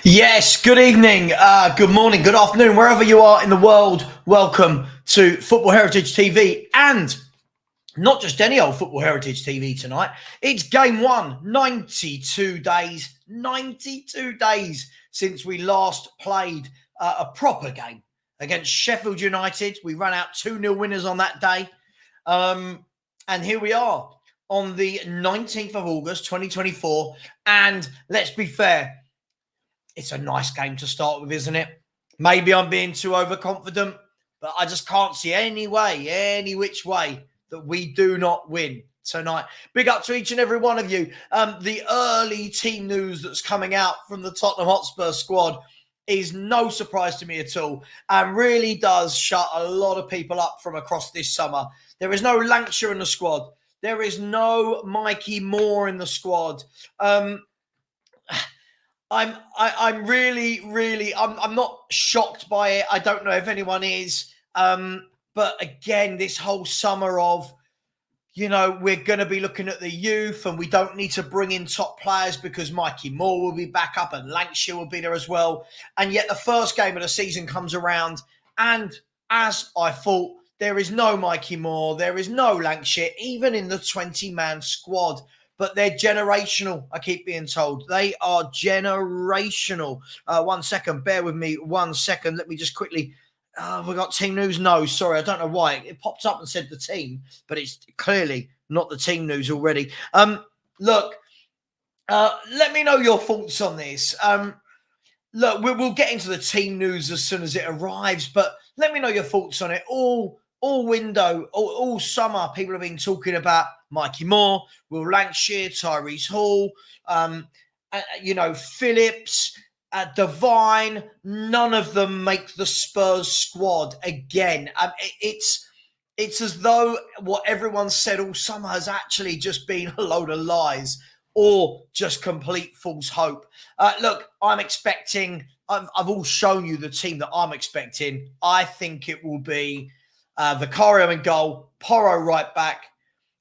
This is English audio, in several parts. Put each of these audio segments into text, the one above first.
Yes, good evening, good morning, good afternoon, wherever you are in the world. Welcome to Football Heritage TV, and not just any old Football Heritage TV tonight. It's game one, 92 days since we last played a proper game against Sheffield United. We ran out 2-0 winners on that day. And here we are on the 19th of August, 2024. And let's be fair, it's a nice game to start with, isn't it? Maybe I'm being too overconfident, but I just can't see any which way that we do not win tonight. Big up to each and every one of you. The early team news that's coming out from the Tottenham Hotspur squad is no surprise to me at all, and really does shut a lot of people up from across this summer. There is no Lancashire in the squad. There is no Mikey Moore in the squad. I'm really I'm not shocked by it. I don't know if anyone is. But again, this whole summer of, we're going to be looking at the youth and we don't need to bring in top players because Mikey Moore will be back up and Lancashire will be there as well. And yet the first game of the season comes around, and as I thought, there is no Mikey Moore, there is no Lancashire, even in the 20-man squad. But they're generational, I keep being told. They are generational. 1 second, bear with me 1 second. Let me just quickly... have we got team news? No, sorry, I don't know why. It popped up and said the team, but it's clearly not the team news already. Look, let me know your thoughts on this. Look, we'll get into the team news as soon as it arrives, but let me know your thoughts on it. All summer, people have been talking about Mikey Moore, Will Lancashire, Tyrese Hall, Phillips, Devine. None of them make the Spurs squad again. It's as though what everyone said all summer has actually just been a load of lies or just complete false hope. Look, I'm expecting, I've all shown you the team that I'm expecting. I think it will be Vicario in goal, Porro right back,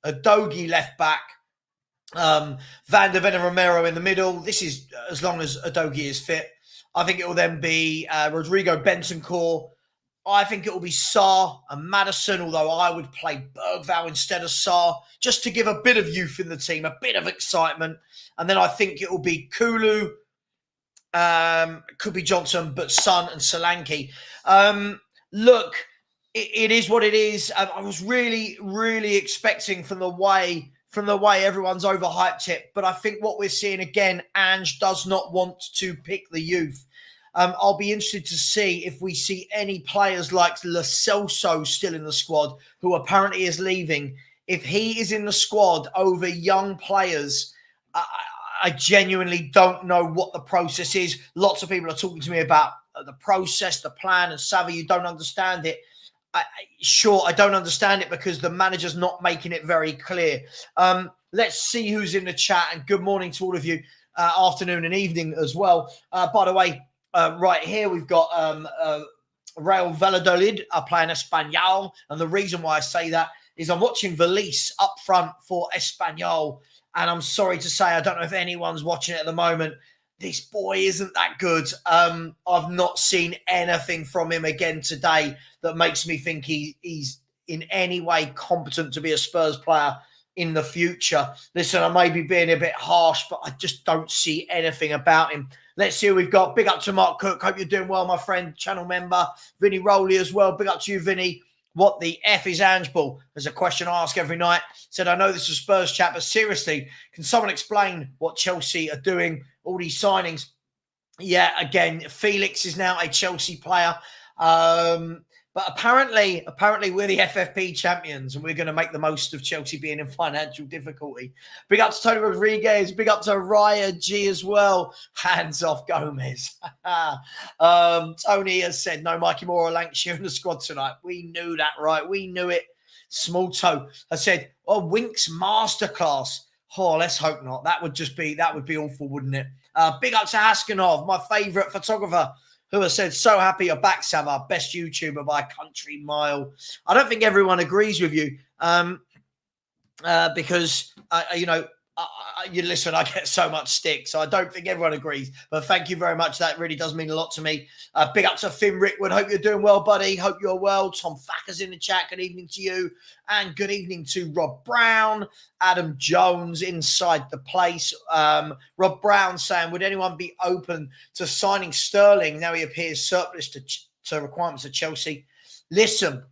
Udogie left back, Van der Ven and Romero in the middle. This is as long as Udogie is fit. I think it will then be Rodrigo Bentancur. I think it will be Sarr and Maddison, although I would play Bergvall instead of Sarr, just to give a bit of youth in the team, a bit of excitement. And then I think it will be Kulu, could be Johnson, but Son and Solanke. Look, it is what it is. I was really expecting from the way everyone's overhyped it. But I think what we're seeing again, Ange does not want to pick the youth. I'll be interested to see if we see any players like Lo Celso still in the squad, who apparently is leaving. If he is in the squad over young players, I genuinely don't know what the process is. Lots of people are talking to me about the process, the plan, and Savva, you don't understand it. Sure, I don't understand it because the manager's not making it very clear. Let's see who's in the chat, and good morning to all of you, afternoon and evening as well. By the way, right here we've got Real Valladolid are playing Espanyol, and the reason why I say that is I'm watching Valise up front for Espanyol, and I'm sorry to say I don't know if anyone's watching it at the moment. This boy isn't that good. I've not seen anything from him again today that makes me think he's in any way competent to be a Spurs player in the future. Listen, I may be being a bit harsh, but I just don't see anything about him. Let's see who we've got. Big up to Mark Cook. Hope you're doing well, my friend, channel member. Vinny Rowley as well. Big up to you, Vinny. What the F is Ange Ball? There's a question I ask every night. Said, I know this is Spurs chat, but seriously, can someone explain what Chelsea are doing? All these signings. Yeah, again, Felix is now a Chelsea player. But apparently we're the FFP champions and we're going to make the most of Chelsea being in financial difficulty. Big up to Tony Rodriguez. Big up to Raya G as well. Hands off Gomez. Tony has said no Mikey Moore or Lancashire in the squad tonight. We knew that, right? We knew it. Small toe. I said, Winks masterclass. Oh, let's hope not. That would be awful, wouldn't it? Big up to Haskinov, my favourite photographer, who has said, so happy you're back, Savva, best YouTuber by a country mile. I don't think everyone agrees with you because, I you listen, I get so much stick, so I don't think everyone agrees. But thank you very much. That really does mean a lot to me. Big up to Finn Rickwood. Hope you're doing well, buddy. Hope you're well. Tom Thacker's in the chat. Good evening to you. And good evening to Rob Brown. Adam Jones inside the place. Rob Brown saying, would anyone be open to signing Sterling now he appears surplus to requirements of Chelsea? Listen,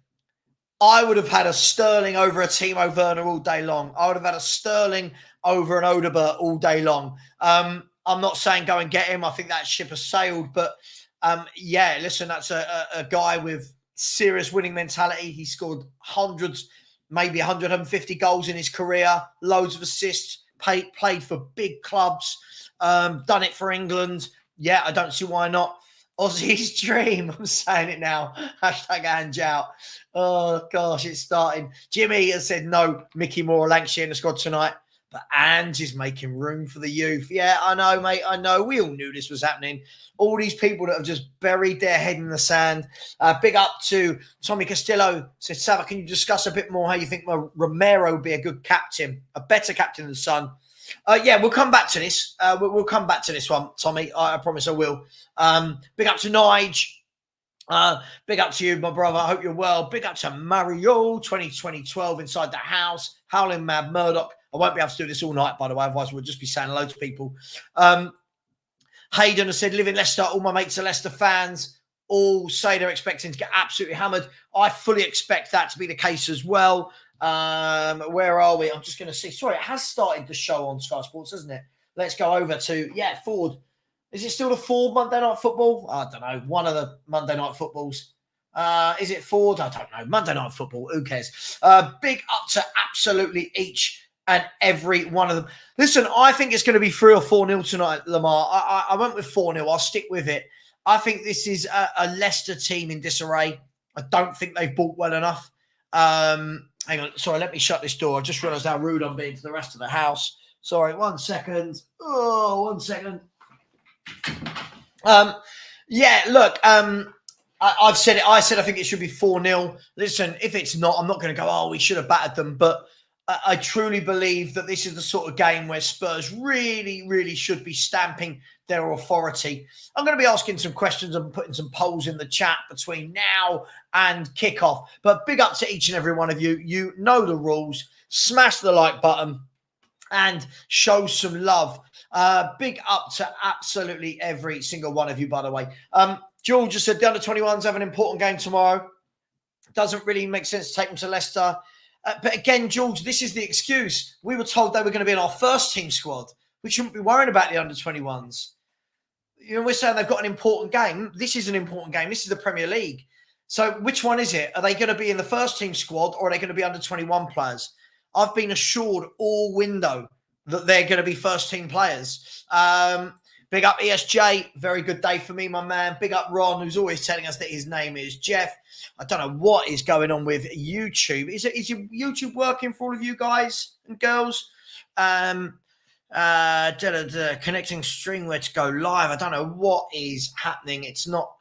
I would have had a Sterling over a Timo Werner all day long. I would have had a Sterling over an Odegaard all day long. I'm not saying go and get him. I think that ship has sailed. But, yeah, listen, that's a guy with serious winning mentality. He scored hundreds, maybe 150 goals in his career, loads of assists, played for big clubs, done it for England. Yeah, I don't see why not. Aussie's dream. I'm saying it now. Hashtag Ange out. Oh, gosh, it's starting. Jimmy has said no, Mickey Moore or Lancashire in the squad tonight. But Ange is making room for the youth. Yeah, I know, mate. I know. We all knew this was happening. All these people that have just buried their head in the sand. Big up to Tommy Castillo. Said, Savva, can you discuss a bit more how you think Romero would be a good captain, a better captain than Son? Yeah, we'll come back to this. We'll come back to this one, Tommy. I promise I will. Big up to Nige. Big up to you, my brother. I hope you're well. Big up to Mario, 2012 inside the house. Howling Mad Murdoch. I won't be able to do this all night, by the way. Otherwise, we'll just be saying hello to people. Hayden has said, live in Leicester. All my mates are Leicester fans. All say they're expecting to get absolutely hammered. I fully expect that to be the case as well. Where are we? I'm just going to see. Sorry, it has started the show on Sky Sports, hasn't it? Let's go over to, Ford. Is it still the Ford Monday Night Football? I don't know. One of the Monday Night Footballs. Is it Ford? I don't know. Monday Night Football. Who cares? Big up to absolutely each and every one of them. Listen, I think it's going to be 3 or 4-0 tonight, Lamar. I went with 4-0. I'll stick with it. I think this is a Leicester team in disarray. I don't think they've bought well enough. Hang on. Sorry, let me shut this door. I just realised how rude I'm being to the rest of the house. Sorry, 1 second. Oh, 1 second. Yeah, look, I've said it. I said I think it should be 4-0. Listen, if it's not, I'm not going to go, oh, we should have battered them. But I truly believe that this is the sort of game where Spurs really, really should be stamping their authority. I'm going to be asking some questions and putting some polls in the chat between now and kickoff. But big up to each and every one of you. You know the rules. Smash the like button and show some love. Big up to absolutely every single one of you, by the way. George just said the under-21s have an important game tomorrow. Doesn't really make sense to take them to Leicester. But again, George, this is the excuse. We were told they were going to be in our first team squad. We shouldn't be worrying about the under-21s. You know, we're saying they've got an important game. This is an important game. This is the Premier League. So which one is it? Are they going to be in the first team squad or are they going to be under-21 players? I've been assured all window that they're going to be first team players. Big up ESJ. Very good day for me, my man. Big up Ron, who's always telling us that his name is Jeff. I don't know what is going on with YouTube. Is YouTube working for all of you guys and girls? Connecting stringware to go live. I don't know what is happening. It's not...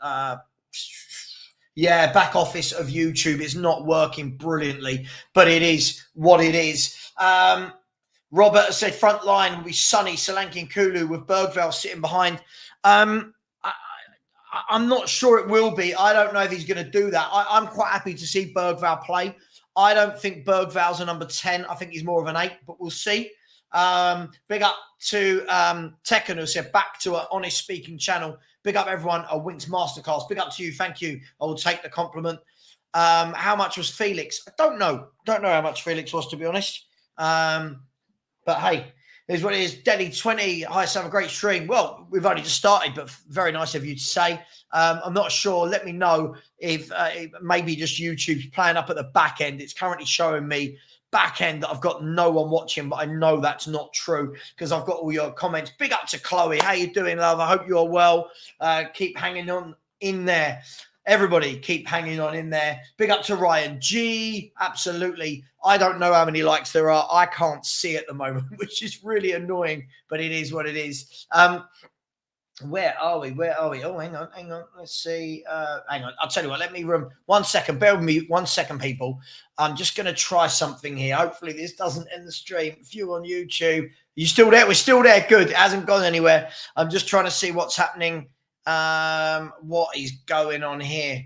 back office of YouTube is not working brilliantly, but it is what it is. Robert has said front line will be Sonny, Solanke and Kulu with Bergvall sitting behind. I'm not sure it will be. I don't know if he's going to do that. I'm quite happy to see Bergvall play. I don't think Bergvall's a number 10. I think he's more of an 8, but we'll see. Big up to Tekken, who said back to an honest speaking channel. Big up everyone. A Winks Masterclass. Big up to you. Thank you. I will take the compliment. How much was Felix? I don't know. Don't know how much Felix was, to be honest. But hey, here's what it is. Denny 20. Hi, have a great stream. Well, we've only just started, but very nice of you to say. I'm not sure. Let me know if maybe just YouTube's playing up at the back end. It's currently showing me back end that I've got no one watching, but I know that's not true because I've got all your comments. Big up to Chloe. How you doing, love? I hope you're well. Keep hanging on in there. Everybody keep hanging on in there. Big up to Ryan G. Absolutely. I don't know how many likes there are. I can't see at the moment, which is really annoying, but it is what it is. Where are we? Where are we? Oh, hang on, hang on. Let's see. Hang on. I'll tell you what. Let me 1 second. Bear with me 1 second, people. I'm just going to try something here. Hopefully, this doesn't end the stream. If you're on YouTube, you still there? We're still there. Good. It hasn't gone anywhere. I'm just trying to see what's happening. What is going on here?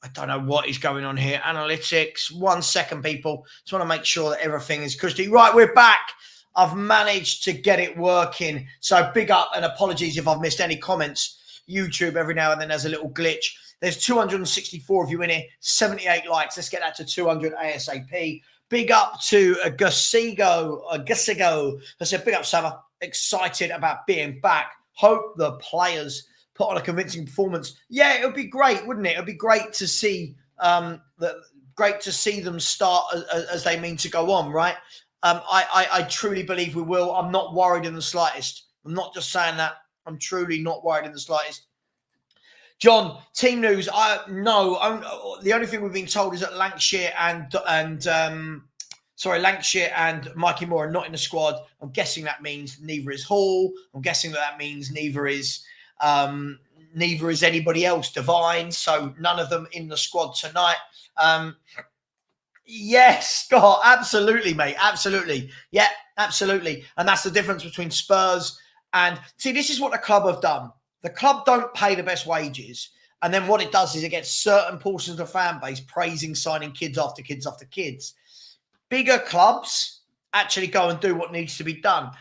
I don't know what is going on here. Analytics. 1 second, people. Just want to make sure that everything is cushy. Right, we're back. I've managed to get it working. So big up and apologies if I've missed any comments. YouTube every now and then has a little glitch. There's 264 of you in here, 78 likes. Let's get that to 200 ASAP. Big up to Gussigo. I said, big up, Savva. Excited about being back. Hope the players put on a convincing performance. Yeah, it would be great, wouldn't it? It would be great to see great to see them start as they mean to go on, right? I truly believe we will. I'm not worried in the slightest. I'm not just saying that. I'm truly not worried in the slightest. John, team news. The only thing we've been told is that Lancashire and Mikey Moore are not in the squad. I'm guessing that means neither is Hall. I'm guessing that means neither is anybody else. Divine. So none of them in the squad tonight. Yes, Scott, absolutely, mate. Absolutely. Yeah, absolutely. And that's the difference between Spurs and... See, this is what the club have done. The club don't pay the best wages. And then what it does is it gets certain portions of the fan base praising signing kids after kids after kids. Bigger clubs actually go and do what needs to be done.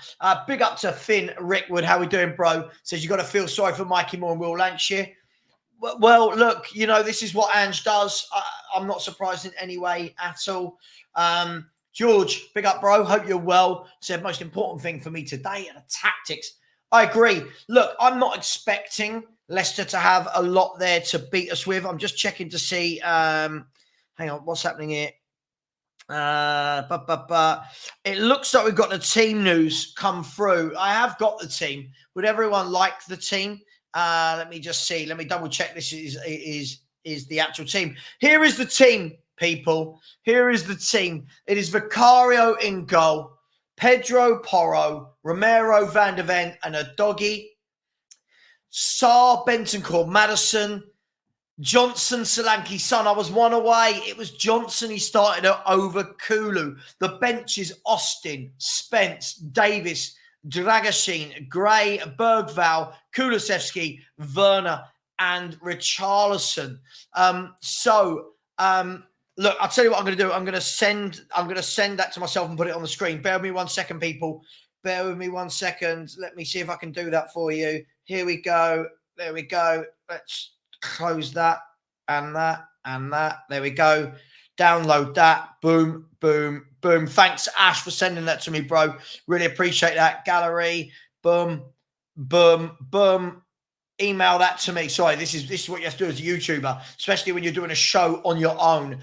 Big up to Finn Rickwood. How we doing, bro? Says you got to feel sorry for Mikey Moore and Will Lancashire. Well, look, this is what Ange does. I'm not surprised in any way at all. George, big up, bro. Hope you're well. Said most important thing for me today are the tactics. I agree. Look, I'm not expecting Leicester to have a lot there to beat us with. I'm just checking to see. Hang on, what's happening here? It looks like we've got the team news come through. I have got the team. Would everyone like the team? Let me just see. Let me double check. This is the actual team. Here is the team, people. Here is the team. It is Vicario in goal, Pedro Porro, Romero, Van der Ven, and a doggy. Sarr, Bentancur, Madison, Johnson, Solanke, Son. I was one away. It was Johnson. He started over Kulu. The bench is Austin, Spence, Davis, Dragashin, Gray, Bergval, Kulusevski, Werner, and Richarlison. Look, I'll tell you what I'm going to do. I'm going to send that to myself and put it on the screen. Bear with me 1 second, people. Bear with me 1 second. Let me see if I can do that for you. Here we go. There we go. Let's close that and that and that. There we go. Download that. Boom, boom, boom. Thanks, Ash, for sending that to me, bro. Really appreciate that. Gallery. Boom, boom, boom. Email that to me. Sorry, this is what you have to do as a YouTuber, especially when you're doing a show on your own.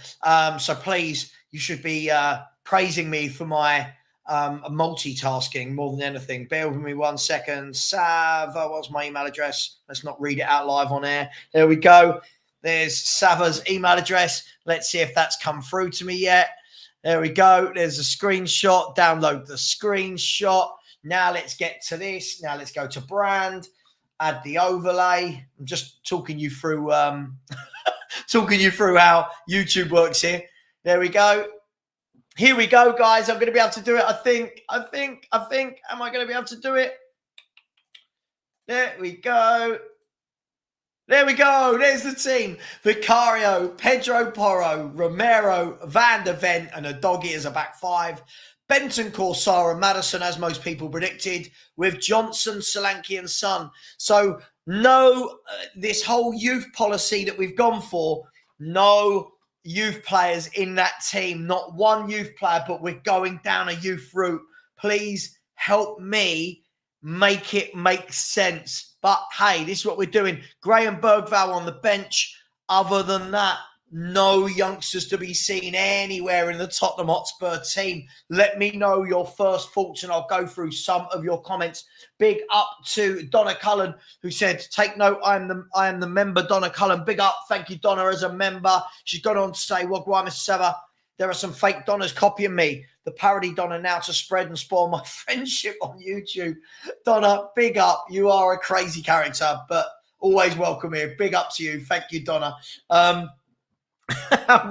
So please, you should be praising me for my multitasking more than anything. Bear with me 1 second. Savva, what's my email address? Let's not read it out live on air. There we go. There's Savva's email address. Let's see if that's come through to me yet. There we go. There's a screenshot. Download the screenshot. Now let's get to this. Now let's go to brand. Add the overlay. I'm just talking you through talking you through how YouTube works here. There we go. Here we go, guys. I'm going to be able to do it. I think. Am I going to be able to do it? There we go. There we go. There's the team. Vicario, Pedro Porro, Romero, Van der Ven, and a doggy as a back five. Bentancur, Sarr, and Madison, as most people predicted, with Johnson, Solanke, and Son. So, no, this whole youth policy that we've gone for, no youth players in that team. Not one youth player, but we're going down a youth route. Please help me make it make sense. But, hey, this is what we're doing. Graham Bergval on the bench. Other than that, no youngsters to be seen anywhere in the Tottenham Hotspur team. Let me know your first thoughts and I'll go through some of your comments. Big up to Donna Cullen, who said, take note, I am the member, Donna Cullen. Big up. Thank you, Donna, as a member. She's gone on to say, well, Mr. Savva, There are some fake Donnas copying me. The parody Donna now to spread and spoil my friendship on YouTube. Donna, big up. You are a crazy character, but always welcome here. Big up to you. Thank you, Donna.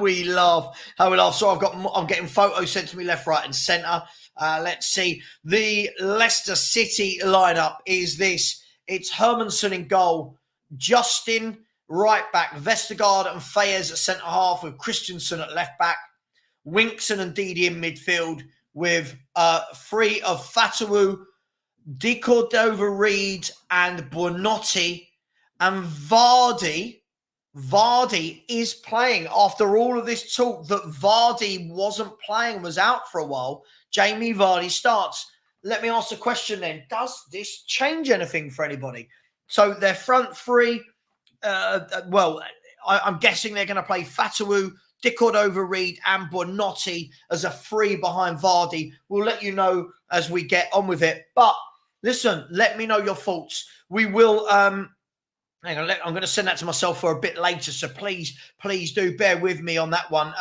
We laugh. How we laugh. So I'm getting photos sent to me left, right, and centre. Let's see. The Leicester City lineup is this. It's Hermanson in goal, Justin right back, Vestergaard and Fayez at centre half with Christensen at left back, Winkson and Didi in midfield with three of Fatawu, Di Cordova-Reid and Buonotti, and Vardy is playing. After all of this talk that Vardy wasn't playing, was out for a while, Jamie Vardy starts. Let me ask the question then. Does this change anything for anybody? So their front three, I'm guessing they're going to play Fatawu, Di Cordova-Reid and Buonotti as a three behind Vardy. We'll let you know as we get on with it. But listen, let me know your thoughts. We will... Hang on, I'm going to send that to myself for a bit later, so please do bear with me on that one.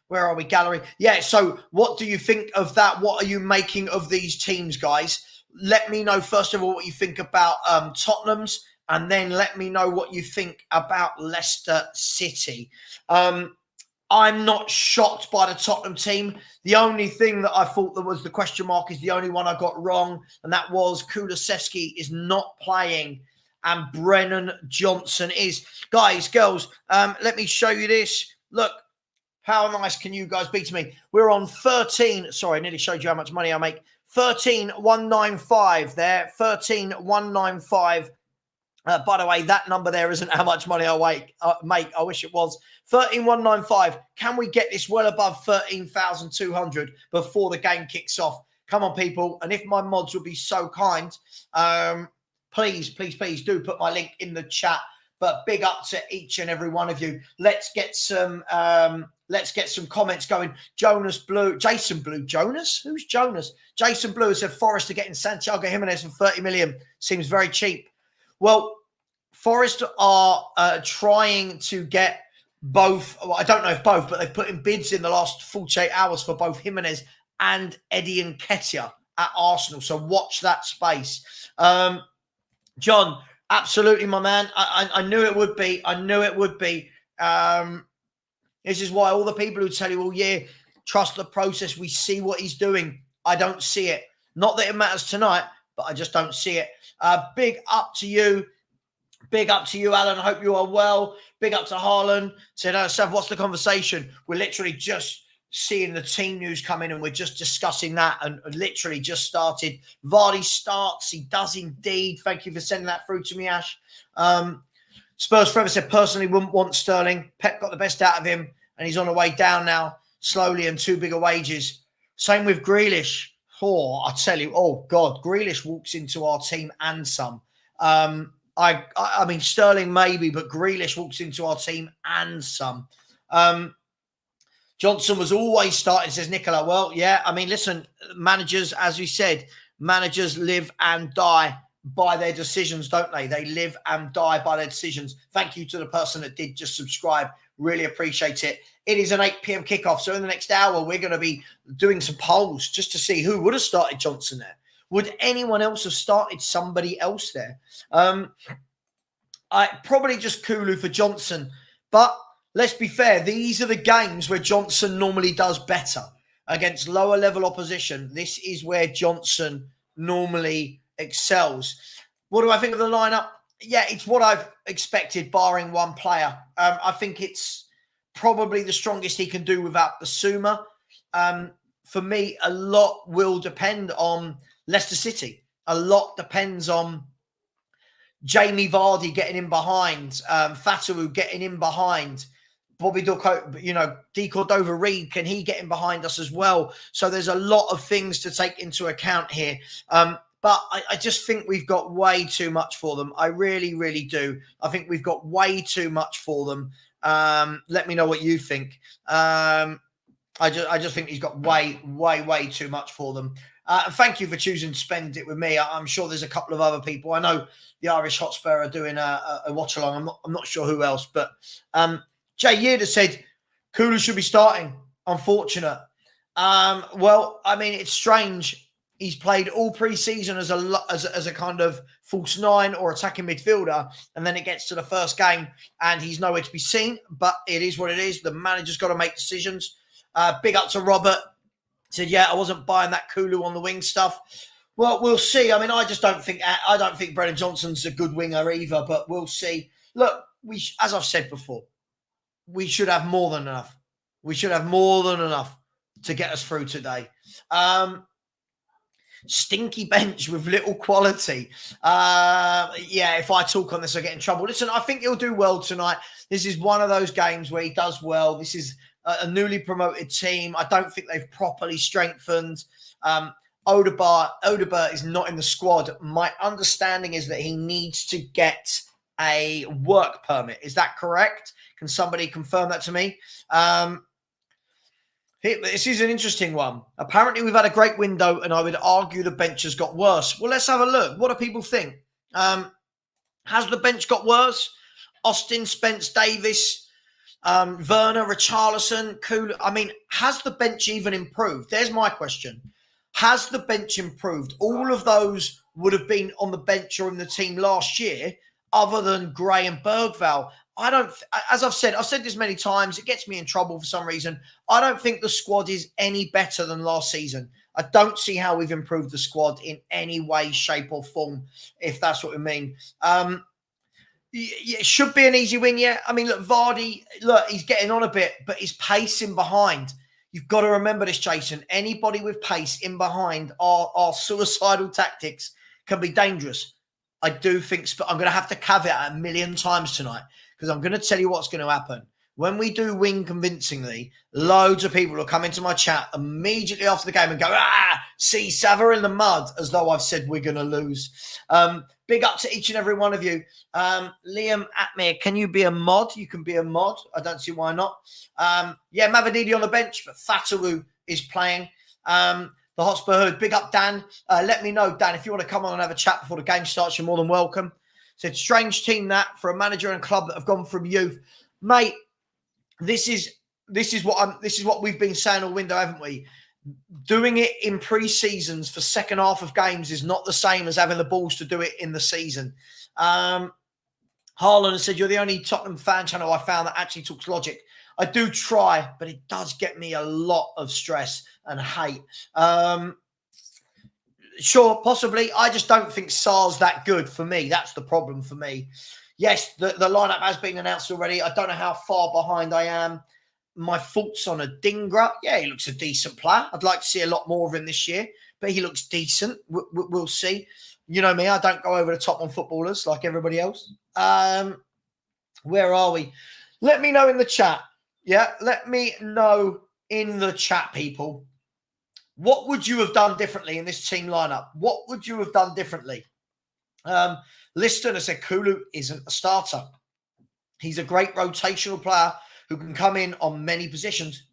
Where are we? Gallery. Yeah, so what do you think of that? What are you making of these teams, guys? Let me know, first of all, what you think about Tottenham's, and then let me know what you think about Leicester City. I'm not shocked by the Tottenham team. The only thing that I thought that was the question mark is the only one I got wrong, and that was Kulusevski is not playing and Brennan Johnson is. Guys, girls, let me show you this. Look, how nice can you guys be to me? We're on 13. Sorry, I nearly showed you how much money I make. 13,195 there. 13,195. By the way, that number there isn't how much money I make. I wish it was. 13,195. Can we get this well above 13,200 before the game kicks off? Come on, people. And if my mods would be so kind, please do put my link in the chat. But big up to each and every one of you. Let's get some comments going. Jason Blue. Jonas? Who's Jonas? Jason Blue said Forest are getting Santiago Jimenez for 30 million. Seems very cheap. Well, Forest are trying to get both. Well, I don't know if both, but they've put in bids in the last 48 hours for both Jimenez and Eddie Nketiah at Arsenal. So watch that space. John, absolutely, my man. I knew it would be. I knew it would be. This is why all the people who tell you, well, yeah, trust the process. We see what he's doing. I don't see it. Not that it matters tonight, but I just don't see it. Big up to you. Big up to you, Alan. I hope you are well. Big up to Harlan. Said, Sav, what's the conversation? We're literally just seeing the team news come in and we're just discussing that and literally just started. Vardy starts. He does indeed. Thank you for sending that through to me, Ash. Spurs Forever said, personally wouldn't want Sterling. Pep got the best out of him and he's on the way down now, slowly and too bigger wages. Same with Grealish. Oh, I tell you, oh, God, Grealish walks into our team and some. I mean, Sterling maybe, but Grealish walks into our team and some. Johnson was always starting, says Nicola. Well, yeah, I mean, listen, managers, as we said, managers live and die by their decisions, don't they? They live and die by their decisions. Thank you to the person that did just subscribe. Really appreciate it. It is an 8 p.m. kickoff. So in the next hour, we're going to be doing some polls just to see who would have started Johnson there. Would anyone else have started somebody else there? I probably just Kulu for Johnson. But let's be fair. These are the games where Johnson normally does better. Against lower level opposition, this is where Johnson normally excels. What do I think of the lineup? Yeah, it's what I've expected, barring one player. I think it's probably the strongest he can do without Basuma. For me, a lot will depend on Leicester City. A lot depends on Jamie Vardy getting in behind, Fatawu getting in behind, Bobby Di Cordova-Reid, can he get in behind us as well? So there's a lot of things to take into account here. But I just think we've got way too much for them. I really, really do. I think we've got way too much for them. Let me know what you think. I just think he's got way too much for them. And thank you for choosing to spend it with me. I'm sure there's a couple of other people. I know the Irish Hotspur are doing a watch along. I'm not sure who else, but Jay Yearder said Kulu should be starting. Unfortunate. Well, I mean, it's strange. He's played all pre-season as a kind of false nine or attacking midfielder, and then it gets to the first game and he's nowhere to be seen. But it is what it is. The manager's got to make decisions. Big up to Robert. Said, yeah, I wasn't buying that Kulu on the wing stuff. Well, we'll see. I mean, I don't think Brennan Johnson's a good winger either, but we'll see. Look, as I've said before, we should have more than enough. We should have more than enough to get us through today. Stinky bench with little quality. Yeah, if I talk on this, I get in trouble. Listen, I think he'll do well tonight. This is one of those games where he does well. This is a newly promoted team. I don't think they've properly strengthened. Odegaard is not in the squad. My understanding is that he needs to get a work permit. Is that correct? Can somebody confirm that to me? This is an interesting one. Apparently, we've had a great window, and I would argue the bench has got worse. Well, let's have a look. What do people think? Has the bench got worse? Austin, Spence, Davis, Werner, Richarlison, Kulu. I mean, has the bench even improved? There's my question. Has the bench improved? All of those would have been on the bench or in the team last year, other than Gray and Bergvall. As I've said this many times, it gets me in trouble for some reason. I don't think the squad is any better than last season. I don't see how we've improved the squad in any way, shape or form, if that's what we mean. It should be an easy win, yeah. I mean, look, Vardy, he's getting on a bit, but he's pacing behind. You've got to remember this, Jason. Anybody with pace in behind our suicidal tactics can be dangerous. I do think I'm going to have to caveat a million times tonight, because I'm going to tell you what's going to happen. When we do win convincingly, loads of people will come into my chat immediately after the game and go, see Savva in the mud, as though I've said we're going to lose. Big up to each and every one of you. Liam Atmir, can you be a mod? You can be a mod. I don't see why not. Yeah, Mavadidi on the bench, but Fatawu is playing. The Hotspur Hood. Big up, Dan. Let me know, Dan, if you want to come on and have a chat before the game starts, you're more than welcome. Said, strange team that for a manager and club that have gone from youth. Mate, this is what we've been saying all window, haven't we? Doing it in pre-seasons for second half of games is not the same as having the balls to do it in the season. Harlan has said, you're the only Tottenham fan channel I found that actually talks logic. I do try, but it does get me a lot of stress and hate. Sure, possibly. I just don't think Sar's that good for me. That's the problem for me. Yes, the lineup has been announced already. I don't know how far behind I am. My thoughts on Adingra. Yeah, he looks a decent player. I'd like to see a lot more of him this year, but he looks decent. We'll see. You know me, I don't go over the top on footballers like everybody else. Where are we? Let me know in the chat. Yeah, let me know in the chat, people. What would you have done differently in this team lineup? What would you have done differently? Liston has said Kulu isn't a starter. He's a great rotational player who can come in on many positions.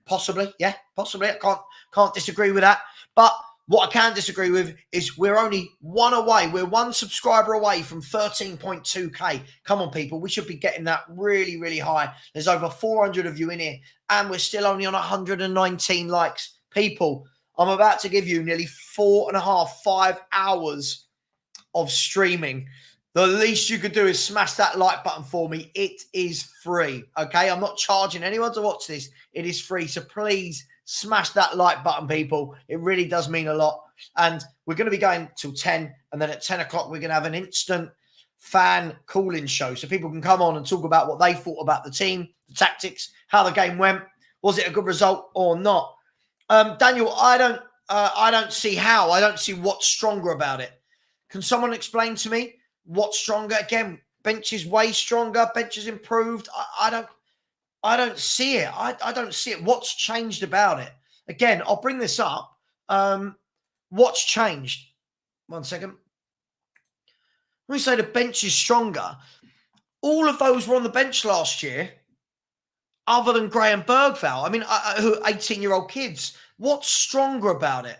Possibly, yeah, possibly. I can't disagree with that. But what I can disagree with is we're only one away. We're one subscriber away from 13.2k. Come on, people. We should be getting that really, really high. There's over 400 of you in here, and we're still only on 119 likes. People, I'm about to give you nearly 5 hours of streaming. The least you could do is smash that like button for me. It is free, okay? I'm not charging anyone to watch this. It is free, so please smash that like button, people. It really does mean a lot. And we're going to be going till 10, and then at 10 o'clock, we're going to have an instant fan call-in show, so people can come on and talk about what they thought about the team, the tactics, how the game went. Was it a good result or not? Daniel, I don't see how. I don't see what's stronger about it. Can someone explain to me what's stronger? Again, bench is way stronger. Bench has improved. I don't see it. I don't see it. What's changed about it? Again, I'll bring this up. What's changed? 1 second. When we say the bench is stronger, all of those were on the bench last year, other than Graham Bergvall. I mean, 18-year-old kids. What's stronger about it?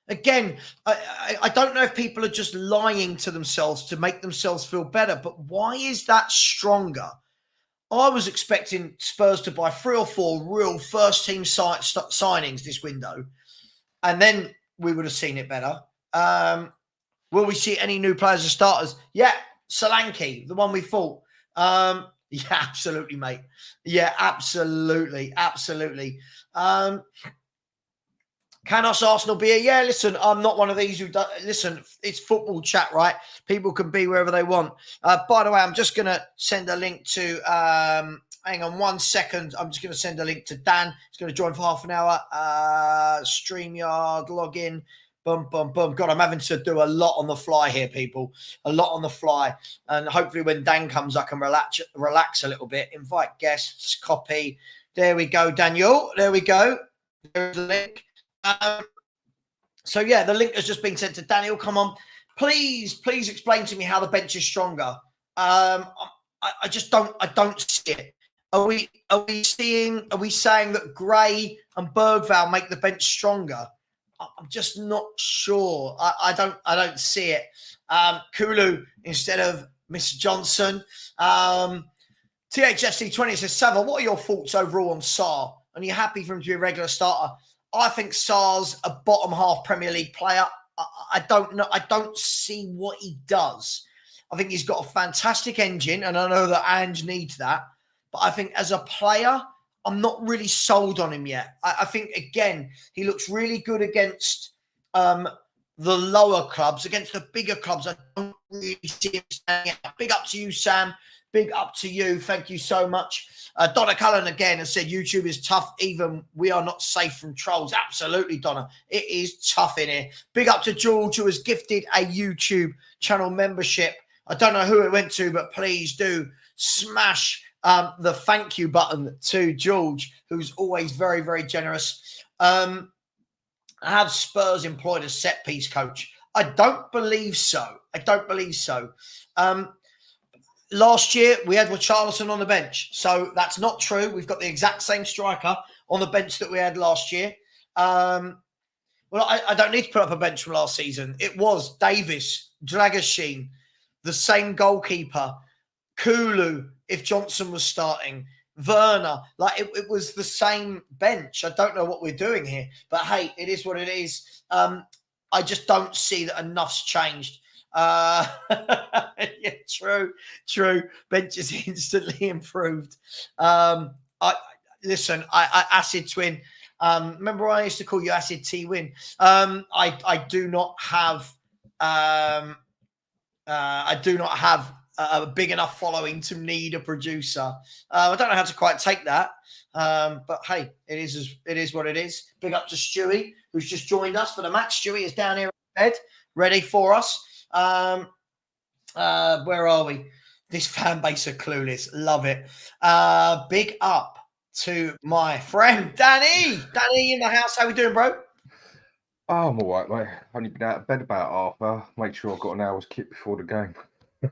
Again, I don't know if people are just lying to themselves to make themselves feel better, but why is that stronger? I was expecting Spurs to buy 3 or 4 real first-team signings this window, and then we would have seen it better. Will we see any new players as starters? Yeah, Solanke, the one we thought. Yeah, absolutely, mate. Yeah, absolutely. Can us Arsenal be yeah, listen, I'm not one of these who listen, it's football chat, right? People can be wherever they want. By the way, I'm just going to send a link to, hang on 1 second. I'm just going to send a link to Dan. He's going to join for half an hour. StreamYard, login. Boom. God, I'm having to do a lot on the fly here, people. A lot on the fly. And hopefully when Dan comes, I can relax a little bit. Invite guests, copy. There we go, Daniel. There we go. There's the link. So yeah, the link has just been sent to Daniel. Come on, please explain to me how the bench is stronger. I don't see it. Are we saying that Gray and Bergvall make the bench stronger? I'm just not sure. I don't see it. Kulu instead of Mr. Johnson. THFC20 says, Savva, what are your thoughts overall on Sarr? Are you happy for him to be a regular starter? I think Sarr's a bottom half Premier League player. I don't know. I don't see what he does. I think he's got a fantastic engine, and I know that Ange needs that. But I think as a player, I'm not really sold on him yet. I think, again, he looks really good against the lower clubs. Against the bigger clubs, I don't really see him standing out. Big up to you, Sam. Big up to you. Thank you so much. Donna Cullen again has said YouTube is tough. Even we are not safe from trolls. Absolutely, Donna. It is tough in here. Big up to George, who has gifted a YouTube channel membership. I don't know who it went to, but please do smash the thank you button to George, who's always very, very generous. Have Spurs employed a set piece coach? I don't believe so. Last year, we had WATCHALONG on the bench. So that's not true. We've got the exact same striker on the bench that we had last year. Well, I don't need to put up a bench from last season. It was Davis, Dragoshin, the same goalkeeper, Kulu, if Johnson was starting, Werner. Like, it was the same bench. I don't know what we're doing here. But, hey, it is what it is. I just don't see that enough's changed. Yeah, true. Bench is instantly improved. Listen, I Acid Twin. Remember I used to call you Acid T Win. I do not have a big enough following to need a producer. I don't know how to quite take that. But hey, it is what it is. Big up to Stewie, who's just joined us for the match. Stewie is down here in bed, ready for us. Where are we? This fan base are clueless. Love it. Big up to my friend Danny. Danny in the house. How we doing, bro? Oh, I'm all right, mate. Only been out of bed about half hour. Make sure I've got an hour's kit before the game.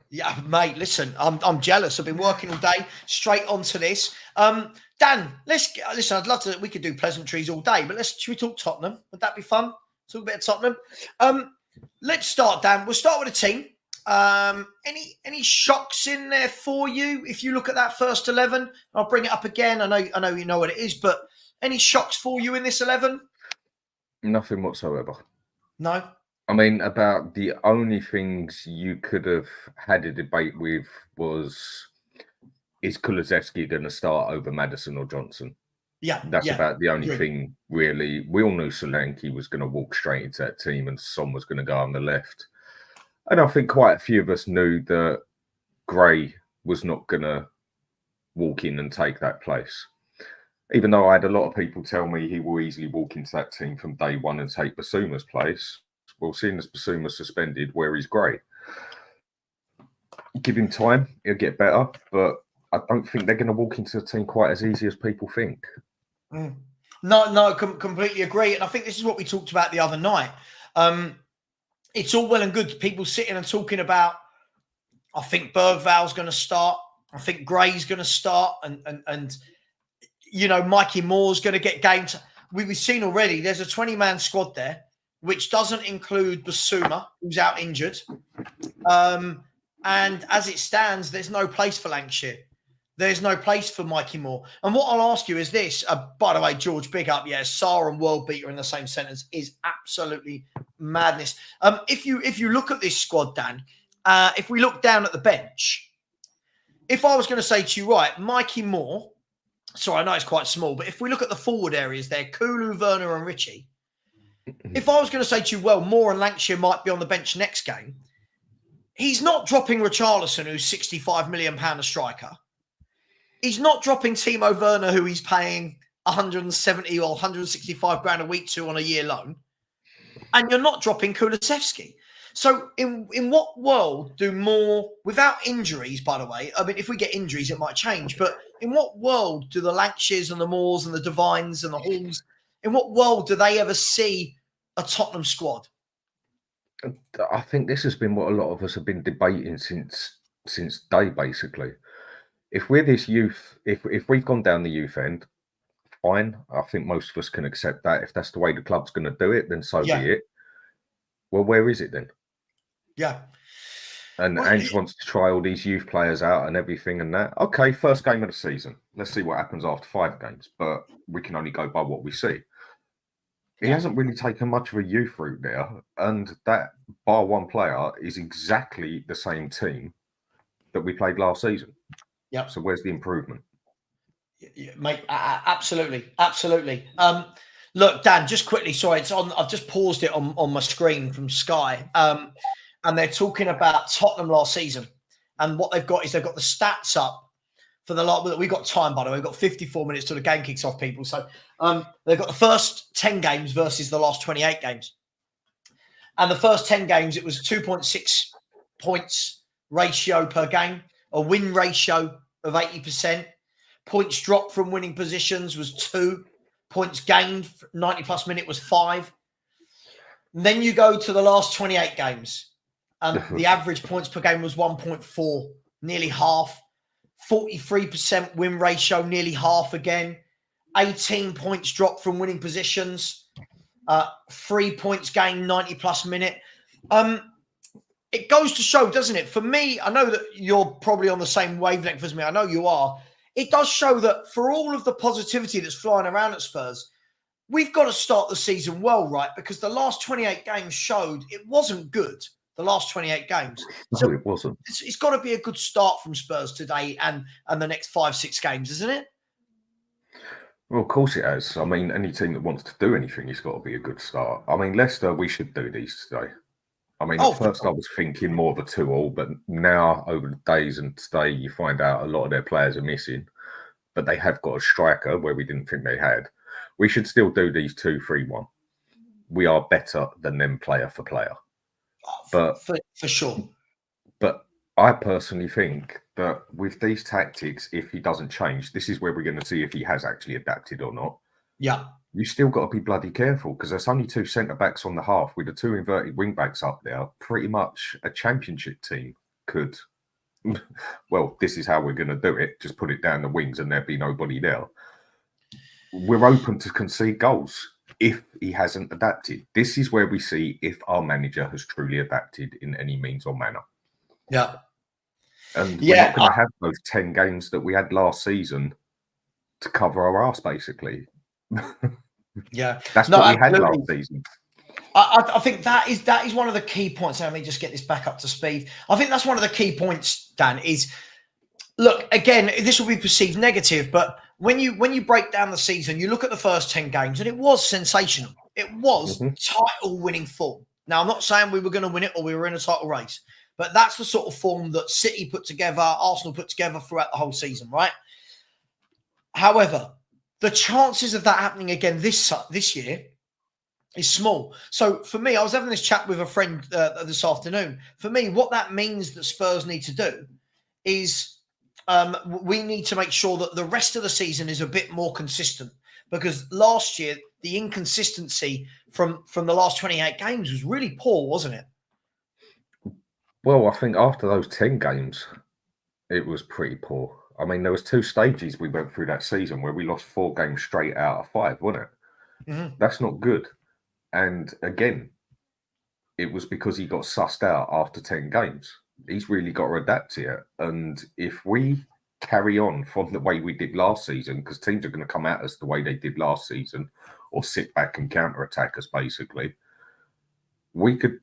Yeah, mate. Listen, I'm jealous. I've been working all day. Straight onto this. Dan, listen. I'd love to. We could do pleasantries all day, but should we talk Tottenham? Would that be fun? Talk a bit of Tottenham. Let's start, Dan. We'll start with the team. Any shocks in there for you? If you look at that first 11, I'll bring it up again. I know you know what it is, but any shocks for you in this 11? Nothing whatsoever. No? I mean, about the only things you could have had a debate with was, is Kulusevski going to start over Maddison or Johnson? Yeah. That's about the only thing, really. We all knew Solanke was going to walk straight into that team and Son was going to go on the left. And I think quite a few of us knew that Gray was not going to walk in and take that place. Even though I had a lot of people tell me he will easily walk into that team from day one and take Basuma's place. Well, seeing as Basuma's suspended, where is Gray? Give him time, he'll get better. But I don't think they're going to walk into the team quite as easy as people think. No, completely agree. And I think this is what we talked about the other night. It's all well and good people sitting and talking about, I think Bergval's going to start. I think Gray's going to start. And you know, Mikey Moore's going to get games. We've seen already there's a 20-man squad there, which doesn't include Basuma, who's out injured. And as it stands, there's no place for Lancashire. There's no place for Mikey Moore. And what I'll ask you is this. By the way, George, big up. Yeah, Saar and world beater in the same sentence is absolutely madness. If you look at this squad, Dan, if we look down at the bench, if I was going to say to you, right, Mikey Moore, sorry, I know it's quite small, but if we look at the forward areas there, Kulu, Werner and Richie, if I was going to say to you, well, Moore and Lancashire might be on the bench next game, he's not dropping Richarlison, who's £65 million a striker. He's not dropping Timo Werner, who he's paying 170 or 165 grand a week to on a year loan. And you're not dropping Kulusevski. So in what world do more, without injuries, by the way, I mean, if we get injuries, it might change, but in what world do the Lancashires and the Moores and the Devines and the Halls, in what world do they ever see a Tottenham squad? I think this has been what a lot of us have been debating since day, basically. If we're this youth, if we've gone down the youth end, fine. I think most of us can accept that. If that's the way the club's going to do it, then so be it. Well, where is it then? Yeah. And Ange wants to try all these youth players out and everything and that. Okay, first game of the season. Let's see what happens after 5 games. But we can only go by what we see. He hasn't really taken much of a youth route there. And that, bar one player, is exactly the same team that we played last season. Yeah. So where's the improvement? Yeah, mate, absolutely. Absolutely. Look, Dan, just quickly, sorry, it's on. I've just paused it on my screen from Sky. And they're talking about Tottenham last season. And what they've got is they've got the stats up for the lot. We've got time, by the way. We've got 54 minutes till the game kicks off, people. So they've got the first 10 games versus the last 28 games. And the first 10 games, it was 2.6 points ratio per game, a win ratio of 80%. Points dropped from winning positions was 2. Points gained 90 plus minute was 5. And then you go to the last 28 games. The average points per game was 1.4, nearly half. 43% win ratio, nearly half again. 18 points dropped from winning positions. 3 points gained 90 plus minute. It goes to show, doesn't it? For me, I know that you're probably on the same wavelength as me. I know you are. It does show that for all of the positivity that's flying around at Spurs, we've got to start the season well, right? Because the last 28 games showed it wasn't good. The last 28 games. So it wasn't. It's got to be a good start from Spurs today and the next 5-6 games, isn't it? Well, of course it has. I mean, any team that wants to do anything, it's got to be a good start. I mean, Leicester, we should do these today. I mean, at first I was thinking more of a 2-2, but now over the days and today, you find out a lot of their players are missing, but they have got a striker where we didn't think they had. We should still do these 2-3-1. We are better than them player for player. But for sure. But I personally think that with these tactics, if he doesn't change, this is where we're going to see if he has actually adapted or not. Yeah. You still got to be bloody careful because there's only 2 centre-backs on the half with the 2 inverted wing-backs up there. Pretty much a championship team could, well, this is how we're going to do it. Just put it down the wings and there'd be nobody there. We're open to concede goals if he hasn't adapted. This is where we see if our manager has truly adapted in any means or manner. Yeah. And we're not going to have those 10 games that we had last season to cover our arse, basically. Yeah. That's what we had last season. I think that is one of the key points. Let me just get this back up to speed. I think that's one of the key points, Dan, is, look, again, this will be perceived negative, but when you break down the season, you look at the first 10 games, and it was sensational. It was title-winning form. Now, I'm not saying we were going to win it or we were in a title race, but that's the sort of form that City put together, Arsenal put together throughout the whole season, right? However, the chances of that happening again this year is small. So for me, I was having this chat with a friend this afternoon. For me, what that means that Spurs need to do is we need to make sure that the rest of the season is a bit more consistent, because last year, the inconsistency from the last 28 games was really poor, wasn't it? Well, I think after those 10 games, it was pretty poor. I mean, there was 2 stages we went through that season where we lost 4 games straight out of 5, wasn't it? Mm-hmm. That's not good. And again, it was because he got sussed out after 10 games. He's really got to adapt here. And if we carry on from the way we did last season, because teams are going to come at us the way they did last season, or sit back and counter attack us, basically, we could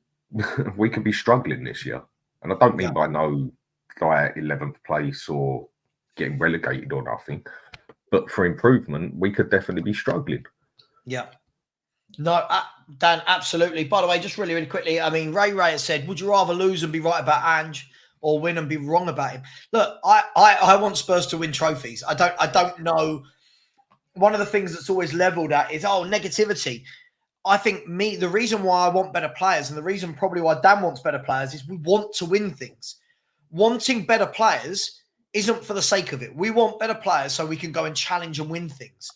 be struggling this year. And I don't mean by no like 11th place or getting relegated or nothing, but for improvement, we could definitely be struggling. Yeah. No, Dan, absolutely. By the way, just really, really quickly, I mean, Ray has said, would you rather lose and be right about Ange or win and be wrong about him? Look, I want Spurs to win trophies. I don't know. One of the things that's always leveled at is, negativity. I think the reason why I want better players, and the reason probably why Dan wants better players, is we want to win things. Wanting better players isn't for the sake of it. We want better players so we can go and challenge and win things.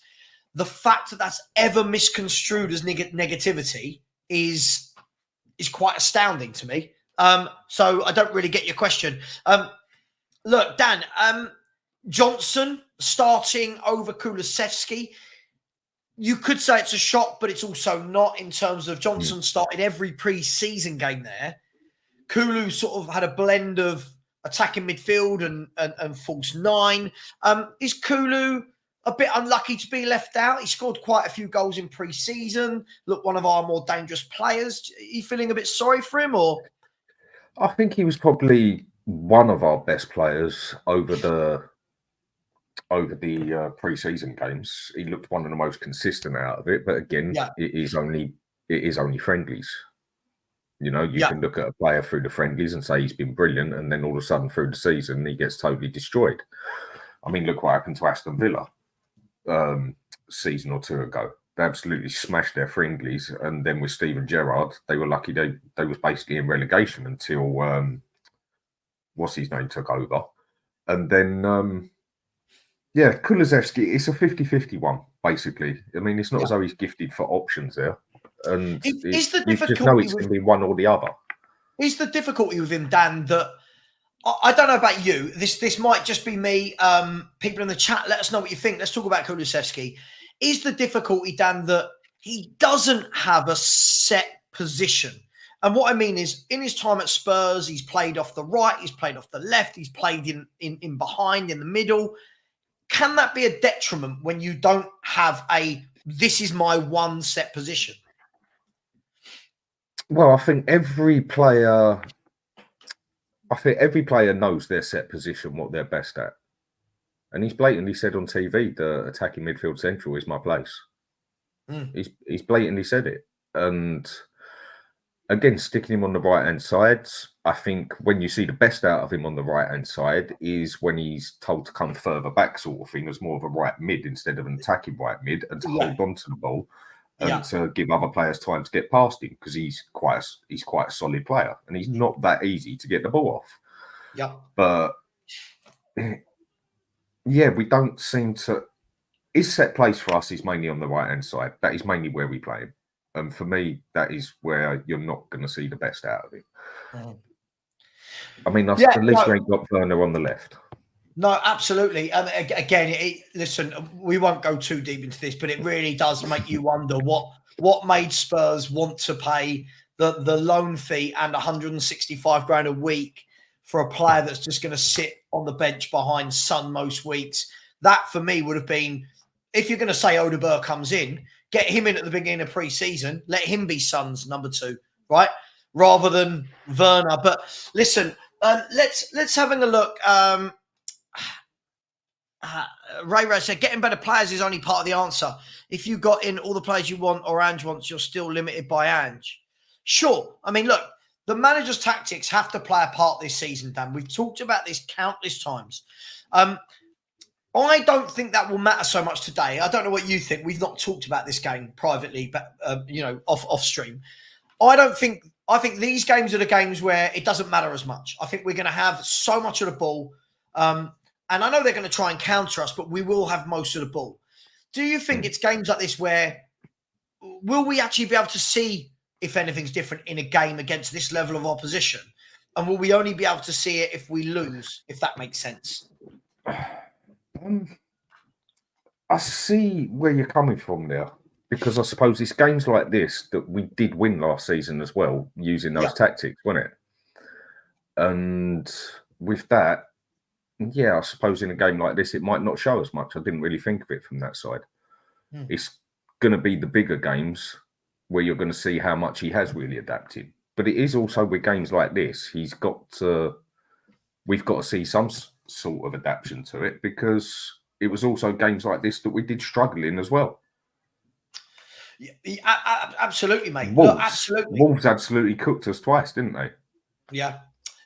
The fact that that's ever misconstrued as negativity is quite astounding to me. So I don't really get your question. Look, Dan, Johnson starting over Kulusevski. You could say it's a shock, but it's also not, in terms of Johnson started every pre-season game there. Kulu sort of had a blend of attacking midfield and false nine. Is Kulu a bit unlucky to be left out? He scored quite a few goals in pre-season. Look, one of our more dangerous players. Are you feeling a bit sorry for him, or? I think he was probably one of our best players over the pre-season games. He looked one of the most consistent out of it, but again, it is only friendlies. You know, you can look at a player through the friendlies and say he's been brilliant, and then all of a sudden through the season he gets totally destroyed. I mean, look what happened to Aston Villa season or two ago. They absolutely smashed their friendlies, and then with Steven Gerrard, they were lucky they was basically in relegation until what's his name took over, and then. Kulusevski, it's a 50-50 one, basically. I mean, it's not as though he's gifted for options there. And you just know it's going to be one or the other. Is the difficulty with him, Dan, that I don't know about you. This might just be me. People in the chat, let us know what you think. Let's talk about Kulusevski. Is the difficulty, Dan, that he doesn't have a set position? And what I mean is, in his time at Spurs, he's played off the right, he's played off the left, he's played in behind, in the middle. Can that be a detriment when you don't have this is my one set position? Well, I think every player knows their set position, what they're best at. And he's blatantly said on TV, the attacking midfield central is my place. He's blatantly said it. And again, sticking him on the right-hand side, I think when you see the best out of him on the right-hand side is when he's told to come further back, sort of thing, as more of a right mid instead of an attacking right mid, and to hold on to the ball and to give other players time to get past him, because he's quite a solid player, and he's not that easy to get the ball off. Yeah. But we don't seem to. His set place for us is mainly on the right-hand side. That is mainly where we play him. And for me, that is where you're not going to see the best out of him. I mean, at least we ain't got Werner on the left. No, absolutely. Again, listen, we won't go too deep into this, but it really does make you wonder what made Spurs want to pay the loan fee and 165 grand a week for a player that's just going to sit on the bench behind Son most weeks. That, for me, would have been, if you're going to say Odegaard comes in, get him in at the beginning of pre-season, let him be Son's number 2, right? Rather than Werner. But listen, let's having a look. Ray said, getting better players is only part of the answer. If you got in all the players you want or Ange wants, you're still limited by Ange. Sure. I mean, look, the manager's tactics have to play a part this season, Dan. We've talked about this countless times. I don't think that will matter so much today. I don't know what you think. We've not talked about this game privately, but off stream. I think these games are the games where it doesn't matter as much. I think we're going to have so much of the ball. And I know they're going to try and counter us, but we will have most of the ball. Do you think it's games like this where will we actually be able to see if anything's different in a game against this level of opposition? And will we only be able to see it if we lose, if that makes sense? I see where you're coming from there, because I suppose it's games like this that we did win last season as well, using those tactics, wasn't it? And with that, yeah, I suppose in a game like this, it might not show as much. I didn't really think of it from that side. It's going to be the bigger games where you're going to see how much he has really adapted. But it is also with games like this, we've got to see some sort of adaptation to it, because it was also games like this that we did struggle in as well. Yeah, absolutely, mate. Look, absolutely. Wolves absolutely cooked us twice, didn't they? Yeah.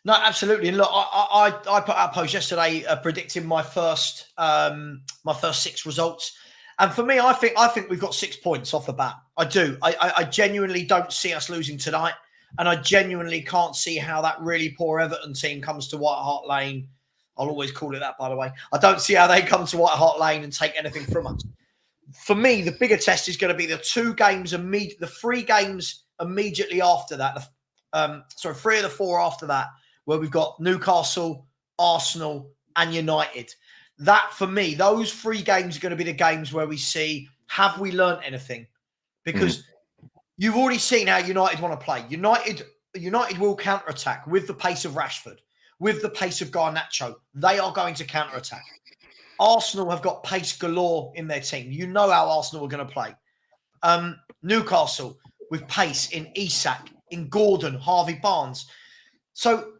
No, absolutely. And look, I put out a post yesterday predicting my first 6 results. And for me, I think we've got 6 points off the bat. I do. I genuinely don't see us losing tonight. And I genuinely can't see how that really poor Everton team comes to White Hart Lane. I'll always call it that, by the way. I don't see how they come to White Hart Lane and take anything from us. For me, the bigger test is going to be the 3 games immediately after that. 3 of the 4 after that, where we've got Newcastle, Arsenal, and United. That, for me, those 3 games are going to be the games where we see, have we learnt anything? Because you've already seen how United want to play. United will counter-attack with the pace of Rashford, with the pace of Garnacho. They are going to counter-attack. Arsenal have got pace galore in their team. You know how Arsenal are going to play. Newcastle with pace in Isak, in Gordon, Harvey Barnes. So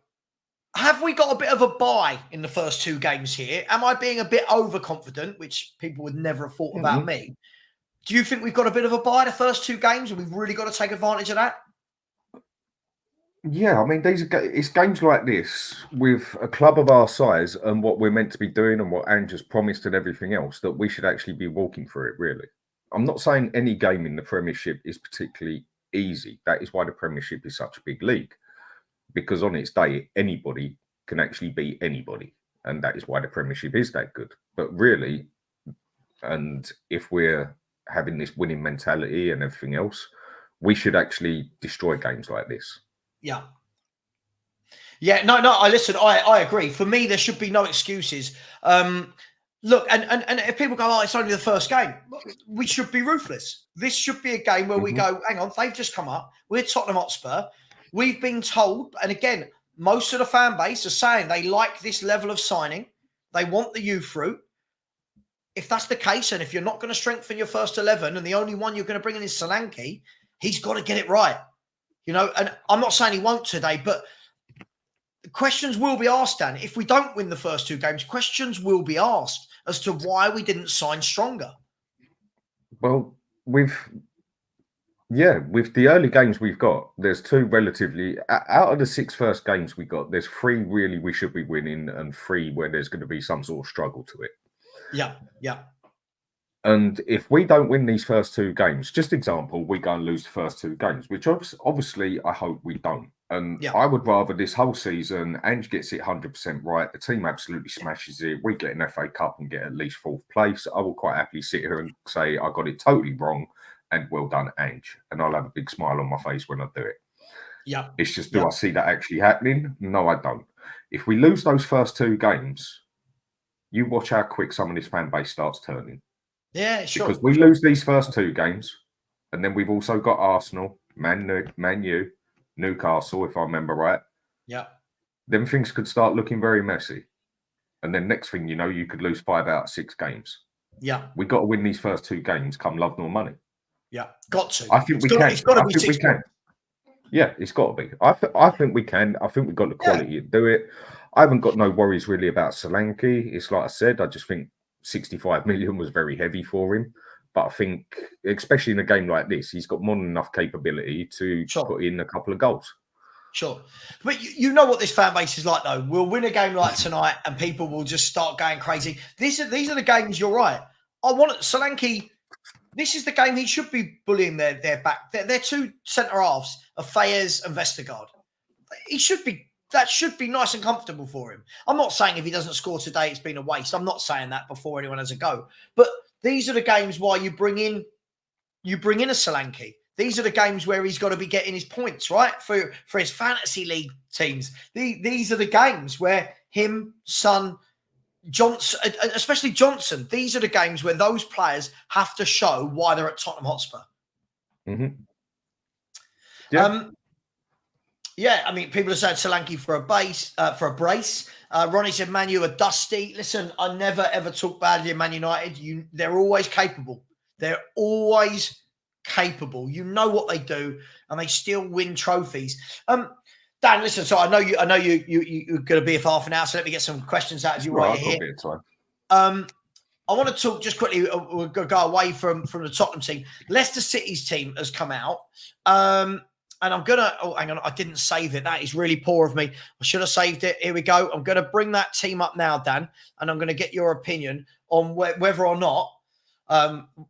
have we got a bit of a bye in the first 2 games here? Am I being a bit overconfident, which people would never have thought about me? Do you think we've got a bit of a bye the first 2 games and we've really got to take advantage of that? Yeah, I mean, it's games like this with a club of our size and what we're meant to be doing and what Ange has promised and everything else, that we should actually be walking through it, really. I'm not saying any game in the Premiership is particularly easy. That is why the Premiership is such a big league, because on its day, anybody can actually beat anybody. And that is why the Premiership is that good. But really, and if we're having this winning mentality and everything else, we should actually destroy games like this. Yeah. Yeah, no, I agree. For me, there should be no excuses. Look, and if people go, oh, it's only the first game, we should be ruthless. This should be a game where we go, hang on, they've just come up. We're Tottenham Hotspur. We've been told, and again, most of the fan base are saying they like this level of signing. They want the youth route. If that's the case, and if you're not going to strengthen your first 11 and the only one you're going to bring in is Solanke, he's got to get it right. You know, and I'm not saying he won't today, but questions will be asked, Dan. If we don't win the first 2 games, questions will be asked as to why we didn't sign stronger. Well, with the early games we've got, there's 2 relatively, out of the 6 first games we got, there's 3 really we should be winning and 3 where there's going to be some sort of struggle to it. Yeah. And if we don't win these first 2 games, just example, we go and lose the first 2 games, which obviously I hope we don't. And I would rather this whole season, Ange gets it 100% right, the team absolutely smashes it, we get an FA Cup and get at least 4th place. I will quite happily sit here and say I got it totally wrong and well done, Ange. And I'll have a big smile on my face when I do it. Yeah. It's just, do I see that actually happening? No, I don't. If we lose those first 2 games, you watch how quick some of this fan base starts turning. Yeah, sure. Because we lose these first 2 games, and then we've also got Arsenal, Man U, Newcastle, if I remember right. Yeah. Then things could start looking very messy. And then next thing you know, you could lose 5 out of 6 games. Yeah. We've got to win these first 2 games, come love nor money. Yeah, got to. I think we can. It's got to be 6 points. Yeah, it's got to be. I think we can. I think we've got the quality to do it. I haven't got no worries really about Solanke. It's like I said, I just think 65 million was very heavy for him. But I think, especially in a game like this, he's got more than enough capability to put in a couple of goals. Sure. But you know what this fan base is like, though. We'll win a game like tonight and people will just start going crazy. These are the games, you're right. I want Solanke. This is the game he should be bullying their back. Their 2 centre-halves are Fayez and Vestergaard. That should be nice and comfortable for him. I'm not saying if he doesn't score today, it's been a waste. I'm not saying that before anyone has a go. But these are the games why you bring in a Solanke. These are the games where he's got to be getting his points, right? For his fantasy league teams. These are the games where him, Son, Johnson, especially Johnson, these are the games where those players have to show why they're at Tottenham Hotspur. Mm-hmm. Yeah. Yeah, I mean, people are saying Solanke for a brace. Ronnie said Man U are dusty. Listen, I never ever talk badly of Man United. They're always capable. They're always capable. You know what they do, and they still win trophies. Dan, listen. So I know you're going to be here for half an hour. So let me get some questions out of you while you're here. I want to talk just quickly. We'll go away from the Tottenham team. Leicester City's team has come out. And I'm going to, oh, hang on, I didn't save it. That is really poor of me. I should have saved it. Here we go. I'm going to bring that team up now, Dan, and I'm going to get your opinion on whether or not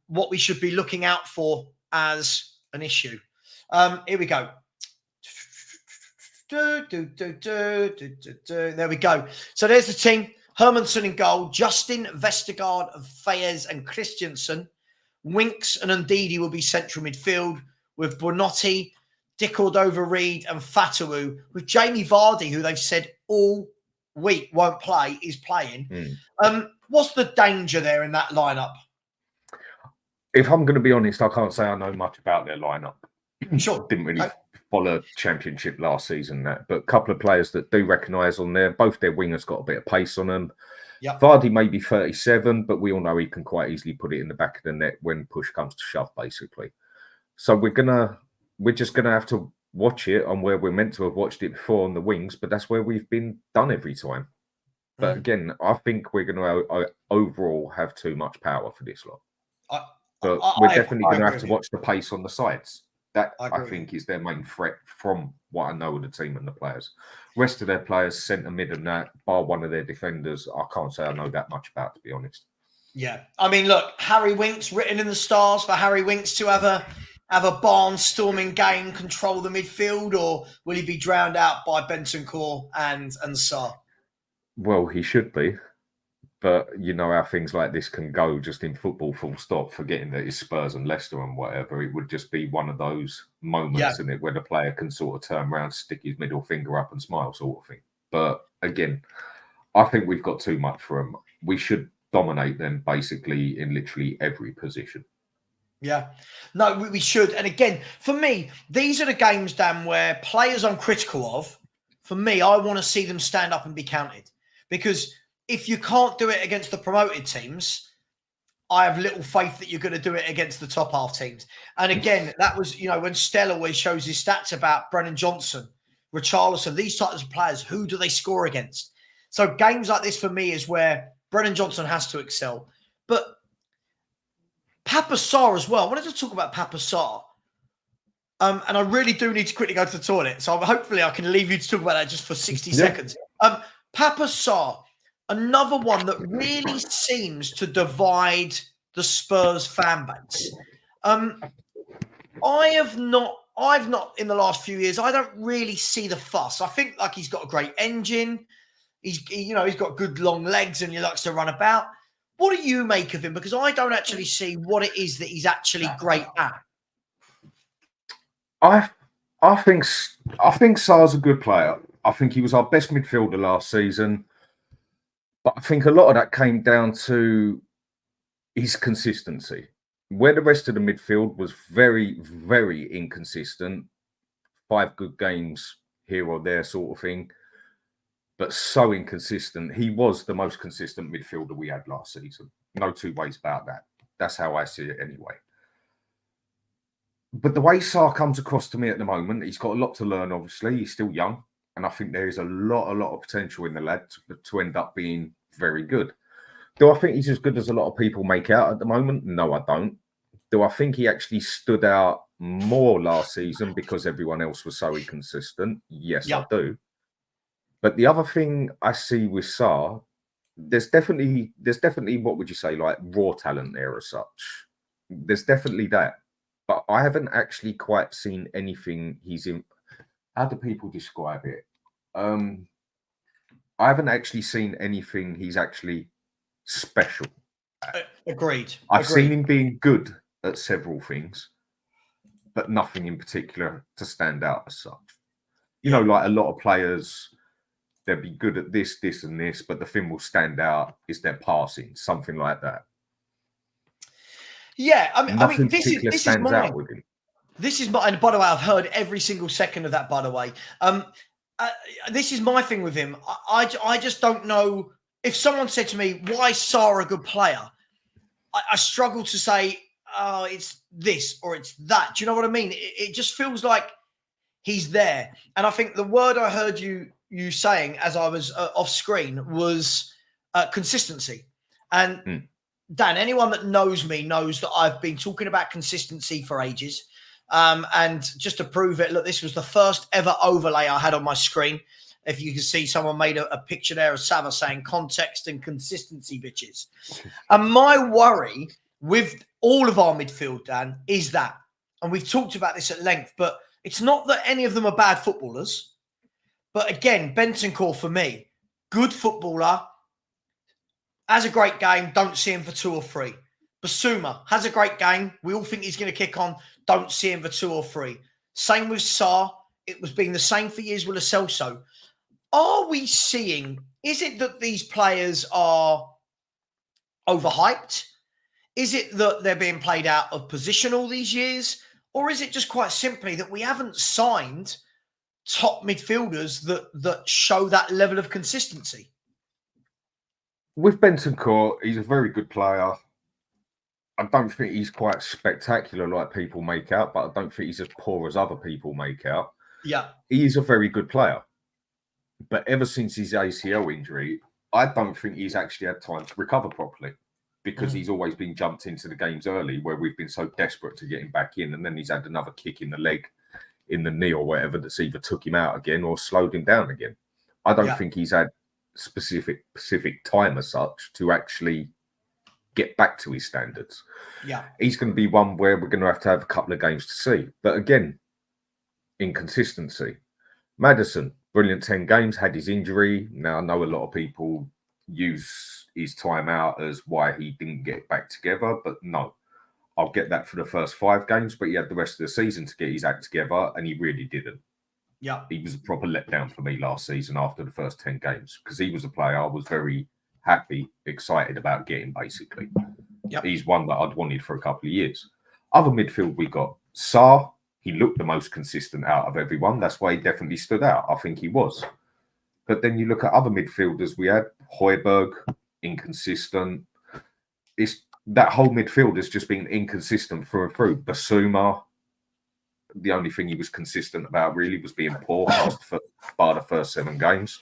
what we should be looking out for as an issue. Here we go. There we go. So there's the team. Hermanson in goal, Justin, Vestergaard, Fayez and Christensen. Winks and Ndidi will be central midfield with Bonotti, Dick Cordova-Reid and Fatawu, with Jamie Vardy, who they've said all week won't play, is playing. What's the danger there in that lineup? If I'm going to be honest, I can't say I know much about their lineup. Sure. Didn't really follow Championship last season, but a couple of players that do recognise on there. Both their wingers got a bit of pace on them. Yep. Vardy may be 37, but we all know he can quite easily put it in the back of the net when push comes to shove, basically. So we're just gonna have to watch it on where we're meant to have watched it before on the wings, but that's where we've been done every time. But again, I think we're going to overall have too much power for this lot. But we're definitely going to have to watch the pace on the sides. That I think is their main threat from what I know of the team and the players. Rest of their players, centre mid and that, bar one of their defenders, I can't say I know that much about, to be honest. Yeah, I mean, look, Harry Winks, written in the stars for Harry Winks to have a barnstorming game, control the midfield, or will he be drowned out by Bentancur and Sarr? Well, he should be. But you know how things like this can go just in football, full stop, forgetting that it's Spurs and Leicester and whatever. It would just be one of those moments in it where the player can sort of turn around, stick his middle finger up and smile, sort of thing. But again, I think we've got too much for them. We should dominate them basically in literally every position. Yeah. No, we should. And again, for me, these are the games, Dan, where players I'm critical of, for me, I want to see them stand up and be counted. Because if you can't do it against the promoted teams, I have little faith that you're going to do it against the top half teams. And again, that was, you know, when Stella always shows his stats about Brennan Johnson, Richarlison, these types of players, who do they score against? So games like this for me is where Brennan Johnson has to excel. But Papa Sarr as well. I wanted to talk about Papa Sarr. And I really do need to quickly go to the toilet. So hopefully I can leave you to talk about that just for 60 seconds. Papa Sarr, another one that really seems to divide the Spurs fan base. I've not in the last few years, I don't really see the fuss. I think like he's got a great engine. He's got good long legs and he likes to run about. What do you make of him? Because I don't actually see what it is that he's actually great at. I think Sarr's a good player. I think he was our best midfielder last season. But I think a lot of that came down to his consistency. Where the rest of the midfield was very, very inconsistent. 5 good games here or there sort of thing. But so inconsistent. He was the most consistent midfielder we had last season. No two ways about that. That's how I see it anyway. But the way Sarr comes across to me at the moment, he's got a lot to learn, obviously. He's still young. And I think there is a lot of potential in the lad to end up being very good. Do I think he's as good as a lot of people make out at the moment? No, I don't. Do I think he actually stood out more last season because everyone else was so inconsistent? Yes, I do. But the other thing I see with Sarr, there's definitely what would you say, like raw talent there as such. There's definitely that. But I haven't actually quite seen anything he's in. How do people describe it? I haven't actually seen anything he's actually special at. Agreed. I've seen him being good at several things, but nothing in particular to stand out as such. You know, like a lot of players, they'll be good at this, this, and this, but the thing will stand out is their passing, something like that. Yeah, I mean, this is out with him. This is my, and by the way, I've heard every single second of that, by the way. This is my thing with him. I just don't know. If someone said to me, why is Sarr a good player? I struggle to say, oh, it's this or it's that. Do you know what I mean? It just feels like he's there. And I think the word I heard you saying as I was off screen was consistency. And Dan, anyone that knows me knows that I've been talking about consistency for ages. And just to prove it, look, this was the first ever overlay I had on my screen. If you can see, someone made a picture there of Savva saying context and consistency, bitches. And my worry with all of our midfield, Dan, is that, and we've talked about this at length, but it's not that any of them are bad footballers. But again, Bentancur, for me, good footballer, has a great game, don't see him for 2 or 3. Basuma has a great game. We all think he's going to kick on. Don't see him for 2 or 3. Same with Sarr. It was being the same for years with Lo Celso. Are we seeing, is it that these players are overhyped? Is it that they're being played out of position all these years? Or is it just quite simply that we haven't signed top midfielders that show that level of consistency? With Bentancur, he's a very good player. I don't think he's quite spectacular like people make out, but I don't think he's as poor as other people make out. Yeah. He is a very good player. But ever since his ACL injury, I don't think he's actually had time to recover properly, because he's always been jumped into the games early where we've been so desperate to get him back in. And then he's had another kick in the leg, in the knee or whatever, that's either took him out again or slowed him down again. I don't think he's had specific time as such to actually get back to his standards. Yeah. He's going to be one where we're going to have a couple of games to see. But again, inconsistency. Maddison, brilliant 10 games, had his injury. Now, I know a lot of people use his time out as why he didn't get back together, but no. I'll get that for the first 5 games, but he had the rest of the season to get his act together, and he really didn't. Yeah. He was a proper letdown for me last season after the first 10 games, because he was a player I was very happy, excited about getting, basically. Yep. He's one that I'd wanted for a couple of years. Other midfield, we got Sarr. He looked the most consistent out of everyone. That's why he definitely stood out. I think he was. But then you look at other midfielders. We had Højbjerg, inconsistent. That whole midfield has just been inconsistent through and through. Basuma, the only thing he was consistent about really was being poor bar the first 7 games.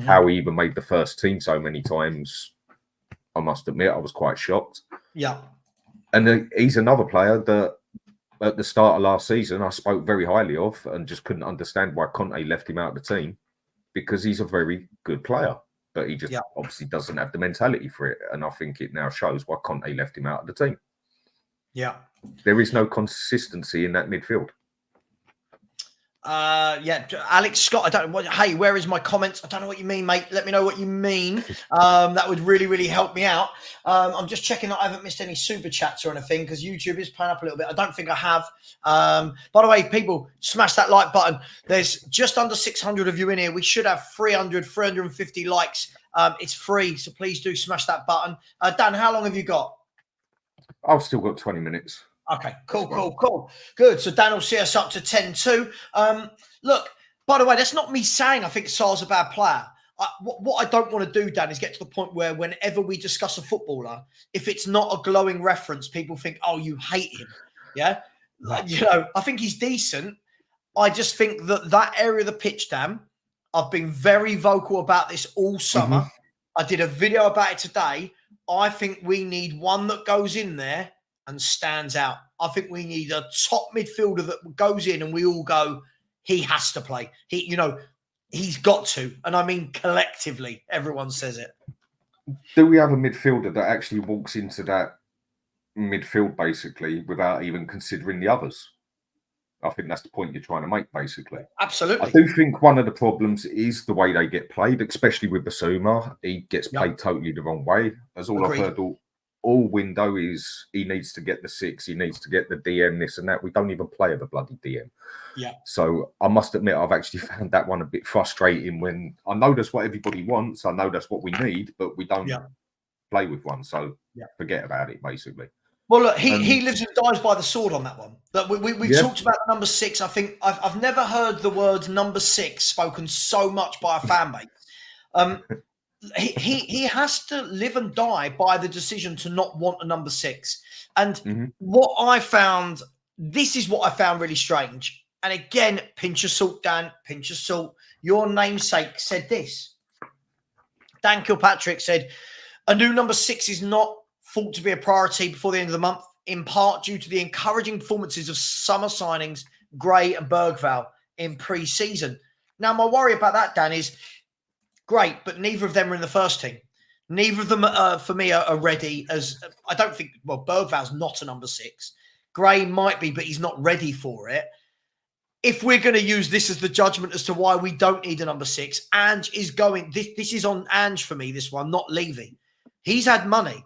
How he even made the first team so many times, I must admit, I was quite shocked. Yeah. And he's another player that at the start of last season, I spoke very highly of and just couldn't understand why Conte left him out of the team, because he's a very good player, but he just obviously doesn't have the mentality for it. And I think it now shows why Conte left him out of the team. Yeah. There is no consistency in that midfield. Alex Scott, I don't know what, hey, where is my comments? I don't know what you mean, mate. Let me know what you mean. That would really, really help me out. I'm just checking that I haven't missed any super chats or anything, because YouTube is playing up a little bit. I don't think I have. By the way, people, smash that like button. There's just under 600 of you in here. We should have 350 likes. It's free, so please do smash that button. Dan, how long have you got? I've still got 20 minutes. Okay, cool. Good. So Dan will see us up to 10-2. Look, by the way, that's not me saying I think Sarr's a bad player. What I don't want to do, Dan, is get to the point where whenever we discuss a footballer, if it's not a glowing reference, people think, oh, you hate him. Yeah? You know, I think he's decent. I just think that area of the pitch, Dan, I've been very vocal about this all summer. I did a video about it today. I think we need one that goes in there and stands out. I think we need a top midfielder that goes in and we all go, he has to play. He's got to. And I mean collectively, everyone says it. Do we have a midfielder that actually walks into that midfield basically without even considering the others? I think that's the point you're trying to make, basically. Absolutely. I do think one of the problems is the way they get played, especially with Basuma. He gets played totally the wrong way. That's all I've heard all window is he needs to get the 6, he needs to get the DM, this and that. We don't even play with a bloody DM. Yeah. So I must admit, I've actually found that one a bit frustrating when I know that's what everybody wants. I know that's what we need, but we don't play with one. So forget about it, basically. Well, look, he And lives and dies by the sword on that one. That we've yeah, talked about number 6. I think I've never heard the word number 6 spoken so much by a fan base. He has to live and die by the decision to not want a number 6. And this is what I found really strange. And again, pinch of salt, Dan, pinch of salt. Your namesake said this. Dan Kilpatrick said, a new number 6 is not thought to be a priority before the end of the month, in part due to the encouraging performances of summer signings, Gray and Bergvall in pre-season. Now, my worry about that, Dan, is great, but neither of them are in the first team. Neither of them, for me, are ready as... I don't think... Well, Bergvall's not a number 6. Gray might be, but he's not ready for it. If we're going to use this as the judgment as to why we don't need a number 6, Ange is going... This is on Ange for me, this one, not Levy. He's had money,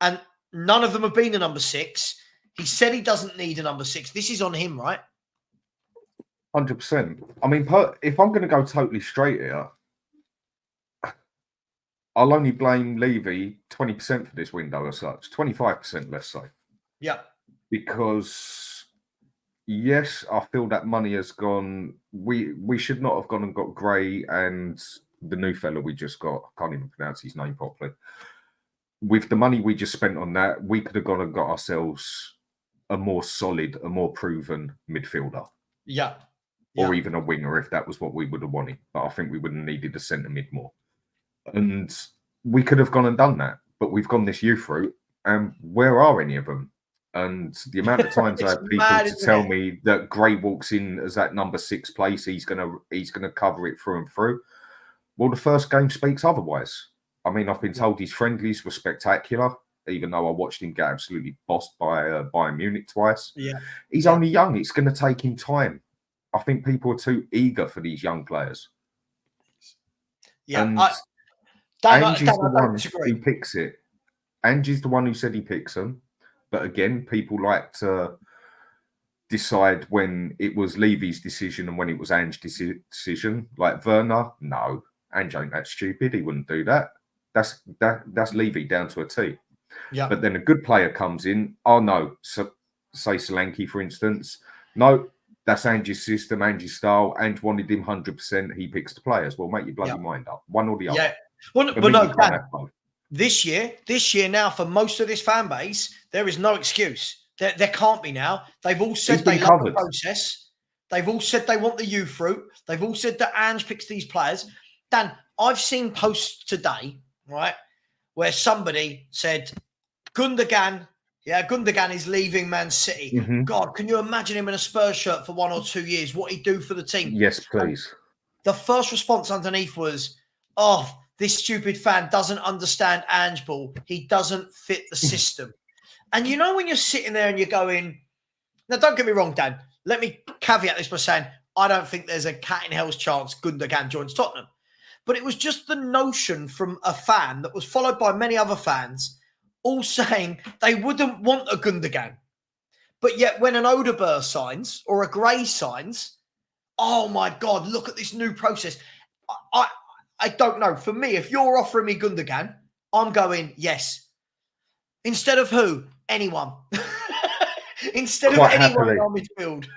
and none of them have been a number 6. He said he doesn't need a number 6. This is on him, right? 100%. I mean, if I'm going to go totally straight here, I'll only blame Levy 20% for this window as such. 25%, let's say. Yeah. Because, yes, I feel that money has gone... We should not have gone and got Gray and the new fella we just got. I can't even pronounce his name properly. With the money we just spent on that, we could have gone and got ourselves a more solid, a more proven midfielder. Yeah. Or even a winger if that was what we would have wanted. But I think we would have needed a centre mid more. And we could have gone and done that. But we've gone this youth route. And where are any of them? And the amount of times I have people to tell me that Gray walks in as that number 6 place, he's gonna cover it through and through. Well, the first game speaks otherwise. I mean, I've been told his friendlies were spectacular, even though I watched him get absolutely bossed by Bayern Munich twice. Yeah. He's only young. It's going to take him time. I think people are too eager for these young players. Yeah. And Ange is the one who picks it. Ange is the one who said he picks them. But again, people like to decide when it was Levy's decision and when it was Ange's decision. Like Werner, no, Ange ain't that stupid. He wouldn't do that. That's Levy down to a T. Yeah. But then a good player comes in. Oh no, so, say Solanke for instance. No, that's Ange's system, Ange's style. Ange wanted him 100%. He picks the players. Well, make your bloody mind up. One or the other. Yeah. Well, but no, Dan, this year now for most of this fan base, there is no excuse. There can't be now. They've all said they love the process. They've all said they want the youth route. They've all said that Ange picks these players. Dan, I've seen posts today, right, where somebody said, Gundogan is leaving Man City. Mm-hmm. God, can you imagine him in a Spurs shirt for 1 or 2 years? What he'd do for the team? Yes, please. The first response underneath was, oh, this stupid fan doesn't understand Ange ball. He doesn't fit the system. And you know when you're sitting there and you're going, now don't get me wrong, Dan, let me caveat this by saying, I don't think there's a cat in hell's chance Gundogan joins Tottenham. But it was just the notion from a fan that was followed by many other fans all saying they wouldn't want a Gundogan. But yet when an Odegaard signs or a Gray signs, oh my God, look at this new process. I don't know. For me, if you're offering me Gundogan, I'm going, yes. Instead of who? Anyone. Instead of anyone in our midfield.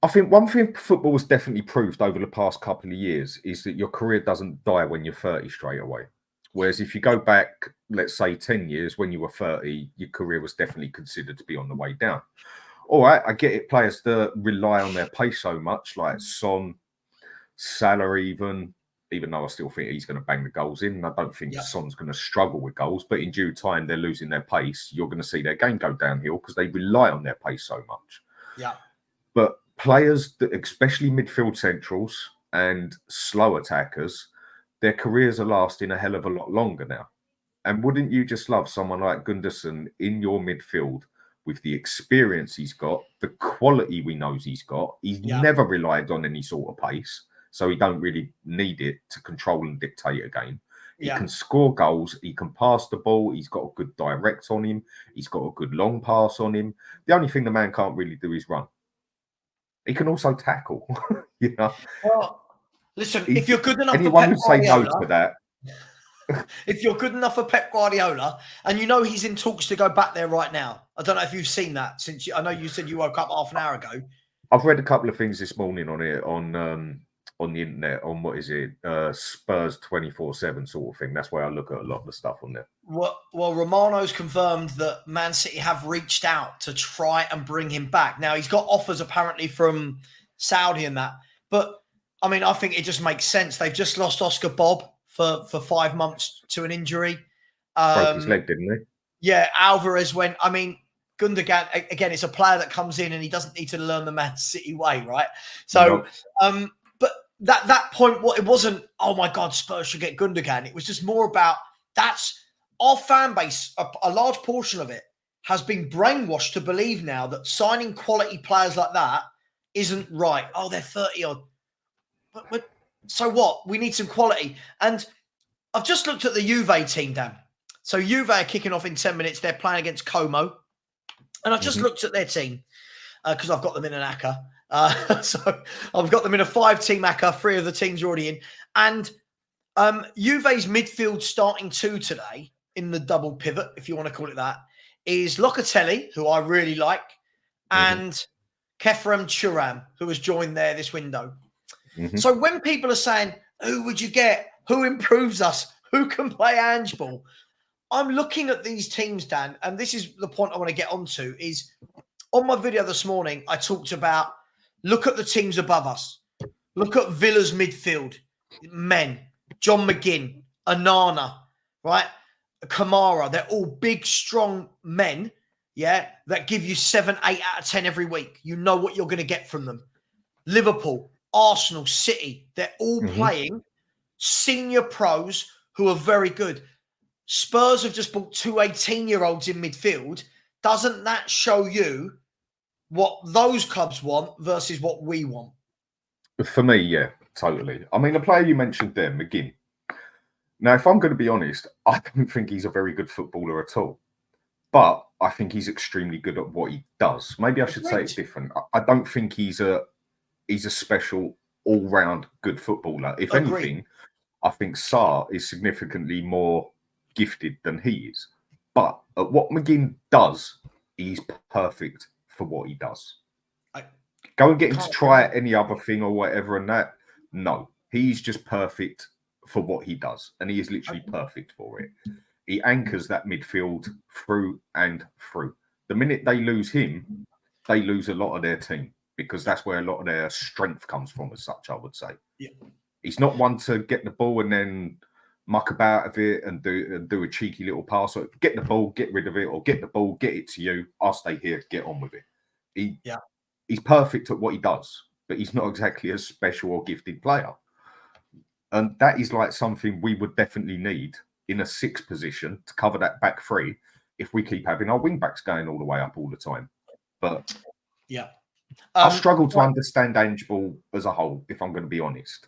I think one thing football has definitely proved over the past couple of years is that your career doesn't die when you're 30 straight away. Whereas if you go back, let's say 10 years, when you were 30, your career was definitely considered to be on the way down. All right, I get it. Players that rely on their pace so much, like Son, Salah even though I still think he's going to bang the goals in. I don't think Son's going to struggle with goals, but in due time, they're losing their pace. You're going to see their game go downhill because they rely on their pace so much. Yeah. But players, that, especially midfield centrals and slow attackers, their careers are lasting a hell of a lot longer now. And wouldn't you just love someone like Gundogan in your midfield with the experience he's got, the quality we know he's got? He's never relied on any sort of pace. So he don't really need it to control and dictate a game. He can score goals. He can pass the ball. He's got a good direct on him. He's got a good long pass on him. The only thing the man can't really do is run. He can also tackle. You know. Well, listen, if you're good enough, anyone who say no to that, If you're good enough for Pep Guardiola, and you know he's in talks to go back there right now. I don't know if you've seen that since I know you said you woke up half an hour ago. I've read a couple of things this morning on it on the internet on what is it Spurs 24/7 sort of thing. That's why I look at a lot of the stuff on there. Well, Romano's confirmed that Man City have reached out to try and bring him back. Now he's got offers apparently from Saudi and that, but I mean I think it just makes sense. They've just lost Oscar Bob for 5 months to an injury. Broke his leg, didn't he? Yeah, Alvarez went. I mean, Gundogan again. It's a player that comes in and he doesn't need to learn the Man City way, right? So, but that point, what it wasn't. Oh my God, Spurs should get Gundogan. It was just more about that's our fan base. A large portion of it has been brainwashed to believe now that signing quality players like that isn't right. Oh, they're 30 odd. But so what? We need some quality. And I've just looked at the Juve team, Dan. So Juve are kicking off in 10 minutes. They're playing against Como. And I just looked at their team because I've got them in an ACCA. So I've got them in a 5-team ACCA. 3 of the teams are already in. And Juve's midfield starting 2 today in the double pivot, if you want to call it that, is Locatelli, who I really like, and Kefrem Thuram, who has joined there this window. So when people are saying, who would you get? Who improves us? Who can play Ange ball? I'm looking at these teams, Dan, and this is the point I want to get onto, is on my video this morning, I talked about, look at the teams above us. Look at Villa's midfield, men, John McGinn, Anana, right? Kamara, they're all big, strong men, yeah, that give you 7, 8 out of 10 every week. You know what you're going to get from them. Liverpool, Arsenal, City, they're all playing senior pros who are very good. Spurs have just bought 2 18-year-olds in midfield. Doesn't that show you what those clubs want versus what we want? For me, yeah, totally. I mean, the player you mentioned there, McGinn. Now, if I'm going to be honest, I don't think he's a very good footballer at all. But I think he's extremely good at what he does. Maybe I should say it different. I don't think he's a special all-round good footballer. If anything, I think Sarr is significantly more gifted than he is. But at what McGinn does, he's perfect for what he does. Go and get him to try any other thing or whatever and that. No, he's just perfect for what he does. And he is literally perfect for it. He anchors that midfield through and through. The minute they lose him, they lose a lot of their team because that's where a lot of their strength comes from as such, I would say. Yeah. He's not one to get the ball and then muck about of it and do a cheeky little pass. Or get the ball, get rid of it, or get the ball, get it to you. I'll stay here, get on with it. He's perfect at what he does, but he's not exactly a special or gifted player. And that is like something we would definitely need in a 6 position to cover that back 3 if we keep having our wing backs going all the way up all the time. But I struggle to understand Ange ball as a whole, if I'm going to be honest.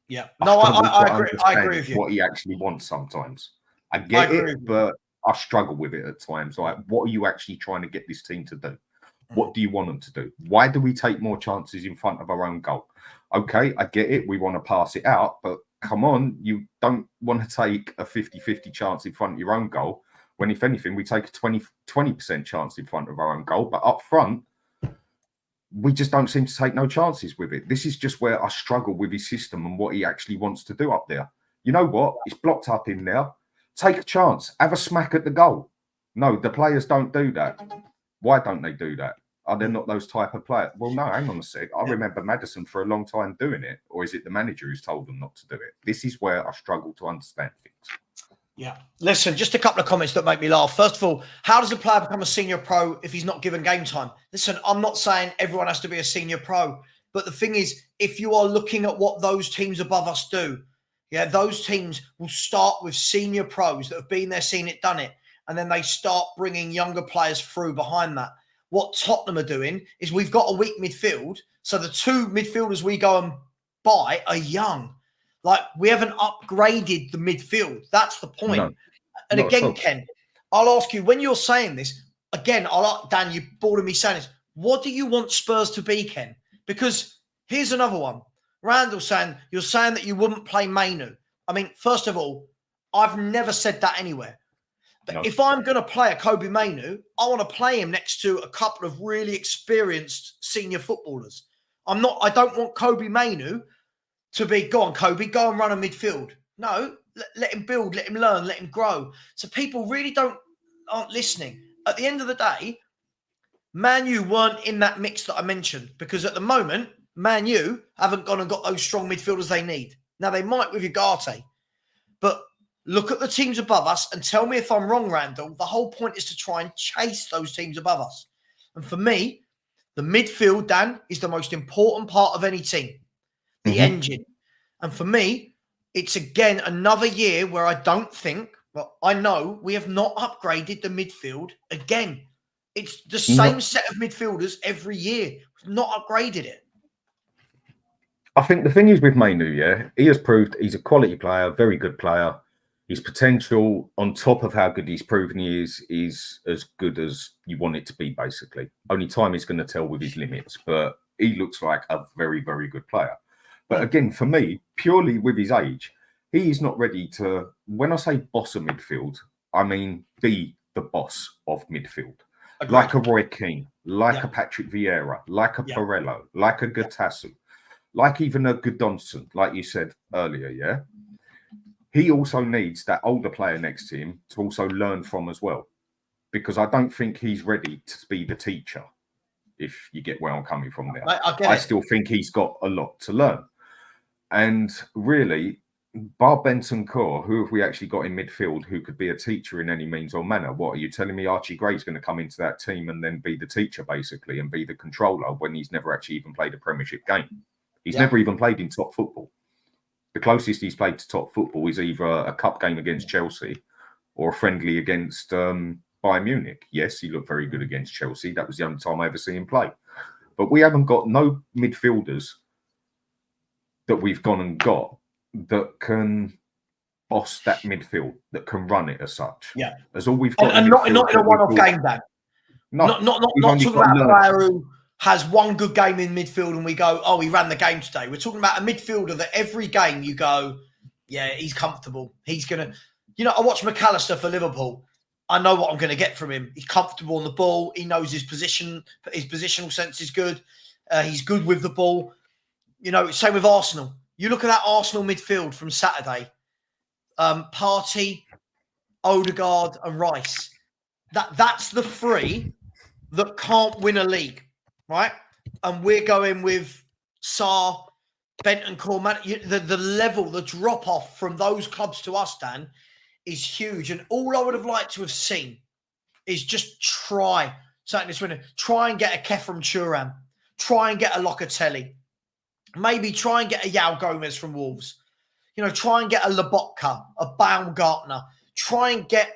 Yeah, no, I agree. I agree with you. What he actually wants sometimes. I get it, but I struggle with it at times. Like, what are you actually trying to get this team to do? What do you want them to do? Why do we take more chances in front of our own goal? Okay, I get it. We want to pass it out, but come on, you don't want to take a 50-50 chance in front of your own goal when, if anything, we take a 20% chance in front of our own goal. But up front, we just don't seem to take no chances with it. This is just where I struggle with his system and what he actually wants to do up there. You know what? It's blocked up in there. Take a chance. Have a smack at the goal. No, the players don't do that. Why don't they do that? Are they not those type of players? Well, no, hang on a sec. I remember Maddison for a long time doing it. Or is it the manager who's told them not to do it? This is where I struggle to understand things. Yeah. Listen, just a couple of comments that make me laugh. First of all, how does a player become a senior pro if he's not given game time? Listen, I'm not saying everyone has to be a senior pro. But the thing is, if you are looking at what those teams above us do, yeah, those teams will start with senior pros that have been there, seen it, done it. And then they start bringing younger players through behind that. What Tottenham are doing is we've got a weak midfield. So the 2 midfielders we go and buy are young. Like, we haven't upgraded the midfield. That's the point. No, and again, Ken, I'll ask you, when you're saying this, again, Dan, you bored of me saying this. What do you want Spurs to be, Ken? Because here's another one. Randall saying, you're saying that you wouldn't play Mainu. I mean, first of all, I've never said that anywhere. But No. if I'm going to play a Kobe Mainu, I want to play him next to a couple of really experienced senior footballers. I don't want Kobe Mainu to be, go on, Kobe, go and run a midfield. No, let him build, let him learn, let him grow. So people really aren't listening. At the end of the day, Man U weren't in that mix that I mentioned, because at the moment, Man U haven't gone and got those strong midfielders they need. Now, they might with Ugarte, but look at the teams above us and tell me if I'm wrong, Randall. The whole point is to try and chase those teams above us. And for me, the midfield, Dan, is the most important part of any team, the engine. And for me, it's again another year where I don't think, well, I know we have not upgraded the midfield again. It's the same set of midfielders every year. We've not upgraded it. I think the thing is with Mainu, yeah, he has proved he's a quality player, very good player. His potential, on top of how good he's proven he is as good as you want it to be, basically. Only time is going to tell with his limits, but he looks like a very, very good player. But again, for me, purely with his age, he is not ready to, when I say boss of midfield, I mean be the boss of midfield. Agreed. Like a Roy Keane, like a Patrick Vieira, like a Pirello, like a Gattasu, like even a Gudonson, like you said earlier, yeah? He also needs that older player next to him to also learn from as well. Because I don't think he's ready to be the teacher, if you get where I'm coming from there. I still think he's got a lot to learn. And really, bar Bentancur, who have we actually got in midfield who could be a teacher in any means or manner? What are you telling me? Archie Gray's going to come into that team and then be the teacher, basically, and be the controller when he's never actually even played a Premiership game? He's never even played in top football. The closest he's played to top football is either a cup game against Chelsea or a friendly against Bayern Munich. Yes, he looked very good against Chelsea. That was the only time I ever see him play. But we haven't got no midfielders that we've gone and got that can boss that midfield, that can run it as such. Yeah. As all we've got. And not in a one-off game, Dan. No, not talking about a player who has one good game in midfield and we go, oh, he ran the game today. We're talking about a midfielder that every game you go, yeah, he's comfortable. He's going to, I watch McAllister for Liverpool. I know what I'm going to get from him. He's comfortable on the ball. He knows his position. His positional sense is good. He's good with the ball. Same with Arsenal. You look at that Arsenal midfield from Saturday. Partey, Odegaard and Rice. That's the three that can't win a league, right? And we're going with Sarr, Bentancur. The level, the drop-off from those clubs to us, Dan, is huge. And all I would have liked to have seen is just try something this winter. Try and get a Kefram Turam. Try and get a Locatelli. Maybe try and get a Yao Gomez from Wolves. Try and get a Lobotka, a Baumgartner. Try and get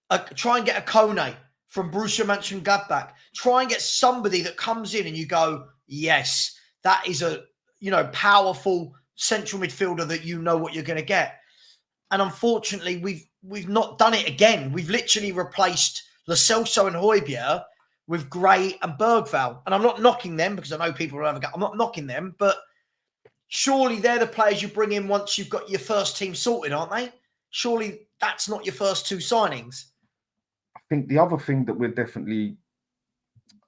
a Kone from Borussia Mönchengladbach. Try and get somebody that comes in and you go, yes, that is a powerful central midfielder that you know what you're going to get. And unfortunately, we've not done it again. We've literally replaced Lo Celso and Højbjerg with Gray and Bergvall. And I'm not knocking them because I know people will have a go. I'm not knocking them, but surely they're the players you bring in once you've got your first team sorted, aren't they? Surely that's not your first two signings. I think the other thing that we're definitely...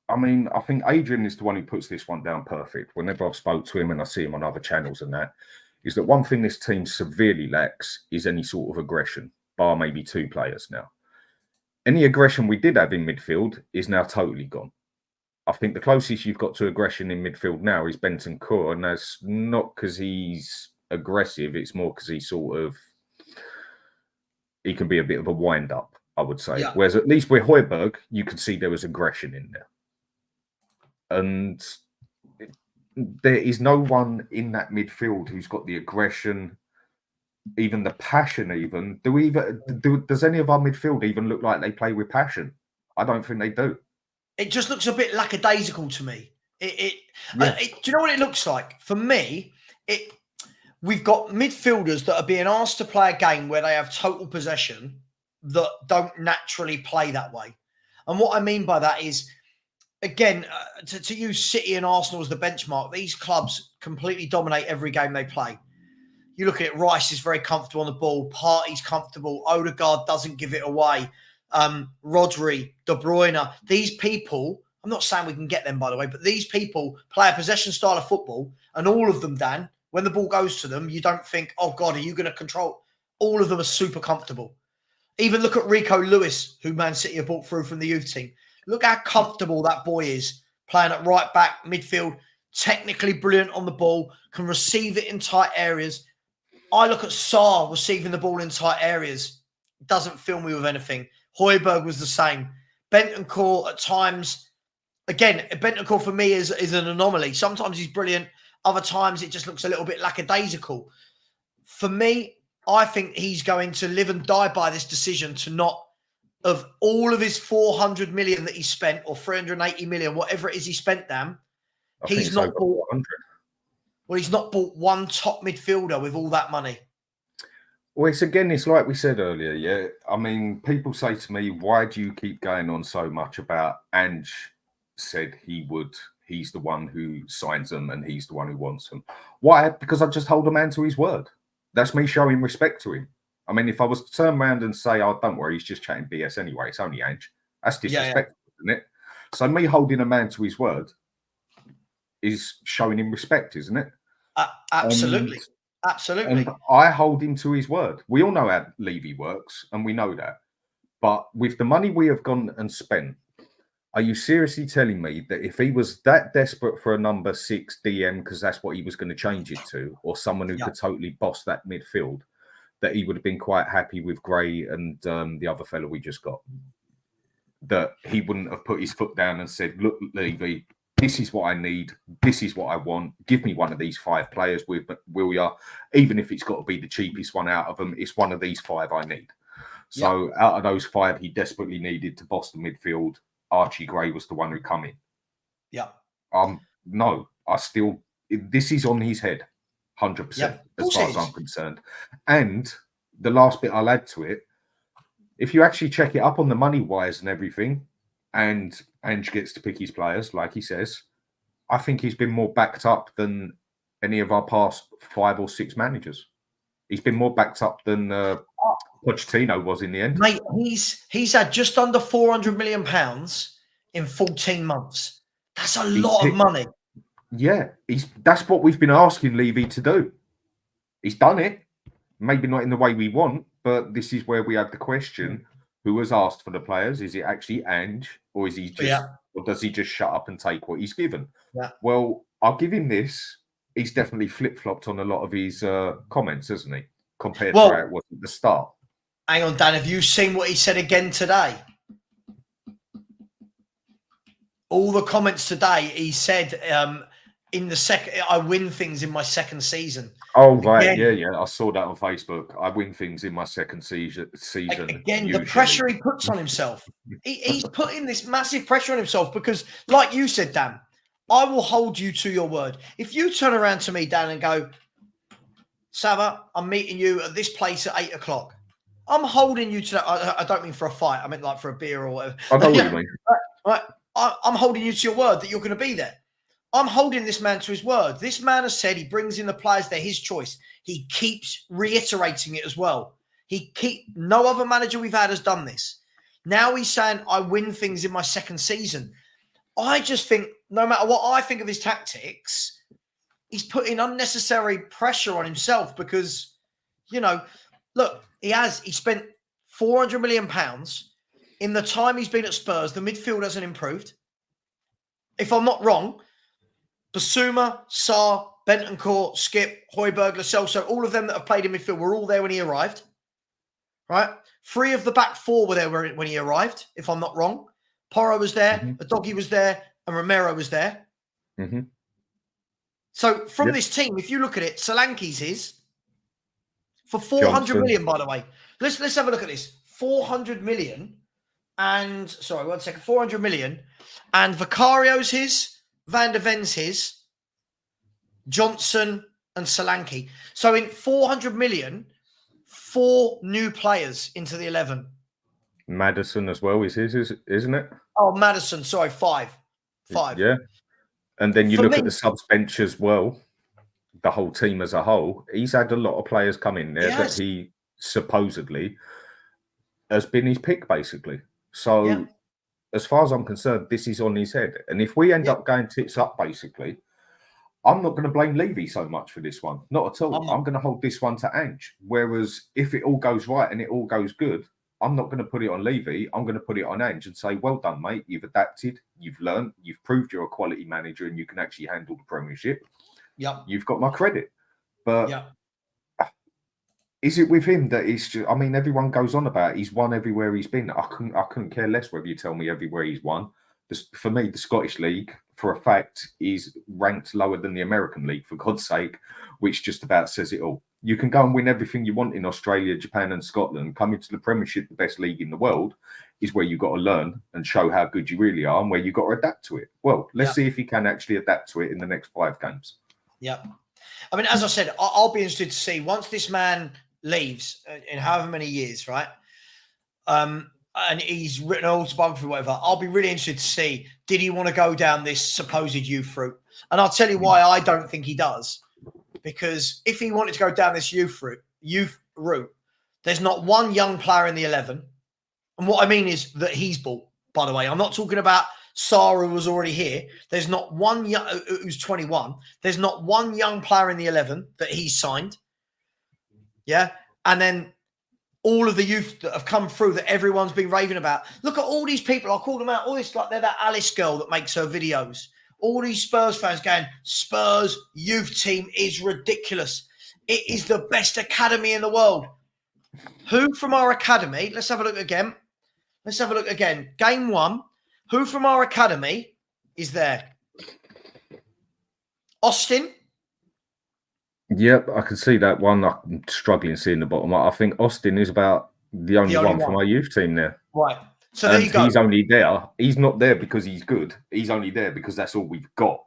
I think Adrian is the one who puts this one down perfect. Whenever I've spoke to him and I see him on other channels and that, is that one thing this team severely lacks is any sort of aggression, bar maybe two players now. Any aggression we did have in midfield is now totally gone. I think the closest you've got to aggression in midfield now is Bentancur, and that's not because he's aggressive, it's more because he can be a bit of a wind-up, I would say. Yeah. Whereas at least with Højbjerg, you could see there was aggression in there. And there is no one in that midfield who's got the aggression, even the passion even. Does any of our midfield even look like they play with passion? I don't think they do. It just looks a bit lackadaisical to me. Do you know what it looks like? For me, we've got midfielders that are being asked to play a game where they have total possession that don't naturally play that way. And what I mean by that is, again, to use City and Arsenal as the benchmark, these clubs completely dominate every game they play. You look at it, Rice is very comfortable on the ball. Partey's comfortable. Odegaard doesn't give it away. Rodri, De Bruyne, these people, I'm not saying we can get them, by the way, but these people play a possession style of football, and all of them, Dan, when the ball goes to them, you don't think, oh, God, are you going to control? All of them are super comfortable. Even look at Rico Lewis, who Man City have brought through from the youth team. Look how comfortable that boy is playing at right back, midfield, technically brilliant on the ball, can receive it in tight areas. I look at Sarr receiving the ball in tight areas. Doesn't fill me with anything. Højbjerg was the same. Bentancur at times, again, Bentancur for me is an anomaly. Sometimes he's brilliant. Other times it just looks a little bit lackadaisical. For me, I think he's going to live and die by this decision to not, of all of his 400 million that he spent, or 380 million, whatever it is he spent, Dan, he's not bought 100. Well, he's not bought one top midfielder with all that money. Well, it's like we said earlier, yeah. I mean, people say to me, why do you keep going on so much about Ange said he's the one who signs them and he's the one who wants them. Why? Because I just hold a man to his word. That's me showing respect to him. I mean, if I was to turn around and say, oh, don't worry, he's just chatting BS anyway, it's only Ange, that's disrespectful, isn't it? So me holding a man to his word is showing him respect, isn't it? Absolutely. Absolutely. And I hold him to his word. We all know how Levy works, and we know that. But with the money we have gone and spent, are you seriously telling me that if he was that desperate for a number 6 DM, because that's what he was going to change it to, or someone who could totally boss that midfield, that he would have been quite happy with Gray and the other fellow we just got? That he wouldn't have put his foot down and said, look, Levy, this is what I need. This is what I want. Give me one of these 5 players, will ya? Even if it's got to be the cheapest one out of them, it's one of these 5 I need. So out of those 5 he desperately needed to boss the midfield, Archie Gray was the one who come in. Yeah. No, this is on his head, 100%, as far as I'm concerned. And the last bit I'll add to it, if you actually check it up on the money wise and everything, and Ange gets to pick his players, like he says, I think he's been more backed up than any of our past 5 or 6 managers. He's been more backed up than Pochettino was in the end. Mate, he's had just under £400 million in 14 months. That's a lot of money. Yeah, that's what we've been asking Levy to do. He's done it. Maybe not in the way we want, but this is where we have the question: who has asked for the players? Is it actually Ange, or is he just, or does he just shut up and take what he's given? Yeah. Well, I'll give him this. He's definitely flip-flopped on a lot of his comments, hasn't he? Compared to how it was at the start. Hang on, Dan. Have you seen what he said again today? All the comments today, he said, in the second, I win things in my second season. Oh, right. Again, yeah. I saw that on Facebook. I win things in my second season. Again, usually. The pressure he puts on himself. He's putting this massive pressure on himself because, like you said, Dan, I will hold you to your word. If you turn around to me, Dan, and go, Savva, I'm meeting you at this place at 8 o'clock. I'm holding you to that. I don't mean for a fight. I mean like for a beer or whatever. I know what you mean. Right. I'm holding you to your word that you're going to be there. I'm holding this man to his word. This man has said he brings in the players. They're his choice. He keeps reiterating it as well. No other manager we've had has done this. Now he's saying, I win things in my second season. I just think no matter what I think of his tactics, he's putting unnecessary pressure on himself because, look, he spent £400 million. In the time he's been at Spurs, the midfield hasn't improved. If I'm not wrong, Basuma, Sarr, Bentancur, Skip, Højbjerg, Lo Celso, all of them that have played in midfield were all there when he arrived. Right? 3 of the back 4 were there when he arrived, if I'm not wrong. Porro was there, Adoghi was there, and Romero was there. Mm-hmm. So from this team, if you look at it, Solanke's his for 400 million, by the way. Let's have a look at this. 400 million and 400 million, and Vicario's his, Van der Ven's his, Johnson and Solanke. So in 400 million, 4 new players into the 11. Maddison as well is his, isn't it? Oh, Maddison, sorry, 5. Yeah. And then you look at the subs bench as well. the whole team as a whole, he's had a lot of players come in there that he supposedly has been his pick, basically. So as far as I'm concerned, this is on his head. And if we end up going tits up, basically, I'm not going to blame Levy so much for this one. Not at all. I'm going to hold this one to Ange. Whereas if it all goes right and it all goes good, I'm not going to put it on Levy. I'm going to put it on Ange and say, well done, mate. You've adapted. You've learned. You've proved you're a quality manager and you can actually handle the Premiership. You've got my credit. But is it with him that he's just, I mean, everyone goes on about it. He's won everywhere he's been. I couldn't care less whether you tell me everywhere he's won. For me, the Scottish League, for a fact, is ranked lower than the American League, for God's sake, which just about says it all. You can go and win everything you want in Australia, Japan and Scotland. Coming to the Premiership, the best league in the world, is where you've got to learn and show how good you really are and where you've got to adapt to it. Well, let's see if he can actually adapt to it in the next 5 games. Yeah. I mean, as I said, I'll be interested to see once this man leaves in however many years, right? And he's written an autobiography or whatever, I'll be really interested to see, did he want to go down this supposed youth route? And I'll tell you why I don't think he does. Because if he wanted to go down this youth route, there's not one young player in the 11. And what I mean is that he's bought, by the way. I'm not talking about Sarah, who was already here. There's not one who's 21. There's not one young player in the 11 that he's signed. Yeah. And then all of the youth that have come through that everyone's been raving about. Look at all these people. I'll call them out. All this, like they're that Alice girl that makes her videos. All these Spurs fans going, Spurs youth team is ridiculous. It is the best academy in the world. Who from our academy? Let's have a look again. Game 1. Who from our academy is there? Austin. Yep, I can see that one. I'm struggling seeing the bottom. I think Austin is about the only one from our youth team there. Right. So there you go. He's only there. He's not there because he's good. He's only there because that's all we've got.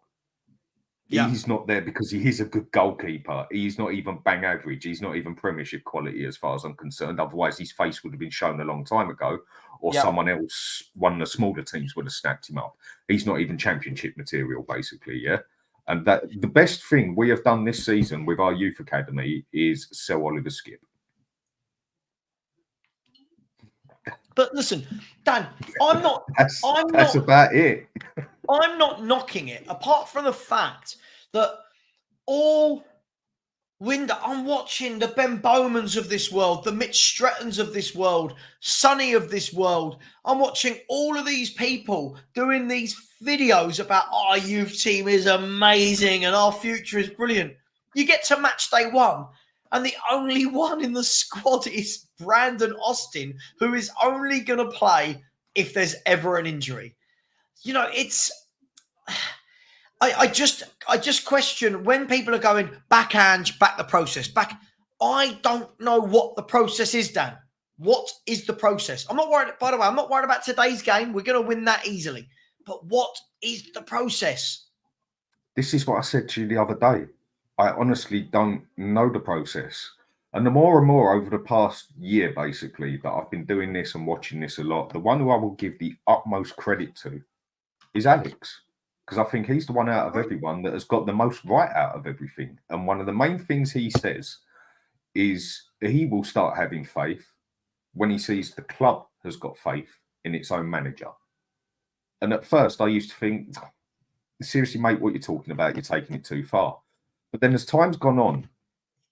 Yeah. He's not there because he is a good goalkeeper. He's not even bang average. He's not even Premiership quality as far as I'm concerned. Otherwise, his face would have been shown a long time ago, or someone else, one of the smaller teams, would have snapped him up. He's not even Championship material, basically, yeah? And that the best thing we have done this season with our youth academy is sell Oliver Skip. But listen, Dan, I'm not. That's about it. I'm not knocking it, apart from the fact that I'm watching the Ben Bowmans of this world, the Mitch Strettons of this world, Sonny of this world. I'm watching all of these people doing these videos about our youth team is amazing and our future is brilliant. You get to match day 1, and the only one in the squad is Brandon Austin, who is only going to play if there's ever an injury. You know, it's... I just question when people are going, back Ange, back the process, back. I don't know what the process is, Dan. What is the process? I'm not worried, by the way, I'm not worried about today's game. We're going to win that easily. But what is the process? This is what I said to you the other day. I honestly don't know the process. And the more and more over the past year, basically, that I've been doing this and watching this a lot, the one who I will give the utmost credit to is Alex. Because I think he's the one out of everyone that has got the most right out of everything. And one of the main things he says is he will start having faith when he sees the club has got faith in its own manager. And at first I used to think, seriously, mate, what you're talking about, you're taking it too far. But then as time's gone on,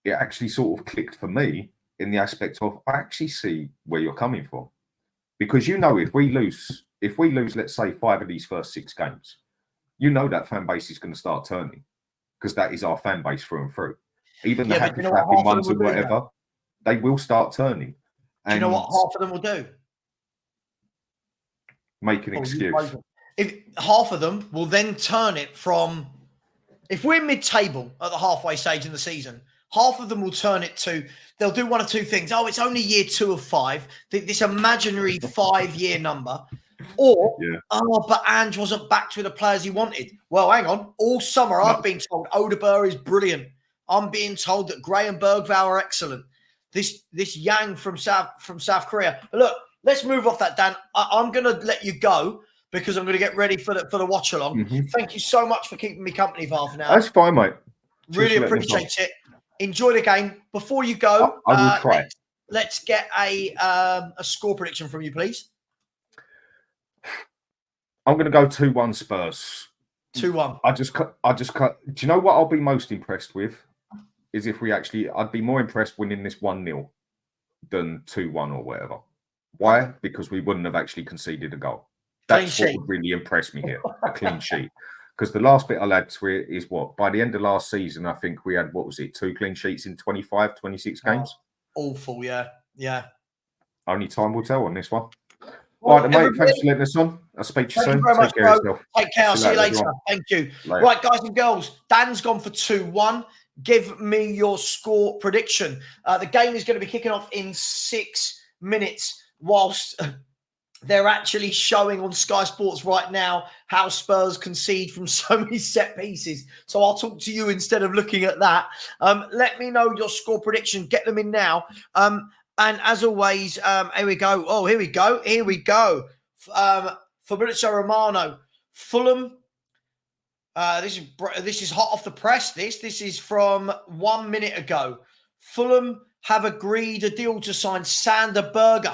it actually sort of clicked for me in the aspect of, I actually see where you're coming from. Because you know, if we lose, let's say 5 of these first 6 games, you know that fan base is going to start turning, because that is our fan base through and through. Even the happy flapping ones or whatever, they will start turning. And do you know what half of them will do? Make an excuse. If half of them will then turn it from, if we're mid-table at the halfway stage in the season, half of them will turn it to, they'll do one or two things. Oh, it's only year 2 of 5, this imaginary 5-year number. Or, but Ange wasn't backed with the players he wanted. Well, hang on. All summer, I've been told Odeberg is brilliant. I'm being told that Gray and Bergvall are excellent. This Yang from South Korea. But look, let's move off that, Dan. I'm going to let you go because I'm going to get ready for the watch along. Thank you so much for keeping me company for half an hour. That's fine, mate. Really appreciate it. Enjoy the game. Before you go, I will try. Let's get a score prediction from you, please. I'm going to go 2-1 Spurs. 2-1. I just cut. Do you know what I'll be most impressed with? Is if we actually, I'd be more impressed winning this 1-0 than 2-1 or whatever. Why? Because we wouldn't have actually conceded a goal. That's what would really impress me here. A clean sheet. Because the last bit I'll add to it is what? By the end of last season, I think we had, 2 clean sheets in 25, 26 games? Awful, yeah. Yeah. Only time will tell on this one. All right, mate, thanks for letting us on. I'll speak to you soon. Take care of yourself. Take care. I'll see you later. Thank you. Later. Right, guys and girls, Dan's gone for 2-1. Give me your score prediction. The game is going to be kicking off in 6 minutes whilst they're actually showing on Sky Sports right now how Spurs concede from so many set pieces. So I'll talk to you instead of looking at that. Let me know your score prediction. Get them in now. And as always, here we go. Oh, here we go. Here we go. Fabrizio Romano, Fulham. This is hot off the press. This is from 1 minute ago. Fulham have agreed a deal to sign Sander Berg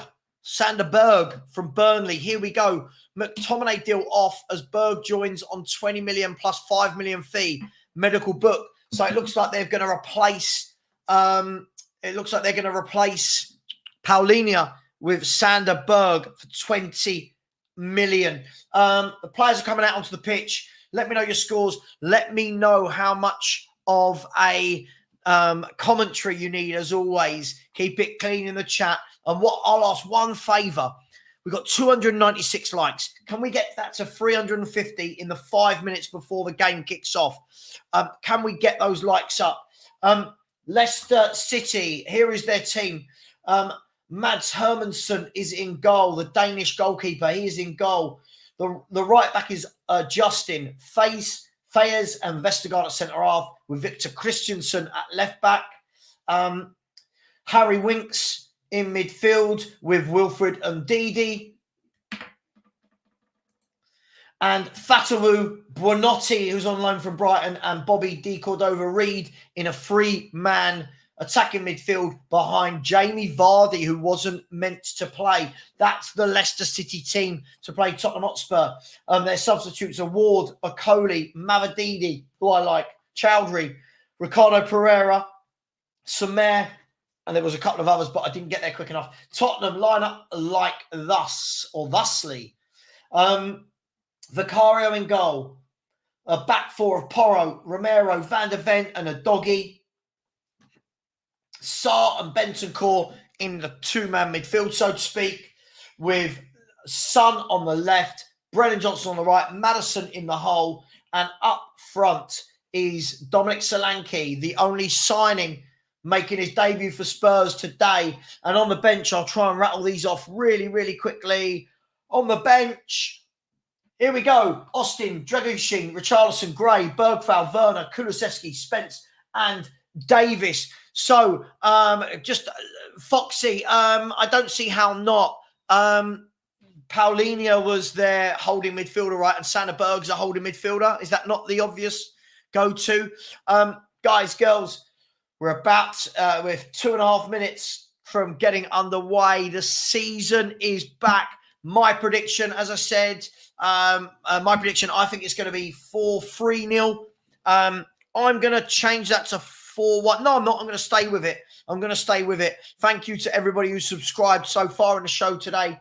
from Burnley. Here we go. McTominay deal off as Berg joins on 20 million plus 5 million fee. Medical book. So it looks like they're going to replace. It looks like they're going to replace Paulinho with Sander Berg for 20 million. The players are coming out onto the pitch. Let me know your scores. Let me know how much of a commentary you need, as always. Keep it clean in the chat. And what I'll ask one favour. We've got 296 likes. Can we get that to 350 in the 5 minutes before the game kicks off? Can we get those likes up? Leicester City, here is their team. Mads Hermansson is in goal, the Danish goalkeeper. He is in goal. The right back is Justin. Fayes and Vestergaard at centre half with Victor Christensen at left back. Harry Winks in midfield with Wilfred and Ndidi. And Fatawu Buonotti, who's on loan from Brighton, and Bobby De Cordova-Reid in a three-man attacking midfield behind Jamie Vardy, who wasn't meant to play. That's the Leicester City team to play Tottenham Hotspur. Their substitutes are Ward, Okoli, Mavididi, who I like, Chowdhury, Ricardo Pereira, Samer, and there was a couple of others, but I didn't get there quick enough. Tottenham line up like thus, or thusly. Vicario in goal. A back four of Porro, Romero, Van der Ven, and a doggy. Sarr and Bentancur in the two-man midfield, so to speak, with Son on the left, Brennan Johnson on the right, Maddison in the hole, and up front is Dominic Solanke, the only signing making his debut for Spurs today. And on the bench, I'll try and rattle these off really, really quickly. On the bench, here we go. Austin, Dragushin, Richarlison, Gray, Bergfall, Werner, Kulusevski, Spence, and Davis. So, just Foxy, I don't see how not. Paulinho was their holding midfielder, right? And Sander Berg's a holding midfielder. Is that not the obvious go-to? Guys, girls, we're about with 2.5 minutes from getting underway. The season is back. My prediction, as I said, my prediction, I think it's going to be 4-3-0. I'm going to change that to 4-1. No, I'm not. I'm going to stay with it. I'm going to stay with it. Thank you to everybody who's subscribed so far in the show today.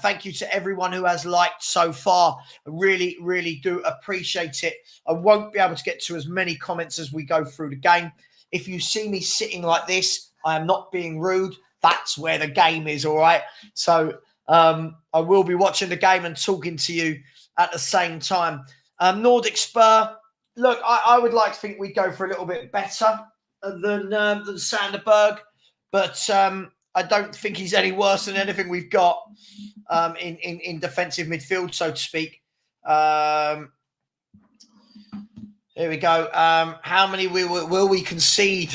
Thank you to everyone who has liked so far. I really, really do appreciate it. I won't be able to get to as many comments as we go through the game. If you see me sitting like this, I am not being rude. That's where the game is, all right? So I will be watching the game and talking to you at the same time. Nordic Spur, look, I would like to think we'd go for a little bit better than Sander Berg, but I don't think he's any worse than anything we've got in defensive midfield, so to speak. Here we go. How many will we concede?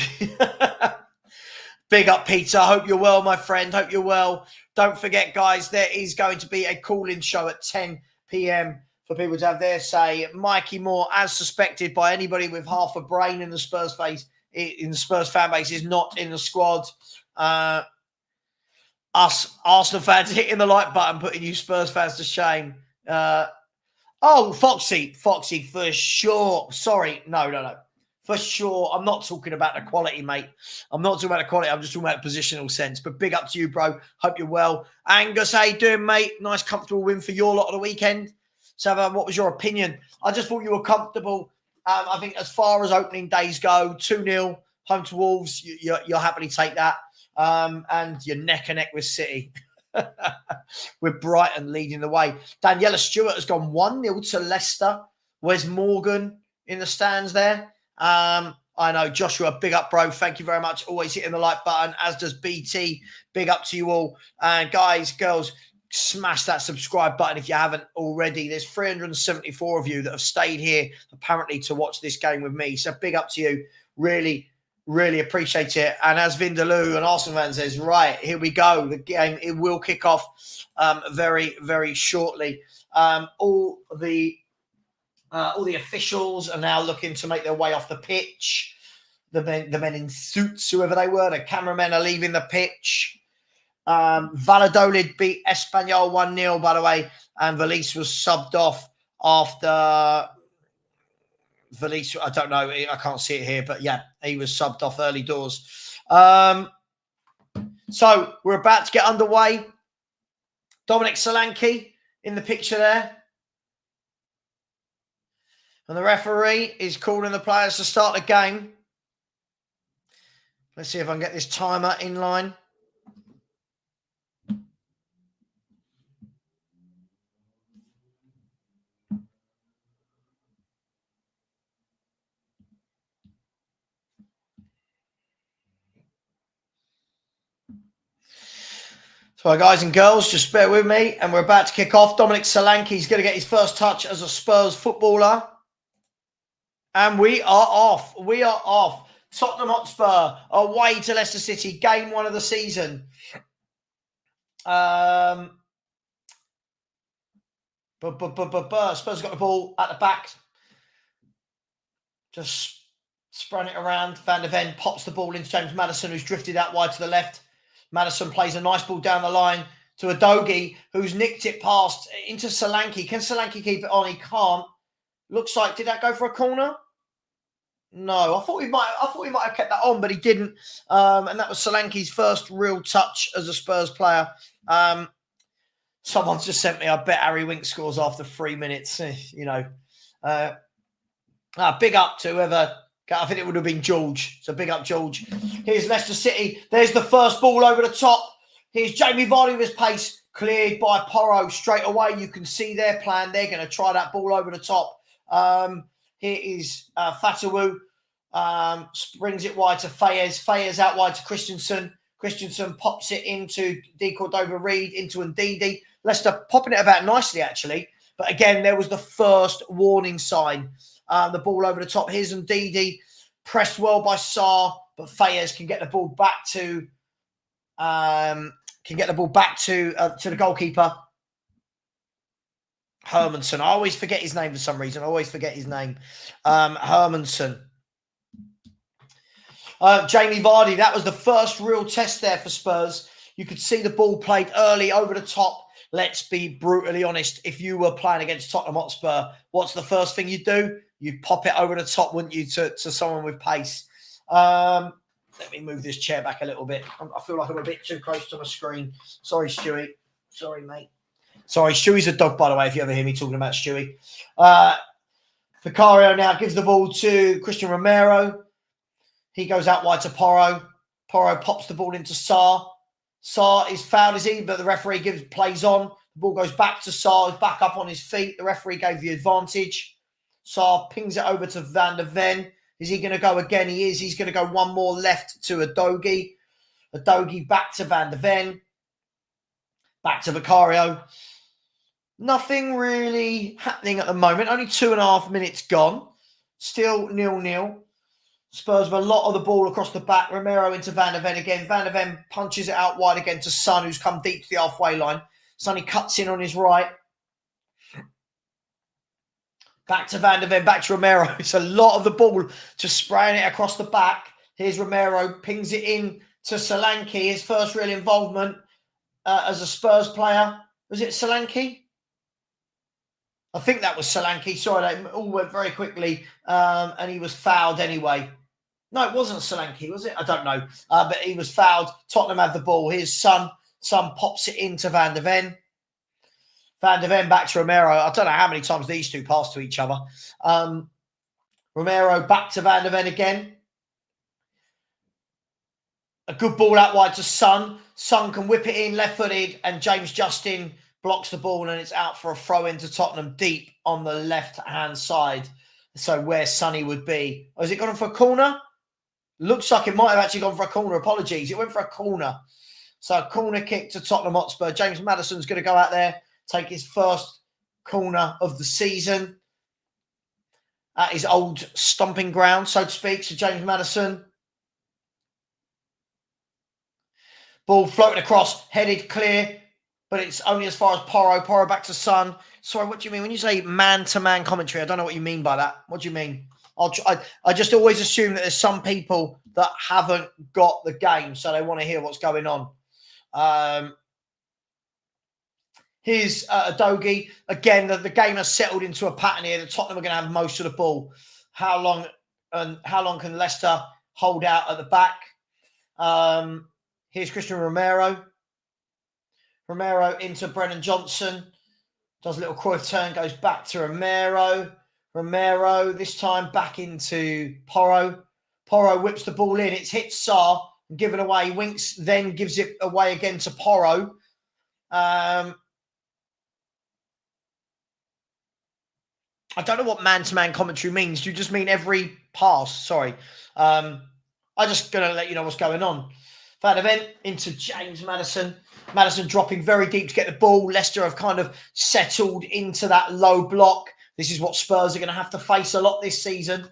Big up, Peter. Hope you're well, my friend. Hope you're well. Don't forget, guys, there is going to be a call-in show at 10 p.m. for people to have their say. Mikey Moore, as suspected by anybody with half a brain in the Spurs fan base, is not in the squad. Us Arsenal fans hitting the like button, putting you Spurs fans to shame. Foxy, for sure. Sorry, no. For sure. I'm not talking about the quality, mate. I'm not talking about the quality. I'm just talking about positional sense. But big up to you, bro. Hope you're well. Angus, how you doing, mate? Nice, comfortable win for your lot of the weekend. Savva, what was your opinion? I just thought you were comfortable. I think as far as opening days go, 2-0, home to Wolves, you'll happily take that. And you're neck and neck with City. With Brighton leading the way. Daniela Stewart has gone 1-0 to Leicester. Where's Morgan in the stands there? I know, Joshua, big up, bro. Thank you very much. Always hitting the like button, as does BT. Big up to you all. And guys, girls, smash that subscribe button if you haven't already. There's 374 of you that have stayed here, apparently, to watch this game with me. So big up to you. Really, really appreciate it. And as Vindaloo, an Arsenal fan, says, right, here we go. The game, it will kick off very, very shortly. All the officials are now looking to make their way off the pitch. The men in suits, whoever they were, the cameramen are leaving the pitch. Valladolid beat Espanyol 1-0, by the way, and Valise was subbed off after... Valise, I don't know, I can't see it here, but yeah, he was subbed off early doors. So we're about to get underway. Dominic Solanke in the picture there. And the referee is calling the players to start the game. Let's see if I can get this timer in line. So, guys and girls, just bear with me. And we're about to kick off. Dominic Solanke is going to get his first touch as a Spurs footballer. And we are off. We are off. Tottenham Hotspur away to Leicester City. Game 1 of the season. Spurs got the ball at the back. Just spraying it around. Van der Ven pops the ball into James Maddison, who's drifted out wide to the left. Maddison plays a nice ball down the line to Udogie, who's nicked it past into Solanke. Can Solanke keep it on? He can't. Looks like, did that go for a corner? No, I thought he might have kept that on, but he didn't. And that was Solanke's first real touch as a Spurs player. Someone's just sent me, I bet Harry Winks scores after 3 minutes. You know. Big up to whoever. I think it would have been George. So big up, George. Here's Leicester City. There's the first ball over the top. Here's Jamie Vardy with his pace. Cleared by Porro straight away. You can see their plan. They're going to try that ball over the top. Here is Fatawu. Brings it wide to Fayez. Fayez out wide to Christensen. Christensen pops it into D. Cordova-Reid, into Ndidi. Leicester popping it about nicely, actually. But again, there was the first warning sign. The ball over the top. Here's Ndidi. Pressed well by Sarr, but Fayez can get the ball back to the goalkeeper. Hermanson. I always forget his name for some reason. Hermanson. Jamie Vardy. That was the first real test there for Spurs. You could see the ball played early over the top. Let's be brutally honest. If you were playing against Tottenham Hotspur, what's the first thing you'd do? You'd pop it over the top, wouldn't you, to someone with pace? Let me move this chair back a little bit. I feel like I'm a bit too close to my screen. Sorry, Stewie. Sorry, mate. Sorry, Stewie's a dog, by the way, if you ever hear me talking about Stewie. Vicario now gives the ball to Christian Romero. He goes out wide to Porro. Porro pops the ball into Sarr. Sarr is fouled, is he? But the referee plays on. The ball goes back to Sarr. He's back up on his feet. The referee gave the advantage. Sarr pings it over to Van der Ven. Is he going to go again? He is. He's going to go one more left to Udogie. Udogie back to Van der Ven. Back to Vicario. Nothing really happening at the moment. Only 2.5 minutes gone. Still 0-0. Spurs with a lot of the ball across the back. Romero into Van der Ven again. Van der Ven punches it out wide again to Son, who's come deep to the halfway line. Sonny cuts in on his right. Back to Van der Ven, back to Romero. It's a lot of the ball, just spraying it across the back. Here's Romero, pings it in to Solanke, his first real involvement as a Spurs player. Was it Solanke? I think that was Solanke. Sorry, that all went very quickly, and he was fouled anyway. No, it wasn't Solanke, was it? I don't know. But he was fouled. Tottenham have the ball. Here's Son. Son pops it into Van der Ven. Van der Ven back to Romero. I don't know how many times these two pass to each other. Romero back to Van der Ven again. A good ball out wide to Son. Son can whip it in left-footed, and James Justin blocks the ball, and it's out for a throw into Tottenham deep on the left-hand side. So where Sonny would be. Oh, has it gone for a corner? Looks like it might have actually gone for a corner. Apologies. It went for a corner. So a corner kick to Tottenham Hotspur. James Maddison's going to go out there, take his first corner of the season at his old stomping ground, so to speak. So James Maddison. Ball floating across, headed clear, but it's only as far as Porro. Porro back to Son. Sorry, what do you mean? When you say man-to-man commentary, I don't know what you mean by that. What do you mean? I just always assume that there's some people that haven't got the game, so they want to hear what's going on. Here's Adogi. Again, the game has settled into a pattern here. The Tottenham are going to have most of the ball. How long can Leicester hold out at the back? Here's Christian Romero. Romero into Brennan Johnson. Does a little Cruyff turn, goes back to Romero. Romero, this time back into Porro. Porro whips the ball in. It's hit Sarr and given away. Winks then gives it away again to Porro. I don't know what man-to-man commentary means. Do you just mean every pass? Sorry. I'm just going to let you know what's going on. Van der Ven into James Maddison. Maddison dropping very deep to get the ball. Leicester have kind of settled into that low block. This is what Spurs are going to have to face a lot this season.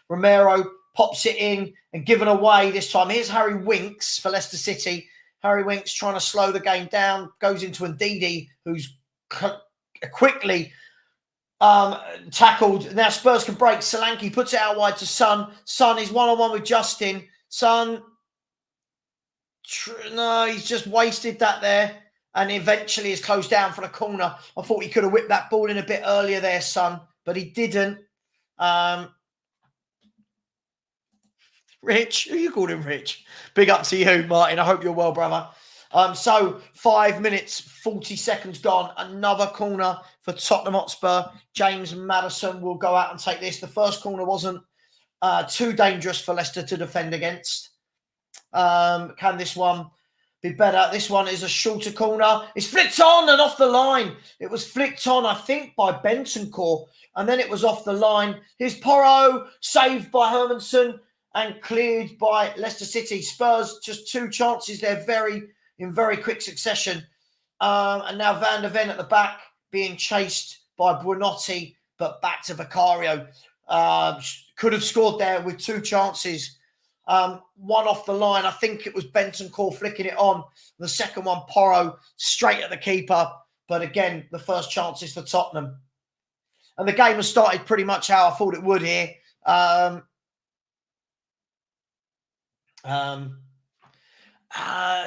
Romero pops it in and given away this time. Here's Harry Winks for Leicester City. Harry Winks trying to slow the game down. Goes into Ndidi, who's quickly tackled. Now Spurs can break. Solanke puts it out wide to Son. Son is one-on-one with Justin. Son... No, he's just wasted that there, and eventually is closed down for the corner. I thought he could have whipped that ball in a bit earlier there, Son, but he didn't. Rich, who you called him Rich? Big up to you, Martin. I hope you're well, brother. So 5 minutes, 40 seconds gone. Another corner for Tottenham Hotspur. James Maddison will go out and take this. The first corner wasn't too dangerous for Leicester to defend against. Can this one be better? This one is a shorter corner. It's flicked on and off the line. It was flicked on, I think, by Bentancur, and then it was off the line. Here's Porro, saved by Hermanson and cleared by Leicester City. Spurs, just two chances there in very quick succession. And now Van der Ven at the back being chased by Buonotti, but back to Vicario. Could have scored there with two chances. One off the line, I think it was Bentancur flicking it on. The second one, Porro, straight at the keeper. But again, the first chance is for Tottenham. And the game has started pretty much how I thought it would here.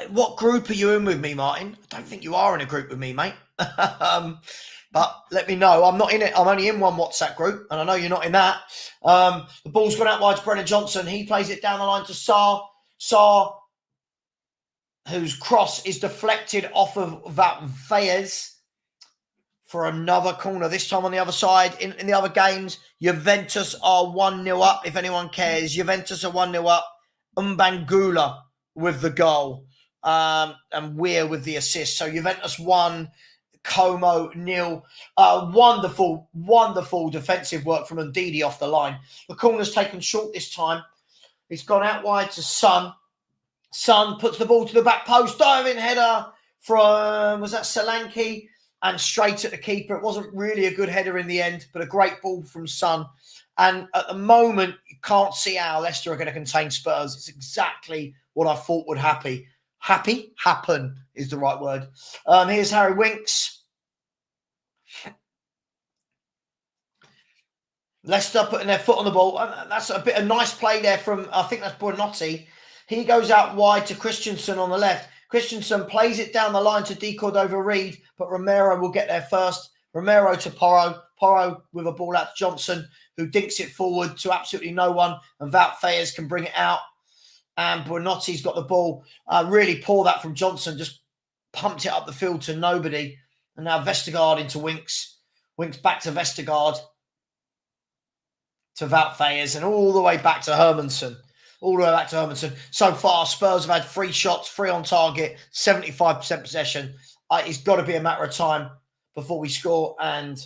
What group are you in with me, Martin? I don't think you are in a group with me, mate. But let me know. I'm not in it. I'm only in one WhatsApp group, and I know you're not in that. The ball's gone out wide to Brennan Johnson. He plays it down the line to Sarr. Sarr, whose cross is deflected off of that Valles for another corner. This time on the other side. In the other games, Juventus are 1-0 up, if anyone cares. Juventus are 1-0 up. Mbangula with the goal. And Weir with the assist. So Juventus 1, Como 0. Wonderful defensive work from Ndidi off the line. The corner's taken short this time. It's gone out wide to Son. Son puts the ball to the back post. Diving header from, was that Solanke? And straight at the keeper. It wasn't really a good header in the end, but a great ball from Son. And at the moment, you can't see how Leicester are going to contain Spurs. It's exactly what I thought would happen. Happen is the right word. Here's Harry Winks. Leicester putting their foot on the ball. And that's a nice play there from, I think that's Buonanotte. He goes out wide to Christensen on the left. Christensen plays it down the line to De Cordova-Reid, but Romero will get there first. Romero to Porro. Porro with a ball out to Johnson, who dinks it forward to absolutely no one. And Wout Faes can bring it out. And Buonanotte's got the ball. Really poor that from Johnson. Just pumped it up the field to nobody. And now Vestergaard into Winks. Winks back to Vestergaard. To Wout Faes. And all the way back to Hermansen. All the way back to Hermansen. So far, Spurs have had 3 shots, 3 on target, 75% possession. It's got to be a matter of time before we score. And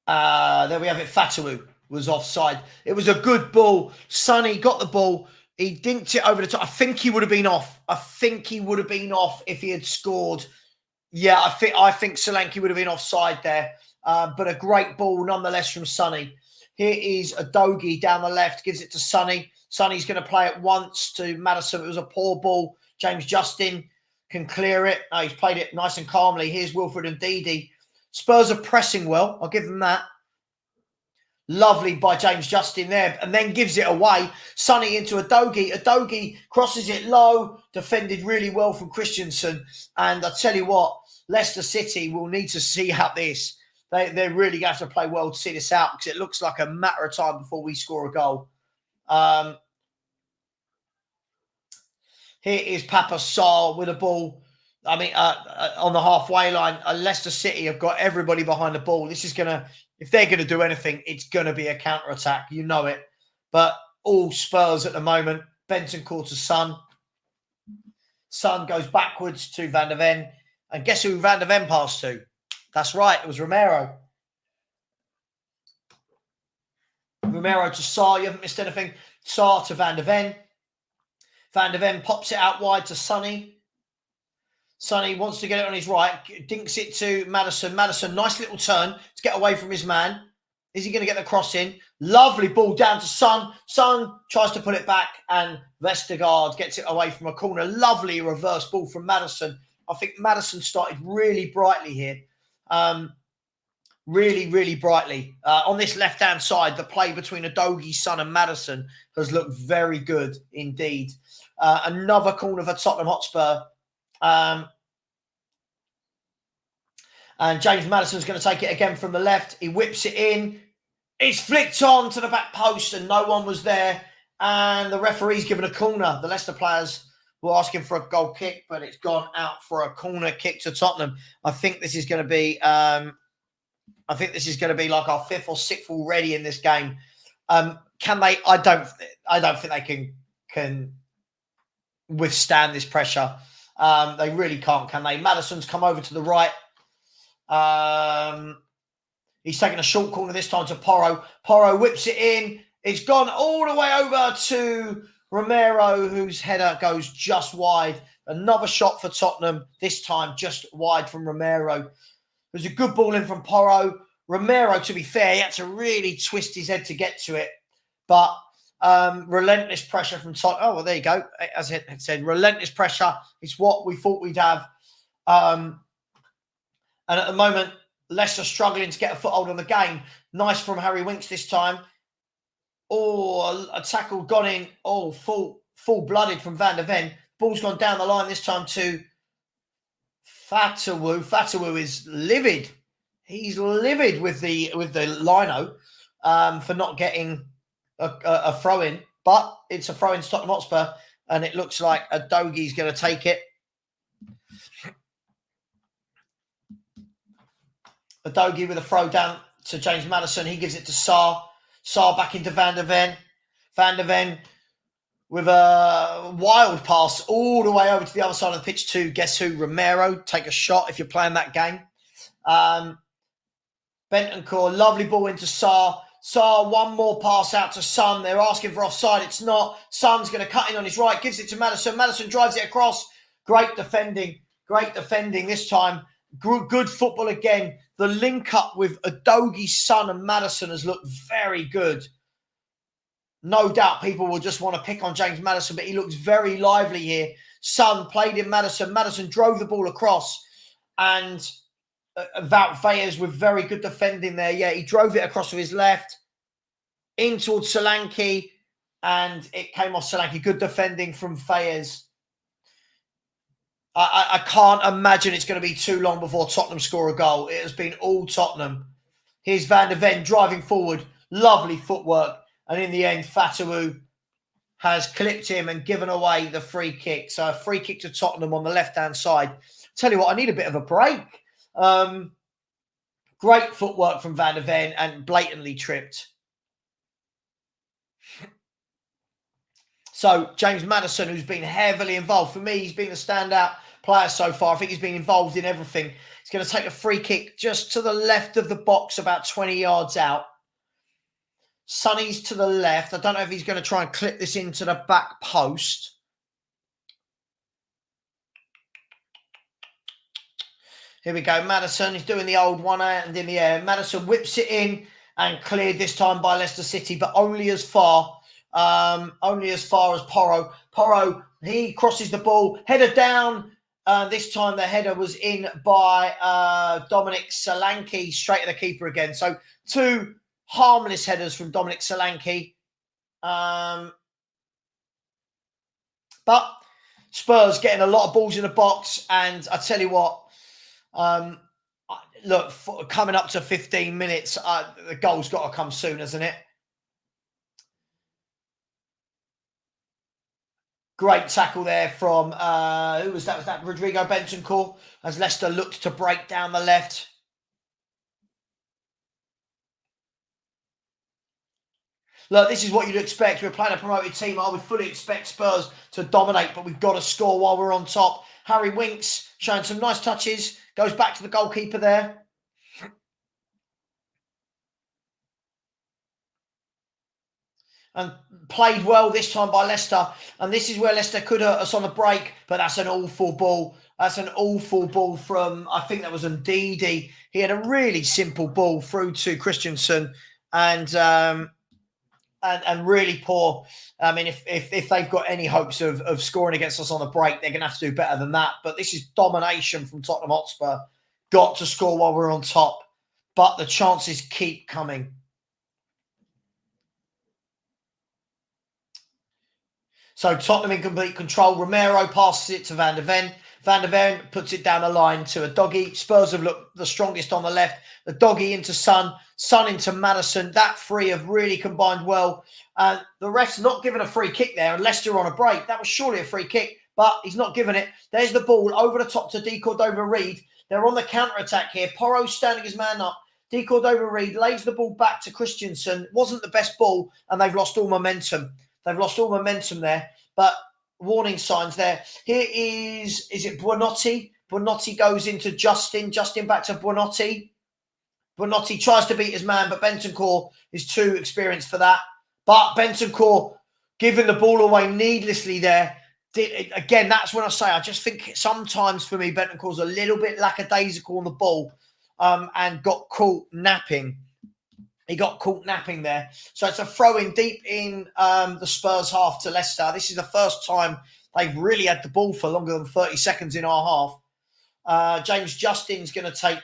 there we have it. Fatawu was offside. It was a good ball. Sonny got the ball. He dinked it over the top. I think he would have been off. I think he would have been off if he had scored. Yeah, I think Solanke would have been offside there. But a great ball nonetheless from Sonny. Here is Udogie down the left, gives it to Sonny. Sonny's going to play it once to Maddison. It was a poor ball. James Justin can clear it. Oh, he's played it nice and calmly. Here's Wilfred and Ndidi. Spurs are pressing well. I'll give them that. Lovely by James Justin there, and then gives it away. Sonny into Udogie. Udogie crosses it low, defended really well from Christensen. And I tell you what, Leicester City will need to see out this. They're really going to have to play well to see this out, because it looks like a matter of time before we score a goal. Here is Papa Sarr with a ball. I mean, on the halfway line, Leicester City have got everybody behind the ball. This is going to, if they're going to do anything, it's going to be a counter-attack. You know it. But all Spurs at the moment. Bentancur to Son. Son goes backwards to Van der Ven. And guess who Van der Ven passed to? That's right. It was Romero. Romero to Sarr. You haven't missed anything. Sarr to Van der Ven. Van der Ven pops it out wide to Sonny. Sonny wants to get it on his right. Dinks it to Maddison. Maddison, nice little turn to get away from his man. Is he going to get the cross in? Lovely ball down to Son. Son tries to put it back, and Vestergaard gets it away from a corner. Lovely reverse ball from Maddison. I think Maddison started really brightly here. Really brightly. On this left-hand side, the play between Udogie, Son and Maddison has looked very good indeed. Another corner for Tottenham Hotspur. And James Maddison's going to take it again from the left. He whips it in. It's flicked on to the back post and no one was there. And the referee's given a corner. The Leicester players were asking for a goal kick, but it's gone out for a corner kick to Tottenham. I think this is going to be like our 5th or 6th already in this game. Can they? I don't think they can withstand this pressure. They really can't, can they? Maddison's come over to the right. He's taking a short corner this time to Porro. Porro whips it in. It's gone all the way over to Romero, whose header goes just wide. Another shot for Tottenham, this time just wide from Romero. There's a good ball in from Porro. Romero, to be fair, he had to really twist his head to get to it. But relentless pressure from Tottenham. Oh, well, there you go. As it said, relentless pressure. It's what we thought we'd have. And at the moment, Leicester struggling to get a foothold on the game. Nice from Harry Winks this time. Oh, a tackle gone in. Oh, full-blooded from Van der Ven. Ball's gone down the line this time to Fatawu. Fatawu is livid. He's livid with the lino for not getting a throw-in. But it's a throw-in to Tottenham Hotspur. And it looks like Udogie's going to take it. Udogie with a throw down to James Maddison. He gives it to Sarr. Sarr back into Van der Ven. Van der Ven with a wild pass all the way over to the other side of the pitch to, guess who? Romero. Take a shot if you're playing that game. Bentancur, lovely ball into Sarr. Sarr, one more pass out to Son. They're asking for offside. It's not. Son's going to cut in on his right. Gives it to Maddison. Maddison drives it across. Great defending. Great defending this time. Good football again. The link up with Udogie, Son and Maddison has looked very good. No doubt people will just want to pick on James Maddison, but he looks very lively here. Son played in Maddison. Maddison drove the ball across and Wout Faes with very good defending there. Yeah, he drove it across to his left, in towards Solanke, and it came off Solanke. Good defending from Faes. I can't imagine it's going to be too long before Tottenham score a goal. It has been all Tottenham. Here's Van de Ven driving forward. Lovely footwork. And in the end, Fatawu has clipped him and given away the free kick. So a free kick to Tottenham on the left-hand side. Tell you what, I need a bit of a break. Great footwork from Van de Ven and blatantly tripped. So James Maddison, who's been heavily involved. For me, he's been a standout player so far. I think he's been involved in everything. He's going to take a free kick just to the left of the box, about 20 yards out. Sonny's to the left. I don't know if he's going to try and clip this into the back post. Here we go. Maddison is doing the old one hand in the air. Maddison whips it in and cleared this time by Leicester City, but only as far as Porro. Porro, he crosses the ball, header down. This time the header was in by Dominic Solanke, straight at the keeper again. So two harmless headers from Dominic Solanke. But Spurs getting a lot of balls in the box. And I tell you what, look, coming up to 15 minutes, the goal's got to come soon, hasn't it? Great tackle there from, who was that? Was that Rodrigo Bentancur? As Leicester looked to break down the left. Look, this is what you'd expect. We're playing a promoted team. I would fully expect Spurs to dominate, but we've got to score while we're on top. Harry Winks showing some nice touches. Goes back to the goalkeeper there. And played well this time by Leicester. And this is where Leicester could hurt us on the break, but that's an awful ball. That's an awful ball from, I think that was Ndidi. He had a really simple ball through to Christensen and really poor. I mean, if they've got any hopes of scoring against us on the break, they're going to have to do better than that. But this is domination from Tottenham Hotspur. Got to score while we're on top. But the chances keep coming. So Tottenham in complete control. Romero passes it to Van de Ven. Van de Ven puts it down the line to a Doggy. Spurs have looked the strongest on the left. The Doggy into Son. Son into Maddison. That three have really combined well. And the ref's not given a free kick there. And Leicester on a break. That was surely a free kick, but he's not given it. There's the ball over the top to De Cordova-Reid. They're on the counter-attack here. Porro's standing his man up. De Cordova-Reid lays the ball back to Christensen. Wasn't the best ball, and they've lost all momentum. They've lost all momentum there, but warning signs there. Here is it Buonotti? Buonotti goes into Justin. Justin back to Buonotti. Buonotti tries to beat his man, but Bentancur is too experienced for that. But Bentancur giving the ball away needlessly there. Again, that's when I say I just think sometimes for me, Bentancur's a little bit lackadaisical on the ball and got caught napping. He got caught napping there. So it's a throw-in deep in the Spurs half to Leicester. This is the first time they've really had the ball for longer than 30 seconds in our half. James Justin's going to take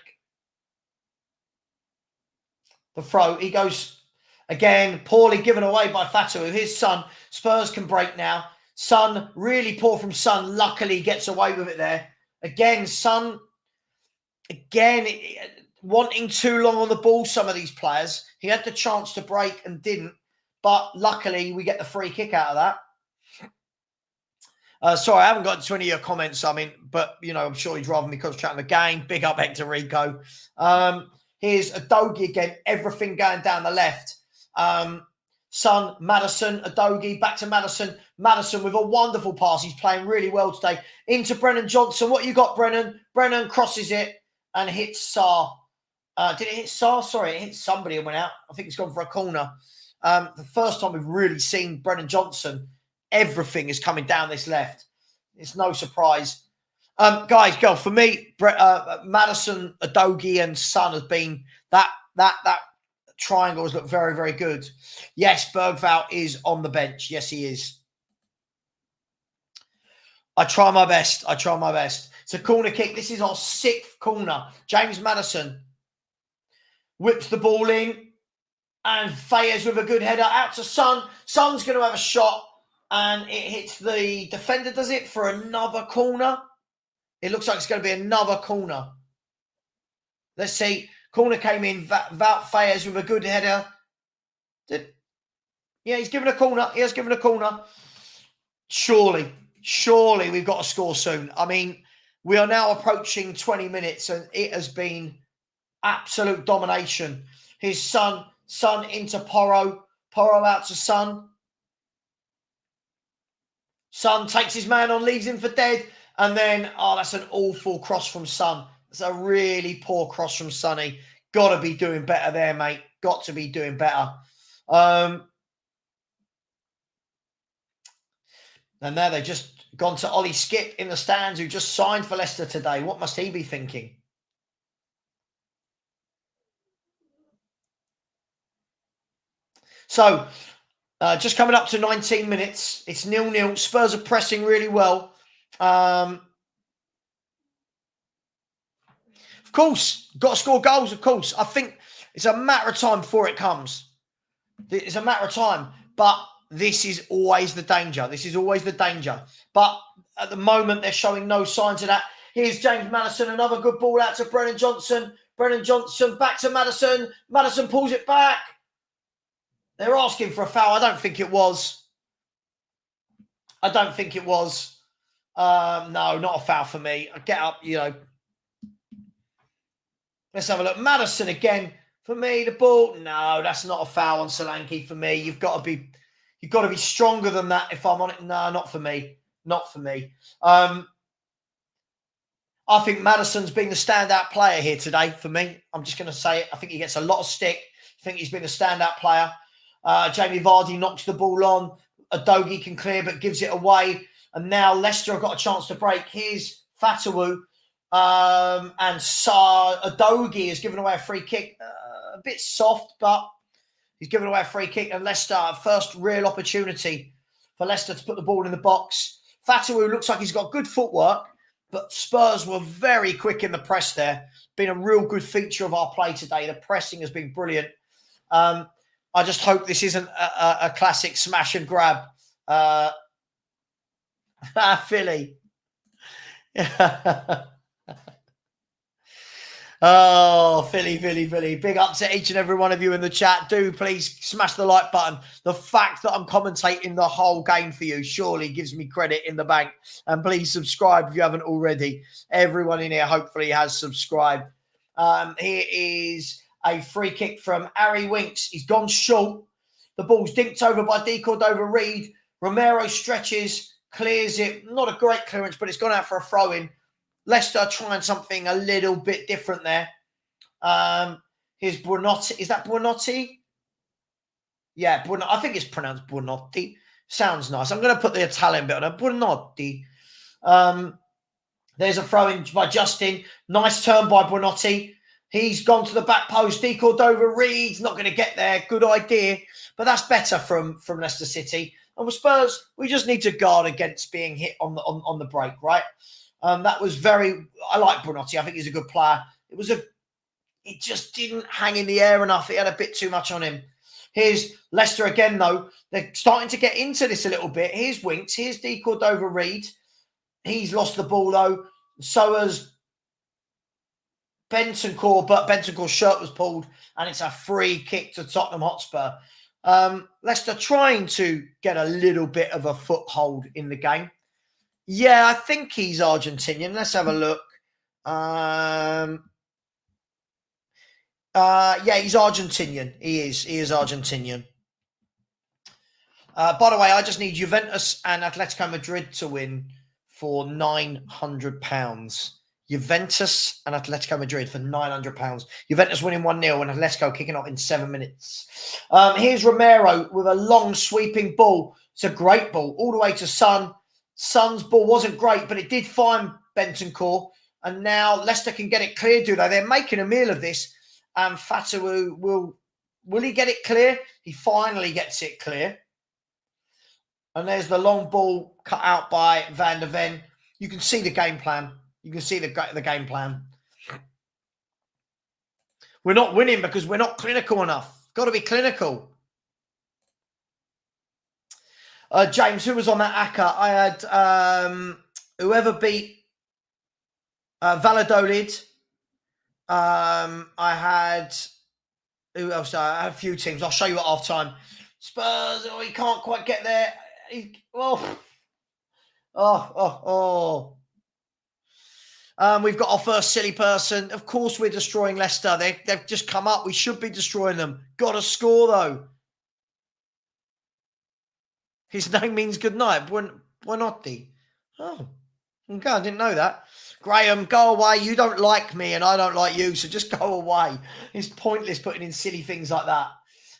the throw. He goes, again, poorly given away by Fatawu. His Son. Spurs can break now. Son, really poor from Son. Luckily gets away with it there. Again, Son, wanting too long on the ball, some of these players. He had the chance to break and didn't. But luckily, we get the free kick out of that. Sorry, I haven't got to any of your comments. I mean, but, you know, I'm sure he's rather me concentrating on the game. Big up Hector Rico. Here's Adogi again. Everything going down the left. Son, Maddison, Adogi, back to Maddison. Maddison with a wonderful pass. He's playing really well today. Into Brennan Johnson. What you got, Brennan? Brennan crosses it and hits Sarr. Did it hit Sarr? Sorry, it hit somebody and went out. I think it's gone for a corner. The first time we've really seen Brennan Johnson, everything is coming down this left. It's no surprise. Guys, girl, for me, Maddison, Adogi, and Son has been that triangle has looked very, very good. Yes, Bergvall is on the bench. Yes, he is. I try my best. It's a corner kick. This is our 6th corner. James Maddison whips the ball in. And Fayez with a good header out to Son. Son's going to have a shot. And it hits the defender, does it, for another corner? It looks like it's going to be another corner. Let's see. Corner came in. Wout Fayez with a good header. Yeah, he's given a corner. He has given a corner. Surely we've got to score soon. I mean, we are now approaching 20 minutes and it has been absolute domination. His Son into Porro. Porro out to Son. Son takes his man on, leaves him for dead. And then, that's an awful cross from Son. It's a really poor cross from Sonny. Got to be doing better there, mate. Got to be doing better. And now they've just gone to Ollie Skip in the stands, who just signed for Leicester today. What must he be thinking? So, just coming up to 19 minutes. It's 0-0. Spurs are pressing really well. Of course, got to score goals, of course. I think it's a matter of time before it comes. It's a matter of time. But this is always the danger. This is always the danger. But at the moment, they're showing no signs of that. Here's James Maddison. Another good ball out to Brennan Johnson. Brennan Johnson back to Maddison. Maddison pulls it back. They're asking for a foul. I don't think it was. I don't think it was. No, not a foul for me. Get up, Let's have a look. Maddison again. For me, the ball. No, that's not a foul on Solanke for me. You've got to be stronger than that if I'm on it. No, not for me. Not for me. I think Maddison's been the standout player here today for me. I'm just going to say it. I think he gets a lot of stick. I think he's been a standout player. Jamie Vardy knocks the ball on. Udogie can clear but gives it away. And now Leicester have got a chance to break. Here's Fatawu. And Udogie has given away a free kick. A bit soft, but he's given away a free kick. And Leicester, first real opportunity for Leicester to put the ball in the box. Fatawu looks like he's got good footwork, but Spurs were very quick in the press there. Been a real good feature of our play today. The pressing has been brilliant. I just hope this isn't a classic smash and grab. Philly. Oh, Philly. Big up to each and every one of you in the chat. Do please smash the like button. The fact that I'm commentating the whole game for you surely gives me credit in the bank. And please subscribe if you haven't already. Everyone in here hopefully has subscribed. Here is a free kick from Harry Winks. He's gone short. The ball's dinked over by D. Cordova-Reid. Romero stretches, clears it. Not a great clearance, but it's gone out for a throw-in. Leicester trying something a little bit different there. Here's Buonotti. Is that Buonotti? Yeah, I think it's pronounced Buonotti. Sounds nice. I'm going to put the Italian bit on it. Buonotti. There's a throw-in by Justin. Nice turn by Buonotti. He's gone to the back post. D. Cordova-Reid's not going to get there. Good idea. But that's better from Leicester City. And with Spurs, we just need to guard against being hit on the break, right? That was I like Buonotti. I think he's a good player. It just didn't hang in the air enough. It had a bit too much on him. Here's Leicester again, though. They're starting to get into this a little bit. Here's Winks. Here's D. Cordova-Reid. He's lost the ball, though. So has Bentancur, but Bentancur's shirt was pulled, and it's a free kick to Tottenham Hotspur. Leicester trying to get a little bit of a foothold in the game. Yeah, I think he's Argentinian. Let's have a look. Yeah, he's Argentinian. He is Argentinian. By the way, I just need Juventus and Atletico Madrid to win for £900. Juventus and Atletico Madrid for £900. Juventus winning 1-0 and Atletico kicking off in 7 minutes. Here's Romero with a long sweeping ball. It's a great ball all the way to Son. Son's ball wasn't great, but it did find Bentancur. And now Leicester can get it clear, do they? They're making a meal of this. And Fatawu will he get it clear? He finally gets it clear. And there's the long ball cut out by Van der Ven. You can see the game plan. You can see the game plan. We're not winning because we're not clinical enough. Got to be clinical. James, who was on that ACCA? I had whoever beat Valladolid. I had who else? I had a few teams. I'll show you at half time. Spurs. Oh, he can't quite get there. We've got our first silly person. Of course, we're destroying Leicester. They've just come up. We should be destroying them. Got to score though. His name means good night. Buonotti. Oh, okay. I didn't know that. Graham, go away. You don't like me and I don't like you, so just go away. It's pointless putting in silly things like that.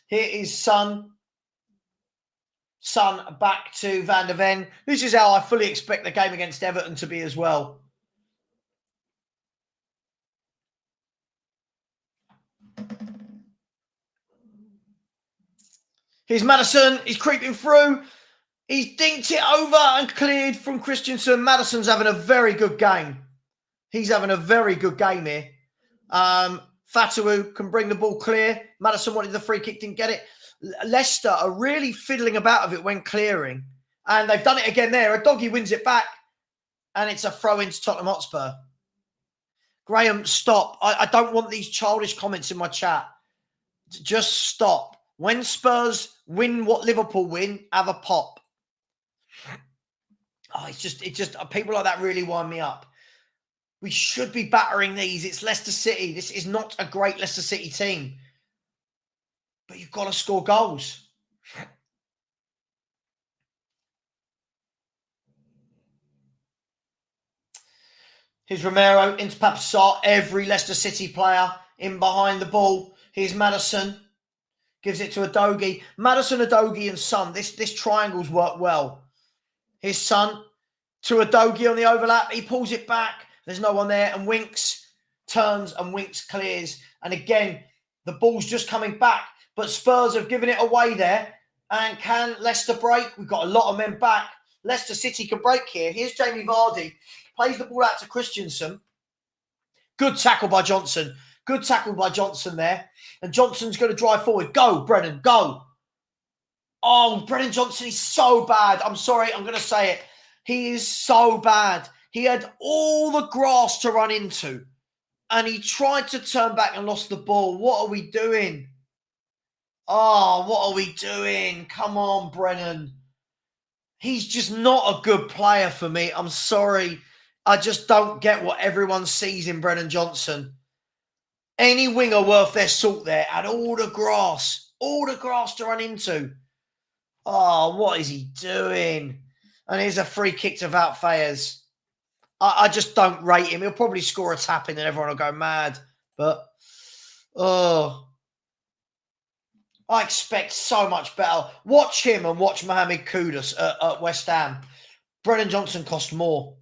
Here is Son. Son back to Van der Ven. This is how I fully expect the game against Everton to be as well. Here's Maddison. He's creeping through. He's dinked it over and cleared from Christensen. Maddison's having a very good game. He's having a very good game here. Fatawu can bring the ball clear. Maddison wanted the free kick, didn't get it. Leicester are really fiddling about with it when clearing. And they've done it again there. A doggy wins it back. And it's a throw into Tottenham Hotspur. Graham, stop. I don't want these childish comments in my chat. Just stop. When Spurs win what Liverpool win, have a pop. Oh, it's just people like that really wind me up. We should be battering these. It's Leicester City. This is not a great Leicester City team. But you've got to score goals. Here's Romero into Papasar. Every Leicester City player in behind the ball. Here's Maddison. Gives it to Udogie. Maddison, Udogie and Son. This triangle's worked well. Here's Son to Udogie on the overlap. He pulls it back. There's no one there. And Winks turns and Winks clears. And again, the ball's just coming back. But Spurs have given it away there. And can Leicester break? We've got a lot of men back. Leicester City can break here. Here's Jamie Vardy. Plays the ball out to Christensen. Good tackle by Johnson. Good tackle by Johnson there. And Johnson's going to drive forward. Go, Brennan, go. Oh, Brennan Johnson is so bad. I'm sorry, I'm going to say it. He is so bad. He had all the grass to run into. And he tried to turn back and lost the ball. What are we doing? Oh, what are we doing? Come on, Brennan. He's just not a good player for me. I'm sorry. I just don't get what everyone sees in Brennan Johnson. Any winger worth their salt there had all the grass to run into. Oh, what is he doing? And here's a free kick to Wout Faes. I just don't rate him. He'll probably score a tap in and everyone will go mad. But, I expect so much better. Watch him and watch Mohamed Kudus at West Ham. Brennan Johnson cost more.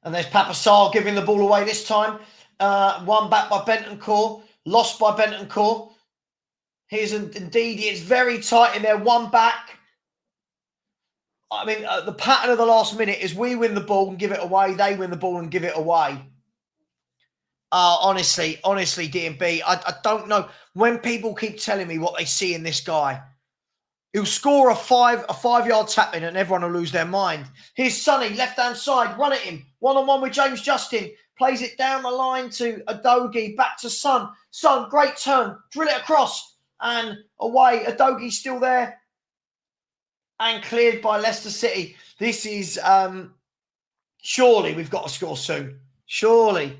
And there's Papasar giving the ball away this time. One back by Bentancur. Lost by Bentancur. Here's Ndidi. It's very tight in there. One back. I mean, the pattern of the last minute is we win the ball and give it away. They win the ball and give it away. Honestly, D&B, I don't know. When people keep telling me what they see in this guy, he'll score a 5-yard tap in and everyone will lose their mind. Here's Sonny, left-hand side, run at him. One-on-one with James Justin. Plays it down the line to Udogie, back to Son. Son, great turn. Drill it across and away. Udogie's still there. And cleared by Leicester City. This is, surely we've got to score soon. Surely.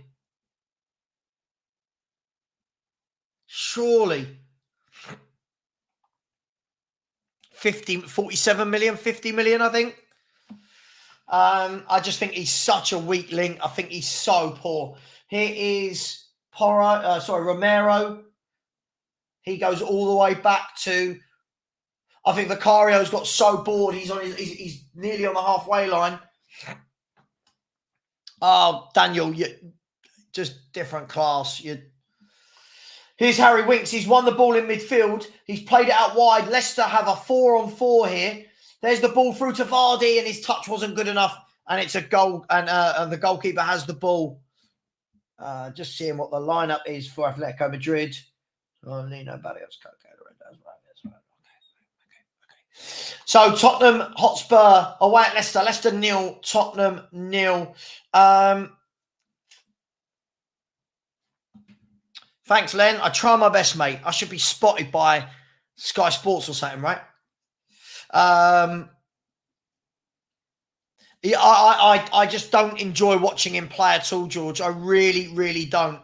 47 million, 50 million, I think. I just think he's such a weak link. I think he's so poor. Here is Romero. He goes all the way back to, I think Vicario's got so bored. He's nearly on the halfway line. Oh, Daniel, you just different class. Here's Harry Winks. He's won the ball in midfield. He's played it out wide. Leicester have a 4-on-4 here. There's the ball through to Vardy, and his touch wasn't good enough. And it's a goal, and the goalkeeper has the ball. Just seeing what the lineup is for Atletico Madrid. Oh, Nino Barrios. So Tottenham Hotspur away at Leicester. Leicester 0, Tottenham 0. Thanks, Len. I try my best, mate. I should be spotted by Sky Sports or something, right? Yeah, I just don't enjoy watching him play at all, George. I really, really don't.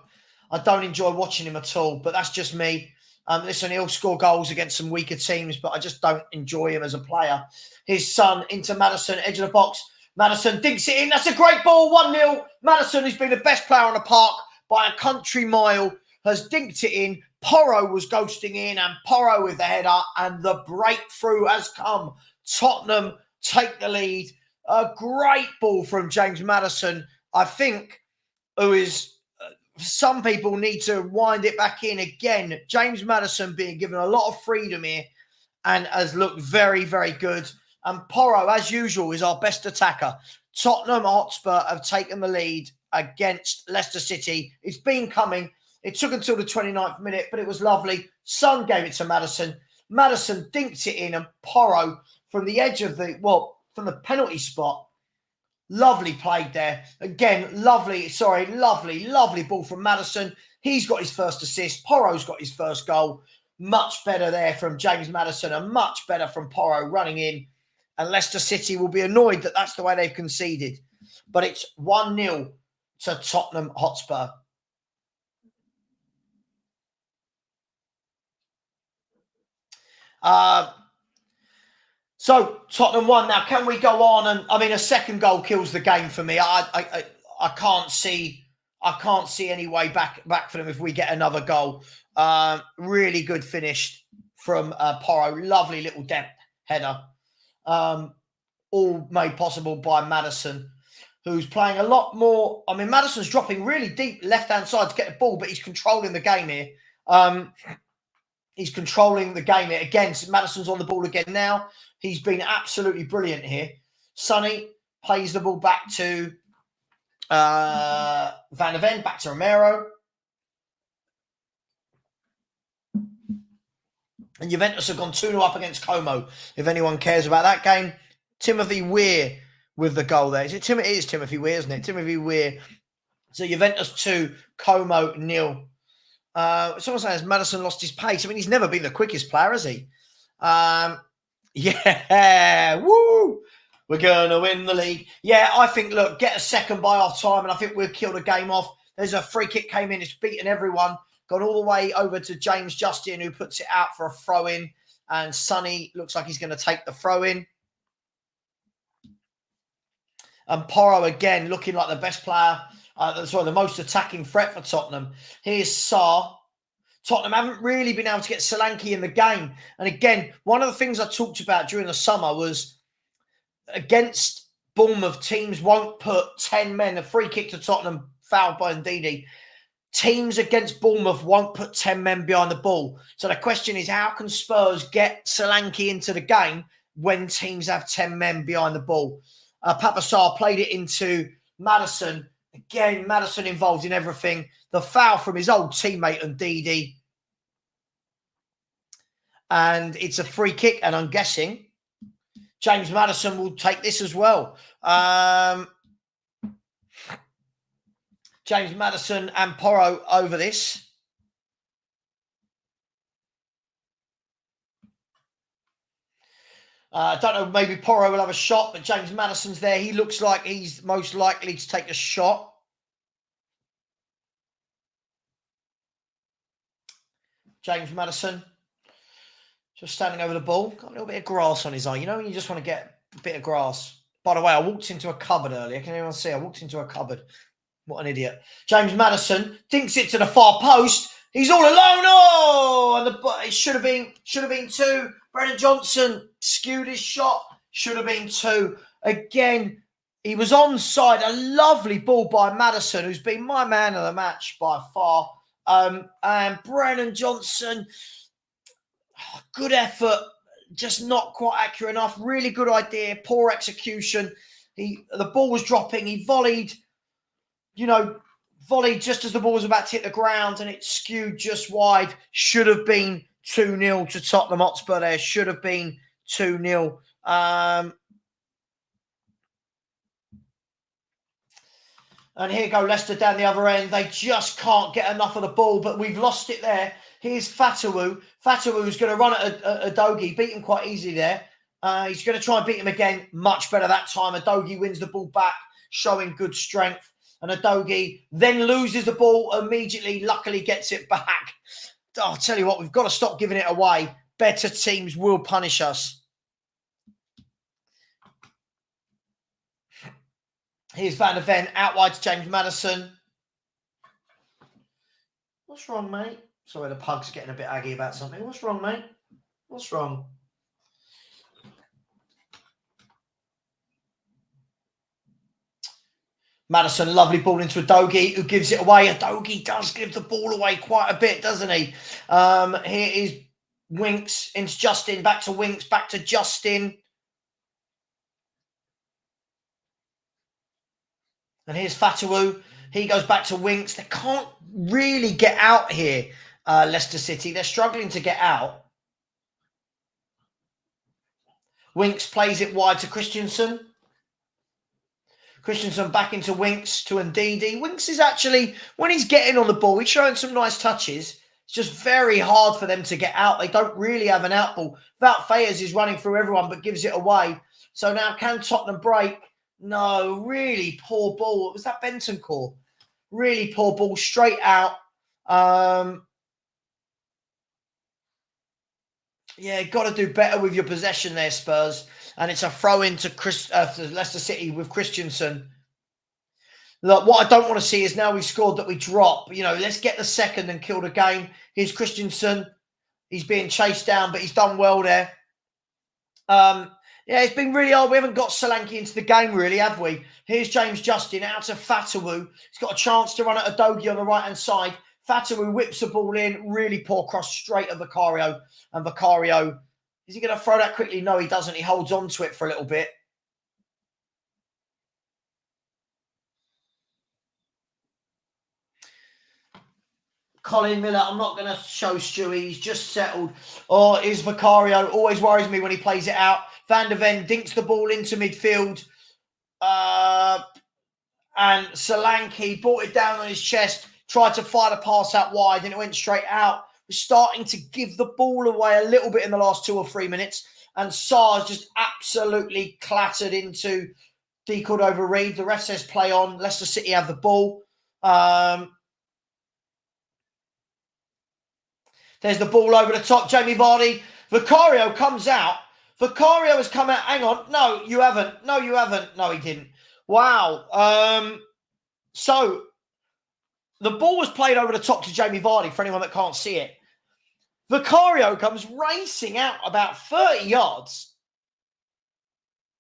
I don't enjoy watching him at all, but that's just me. Listen, he'll score goals against some weaker teams, but I just don't enjoy him as a player. His son into Maddison, edge of the box. Maddison digs it in. That's a great ball, 1-0. Maddison, who's been the best player on the park by a country mile, has dinked it in. Porro was ghosting in, and Porro with the header, and the breakthrough has come. Tottenham take the lead. A great ball from James Maddison, I think, who is... some people need to wind it back in again. James Maddison being given a lot of freedom here and has looked very, very good. And Porro, as usual, is our best attacker. Tottenham Hotspur have taken the lead against Leicester City. It's been coming. It took until the 29th minute, but it was lovely. Son gave it to Maddison. Maddison dinked it in, and Porro from the edge of the, from the penalty spot. Lovely played there. Again, lovely ball from Maddison. He's got his first assist. Porro's got his first goal. Much better there from James Maddison and much better from Porro running in. And Leicester City will be annoyed that that's the way they've conceded. But it's 1-0 to Tottenham Hotspur. So Tottenham won. Now, can we go on? And I mean, a second goal kills the game for me. I can't see any way back for them if we get another goal. Really good finish from Porro. Lovely little depth header. All made possible by Maddison, who's playing a lot more. I mean, Maddison's dropping really deep left-hand side to get the ball, but he's controlling the game here. He's controlling the game here. Again, Maddison's on the ball again now. He's been absolutely brilliant here. Sonny plays the ball back to Van der Ven, back to Romero. And Juventus have gone 2-0 up against Como. If anyone cares about that game, Timothy Weir with the goal there. It is Timothy Weir, isn't it? Timothy Weir. So Juventus 2, Como 0. Someone says Maddison lost his pace. I mean, he's never been the quickest player, has he? Yeah, woo! We're going to win the league. Yeah, I think, look, get a second by half time, and I think we'll kill the game off. There's a free kick came in. It's beaten everyone. Gone all the way over to James Justin, who puts it out for a throw-in. And Sonny looks like he's going to take the throw-in. And Porro, again, looking like the best player. The most attacking threat for Tottenham. Here's Sarr. Tottenham haven't really been able to get Solanke in the game. And again, one of the things I talked about during the summer was against Bournemouth, teams won't put 10 men. A free kick to Tottenham, fouled by Ndidi. Teams against Bournemouth won't put 10 men behind the ball. So the question is, how can Spurs get Solanke into the game when teams have 10 men behind the ball? Papa Sarr played it into Maddison. Again, Maddison involved in everything. The foul from his old teammate Ndidi. And it's a free kick, and I'm guessing James Maddison will take this as well. James Maddison and Porro over this. I don't know, maybe Porro will have a shot, but James Maddison's there. He looks like he's most likely to take a shot. James Maddison just standing over the ball. Got a little bit of grass on his eye. You know when you just want to get a bit of grass. By the way, I walked into a cupboard earlier. Can anyone see? I walked into a cupboard. What an idiot. James Maddison dinks it to the far post. He's all alone. Oh, and it should have been 2. Brennan Johnson skewed his shot. Should have been 2. Again, he was onside. A lovely ball by Maddison, who's been my man of the match by far. And Brennan Johnson, good effort, just not quite accurate enough. Really good idea, poor execution. The ball was dropping. He volleyed, volleyed just as the ball was about to hit the ground, and it skewed just wide. Should have been 2-0 to Tottenham Hotspur there. Should have been 2-0. And here go Leicester down the other end. They just can't get enough of the ball, but we've lost it there. Here's Fatawu. Fatawu's going to run at Udogie. Beat him quite easily there. He's going to try and beat him again. Much better that time. Udogie wins the ball back, showing good strength. And Udogie then loses the ball immediately. Luckily gets it back. Oh, I'll tell you what, we've got to stop giving it away. Better teams will punish us. Here's Van der Ven out wide to James Maddison. What's wrong, mate? Sorry, the pug's getting a bit aggy about something. What's wrong, mate? What's wrong? Maddison, lovely ball into Udogie, who gives it away. Udogie does give the ball away quite a bit, doesn't he? Here is Winks into Justin, back to Winks, back to Justin. And here's Fatawu. He goes back to Winks. They can't really get out here, Leicester City. They're struggling to get out. Winks plays it wide to Christensen. Christensen back into Winks to Ndidi. Winks is actually, when he's getting on the ball, he's showing some nice touches. It's just very hard for them to get out. They don't really have an out ball. Wout Faes is running through everyone but gives it away. So now can Tottenham break? No, really poor ball. Was that Bentancur? Really poor ball, straight out. Yeah, got to do better with your possession there, Spurs. And it's a throw into Leicester City with Christensen. Look, what I don't want to see is now we scored that we drop. Let's get the second and kill the game. Here's Christensen. He's being chased down, but he's done well there. Yeah, it's been really hard. We haven't got Solanke into the game, really, have we? Here's James Justin out to Fatawu. He's got a chance to run at Udogie on the right-hand side. Fatawu whips the ball in. Really poor cross straight at Vicario. And Vicario, is he going to throw that quickly? No, he doesn't. He holds on to it for a little bit. Colin Miller, I'm not going to show Stewie. He's just settled. Oh, is Vicario. Always worries me when he plays it out. Van der Ven dinks the ball into midfield. And Solanke brought it down on his chest, tried to fire the pass out wide, and it went straight out. We're starting to give the ball away a little bit in the last 2 or 3 minutes. And Sarr's just absolutely clattered into D. Cordova-Reid. The ref says play on. Leicester City have the ball. There's the ball over the top. Jamie Vardy. Vicario comes out. Vicario has come out. Hang on. No, you haven't. No, you haven't. No, he didn't. Wow. So the ball was played over the top to Jamie Vardy for anyone that can't see it. Vicario comes racing out about 30 yards.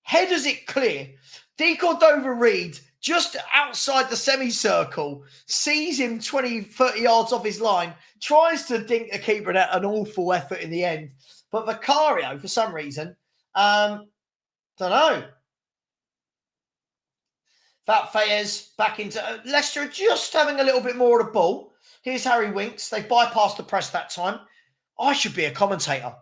Headers it clear. D. Cordova-Reid just outside the semicircle, sees him 20, 30 yards off his line, tries to dink the keeper at an awful effort in the end. But Vicario, for some reason, don't know. Wout Faes back into Leicester, just having a little bit more of the ball. Here's Harry Winks. They bypassed the press that time. I should be a commentator.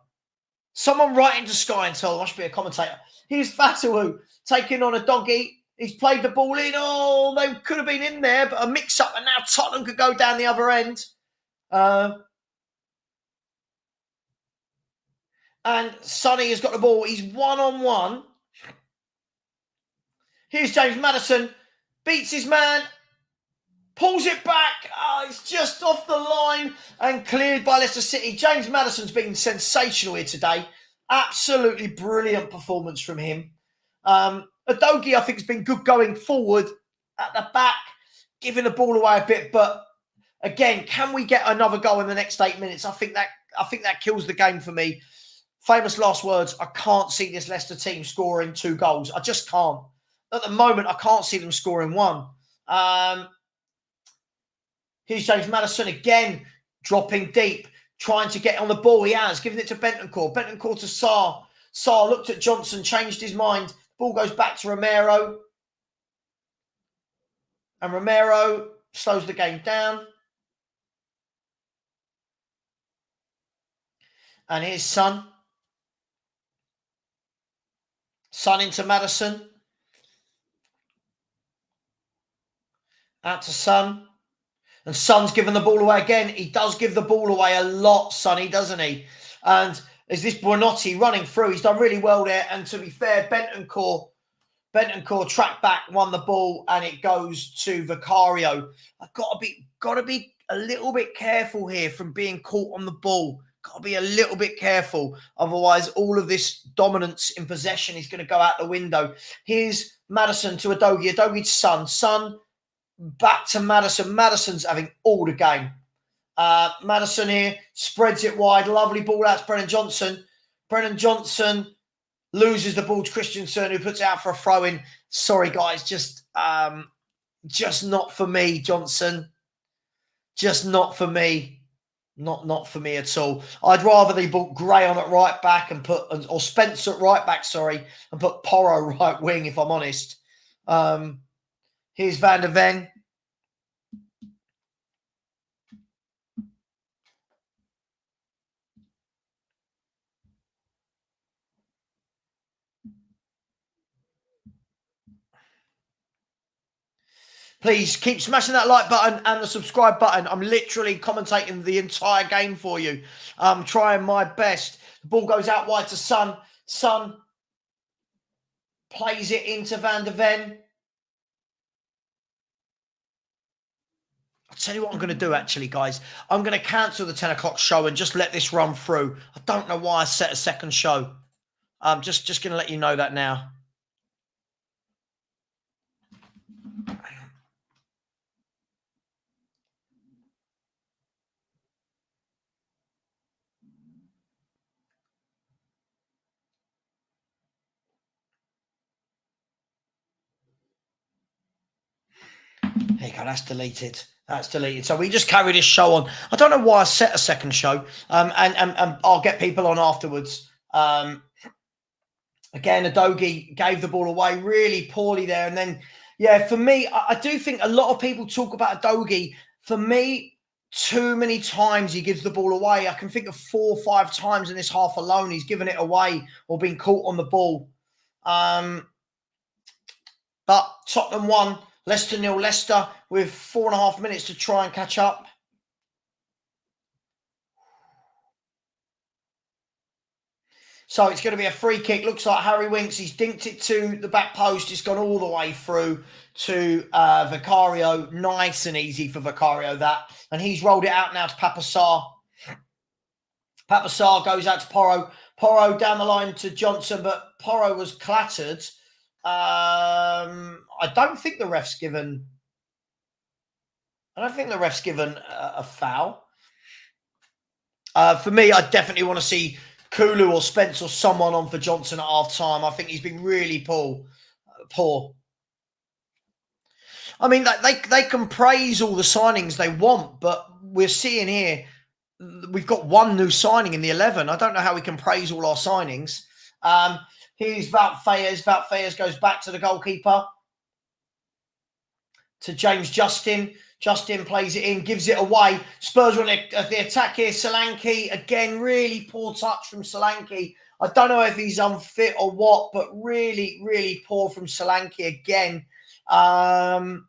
Someone write into Sky and tell them I should be a commentator. Here's Fatawu taking on Udogie. He's played the ball in. Oh, they could have been in there, but a mix-up, and now Tottenham could go down the other end. And Sonny has got the ball. He's one-on-one. Here's James Maddison. Beats his man. Pulls it back. Oh, it's just off the line and cleared by Leicester City. James Maddison's been sensational here today. Absolutely brilliant performance from him. Udogie, I think, has been good going forward at the back, giving the ball away a bit. But again, can we get another goal in the next 8 minutes? I think that kills the game for me. Famous last words. I can't see this Leicester team scoring 2 goals. I just can't. At the moment, I can't see them scoring 1. Here's James Maddison again, dropping deep, trying to get on the ball. He has, giving it to Bentancur. Bentancur to Sarr. Sarr looked at Johnson, changed his mind. Ball goes back to Romero. And Romero slows the game down. And here's Son. Son into Maddison. Out to Son. And Son's given the ball away again. He does give the ball away a lot, Sonny, doesn't he? And is this Buonotti running through? He's done really well there. And to be fair, Bentancur tracked back, won the ball, and it goes to Vicario. I've got to be a little bit careful here from being caught on the ball. Got to be a little bit careful. Otherwise, all of this dominance in possession is going to go out the window. Here's Maddison to Udogie. Udogie to Son. Son back to Maddison. Maddison's having all the game. Maddison here spreads it wide. Lovely ball out to Brennan Johnson. Brennan Johnson loses the ball to Christensen, who puts it out for a throw-in. Sorry, guys, just not for me, Johnson. Just not for me. Not for me at all. I'd rather they brought Gray on at right back and or Spence at right back, and put Porro right wing, if I'm honest. Here's Van der Ven. Please keep smashing that like button and the subscribe button. I'm literally commentating the entire game for you. I'm trying my best. The ball goes out wide to Son. Son plays it into Van der Ven. I'll tell you what I'm going to do, actually, guys. I'm going to cancel the 10 o'clock show and just let this run through. I don't know why I set a second show. I'm just going to let you know that now. There you go, that's deleted. That's deleted. So we just carry this show on. I don't know why I set a second show. And I'll get people on afterwards. Again, Udogie gave the ball away really poorly there. And then, yeah, for me, I do think a lot of people talk about Udogie. For me, too many times he gives the ball away. I can think of 4 or 5 times in this half alone he's given it away or been caught on the ball. But Tottenham won. Leicester 0. Leicester with 4.5 minutes to try and catch up. So it's going to be a free kick. Looks like Harry Winks. He's dinked it to the back post. It's gone all the way through to Vicario. Nice and easy for Vicario, that. And he's rolled it out now to Papa Sarr. Papa Sarr goes out to Porro. Porro down the line to Johnson, but Porro was clattered. I don't think the ref's given a foul. For me, I definitely want to see Kulu or Spence or someone on for Johnson at half time. I think he's been really poor. I mean, they can praise all the signings they want, but we're seeing here we've got one new signing in the 11. I don't know how we can praise all our signings. Here's Wout Faes. Wout Faes goes back to the goalkeeper. To James Justin. Justin plays it in, gives it away. Spurs on the attack here. Solanke, again, really poor touch from Solanke. I don't know if he's unfit or what, but really, really poor from Solanke again. But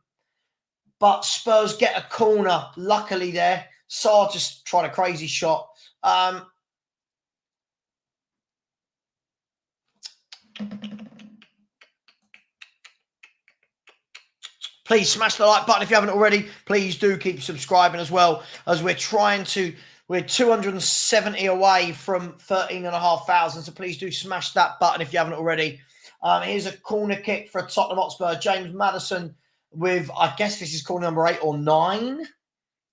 Spurs get a corner, luckily there. Sarr just tried a crazy shot. Please smash the like button if you haven't already. Please do keep subscribing as well, as we're 270 away from 13,500. So please do smash that button if you haven't already. Here's a corner kick for Tottenham Hotspur. James Maddison with, I guess this is corner number 8 or 9.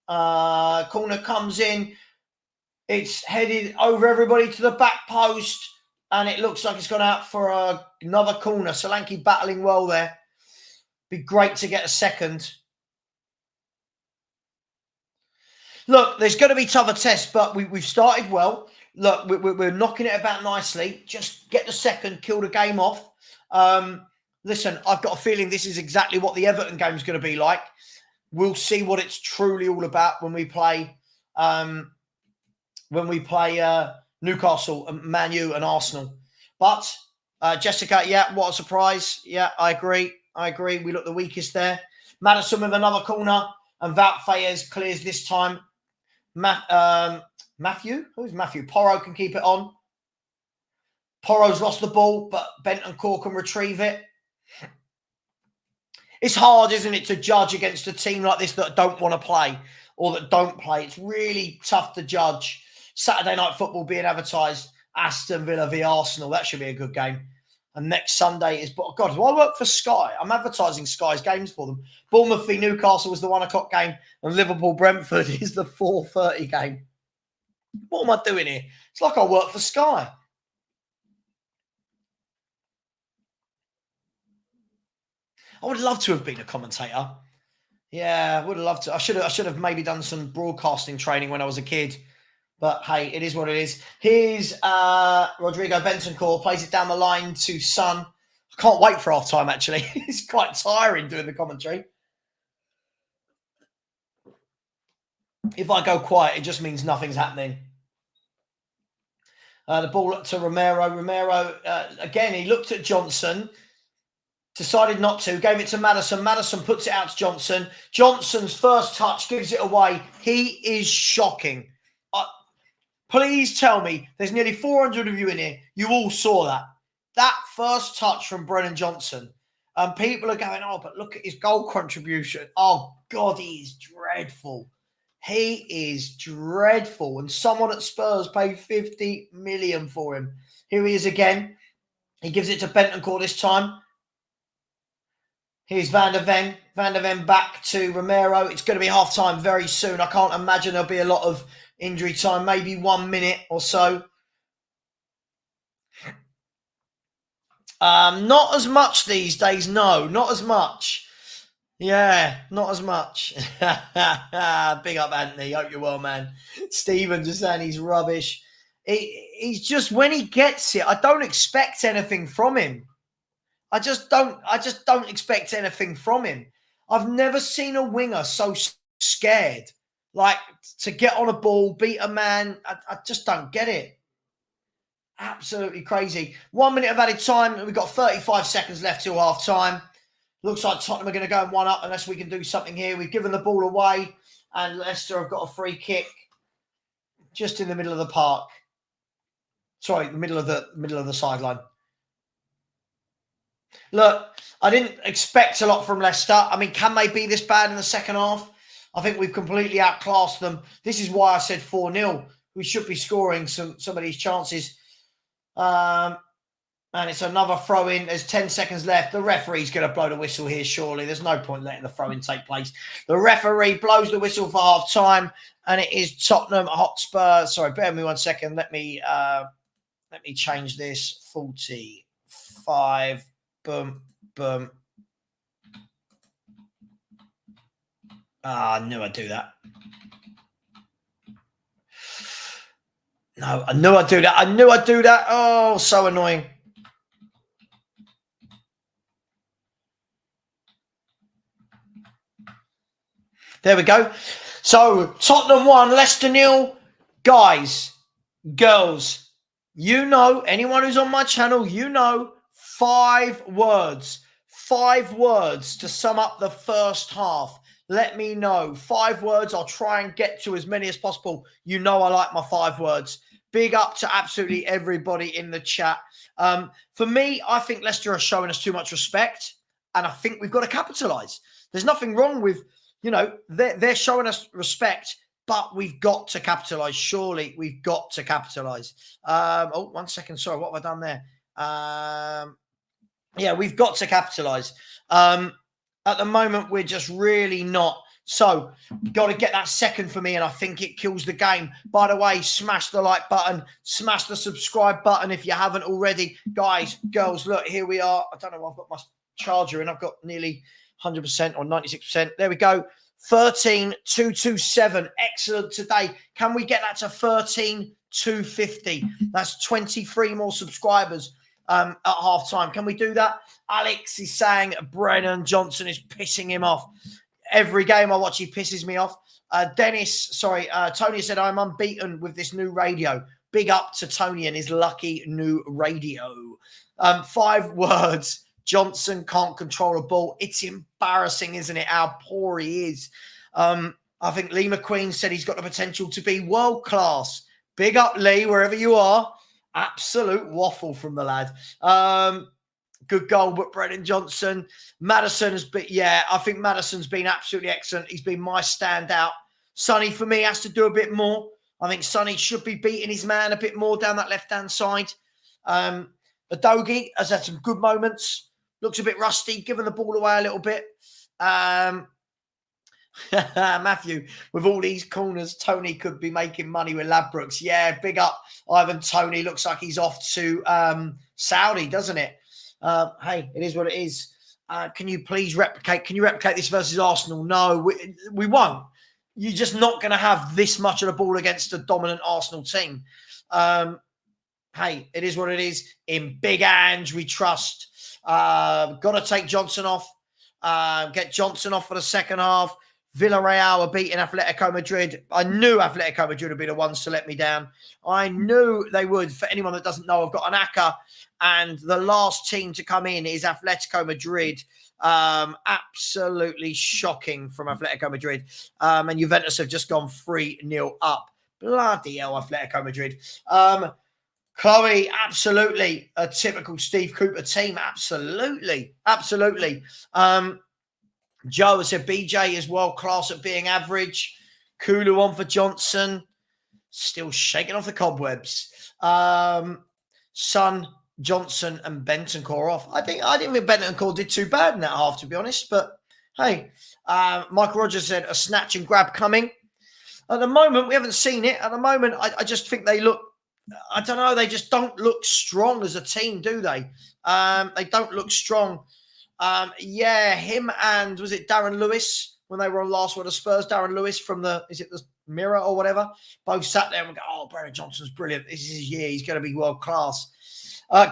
Corner comes in. It's headed over everybody to the back post. And it looks like it's gone out for another corner. Solanke battling well there. Be great to get a second. Look, there's going to be tougher tests, but we've started well. Look, we're knocking it about nicely. Just get the second, kill the game off. Listen, I've got a feeling this is exactly what the Everton game is going to be like. We'll see what it's truly all about when we play Newcastle, Man U, and Arsenal. But Jessica, yeah, what a surprise! Yeah, I agree. We look the weakest there. Maddison with another corner, and Wout Faes clears this time. Matthew? Who's Matthew? Porro can keep it on. Porro's lost the ball, but Bentancur can retrieve it. It's hard, isn't it, to judge against a team like this that don't want to play or that don't play. It's really tough to judge. Saturday Night Football being advertised, Aston Villa v Arsenal. That should be a good game. And next Sunday is... God, do I work for Sky? I'm advertising Sky's games for them. Bournemouth v Newcastle was the 1 o'clock game, and Liverpool-Brentford is the 4:30 game. What am I doing here? It's like I work for Sky. I would love to have been a commentator. Yeah, I would have loved to. I should have maybe done some broadcasting training when I was a kid. But hey, it is what it is. Here's Rodrigo Bentancur, plays it down the line to Son. I can't wait for half time, actually. It's quite tiring doing the commentary. If I go quiet, it just means nothing's happening. The ball to Romero. Romero, again, he looked at Johnson. Decided not to, gave it to Maddison. Maddison puts it out to Johnson. Johnson's first touch gives it away. He is shocking. Please tell me, there's nearly 400 of you in here. You all saw that. That first touch from Brennan Johnson. People are going, oh, but look at his goal contribution. Oh, God, he is dreadful. He is dreadful. And someone at Spurs paid 50 million for him. Here he is again. He gives it to Bentancur this time. Here's Van der Ven. Van der Ven back to Romero. It's going to be half-time very soon. I can't imagine there'll be a lot of injury time, maybe 1 minute or so. Not as much these days, no. Not as much. Yeah, not as much. Big up, Anthony. Hope you're well, man. Stephen just saying he's rubbish. He's just, when he gets it, I don't expect anything from him. I just don't expect anything from him. I've never seen a winger so scared. Like, to get on a ball, beat a man. I just don't get it. Absolutely crazy. 1 minute of added time. We've got 35 seconds left till half time. Looks like Tottenham are going to go and 1-up unless we can do something here. We've given the ball away, and Leicester have got a free kick just in the middle of the park. Sorry, the middle of the sideline. Look, I didn't expect a lot from Leicester. I mean, can they be this bad in the second half? I think we've completely outclassed them. This is why I said 4-0. We should be scoring some of these chances. And it's another throw-in. There's 10 seconds left. The referee's going to blow the whistle here, surely. There's no point letting the throw-in take place. The referee blows the whistle for half-time, and it is Tottenham Hotspur. Sorry, bear with me 1 second. Let me change this. 45. Boom, boom. I knew I'd do that. No, I knew I'd do that. Oh, so annoying. There we go. So, Tottenham 1, Leicester 0. Guys, girls, you know, anyone who's on my channel, you know, 5 words. 5 words to sum up the first half. Let me know. 5 words. I'll try and get to as many as possible. You know I like my 5 words. Big up to absolutely everybody in the chat. For me, I think Leicester are showing us too much respect, and I think we've got to capitalise. There's nothing wrong with, you know, they're showing us respect, but we've got to capitalise. Surely we've got to capitalise. Oh, 1 second. Sorry, what have I done there? Yeah, we've got to capitalise. At the moment, we're just really not. So, got to get that second for me, and I think it kills the game. By the way, smash the like button, smash the subscribe button if you haven't already. Guys, girls, look, here we are. I don't know, I've got my charger in. I've got nearly 100% or 96%. There we go. 13,227. Excellent today. Can we get that to 13,250? That's 23 more subscribers at half time. Can we do that? Alex is saying Brennan Johnson is pissing him off. Every game I watch, he pisses me off. Tony said, I'm unbeaten with this new radio. Big up to Tony and his lucky new radio. 5 words. Johnson can't control a ball. It's embarrassing, isn't it, how poor he is. I think Lee McQueen said he's got the potential to be world-class. Big up, Lee, wherever you are. Absolute waffle from the lad. Good goal, but Brennan Johnson. Maddison has been, I think Maddison's been absolutely excellent. He's been my standout. Sonny, for me, has to do a bit more. I think Sonny should be beating his man a bit more down that left-hand side. Adogi has had some good moments. Looks a bit rusty, giving the ball away a little bit. Matthew, with all these corners, Tony could be making money with Ladbrokes. Yeah, big up, Ivan Tony. Looks like he's off to Saudi, doesn't it? Hey, it is what it is. Can you please replicate? Can you replicate this versus Arsenal? No, we won't. You're just not going to have this much of the ball against a dominant Arsenal team. Hey, it is what it is. In Big Ange, we trust. Got to take Johnson off. Get Johnson off for the second half. Villarreal are beating Atletico Madrid. I knew Atletico Madrid would be the ones to let me down. I knew they would. For anyone that doesn't know, I've got an ACCA, and the last team to come in is Atletico Madrid. Absolutely shocking from Atletico Madrid. And Juventus have just gone 3-0 up. Bloody hell, Atletico Madrid. Chloe, absolutely a typical Steve Cooper team. Absolutely. Absolutely. Joe has said BJ is world class at being average. Kulu on for Johnson. Still shaking off the cobwebs. Son, Johnson and Bentancur off. I didn't think Bentancur did too bad in that half, to be honest. But hey, Michael Rogers said a snatch and grab coming. At the moment, we haven't seen it. At the moment, I just think they look, I don't know, they just don't look strong as a team, do they? They don't look strong. Him and, was it Darren Lewis when they were on last one of Spurs? Darren Lewis from the Mirror or whatever? Both sat there and go, oh, Brennan Johnson's brilliant. This is his year. He's going to be world class.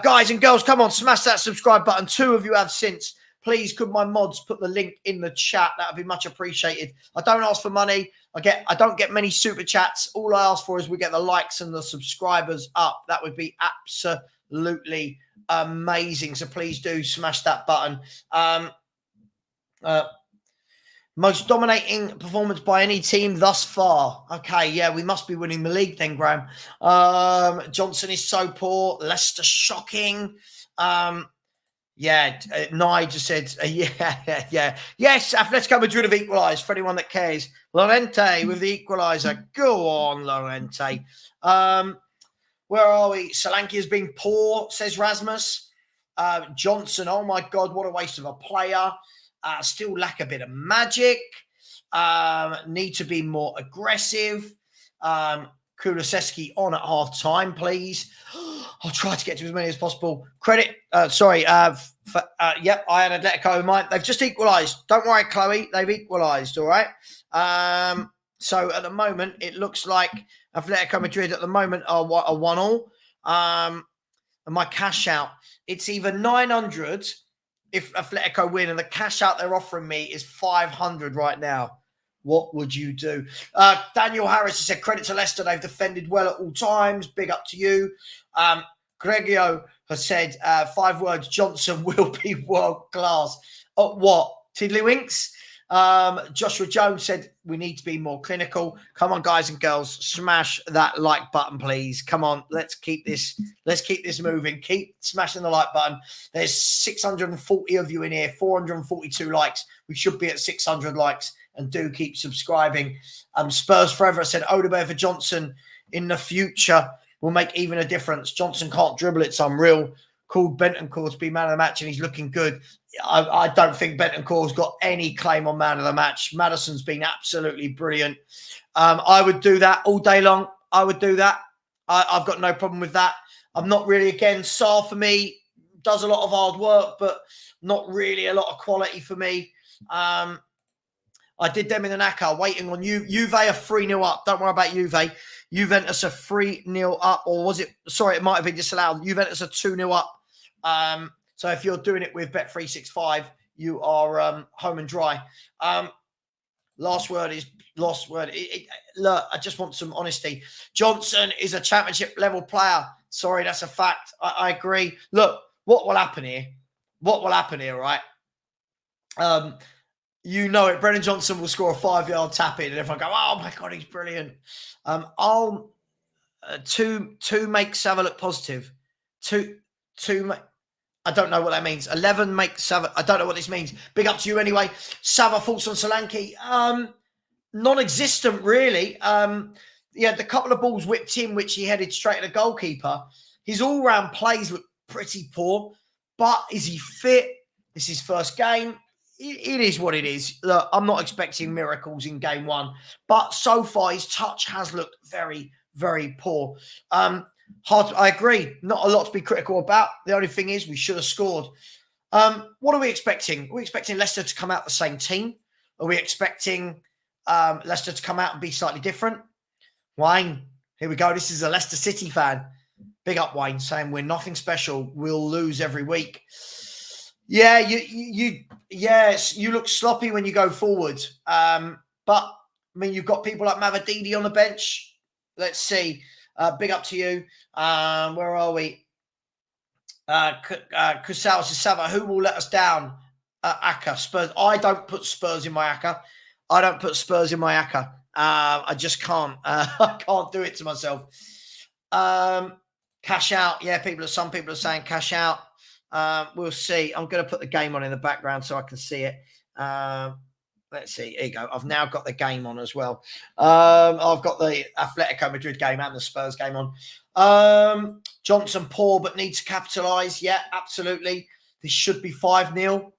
Guys and girls, come on, smash that subscribe button. 2 of you have since. Please, could my mods put the link in the chat? That would be much appreciated. I don't ask for money. I don't get many super chats. All I ask for is we get the likes and the subscribers up. That would be absolutely amazing. So please do smash that button. Most dominating performance by any team thus far. Okay, yeah, we must be winning the league then, Graham. Johnson is so poor. Leicester shocking. Nigel said, yeah. Yes, Atletico Madrid have equalised for anyone that cares. Lorente with the equaliser. Go on, Lorente. Where are we? Solanke has been poor, says Rasmus. Johnson, oh my God, what a waste of a player. Still lack a bit of magic. Need to be more aggressive. Kulusevski on at half time, please. I'll try to get to as many as possible. Credit. I had Atletico in mind. They've just equalised. Don't worry, Chloe. They've equalised, all right? So at the moment, it looks like Atletico Madrid at the moment are 1-1. And my cash out, it's either 900 if Atletico win, and the cash out they're offering me is 500 right now. What would you do? Daniel Harris has said, credit to Leicester. They've defended well at all times. Big up to you. Gregio has said, 5 words, Johnson will be world class. What? Tiddlywinks? Joshua Jones said, we need to be more clinical. Come on, guys and girls, smash that like button, please. Come on, let's keep this moving. Keep smashing the like button. There's 640 of you in here, 442 likes. We should be at 600 likes. And do keep subscribing. Spurs Forever said, Odegaard for Johnson in the future will make even a difference. Johnson can't dribble. It's unreal. Called Bentancur to be man of the match, and he's looking good. I don't think Bentancur's got any claim on man of the match. Maddison's been absolutely brilliant. I would do that all day long. I would do that. I've got no problem with that. I'm not really, again, Saar for me does a lot of hard work, but not really a lot of quality for me. I did them in an ACCA, waiting on you. Juve are 3-0 up. Don't worry about Juve. Juventus are 3-0 up, or was it? Sorry, it might have been disallowed. Juventus are 2-0 up. So if you're doing it with Bet365, you are home and dry. Last word. Look, I just want some honesty. Johnson is a championship level player. Sorry, that's a fact. I agree. Look, what will happen here? Right? You know it. Brennan Johnson will score a 5-yard tap in, and everyone go, "Oh my god, he's brilliant." I'll two make Savva look positive. Two. I don't know what that means. 11 make Savva. I don't know what this means. Big up to you anyway. Savva thoughts on Solanke. Non-existent, really. The couple of balls whipped in, which he headed straight at the goalkeeper. His all-round plays look pretty poor. But is he fit? This is his first game. It is what it is. Look, I'm not expecting miracles in game one. But so far, his touch has looked very, very poor. I agree. Not a lot to be critical about. The only thing is we should have scored. What are we expecting? Are we expecting Leicester to come out the same team? Are we expecting Leicester to come out and be slightly different? Wayne, here we go. This is a Leicester City fan. Big up, Wayne, saying we're nothing special. We'll lose every week. Yeah, you look sloppy when you go forward. But I mean, you've got people like Mavadidi on the bench. Let's see. Big up to you. Where are we? Kusal says, Savva, who will let us down? ACCA, Spurs. I don't put Spurs in my ACCA. I just can't. I can't do it to myself. Cash out. Yeah, some people are saying cash out. We'll see. I'm going to put the game on in the background so I can see it. Let's see. Here you go. I've now got the game on as well. I've got the Atletico Madrid game and the Spurs game on. Johnson poor but needs to capitalise. Yeah, absolutely. This should be 5-0.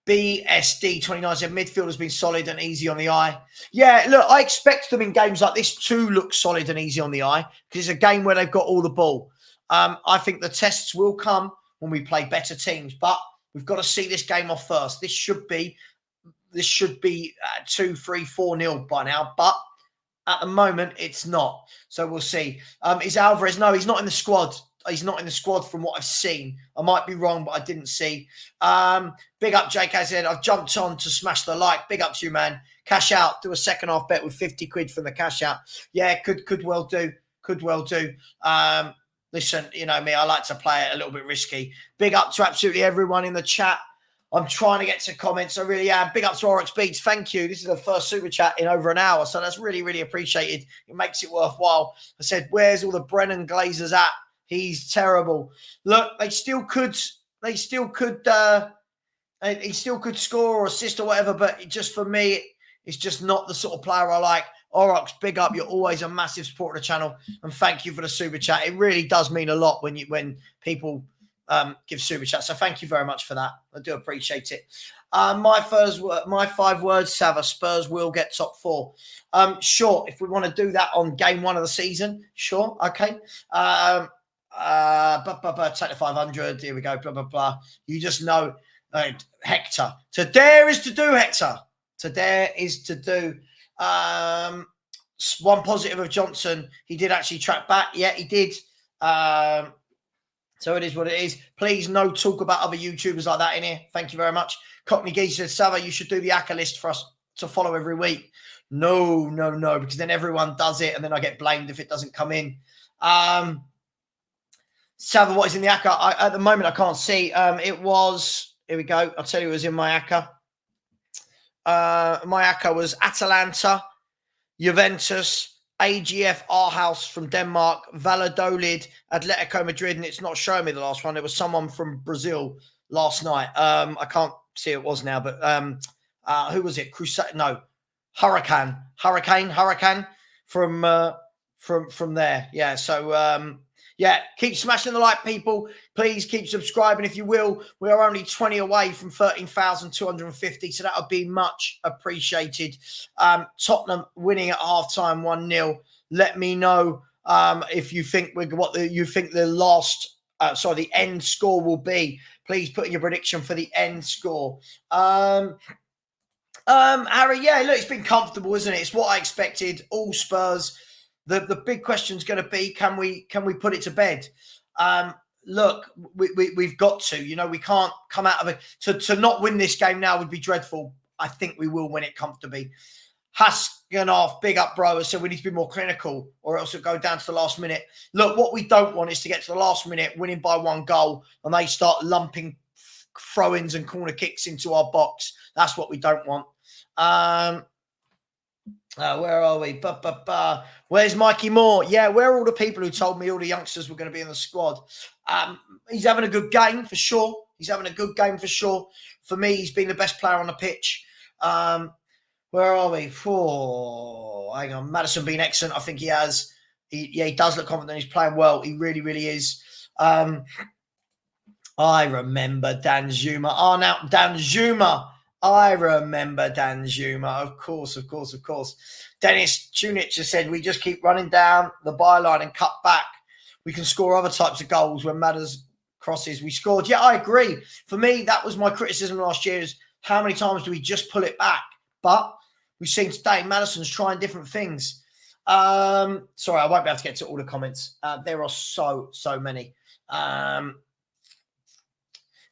BSD29 said midfield has been solid and easy on the eye. Yeah, look, I expect them in games like this to look solid and easy on the eye because it's a game where they've got all the ball. I think the tests will come when we play better teams, but we've got to see this game off first. This should be 2, 3, 4-0 by now, but at the moment it's not. So we'll see. Is Alvarez? No, he's not in the squad. He's not in the squad from what I've seen. I might be wrong, but I didn't see. Big up, JK said, I've jumped on to smash the like. Big up to you, man. Cash out. Do a second half bet with 50 quid from the cash out. Yeah, could well do. Listen, you know me, I like to play it a little bit risky. Big up to absolutely everyone in the chat. I'm trying to get to comments. I really am. Big up to Oryx Beats. Thank you. This is the first super chat in over an hour. So that's really, really appreciated. It makes it worthwhile. I said, where's all the Brennan Glazers at? He's terrible. Look, he still could score or assist or whatever, but just for me, it's just not the sort of player I like. Orox, big up. You're always a massive supporter of the channel, and thank you for the super chat. It really does mean a lot when people give super chat. So thank you very much for that. I do appreciate it. My 5 words, Savva, Spurs will get top 4. Sure, if we want to do that on game 1 of the season, sure, okay. Take the 500. Here we go. Blah blah blah. You just know, Hector. To dare is to do, Hector. To dare is to do. One positive of Johnson. He did actually track back. Yeah, he did. So it is what it is. Please, no talk about other YouTubers like that in here. Thank you very much. Cockney Geese said, Savva, you should do the ACCA list for us to follow every week. No, because then everyone does it, and then I get blamed if it doesn't come in. Savva, what is in the ACCA? At the moment, I can't see. It was, here we go. I'll tell you, it was in my ACCA. My ACCA was Atalanta, Juventus, AGF Aarhus from Denmark, Valladolid, Atletico Madrid, and it's not showing me the last one. It was someone from Brazil last night. I can't see who it was now, but who was it? Crusade? No, Hurricane from there. Yeah. So yeah, keep smashing the like, people. Please keep subscribing if you will. We are only 20 away from 13,250, so that would be much appreciated. Tottenham winning at halftime 1-0. Let me know if you think you think the last sorry, the end score will be. Please put in your prediction for the end score. Harry, yeah, look, it's been comfortable, isn't it? It's what I expected. All Spurs. The big question is going to be, can we put it to bed? Look, we've got to. You know, we can't come out of it. To not win this game now would be dreadful. I think we will win it comfortably. Haskinoff, big up, bro. So we need to be more clinical, or else it'll go down to the last minute. Look, what we don't want is to get to the last minute, winning by 1 goal, and they start lumping throw-ins and corner kicks into our box. That's what we don't want. Where are we? Where's Mikey Moore? Yeah, where are all the people who told me all the youngsters were going to be in the squad? He's having a good game for sure. He's having a good game for sure. For me, he's been the best player on the pitch. Where are we? Oh, hang on. Maddison been excellent. I think he has. He does look confident. He's playing well. He really, really is. I remember Dan Zuma. Oh, now Dan Zuma. I remember Dan Zuma. Of course. Dennis Tunic just said, we just keep running down the byline and cut back. We can score other types of goals when Madders crosses. We scored. Yeah, I agree. For me, that was my criticism last year, is how many times do we just pull it back? But we've seen today Maddison's trying different things. Sorry, I won't be able to get to all the comments. There are so many.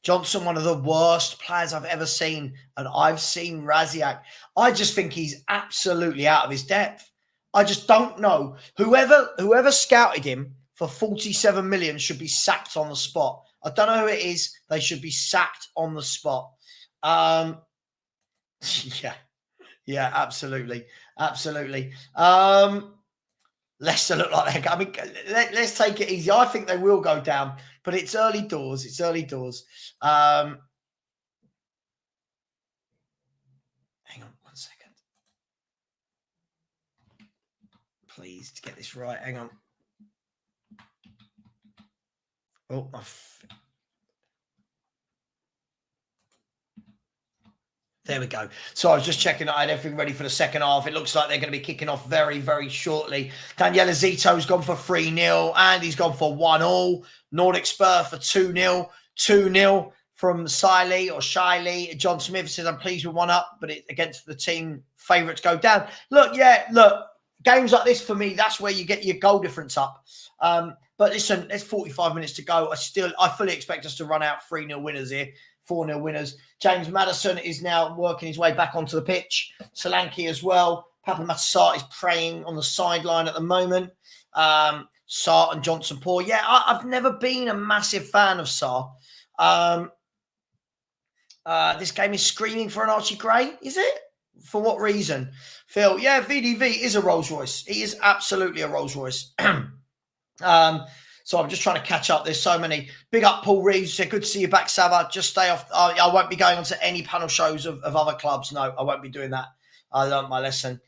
Johnson, one of the worst players I've ever seen. And I've seen Raziak. I just think he's absolutely out of his depth. I just don't know. Whoever scouted him for 47 million should be sacked on the spot. I don't know who it is. They should be sacked on the spot. Yeah, absolutely. Leicester look like they're. I mean, let's take it easy. I think they will go down, but it's early doors. Hang on 1 second, please, to get this right. Hang on. Oh, there we go. So I was just checking that I had everything ready for the second half. It looks like they're going to be kicking off very, very shortly. Daniela Zito's gone for 3-0. Andy's gone for 1-1. Nordic Spur for 2-0. 2-0 from Shiley. John Smith says, I'm pleased with 1 up, but it's against the team favourites go down. Look, games like this, for me, that's where you get your goal difference up. But listen, there's 45 minutes to go. I fully expect us to run out 3-0 winners here. 4-0 winners. James Maddison is now working his way back onto the pitch. Solanke as well. Papa Matsart is praying on the sideline at the moment. Sarr and Johnson poor. Yeah, I've never been a massive fan of Sarr. This game is screaming for an Archie Gray, is it? For what reason? Phil, yeah, VDV is a Rolls Royce. He is absolutely a Rolls Royce. So I'm just trying to catch up. There's so many. Big up Paul Reeves. Said, good to see you back, Savva. Just stay off. I won't be going on to any panel shows of other clubs. No, I won't be doing that. I learned my lesson.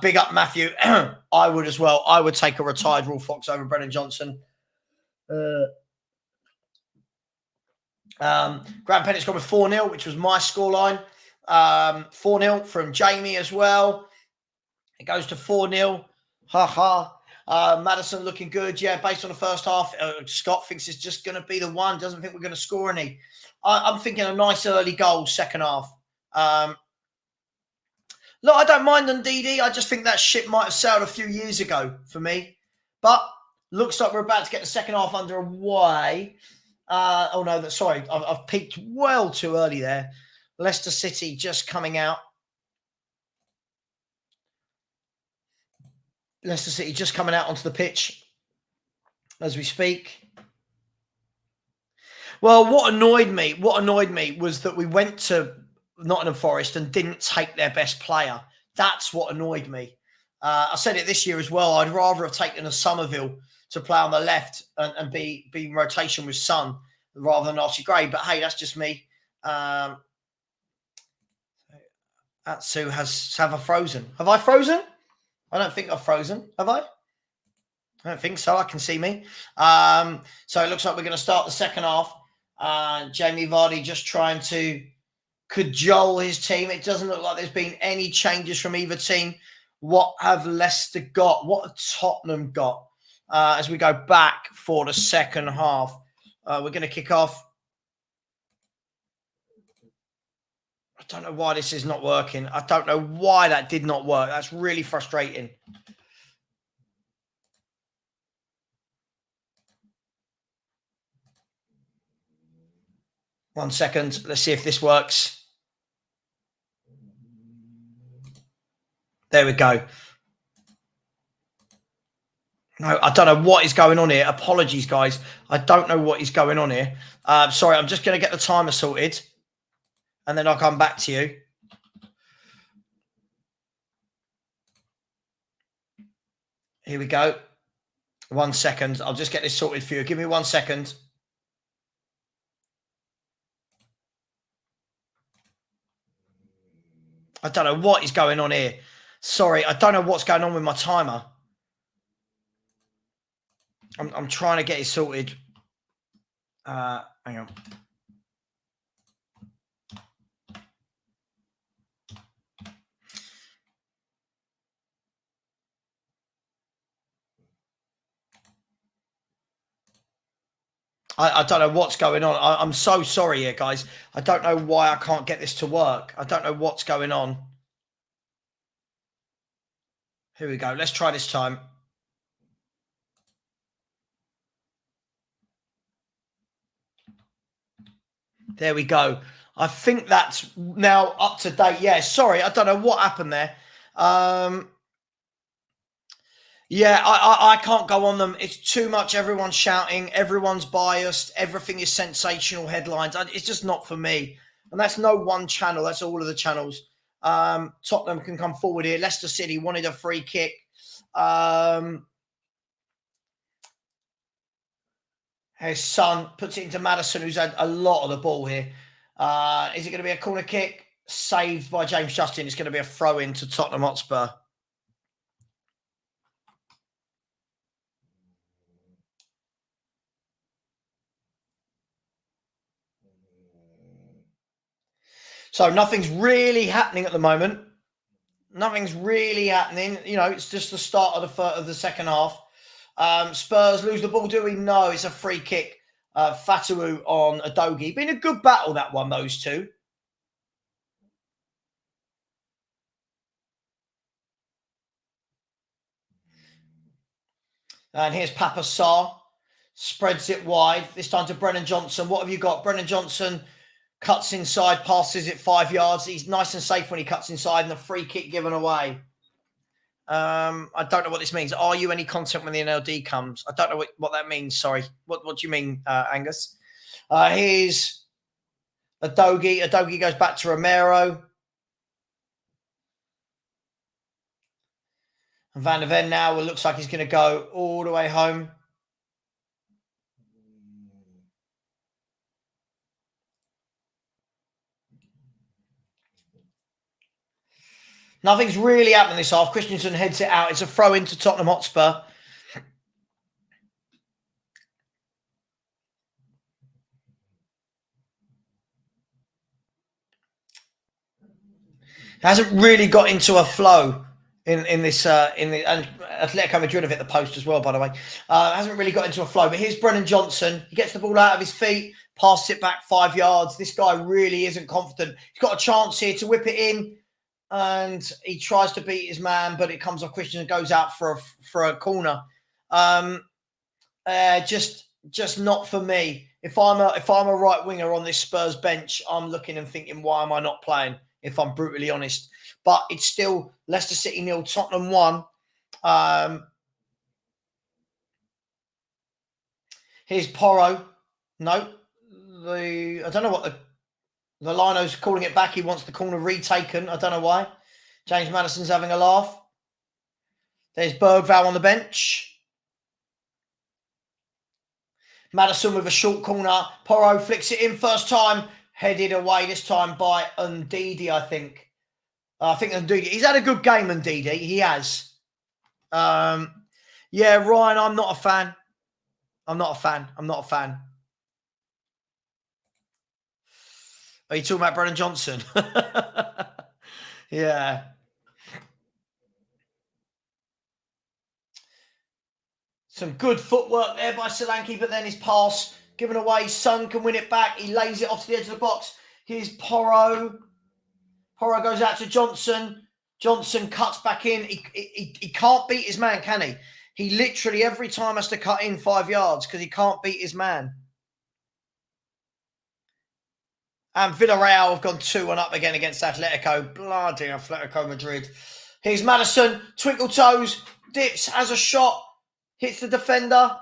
Big up Matthew. I would as well. I would take a retired Raw Fox over Brennan Johnson. Graham Pennett's gone with 4-0, which was my scoreline. 4-0 from Jamie as well. It goes to 4-0. Ha ha. Maddison looking good. Yeah, based on the first half, Scott thinks it's just going to be the one. Doesn't think we're going to score any. I'm thinking a nice early goal, second half. Look, I don't mind Ndidi. I just think that ship might have sailed a few years ago for me. But looks like we're about to get the second half underway. Sorry. I've peaked well too early there. Leicester City just coming out. Leicester City just coming out onto the pitch as we speak. Well, what annoyed me was that we went to Nottingham Forest and didn't take their best player. That's what annoyed me. I said it this year as well. I'd rather have taken a Somerville to play on the left and be in rotation with Son rather than Archie Gray. But hey, that's just me. Atsu has Savva frozen. Have I frozen? I don't think I've frozen. Have I? I don't think so. I can see me. So it looks like we're going to start the second half. Jamie Vardy just trying to cajole his team. It doesn't look like there's been any changes from either team. What have Leicester got? What have Tottenham got as we go back for the second half? We're going to kick off. I don't know why this is not working. I don't know why that did not work. That's really frustrating. One second. Let's see if this works. There we go. No, I don't know what is going on here. Apologies, guys. I don't know what is going on here. Sorry, I'm just going to get the timer sorted. And then I'll come back to you. Here we go. 1 second. I'll just get this sorted for you. Give me 1 second. I don't know what is going on here. Sorry, I don't know what's going on with my timer. I'm trying to get it sorted. Hang on. I don't know what's going on. I'm so sorry here, guys. I don't know why I can't get this to work. I don't know what's going on. Here we go. Let's try this time. There we go. I think that's now up to date. Yeah, sorry. I don't know what happened there. Yeah, I can't go on them. It's too much. Everyone's shouting. Everyone's biased. Everything is sensational headlines. It's just not for me. And that's no one channel. That's all of the channels. Tottenham can come forward here. Leicester City wanted a free kick. His son puts it into Maddison, who's had a lot of the ball here. Is it going to be a corner kick? Saved by James Justin. It's going to be a throw-in to Tottenham Hotspur. So nothing's really happening at the moment. Nothing's really happening. You know, it's just the start of the second half. Spurs lose the ball. Do we? No, it's a free kick. Fatawu on Udogie. Been a good battle, that one, those two. And here's Papa Sarr. Spreads it wide. This time to Brennan Johnson. What have you got? Brennan Johnson cuts inside, passes it 5 yards. He's nice and safe when he cuts inside, and the free kick given away. I don't know what this means. Are you any content when the NLD comes? I don't know what that means. Sorry. What do you mean, Angus? Here's Udogie. Udogie goes back to Romero. And Van der Ven now, it looks like he's going to go all the way home. Nothing's really happening this half. Christensen heads it out. It's a throw into Tottenham Hotspur. Hasn't really got into a flow in this and Atletico Madrid have hit the post as well, by the way. Hasn't really got into a flow. But here's Brennan Johnson. He gets the ball out of his feet, passes it back 5 yards. This guy really isn't confident. He's got a chance here to whip it in, and he tries to beat his man, but it comes off Christian and goes out for a corner. Just not for me. If I'm a right winger on this Spurs bench, I'm looking and thinking, why am I not playing? If I'm brutally honest. But it's still Leicester City 0, Tottenham 1. Here's Porro. No. I don't know what the Lino's calling it back. He wants the corner retaken. I don't know why. James Maddison's having a laugh. There's Bergvall on the bench. Maddison with a short corner. Porro flicks it in first time. Headed away this time by Ndidi, I think. I think Ndidi. He's had a good game, Ndidi. He has. Yeah, Ryan, I'm not a fan. I'm not a fan. Are you talking about Brennan Johnson? Yeah. Some good footwork there by Solanke, but then his pass given away. Son can win it back. He lays it off to the edge of the box. Here's Porro. Porro goes out to Johnson. Johnson cuts back in. He can't beat his man, can he? He literally every time has to cut in 5 yards because he can't beat his man. And Villarreal have gone 2-1 up again against Atletico. Bloody Atletico Madrid. Here's Maddison. Twinkle toes. Dips. Has a shot. Hits the defender.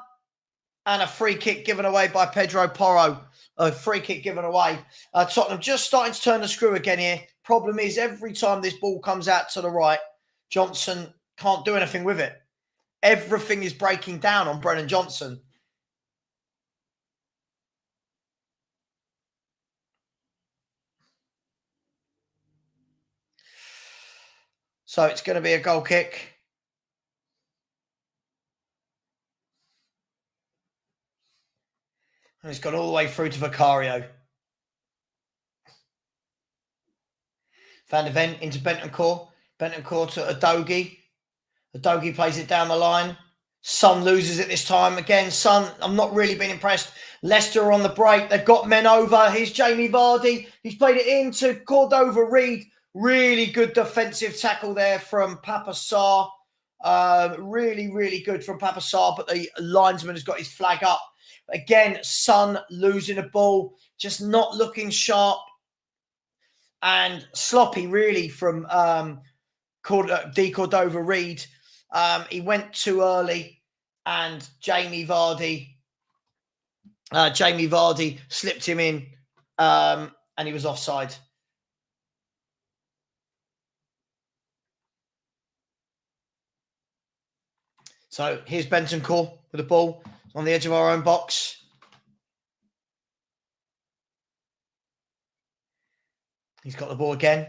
And a free kick given away by Pedro Porro. A free kick given away. Tottenham just starting to turn the screw again here. Problem is, every time this ball comes out to the right, Johnson can't do anything with it. Everything is breaking down on Brennan Johnson. So it's going to be a goal kick. And it's gone all the way through to Vicario. Van der Ven into Bentancur. Bentancur to Udogie. Udogie plays it down the line. Son loses it this time. Again, Son, I'm not really been impressed. Leicester are on the break. They've got men over. Here's Jamie Vardy. He's played it into Cordova-Reid. Really good defensive tackle there from Papa Sarr. Really, really good from Papa Sarr, but the linesman has got his flag up. Again, Son losing the ball, just not looking sharp and sloppy, really, from Cordova-Reid. He went too early, and Jamie Vardy slipped him in, and he was offside. So here's Bentancur with the ball on the edge of our own box. He's got the ball again.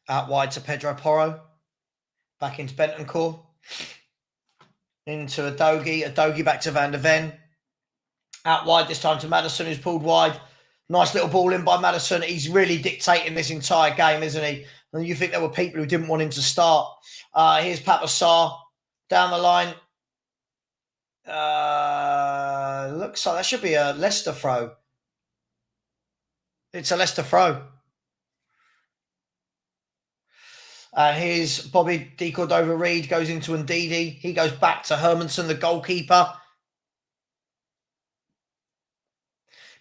Out wide to Pedro Porro. Back into Bentancur. Into Udogie. Udogie back to Van der Ven. Out wide this time to Maddison, who's pulled wide. Nice little ball in by Maddison. He's really dictating this entire game, isn't he? And you think there were people who didn't want him to start. Here's Papa Sarr down the line. Looks like that should be a Leicester throw. It's a Leicester throw. Here's Bobby De Cordova-Reid goes into Ndidi. He goes back to Hermanson, the goalkeeper.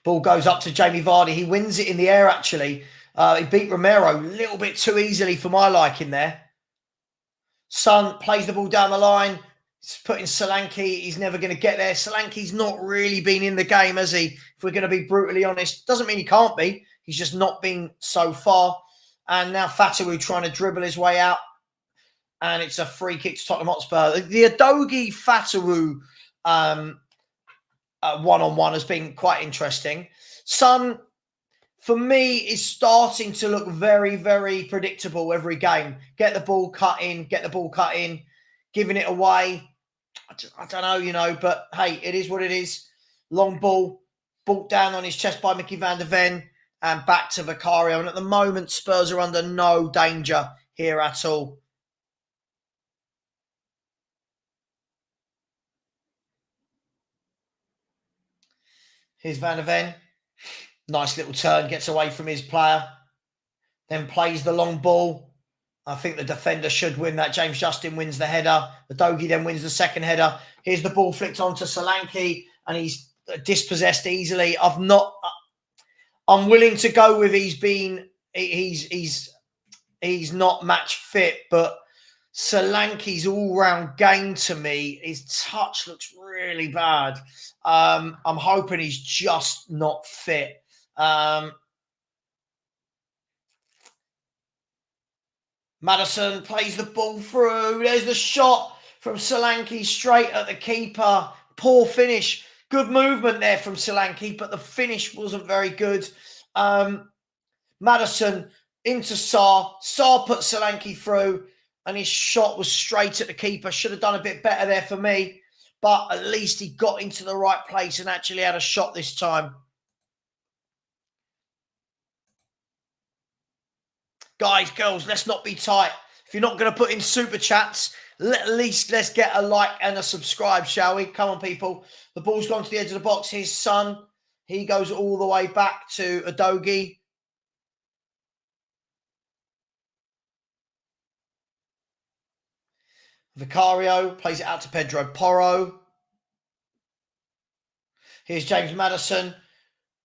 Ball goes up to Jamie Vardy. He wins it in the air, actually. He beat Romero a little bit too easily for my liking there. Son plays the ball down the line. He's putting Solanke. He's never going to get there. Solanke's not really been in the game, has he? If we're going to be brutally honest. Doesn't mean he can't be. He's just not been so far. And now Fatawu trying to dribble his way out. And it's a free kick to Tottenham Hotspur. The Udogie Fatawu one-on-one has been quite interesting. Son, for me, is starting to look very, very predictable every game. Get the ball cut in, giving it away. I don't know, you know, but hey, it is what it is. Long ball, brought down on his chest by Mickey van der Ven, and back to Vicario. And at the moment, Spurs are under no danger here at all. Here's Van der Ven. Nice little turn, gets away from his player. Then plays the long ball. I think the defender should win that. James Justin wins the header. Udogie then wins the second header. Here's the ball flicked on to Solanke, and he's dispossessed easily. I'm willing to go with he's not match fit, but Solanke's all-round game to me, his touch looks really bad. I'm hoping he's just not fit. Maddison plays the ball through. There's the shot from Solanke straight at the keeper. Poor finish. Good movement there from Solanke, but the finish wasn't very good. Maddison into Sarr. Sarr put Solanke through, and his shot was straight at the keeper. Should have done a bit better there for me, but at least he got into the right place and actually had a shot this time. Guys, girls, let's not be tight. If you're not going to put in super chats, At least let's get a like and a subscribe, shall we? Come on, people. The ball's gone to the edge of the box. His son, he goes all the way back to Udogie. Vicario plays it out to Pedro Porro. Here's James Maddison.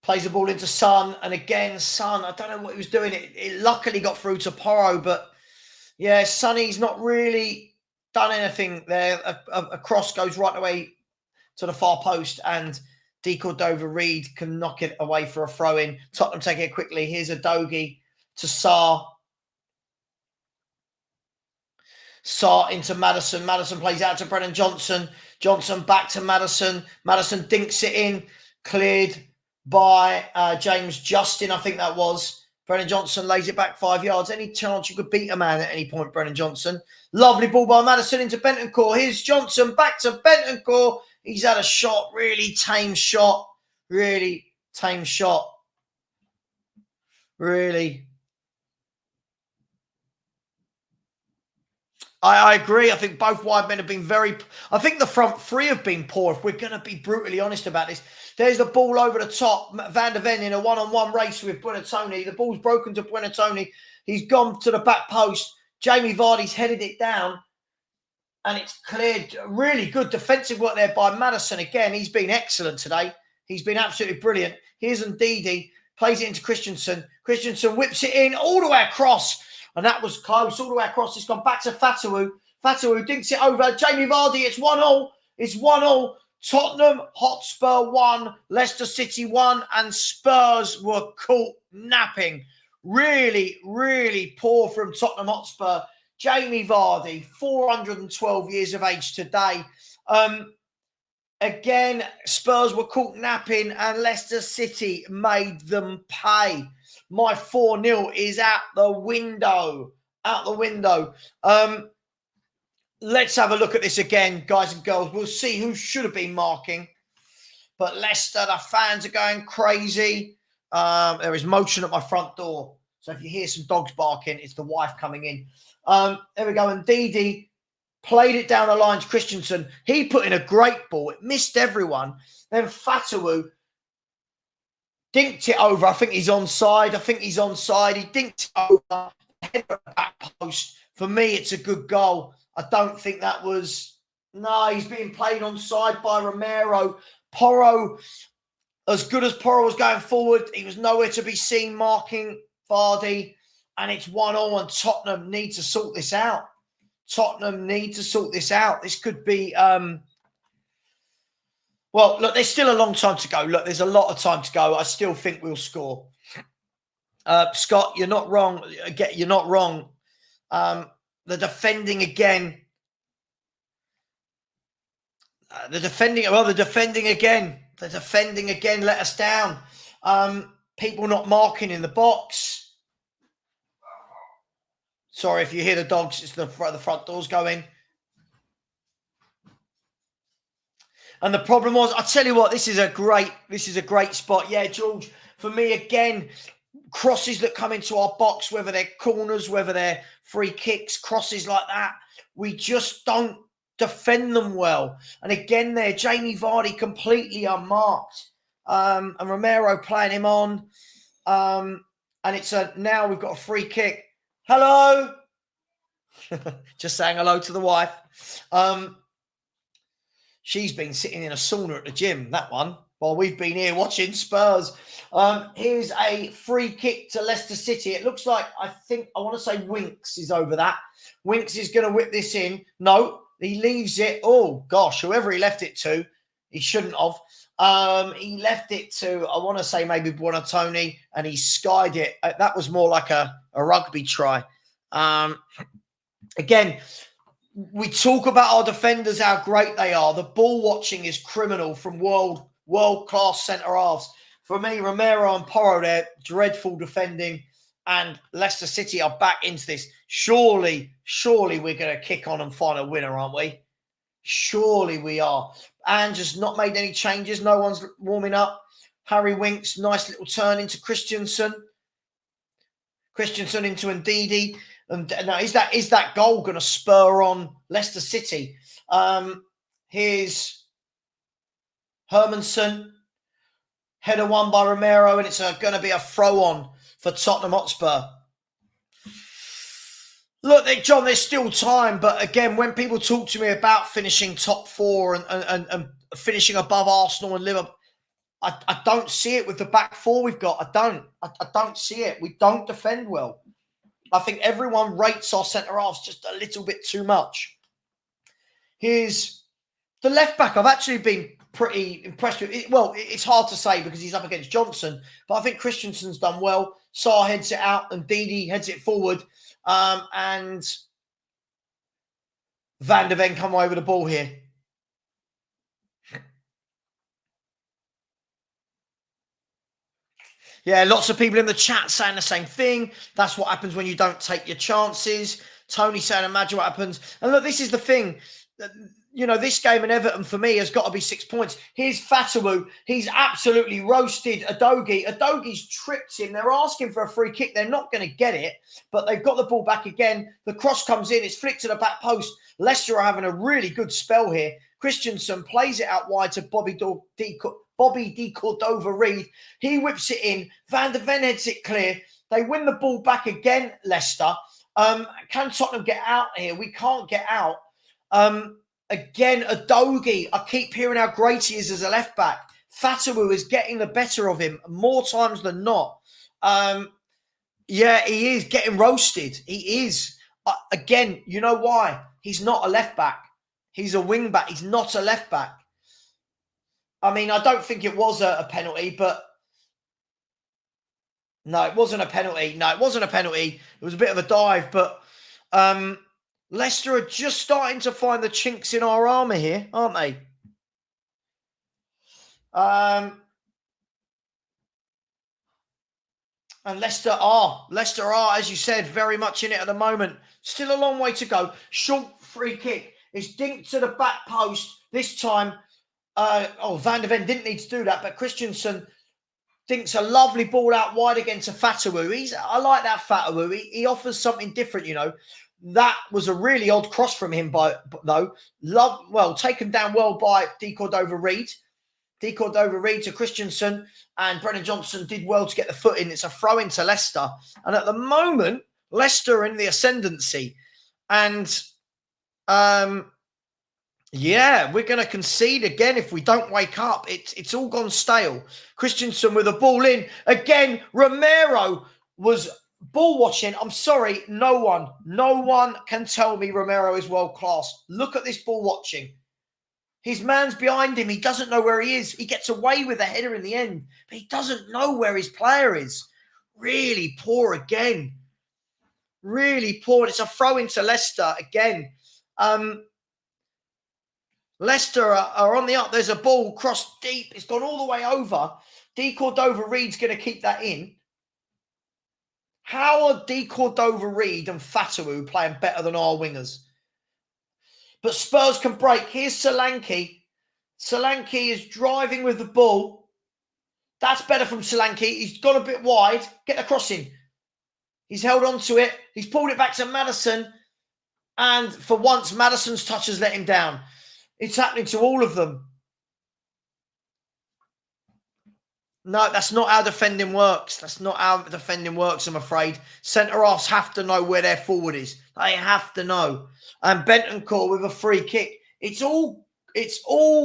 Plays the ball into Son. And again, Son, I don't know what he was doing. It luckily got through to Porro. But, yeah, Sonny's not really done anything there. A cross goes right away to the far post. And De Cordova-Reid can knock it away for a throw-in. Tottenham take it quickly. Here's Udogie to Sarr. Sarr into Maddison. Maddison plays out to Brennan Johnson. Johnson back to Maddison. Maddison dinks it in. Cleared by James Justin, I think that was. Brennan Johnson lays it back 5 yards. Any chance you could beat a man at any point, Brennan Johnson? Lovely ball by Maddison into Bentancur. Here's Johnson back to Bentancur. He's had a shot. Really tame shot. Really tame shot. Really. I agree. I think both wide men have been very... I think the front three have been poor, if we're going to be brutally honest about this. There's the ball over the top. Van der Ven in a one-on-one race with Buonantony. The ball's broken to Buonantony. He's gone to the back post. Jamie Vardy's headed it down. And it's cleared. Really good defensive work there by Maddison. Again, he's been excellent today. He's been absolutely brilliant. Here's Ndidi. Plays it into Christensen. Christensen whips it in all the way across. And that was close all the way across. It's gone back to Fatawu. Fatawu dinks it over. Jamie Vardy, it's 1-1. It's 1-1. Tottenham Hotspur 1, Leicester City 1, and Spurs were caught napping. Really, really poor from Tottenham Hotspur. Jamie Vardy, 412 years of age today. Again, Spurs were caught napping and Leicester City made them pay. My 4-0 is out the window. Out the window. Let's have a look at this again, guys and girls. We'll see who should have been marking. But Leicester, the fans are going crazy. There is motion at my front door. So if you hear some dogs barking, it's the wife coming in. There we go. And Ndidi played it down the line to Christensen. He put in a great ball. It missed everyone. Then Fatawu dinked it over. I think he's onside. He dinked it over. Head at the back post. For me, it's a good goal. I don't think that was... No, he's being played onside by Romero. Porro, as good as Porro was going forward, he was nowhere to be seen marking Vardy. And it's 1-1 and Tottenham need to sort this out. Tottenham need to sort this out. This could be... Well, look, there's still a long time to go. Look, there's a lot of time to go. I still think we'll score. Scott, you're not wrong. You're not wrong. The defending again. The defending again. The defending again let us down. People not marking in the box. Sorry if you hear the dogs. It's the front doors going. And the problem was, I tell you what, this is a great spot. Yeah, George, for me again, crosses that come into our box, whether they're corners, whether they're free kicks, crosses like that, we just don't defend them well. And again there, Jamie Vardy completely unmarked. And Romero playing him on. And it's now we've got a free kick. Hello. Just saying hello to the wife. She's been sitting in a sauna at the gym, that one, while we've been here watching Spurs. Here's a free kick to Leicester City. It looks like, I want to say Winks is over that. Winks is going to whip this in. No, he leaves it. Oh, gosh, whoever he left it to, he shouldn't have. He left it to, I want to say maybe Buonantony, and he skied it. That was more like a rugby try. Again, we talk about our defenders, how great they are. The ball watching is criminal from world-class centre-halves. For me, Romero and Porro, they're dreadful defending. And Leicester City are back into this. Surely we're going to kick on and find a winner, aren't we? Surely we are. And just not made any changes. No one's warming up. Harry Winks, nice little turn into Christensen. Christensen into Ndidi. And now, is that goal going to spur on Leicester City? Here's Hermanson. Header won by Romero, and it's going to be a throw-on for Tottenham Hotspur. Look, John, there's still time, but again, when people talk to me about finishing top four and finishing above Arsenal and Liverpool, I don't see it with the back four we've got. I don't see it. We don't defend well. I think everyone rates our centre-halves just a little bit too much. Here's the left-back. I've actually been pretty impressed with it. Well, it's hard to say because he's up against Johnson, but I think Christensen's done well. Sarr heads it out and Didi heads it forward. And Van de Ven come away with the ball here. Yeah, lots of people in the chat saying the same thing. That's what happens when you don't take your chances. Tony saying, imagine what happens. And look, this is the thing. You know, this game in Everton for me has got to be 6 points. Here's Fatawu. He's absolutely roasted Udogie. Udogie's tripped him. They're asking for a free kick. They're not going to get it, but they've got the ball back again. The cross comes in. It's flicked to the back post. Leicester are having a really good spell here. Christensen plays it out wide to Bobby D. Cordova-Reid. He whips it in. Van de Ven heads it clear. They win the ball back again, Leicester. Can Tottenham get out here? We can't get out. Again, Udogie. I keep hearing how great he is as a left-back. Fatawu is getting the better of him more times than not. Yeah, he is getting roasted. He is. Again, you know why? He's not a left-back. He's a wing-back. He's not a left-back. I mean, I don't think it was a penalty, but... No, it wasn't a penalty. No, it wasn't a penalty. It was a bit of a dive, but... Leicester are just starting to find the chinks in our armour here, aren't they? And Leicester are, as you said, very much in it at the moment. Still a long way to go. Short free kick. It's dinked to the back post. This time, Van de Ven didn't need to do that, but Christensen dinks a lovely ball out wide again to Fatawu. I like that Fatawu. He offers something different, you know. That was a really odd cross from him, though. Taken down well by D. Cordova-Reid. D. Cordova-Reid to Christensen, and Brennan Johnson did well to get the foot in. It's a throw into Leicester. And at the moment, Leicester are in the ascendancy. And, yeah, we're going to concede again if we don't wake up. It's all gone stale. Christensen with a ball in. Again, Romero was... ball watching, I'm sorry, no one can tell me Romero is world class. Look at this ball watching. His man's behind him. He doesn't know where he is. He gets away with a header in the end, but he doesn't know where his player is. Really poor again. Really poor. It's a throw into Leicester again. Leicester are on the up. There's a ball crossed deep. It's gone all the way over. D. Cordova-Reid's going to keep that in. How are D. Cordova-Reid and Fatawu playing better than our wingers? But Spurs can break. Here's Solanke. Solanke is driving with the ball. That's better from Solanke. He's gone a bit wide. Get the cross in. He's held on to it. He's pulled it back to Maddison. And for once, Maddison's touch has let him down. It's happening to all of them. No, that's not how defending works. That's not how defending works, I'm afraid. Centre-halves have to know where their forward is. They have to know. And Bentancur with a free kick. It's all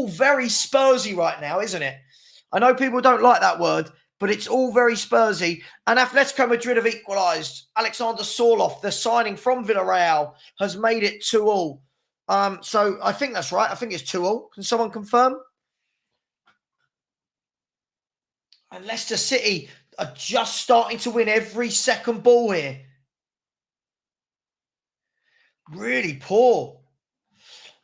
very Spursy right now, isn't it? I know people don't like that word, but it's all very Spursy. And Atletico Madrid have equalised. Alexander Sorloth, the signing from Villarreal, has made it 2-2. So I think that's right. I think it's 2-2. Can someone confirm? And Leicester City are just starting to win every second ball here. Really poor.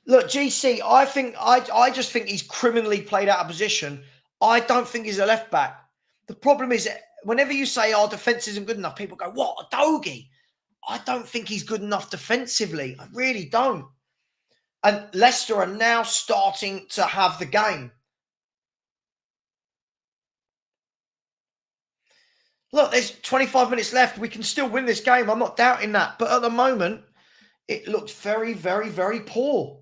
Look, GC, I just think he's criminally played out of position. I don't think he's a left back. The problem is, whenever you say our defence isn't good enough, people go, what, Udogie? I don't think he's good enough defensively. I really don't. And Leicester are now starting to have the game. Look, there's 25 minutes left. We can still win this game. I'm not doubting that. But at the moment, it looks very, very, very poor.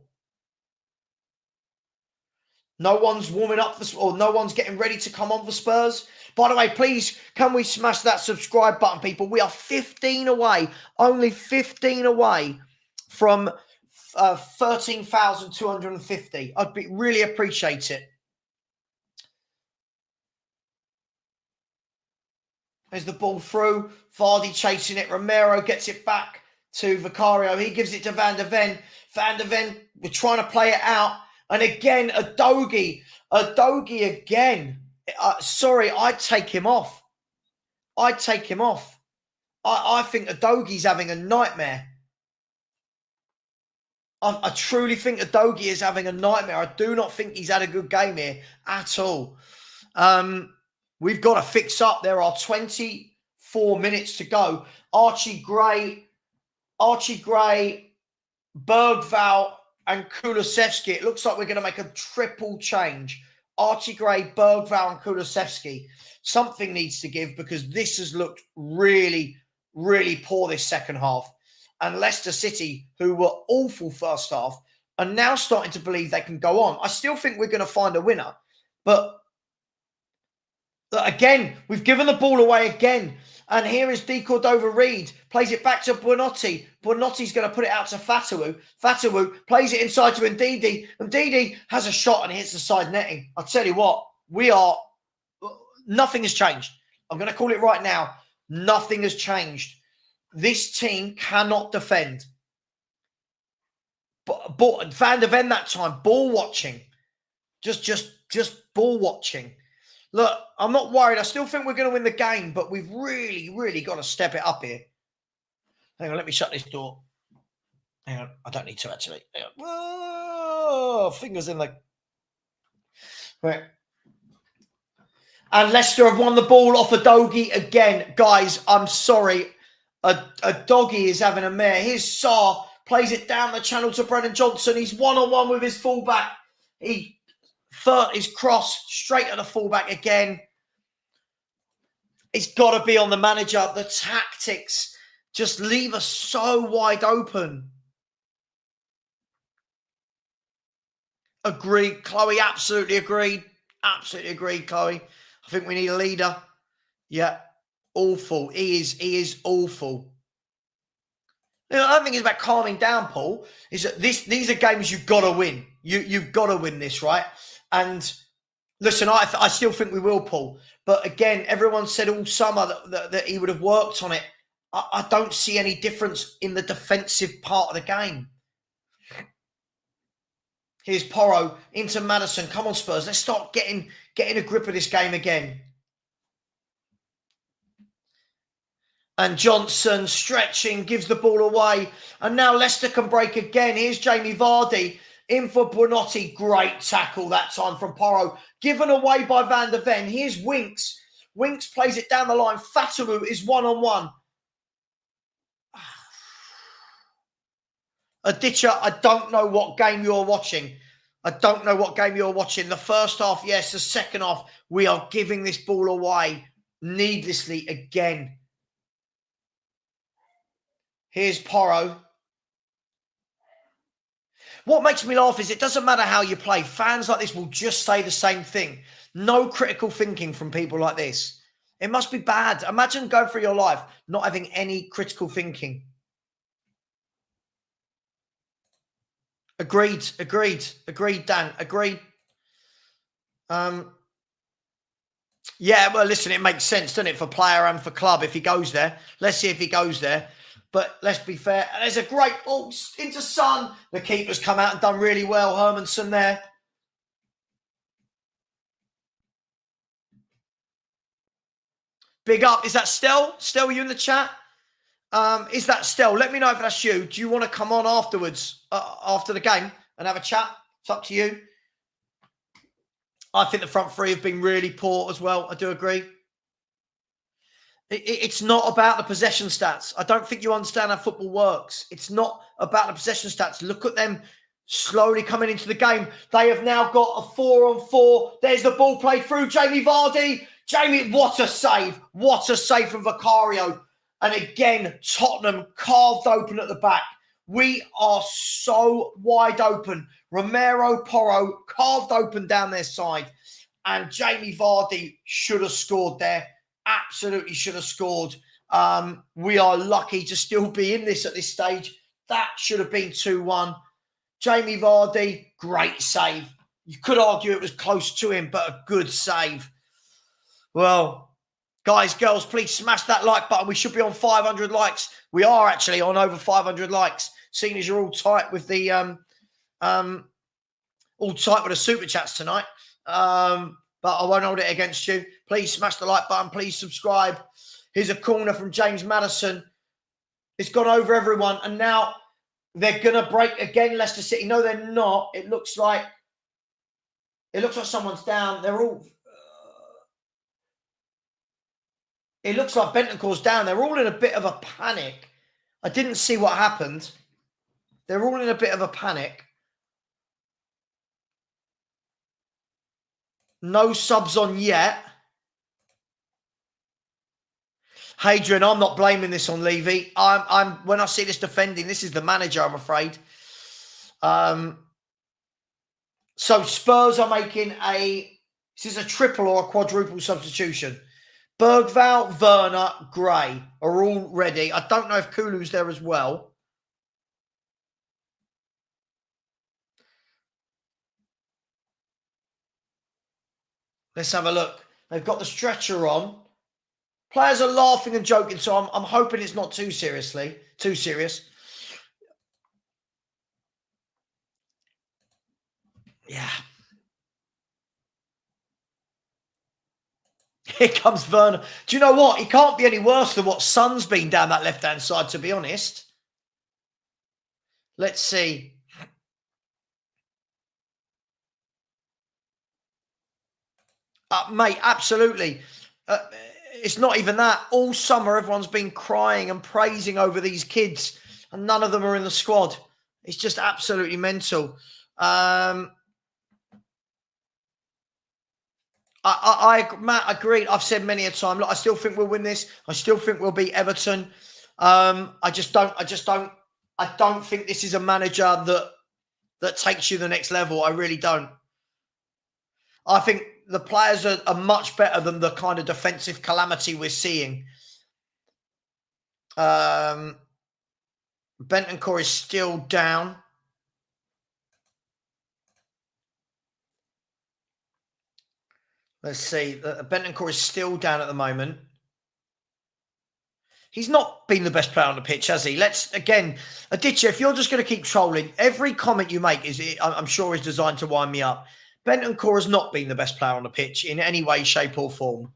No one's warming up, or no one's getting ready to come on for Spurs. By the way, please, can we smash that subscribe button, people? We are 15 away, only 15 away from 13,250. I'd really appreciate it. There's the ball through. Vardy chasing it. Romero gets it back to Vicario. He gives it to Van de Ven. Van de Ven, we're trying to play it out. And again, Udogie again. Sorry, I'd take him off. I think Udogie's having a nightmare. I truly think Udogie is having a nightmare. I do not think he's had a good game here at all. We've got to fix up. There are 24 minutes to go. Archie Gray, Bergvall, and Kulusevski. It looks like we're going to make a triple change. Archie Gray, Bergvall, and Kulusevski. Something needs to give because this has looked really, really poor this second half. And Leicester City, who were awful first half, are now starting to believe they can go on. I still think we're going to find a winner. But again, we've given the ball away again. And here is De Cordova-Reid. Plays it back to Buonanotte. Buonanotte's going to put it out to Fatawu. Fatawu plays it inside to Ndidi. Ndidi has a shot and hits the side netting. I'll tell you what, nothing has changed. I'm going to call it right now. Nothing has changed. This team cannot defend. But Van de Ven that time, ball watching. Just ball watching. Look, I'm not worried. I still think we're going to win the game, but we've really, really got to step it up here. Hang on, let me shut this door. Hang on, I don't need to actually. Hang on. Whoa, fingers in the... Right. And Leicester have won the ball off Udogie again. Guys, I'm sorry. Udogie is having a mare. Here's Sarr, plays it down the channel to Brennan Johnson. He's one-on-one with his fullback. His cross straight at the fullback again. It's got to be on the manager. The tactics just leave us so wide open. Agreed, Chloe. Absolutely agreed. Absolutely agreed, Chloe. I think we need a leader. Yeah, awful. He is awful. I don't think it's about calming down, Paul. Is that these are games you've got to win. You've got to win this, right? And listen, I still think we will, Paul. But again, everyone said all summer that he would have worked on it. I don't see any difference in the defensive part of the game. Here's Porro into Maddison. Come on, Spurs. Let's start getting a grip of this game again. And Johnson stretching, gives the ball away. And now Leicester can break again. Here's Jamie Vardy. In for Buonanotte. Great tackle that time from Porro. Given away by Van de Ven. Here's Winks. Winks plays it down the line. Fatawu is one-on-one. Aditya, I don't know what game you're watching. The first half, yes. The second half, we are giving this ball away needlessly again. Here's Porro. What makes me laugh is it doesn't matter how you play. Fans like this will just say the same thing. No critical thinking from people like this. It must be bad. Imagine going through your life not having any critical thinking. Agreed, Dan. Agreed. Yeah, well, listen, it makes sense, doesn't it, for player and for club if he goes there. Let's see if he goes there. But let's be fair. And there's a great ball into Son. The keeper's come out and done really well. Hermanson there. Big up. Is that Stel? Stel, you in the chat? Is that Stel? Let me know if that's you. Do you want to come on afterwards, after the game and have a chat? It's up to you. I think the front three have been really poor as well. I do agree. It's not about the possession stats. I don't think you understand how football works. It's not about the possession stats. Look at them slowly coming into the game. They have now got a 4-on-4. There's the ball played through. Jamie Vardy. Jamie, what a save. What a save from Vicario. And again, Tottenham carved open at the back. We are so wide open. Romero Porro carved open down their side. And Jamie Vardy should have scored there. Absolutely should have scored. We are lucky to still be in this at this stage. That should have been 2-1. Jamie Vardy, great save. You could argue it was close to him, but a good save. Well, guys, girls, please smash that like button. We should be on 500 likes. We are actually on over 500 likes, seeing as you're all tight with the super chats tonight. But I won't hold it against you. Please smash the like button. Please subscribe. Here's a corner from James Maddison. It's gone over everyone, and now they're gonna break again. Leicester City. No, they're not. It looks like someone's down. They're all. It looks like Bentancur's down. They're all in a bit of a panic. I didn't see what happened. They're all in a bit of a panic. No subs on yet. Hadrian, I'm not blaming this on Levy. I'm when I see this defending, this is the manager, I'm afraid. So Spurs are making this is a triple or a quadruple substitution. Bergvall, Werner, Gray are all ready. I don't know if Kulu's there as well. Let's have a look. They've got the stretcher on. Players are laughing and joking, so I'm hoping it's not too serious. Yeah. Here comes Werner. Do you know what? He can't be any worse than what Son's been down that left-hand side, to be honest. Let's see. Mate, absolutely. It's not even that. All summer, everyone's been crying and praising over these kids, and none of them are in the squad. It's just absolutely mental. Matt, agreed. I've said many a time. Look, I still think we'll win this. I still think we'll beat Everton. I don't think this is a manager that takes you the next level. I really don't. I think the players are much better than the kind of defensive calamity we're seeing. Bentancur is still down. Let's see. Bentancur is still down at the moment. He's not been the best player on the pitch, has he? Again, Aditya, if you're just going to keep trolling, every comment you make I'm sure is designed to wind me up. Bentancur has not been the best player on the pitch in any way, shape or form.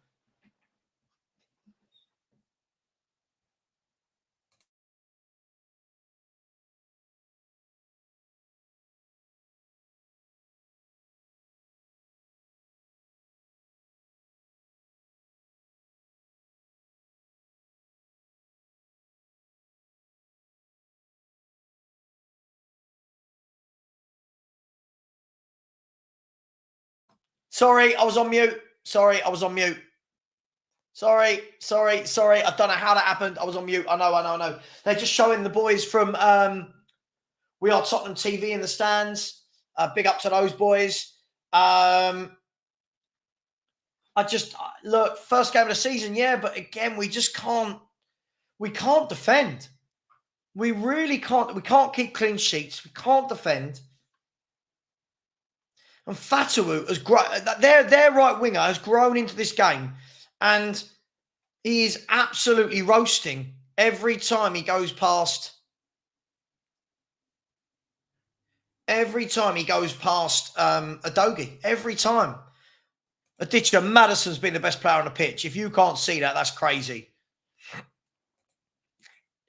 Sorry, I was on mute. Sorry. I don't know how that happened. I was on mute. I know. They're just showing the boys from We Are Tottenham TV in the stands. Big up to those boys. Look, first game of the season, yeah, but again, we can't defend. We really can't. We can't keep clean sheets. We can't defend. And Fatawu has grown. Their right winger has grown into this game, and he is absolutely roasting every time he goes past. Every time he goes past Adogi. Every time. Aditya, Maddison's been the best player on the pitch. If you can't see that, that's crazy.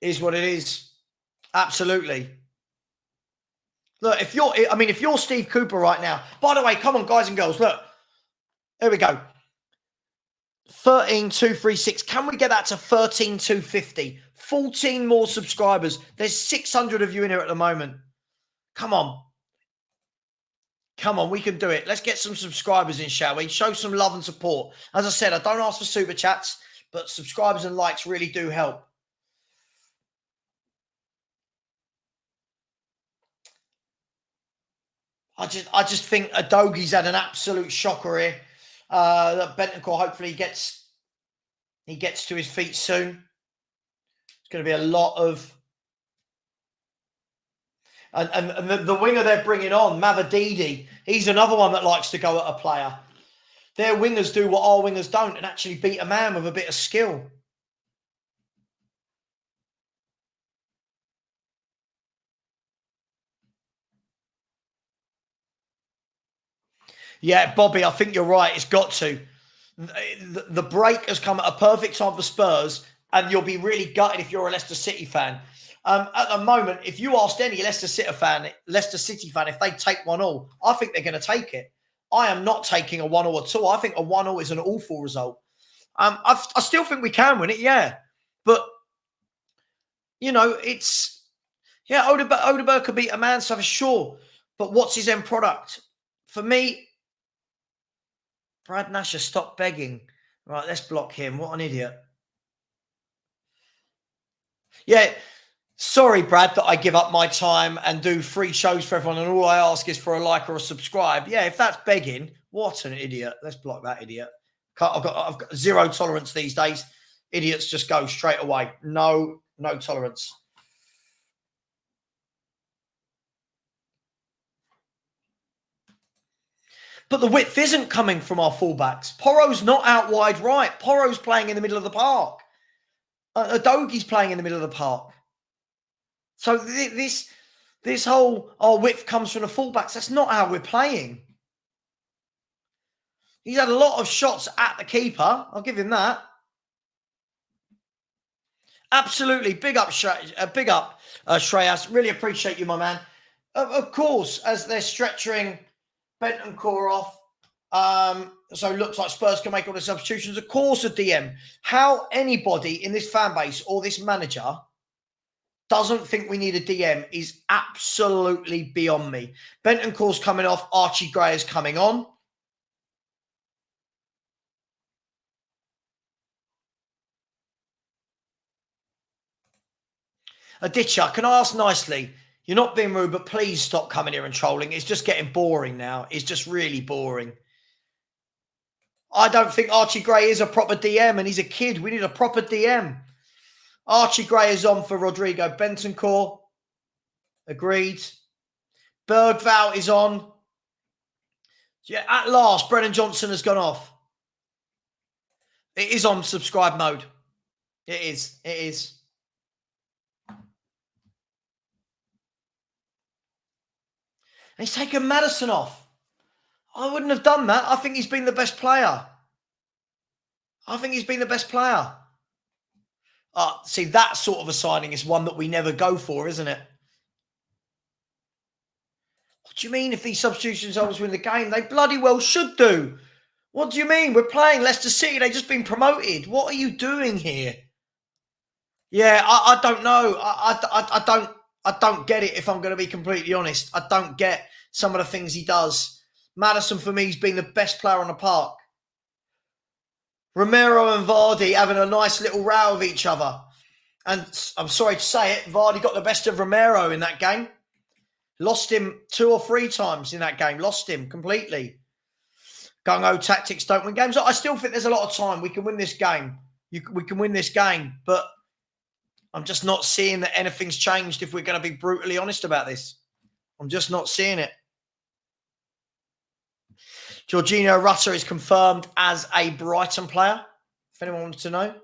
Is what it is. Absolutely. Look, if you're Steve Cooper right now, by the way, come on, guys and girls, look, there we go. 13,236. Can we get that to 13,250? 14 more subscribers. There's 600 of you in here at the moment. Come on. Come on, we can do it. Let's get some subscribers in, shall we? Show some love and support. As I said, I don't ask for super chats, but subscribers and likes really do help. I just think Adogi's had an absolute shocker here. That Bentancur hopefully gets to his feet soon. It's going to be a lot of... And the winger they're bringing on, Mavadidi, he's another one that likes to go at a player. Their wingers do what our wingers don't and actually beat a man with a bit of skill. Yeah, Bobby, I think you're right. It's got to. The break has come at a perfect time for Spurs, and you'll be really gutted if you're a Leicester City fan. At the moment, if you asked any Leicester City fan if they take 1-1, I think they're going to take it. I am not taking a 1-1 at all. I think a 1-1 is an awful result. I still think we can win it, yeah. But, you know, it's... Yeah, Odeberg could beat a man, so for sure. But what's his end product? For me, Brad Nasher, stop begging. Right, let's block him. What an idiot. Yeah, sorry, Brad, that I give up my time and do free shows for everyone and all I ask is for a like or a subscribe. Yeah, if that's begging, what an idiot. Let's block that idiot. I've got zero tolerance these days. Idiots just go straight away. No tolerance. But the width isn't coming from our fullbacks. Porro's not out wide right. Porro's playing in the middle of the park. Adogi's playing in the middle of the park. So this whole width comes from the fullbacks. That's not how we're playing. He's had a lot of shots at the keeper. I'll give him that. Absolutely. Big up, Shreyas. Really appreciate you, my man. Of course, as they're stretching Bentancur off, so it looks like Spurs can make all the substitutions. Of course, a DM. How anybody in this fan base or this manager doesn't think we need a DM is absolutely beyond me. Bentancur's coming off. Archie Gray is coming on. Aditya, can I ask nicely? You're not being rude, but please stop coming here and trolling. It's just getting boring now. It's just really boring. I don't think Archie Gray is a proper DM, and he's a kid. We need a proper DM. Archie Gray is on for Rodrigo Bentancur. Agreed. Bergvall is on. Yeah, at last, Brennan Johnson has gone off. It is on subscribe mode. It is. It is. And he's taken Maddison off. I wouldn't have done that. I think he's been the best player. See, that sort of a signing is one that we never go for, isn't it? What do you mean if these substitutions always win the game? They bloody well should do. What do you mean? We're playing Leicester City. They've just been promoted. What are you doing here? Yeah, I don't know. I don't get it, if I'm going to be completely honest. I don't get some of the things he does. Maddison, for me, has been the best player on the park. Romero and Vardy having a nice little row with each other. And I'm sorry to say it, Vardy got the best of Romero in that game. Lost him 2 or 3 times in that game. Lost him completely. Gung-ho tactics don't win games. I still think there's a lot of time. We can win this game. We can win this game. But I'm just not seeing that anything's changed if we're going to be brutally honest about this. I'm just not seeing it. Jorginho Rutter is confirmed as a Brighton player, if anyone wanted to know.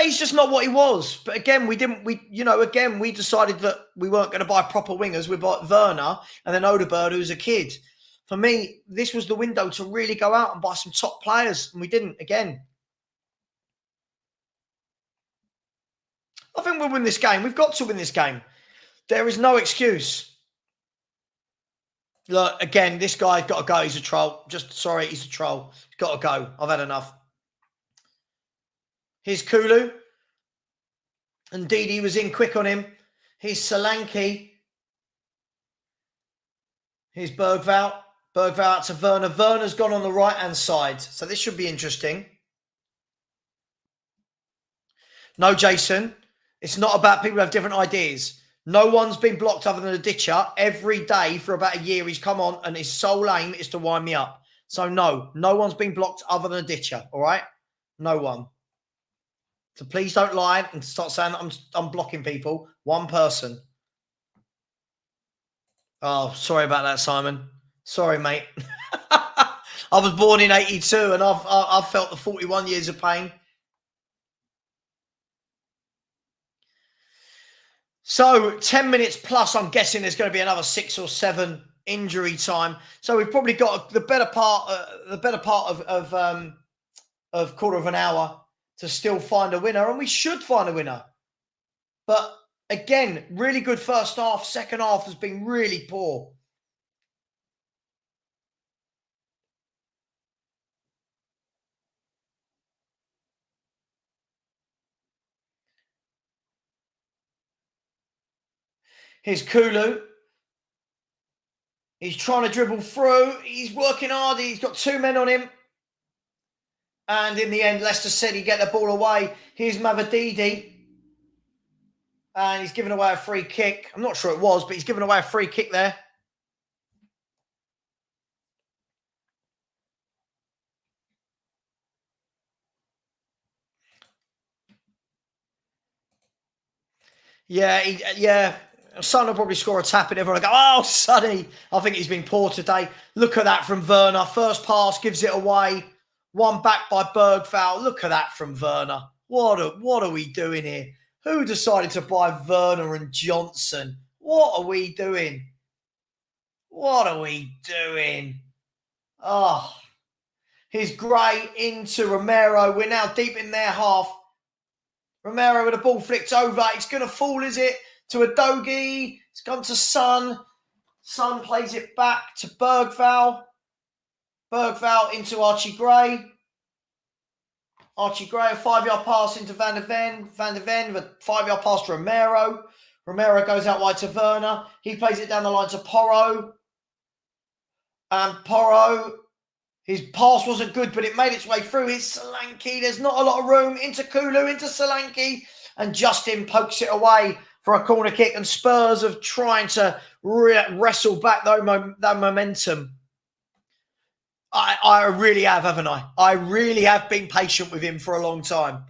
He's just not what he was. But again, we decided that we weren't going to buy proper wingers. We bought Werner and then Odeberg, who's a kid. For me, this was the window to really go out and buy some top players, and we didn't again. I think we'll win this game. We've got to win this game. There is no excuse. Look, again, this guy's got to go. He's a troll. Sorry, he's a troll. He's got to go. I've had enough. Here's Kulu. Indeed, he was in quick on him. Here's Solanke. Here's Bergvall. Bergvall out to Werner. Werner's gone on the right-hand side. So this should be interesting. No, Jason. It's not about people who have different ideas. No one's been blocked other than a ditcher. Every day for about a year, he's come on and his sole aim is to wind me up. So no one's been blocked other than a ditcher, all right? No one. So please don't lie and start saying I'm blocking people. One person. Oh, sorry about that, Simon. Sorry, mate. I was born in 82 and I've felt the 41 years of pain. So 10 minutes plus, I'm guessing there's going to be another 6 or 7 injury time. So we've probably got the better part of quarter of an hour to still find a winner, and we should find a winner. But again, really good first half. Second half has been really poor. Here's Kulu. He's trying to dribble through. He's working hard. He's got 2 men on him. And in the end, Leicester City get the ball away. Here's Mavididi. And he's given away a free kick. I'm not sure it was, but he's given away a free kick there. Yeah. Son will probably score a tap and everyone will go, oh, Sonny. I think he's been poor today. Look at that from Werner. First pass, gives it away. One back by Bergvall. Look at that from Werner. What are we doing here? Who decided to buy Werner and Johnson? What are we doing? What are we doing? Oh, here's Gray into Romero. We're now deep in their half. Romero with the ball flicked over. It's going to fall, is it? To Udogie. It's gone to Son. Son plays it back to Bergvall. Bergvall into Archie Gray. Archie Gray, a 5-yard pass into Van der Ven. Van der Ven with a 5-yard pass to Romero. Romero goes out wide to Werner. He plays it down the line to Porro. And Porro, his pass wasn't good, but it made its way through. It's Solanke. There's not a lot of room. Into Kulu, into Solanke. And Justin pokes it away for a corner kick. And Spurs are trying to wrestle back that momentum. I really have, haven't I? I really have been patient with him for a long time.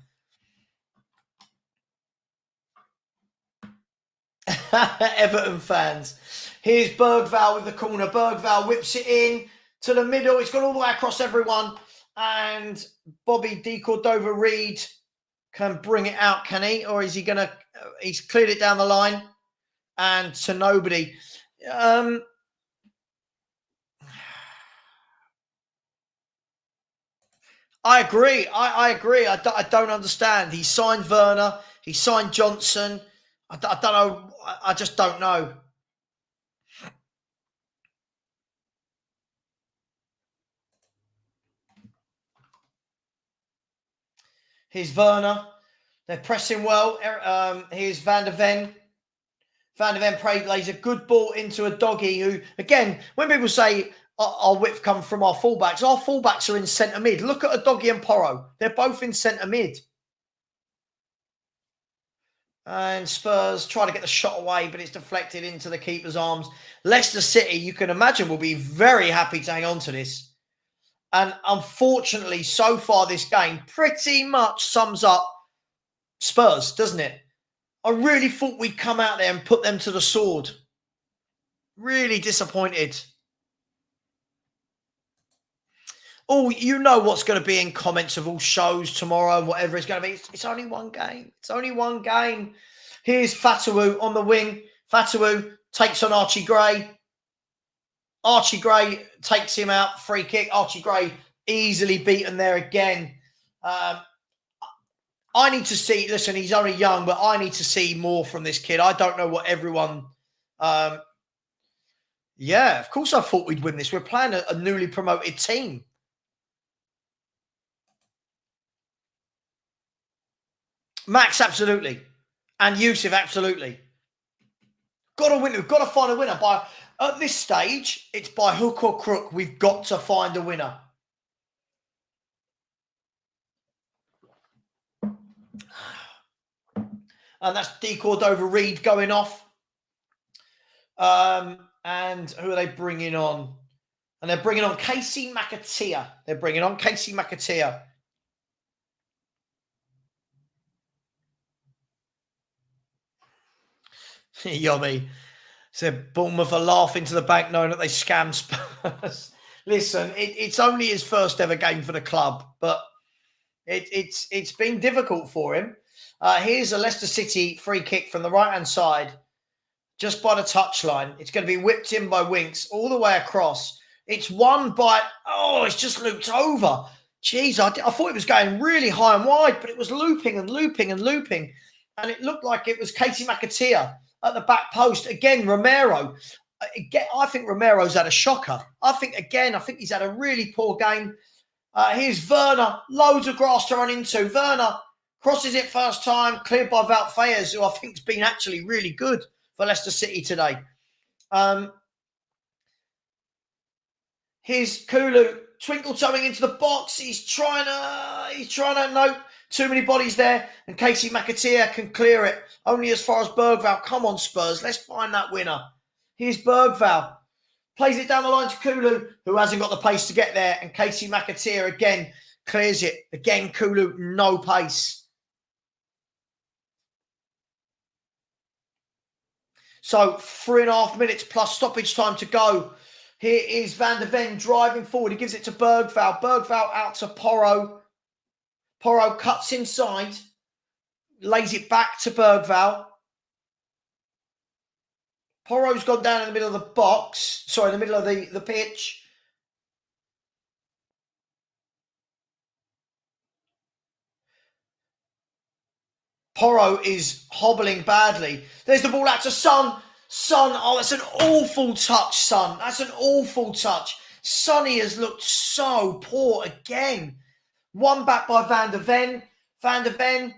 Everton fans. Here's Bergvall with the corner. Bergvall whips it in to the middle. It's gone all the way across everyone. And Bobby D. Cordova-Reid can bring it out, can he? Or is he going to... he's cleared it down the line. And to nobody. I agree. I agree. I don't understand. He signed Werner. He signed Johnson. I don't know. I just don't know. Here's Werner. They're pressing well. Here's Van der Ven. Van der Ven lays a good ball into Udogie, who, again, when people say our width come from our fullbacks are in centre mid. Look at Udogie and Porro. They're both in centre mid. And Spurs try to get the shot away, but it's deflected into the keeper's arms. Leicester City, you can imagine, will be very happy to hang on to this. And unfortunately, so far this game pretty much sums up Spurs, doesn't it? I really thought we'd come out there and put them to the sword. Really disappointed. Oh, you know what's going to be in comments of all shows tomorrow and whatever it's going to be. It's only one game. It's only one game. Here's Fatawu on the wing. Fatawu takes on Archie Gray. Archie Gray takes him out. Free kick. Archie Gray easily beaten there again. I need to see, listen, he's only young, but I need to see more from this kid. I don't know what everyone... yeah, of course I thought we'd win this. We're playing a newly promoted team. Max, absolutely. And Yusuf, absolutely. Got to win. We've got to find a winner. At this stage, it's by hook or crook. We've got to find a winner. And that's D. Cordova-Reid going off. And who are they bringing on? And they're bringing on Casey McAteer. They're bringing on Casey McAteer. Yummy. So Bournemouth are laughing to the bank knowing that they scammed Spurs. Listen, it's only his first ever game for the club, but it's been difficult for him. Here's a Leicester City free kick from the right-hand side, just by the touchline. It's going to be whipped in by Winks all the way across. It's won by, it's just looped over. Jeez, I thought it was going really high and wide, but it was looping and looping and looping. And it looked like it was Casey McAteer at the back post. Again, Romero. I think Romero's had a shocker. I think he's had a really poor game. Here's Werner. Loads of grass to run into. Werner crosses it first time, cleared by Wout Faes, who I think has been actually really good for Leicester City today. Here's Kulu, twinkle toeing into the box. He's trying to note too many bodies there, and Casey McAteer can clear it only as far as Bergvall. Come on, Spurs, let's find that winner. Here's Bergvall, plays it down the line to Kulu, who hasn't got the pace to get there, and Casey McAteer again clears it. Again, Kulu, no pace. So 3.5 minutes plus stoppage time to go. Here is Van der Ven driving forward. He gives it to Bergvall. Bergvall out to Porro. Porro cuts inside, lays it back to Bergvall. Porro's gone down in the middle of the box. Sorry, in the middle of the pitch. Porro is hobbling badly. There's the ball out to Son. Son, that's an awful touch, Son. That's an awful touch. Sonny has looked so poor again. One back by Van der Ven. Van der Ven,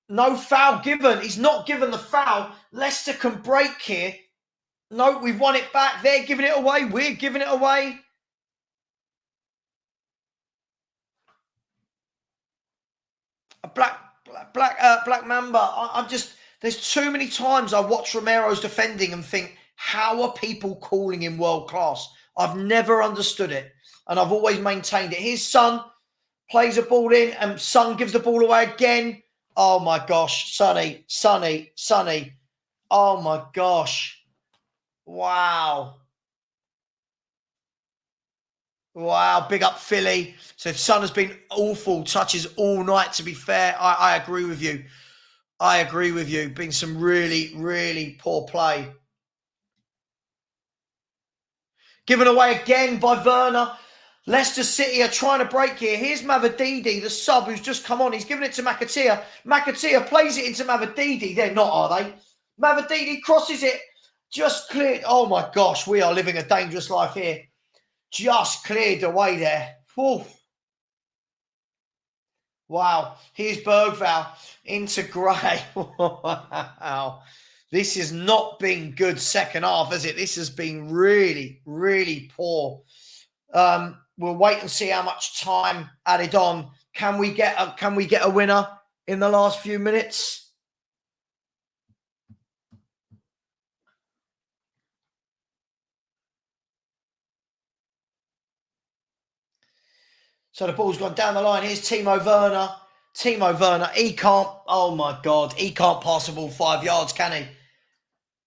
no foul given. He's not given the foul. Leicester can break here. No, we've won it back. They're giving it away. We're giving it away. A black Mamba. There's too many times I watch Romero's defending and think, how are people calling him world class? I've never understood it, and I've always maintained it. Here's Son, plays a ball in, and Son gives the ball away again. Oh my gosh, Sonny. Oh my gosh. Wow, big up Philly. So if Son has been awful touches all night, to be fair, I agree with you. Been some really, really poor play. Given away again by Werner. Leicester City are trying to break here. Here's Mavididi, the sub who's just come on. He's given it to McAteer. McAteer plays it into Mavididi. They're not, are they? Mavididi crosses it. Just cleared. Oh my gosh, we are living a dangerous life here. Just cleared away there. Oof. Wow. Here's Bergvall into Gray. Wow. This has not been good second half, has it? This has been really, really poor. We'll wait and see how much time added on. Can we get a winner in the last few minutes? So the ball's gone down the line. Here's Timo Werner. He can't, oh my God, he can't pass the ball 5 yards, can he?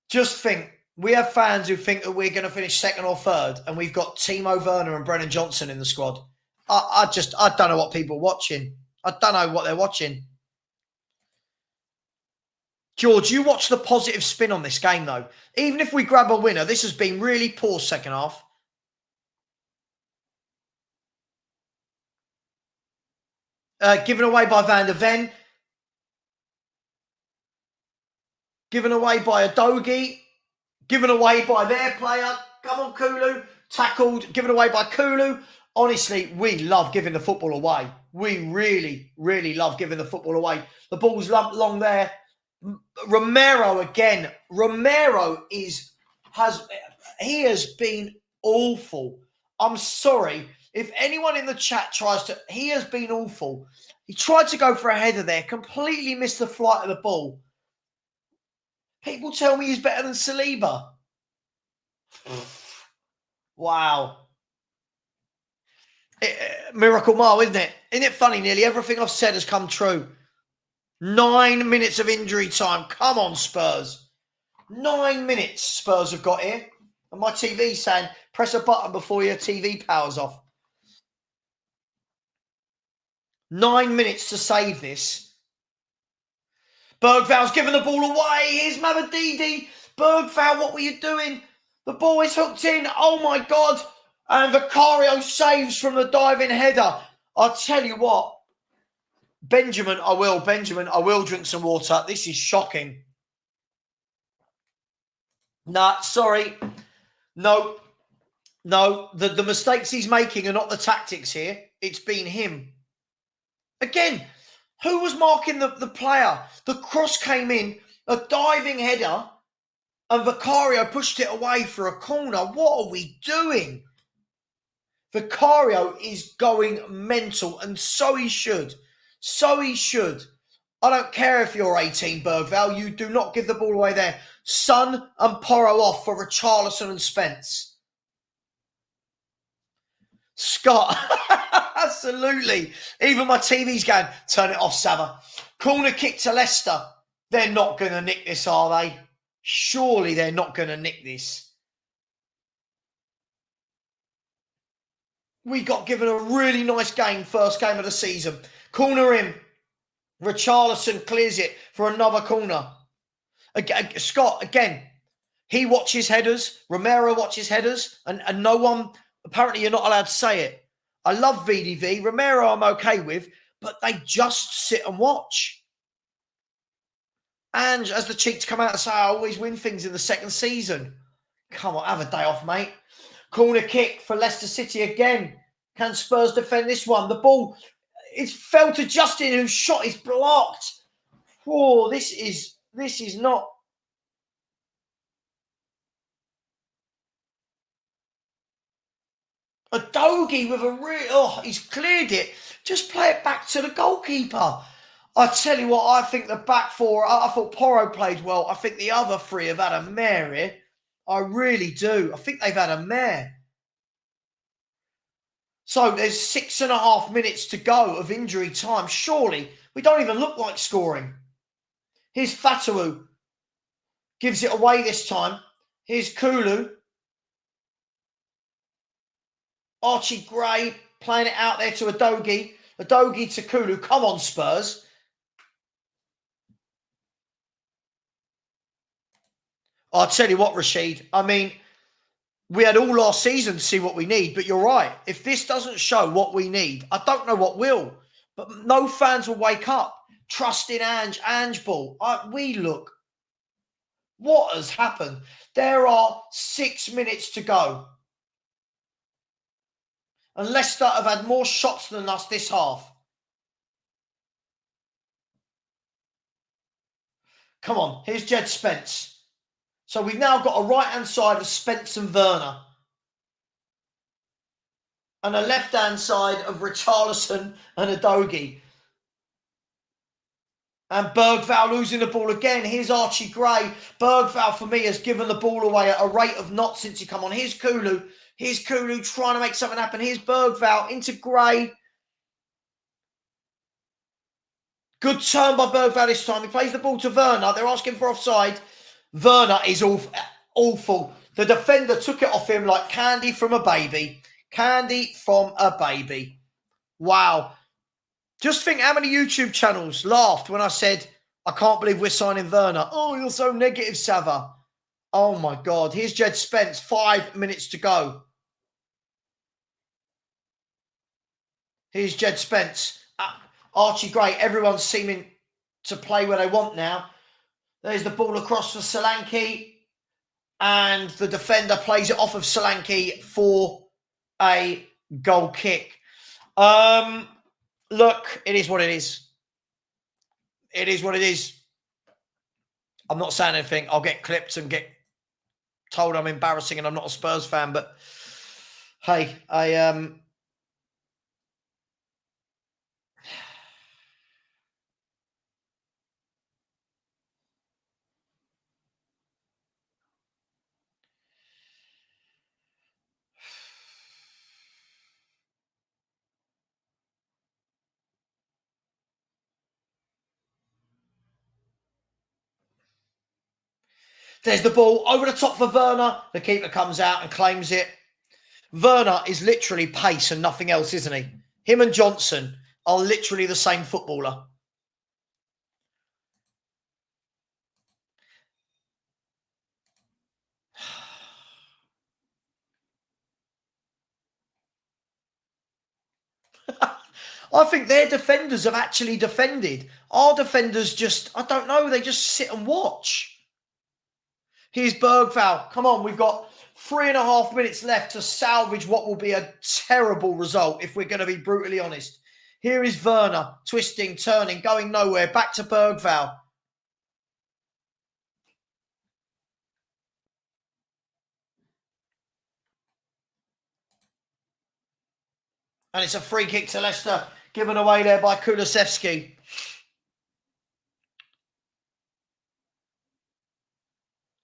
Just think, we have fans who think that we're going to finish second or third, and we've got Timo Werner and Brennan Johnson in the squad. I don't know what people are watching. I don't know what they're watching. George, you watch the positive spin on this game, though. Even if we grab a winner, this has been really poor second half. Given away by Van der Ven. Given away by Adogi. Given away by their player. Come on, Kulu. Tackled. Given away by Kulu. Honestly, we love giving the football away. We really, really love giving the football away. The ball's lumped long there. Romero again. Romero is he has been awful. I'm sorry. If anyone in the chat tries to, he has been awful. He tried to go for a header there, completely missed the flight of the ball. People tell me he's better than Saliba. Wow. Miracle Mile, isn't it? Isn't it funny? Nearly everything I've said has come true. 9 minutes of injury time. Come on, Spurs. 9 minutes Spurs have got here. And my TV's saying, press a button before your TV powers off. 9 minutes to save this. Bergval's given the ball away. Here's Mamadidi. Bergval, what were you doing? The ball is hooked in. Oh, my God. And Vicario saves from the diving header. I'll tell you what. Benjamin, I will drink some water. This is shocking. Nah, sorry. No. The mistakes he's making are not the tactics here. It's been him. Again, who was marking the player? The cross came in, a diving header, and Vicario pushed it away for a corner. What are we doing? Vicario is going mental, and so he should. So he should. I don't care if you're 18, Bergval. You do not give the ball away there. Son and Porro off for Richarlison and Spence. Scott. Absolutely. Even my TV's going, turn it off, Savva. Corner kick to Leicester. They're not going to nick this, are they? Surely they're not going to nick this. We got given a really nice game, first game of the season. Corner in. Richarlison clears it for another corner. Scott, again, he watches headers. Romero watches headers. And no one, apparently you're not allowed to say it. I love VDV. Romero I'm okay with, but they just sit and watch. And as the cheeks come out and say, I always win things in the second season. Come on, have a day off, mate. Corner kick for Leicester City again. Can Spurs defend this one? The ball, it fell to Justin, whose shot is blocked. Oh, this is not. A Dogie with a real, he's cleared it. Just play it back to the goalkeeper. I tell you what, I think the back four, I thought Porro played well. I think the other three have had a mare here. I really do. I think they've had a mare. So there's 6.5 minutes to go of injury time. Surely we don't even look like scoring. Here's Fatawu. Gives it away this time. Here's Kulu. Archie Gray playing it out there to Adogi. Adogi to Kulu. Come on, Spurs. I'll tell you what, Rashid. I mean, we had all last season to see what we need, but you're right. If this doesn't show what we need, I don't know what will. But no fans will wake up. Trust in Ange ball. We look. What has happened? There are 6 minutes to go. And Leicester have had more shots than us this half. Come on, here's Jed Spence. So we've now got a right-hand side of Spence and Werner. And a left-hand side of Richarlison and Adogi. And Bergval losing the ball again. Here's Archie Gray. Bergval, for me, has given the ball away at a rate of knots since he come on. Here's Kulu. Here's Kulu trying to make something happen. Here's Bergval into Gray. Good turn by Bergval this time. He plays the ball to Werner. They're asking for offside. Werner is awful. The defender took it off him like candy from a baby. Candy from a baby. Wow. Just think how many YouTube channels laughed when I said, I can't believe we're signing Werner. Oh, you're so negative, Savva. Oh, my God. Here's Jed Spence. 5 minutes to go. Here's Jed Spence. Archie Gray. Everyone's seeming to play where they want now. There's the ball across for Solanke. And the defender plays it off of Solanke for a goal kick. Look, it is what it is. It is what it is. I'm not saying anything. I'll get clipped and get told I'm embarrassing and I'm not a Spurs fan, but hey, there's the ball over the top for Werner. The keeper comes out and claims it. Werner is literally pace and nothing else, isn't he? Him and Johnson are literally the same footballer. I think their defenders have actually defended. Our defenders just, I don't know, they just sit and watch. Here's Bergvall. Come on, we've got 3.5 minutes left to salvage what will be a terrible result if we're going to be brutally honest. Here is Werner, twisting, turning, going nowhere. Back to Bergvall. And it's a free kick to Leicester, given away there by Kulusevski.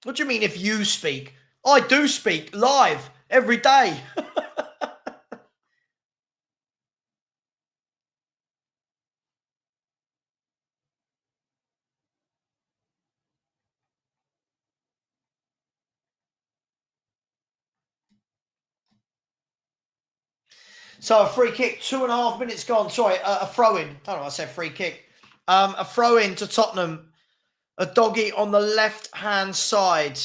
What do you mean if you speak? I do speak live every day. So a free kick, 2.5 minutes gone. Sorry, a throw-in. I don't know, I said free kick. A throw-in to Tottenham. A doggy on the left-hand side.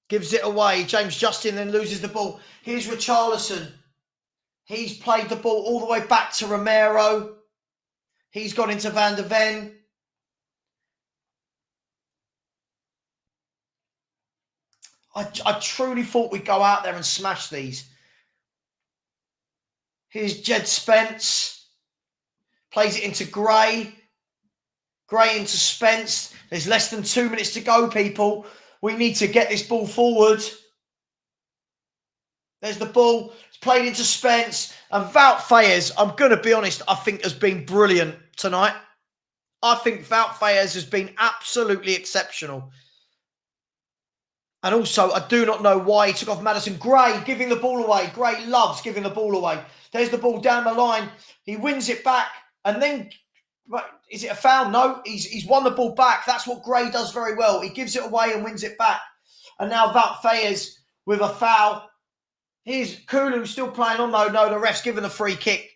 Gives it away. James Justin then loses the ball. Here's Richarlison. He's played the ball all the way back to Romero. He's gone into Van de Ven. I truly thought we'd go out there and smash these. Here's Jed Spence. Plays it into Gray. Gray into Spence. There's less than 2 minutes to go, people. We need to get this ball forward. There's the ball. It's played into Spence. And Wout Faes, I'm going to be honest, I think has been brilliant tonight. I think Wout Faes has been absolutely exceptional. And also, I do not know why he took off Maddison. Gray giving the ball away. Gray loves giving the ball away. There's the ball down the line. He wins it back. And then, is it a foul? No, he's won the ball back. That's what Gray does very well. He gives it away and wins it back. And now Wout Faes with a foul. Here's Kulu still playing on. No, the ref's given the free kick.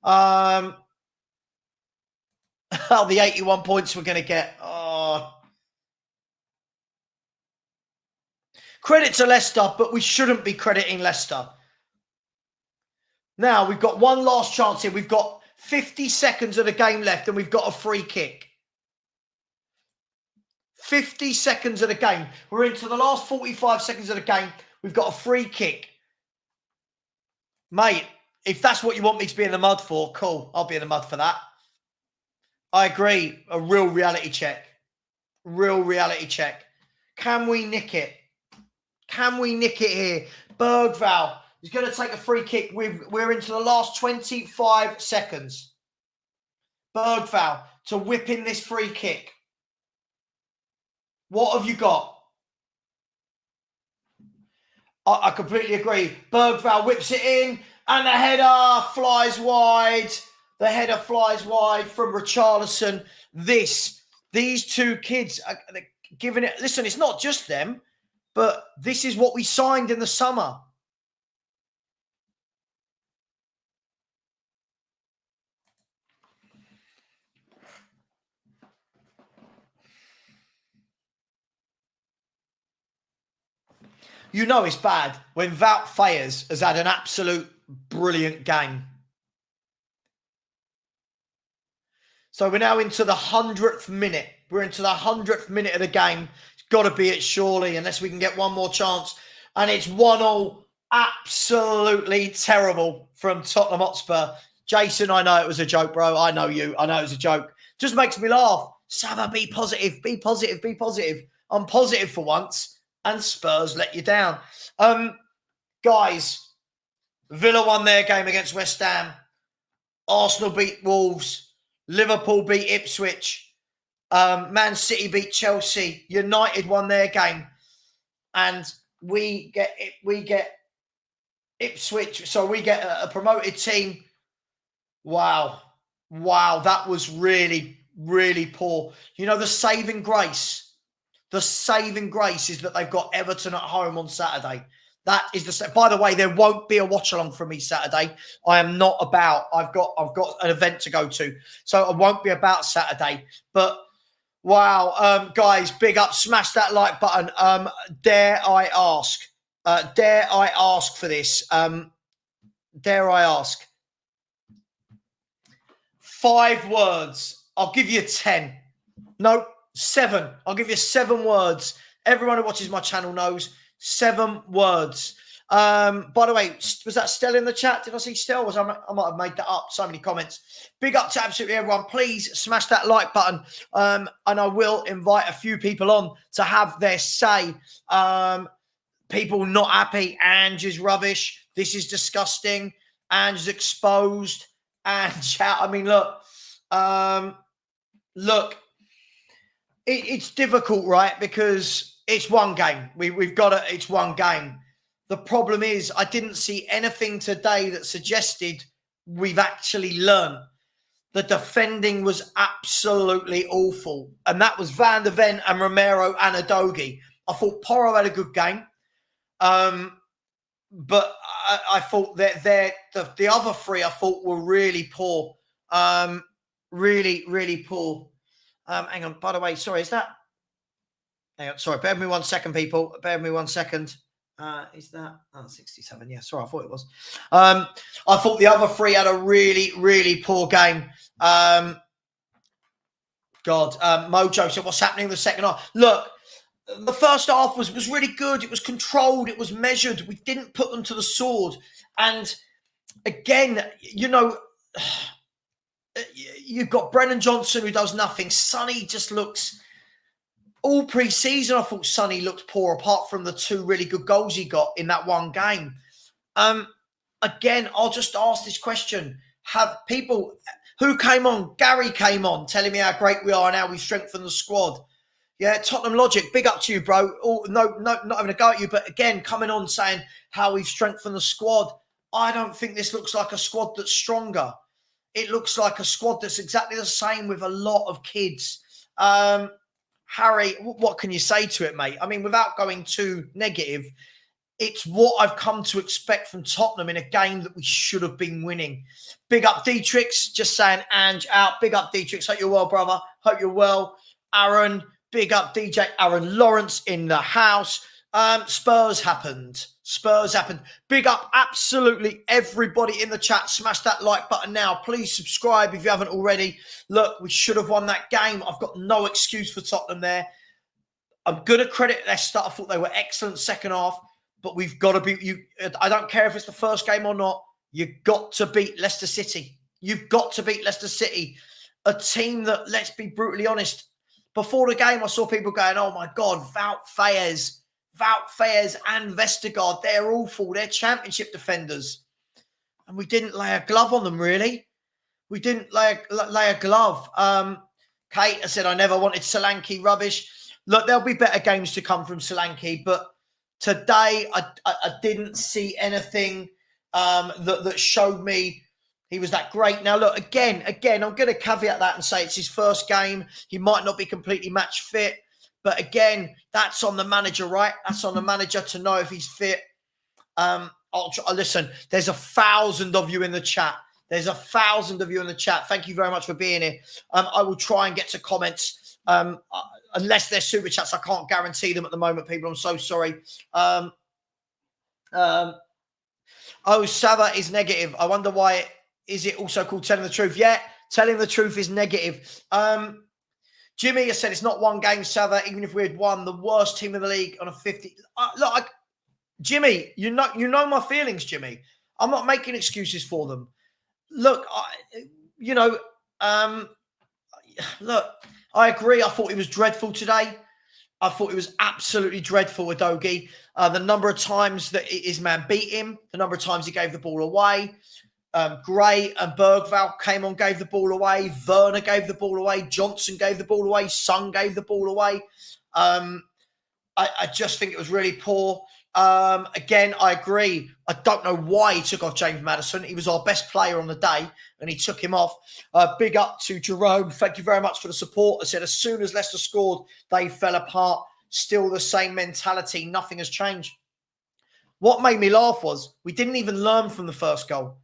The 81 points we're going to get. Oh. Credit to Leicester, but we shouldn't be crediting Leicester. Now, we've got one last chance here. We've got 50 seconds of the game left, and we've got a free kick. 50 seconds of the game. We're into the last 45 seconds of the game. We've got a free kick. Mate, if that's what you want me to be in the mud for, cool. I'll be in the mud for that. I agree. A real reality check. Real reality check. Can we nick it? Can we nick it here? Bergvall is going to take a free kick. We're into the last 25 seconds. Bergvall to whip in this free kick. What have you got? I completely agree. Bergvall whips it in and the header flies wide. The header flies wide from Richarlison. These two kids are giving it. Listen, it's not just them. But this is what we signed in the summer. You know it's bad when Wout Faes has had an absolute brilliant game. So we're now into the 100th minute. We're into the 100th minute of the game. Got to be it, surely, unless we can get one more chance. And it's 1-1. Absolutely terrible from Tottenham Hotspur. Jason, I know it was a joke, bro. I know you. I know it was a joke. Just makes me laugh. Savva, be positive, be positive, be positive. I'm positive for once, and Spurs let you down. Guys, Villa won their game against West Ham. Arsenal beat Wolves. Liverpool beat Ipswich. Man City beat Chelsea. United won their game. And we get Ipswich. So we get a promoted team. Wow. That was really, really poor. You know, the saving grace is that they've got Everton at home on Saturday. That is the. By the way, there won't be a watch along from me Saturday. I am not about. I've got an event to go to, so I won't be about Saturday. But wow, guys, big up! Smash that like button. Dare I ask? Dare I ask for this? Dare I ask? 5 words. I'll give you 10. No, 7. I'll give you 7 words. Everyone who watches my channel knows 7 words. By the way, was that Stella in the chat? Did I see Stella? I might have made that up. So many comments. Big up to absolutely everyone. Please smash that like button. And I will invite a few people on to have their say. People not happy. Ange is rubbish. This is disgusting. Ange is exposed. Ange out. I mean, look. It's difficult, right? Because it's one game. We've got it. It's one game. The problem is I didn't see anything today that suggested we've actually learned. The defending was absolutely awful. And that was Van der Ven and Romero and Udogie. I thought Porro had a good game. But I thought that the other 3 I thought were really poor. Really, really poor. Hang on. By the way, sorry, is that? Hang on. Sorry, bear with me 1 second, people. Bear with me 1 second. Is that? 67. Yeah, sorry, I thought it was. I thought the other 3 had a really, really poor game. Mojo said, what's happening in the second half? Look, the first half was really good. It was controlled. It was measured. We didn't put them to the sword. And again, you know, you've got Brennan Johnson who does nothing. Sonny just looks... All pre-season, I thought Sonny looked poor, apart from the 2 really good goals he got in that one game. Again, I'll just ask this question. Have people... Who came on? Gary came on, telling me how great we are and how we strengthened the squad. Yeah, Tottenham Logic, big up to you, bro. No, not having a go at you, but again, coming on saying how we've strengthened the squad. I don't think this looks like a squad that's stronger. It looks like a squad that's exactly the same with a lot of kids. Harry, what can you say to it, mate? I mean, without going too negative, it's what I've come to expect from Tottenham in a game that we should have been winning. Big up Dietrich, just saying Ange out. Big up Dietrich, hope you're well, brother. Hope you're well. Aaron, big up DJ Aaron Lawrence in the house. Spurs happened. Big up absolutely everybody in the chat. Smash that like button now. Please subscribe if you haven't already. Look, we should have won that game. I've got no excuse for Tottenham there. I'm going to credit Leicester. I thought they were excellent second half, but we've got to beat you. I don't care if it's the first game or not. You've got to beat Leicester City. You've got to beat Leicester City. A team that, let's be brutally honest, before the game, I saw people going, oh my God, Wout Faes and Vestergaard, they're awful. They're championship defenders. And we didn't lay a glove on them, really. We didn't lay a glove. Kate has said, I never wanted Solanke rubbish. Look, there'll be better games to come from Solanke, but today I didn't see anything that showed me he was that great. Now, look, again, I'm going to caveat that and say it's his first game. He might not be completely match fit. But again, that's on the manager, right? That's on the manager to know if he's fit. Listen, there's 1,000 of you in the chat. Thank you very much for being here. I will try and get to comments. Unless they're super chats, I can't guarantee them at the moment, people. I'm so sorry. Savva is negative. I wonder why. Is it also called telling the truth? Yeah, telling the truth is negative. Jimmy has said it's not one game, Savva. Even if we had won, the worst team in the league on a 50. Look, Jimmy, you know my feelings, Jimmy. I'm not making excuses for them. Look, look, I agree. I thought he was dreadful today. I thought it was absolutely dreadful with Dogie. The number of times that his man beat him, the number of times he gave the ball away. Gray and Bergvall came on, gave the ball away. Werner gave the ball away. Johnson gave the ball away. Son gave the ball away. I just think it was really poor. Again, I agree. I don't know why he took off James Maddison. He was our best player on the day, and he took him off. Big up to Jerome. Thank you very much for the support. I said as soon as Leicester scored, they fell apart. Still the same mentality. Nothing has changed. What made me laugh was we didn't even learn from the first goal.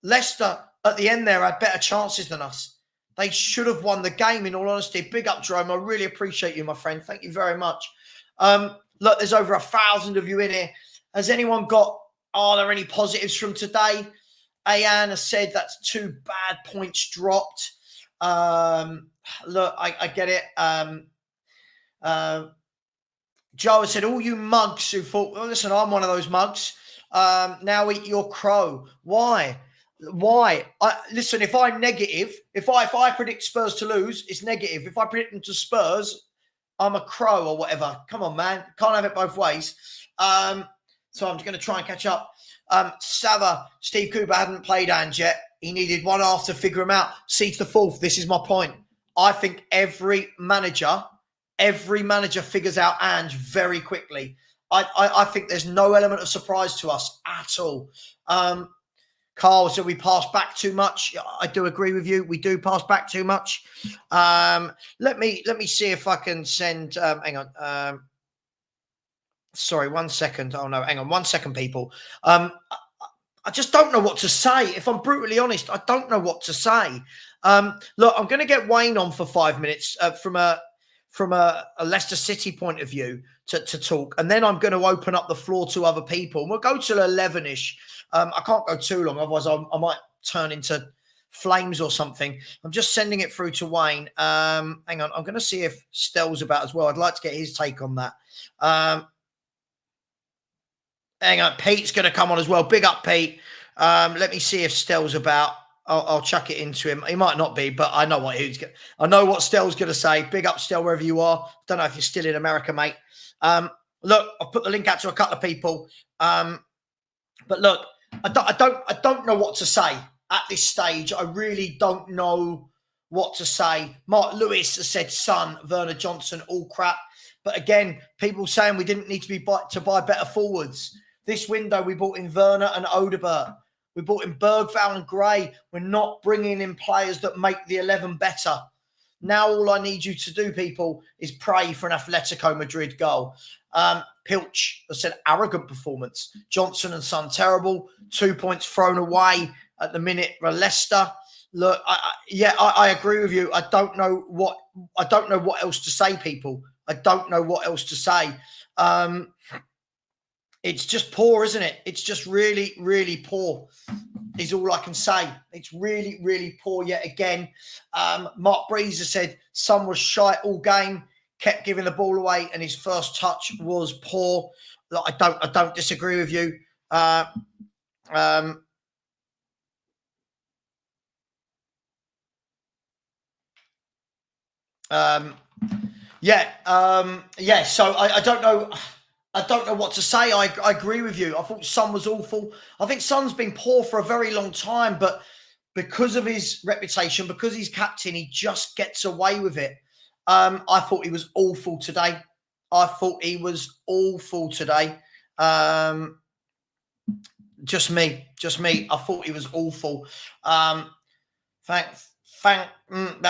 Leicester, at the end there, had better chances than us. They should have won the game, in all honesty. Big up, Jerome. I really appreciate you, my friend. Thank you very much. Look, there's over 1,000 of you in here. Has anyone are there any positives from today? Ayan has said that's 2 bad points dropped. Look, I get it. Joe has said, all you mugs who thought, well, listen, I'm one of those mugs. Now eat your crow. Why? Listen, if I'm negative, if I predict Spurs to lose, it's negative. If I predict them to Spurs, I'm a crow or whatever. Come on, man. Can't have it both ways. So I'm just going to try and catch up. Savva, Steve Cooper hadn't played Ange yet. He needed one half to figure him out. See to the fourth. This is my point. I think every manager figures out Ange very quickly. I think there's no element of surprise to us at all. Carl said we pass back too much. I do agree with you. We do pass back too much. Let me see if I can send. Hang on. Sorry, 1 second. Oh no, hang on 1 second, people. I just don't know what to say. If I'm brutally honest, I don't know what to say. Look, I'm going to get Wayne on for 5 minutes from a Leicester City point of view to talk, and then I'm going to open up the floor to other people. And we'll go till 11ish. I can't go too long, otherwise I might turn into flames or something. I'm just sending it through to Wayne. Hang on, I'm going to see if Stell's about as well. I'd like to get his take on that. Hang on, Pete's going to come on as well. Big up, Pete. Let me see if Stell's about. I'll chuck it into him. He might not be, but I know what I know what Stell's going to say. Big up, Stell, wherever you are. Don't know if you're still in America, mate. Look, I've put the link out to a couple of people. But look, I don't know what to say at this stage. I really don't know what to say. Mark Lewis has said Son, Werner Johnson, all crap. But again, people saying we didn't need to buy better forwards. This window, we bought in Werner and Odegaard. We bought in Bergvall and Gray. We're not bringing in players that make the 11 better. Now all I need you to do, people, is pray for an Atletico Madrid goal. Pilch has said arrogant performance. Johnson and Son terrible. 2 points thrown away at the minute for Leicester. Look, I agree with you. I don't know what else to say, people. I don't know what else to say. It's just poor, isn't it? It's just really, really poor is all I can say. It's really, really poor yet again. Mark Breezer said Son was shite all game, kept giving the ball away, and his first touch was poor. I don't disagree with you. So I don't know. I don't know what to say. I agree with you. I thought Son was awful. I think Son's been poor for a very long time, but because of his reputation, because he's captain, he just gets away with it. I thought he was awful today. Just me. I thought he was awful. That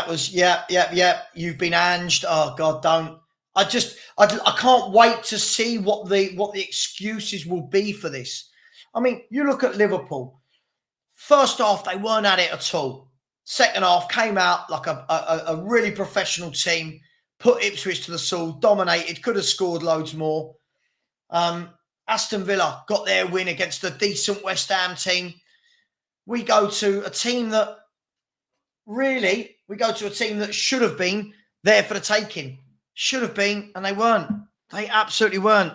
was, yeah. You've been anged. Oh God, don't. I can't wait to see what the excuses will be for this. I mean, you look at Liverpool. First half, they weren't at it at all. Second half came out like a really professional team, put Ipswich to the sword, dominated, could have scored loads more. Aston Villa got their win against a decent West Ham team. We go to a team that should have been there for the taking. Should have been, and they weren't. They absolutely weren't.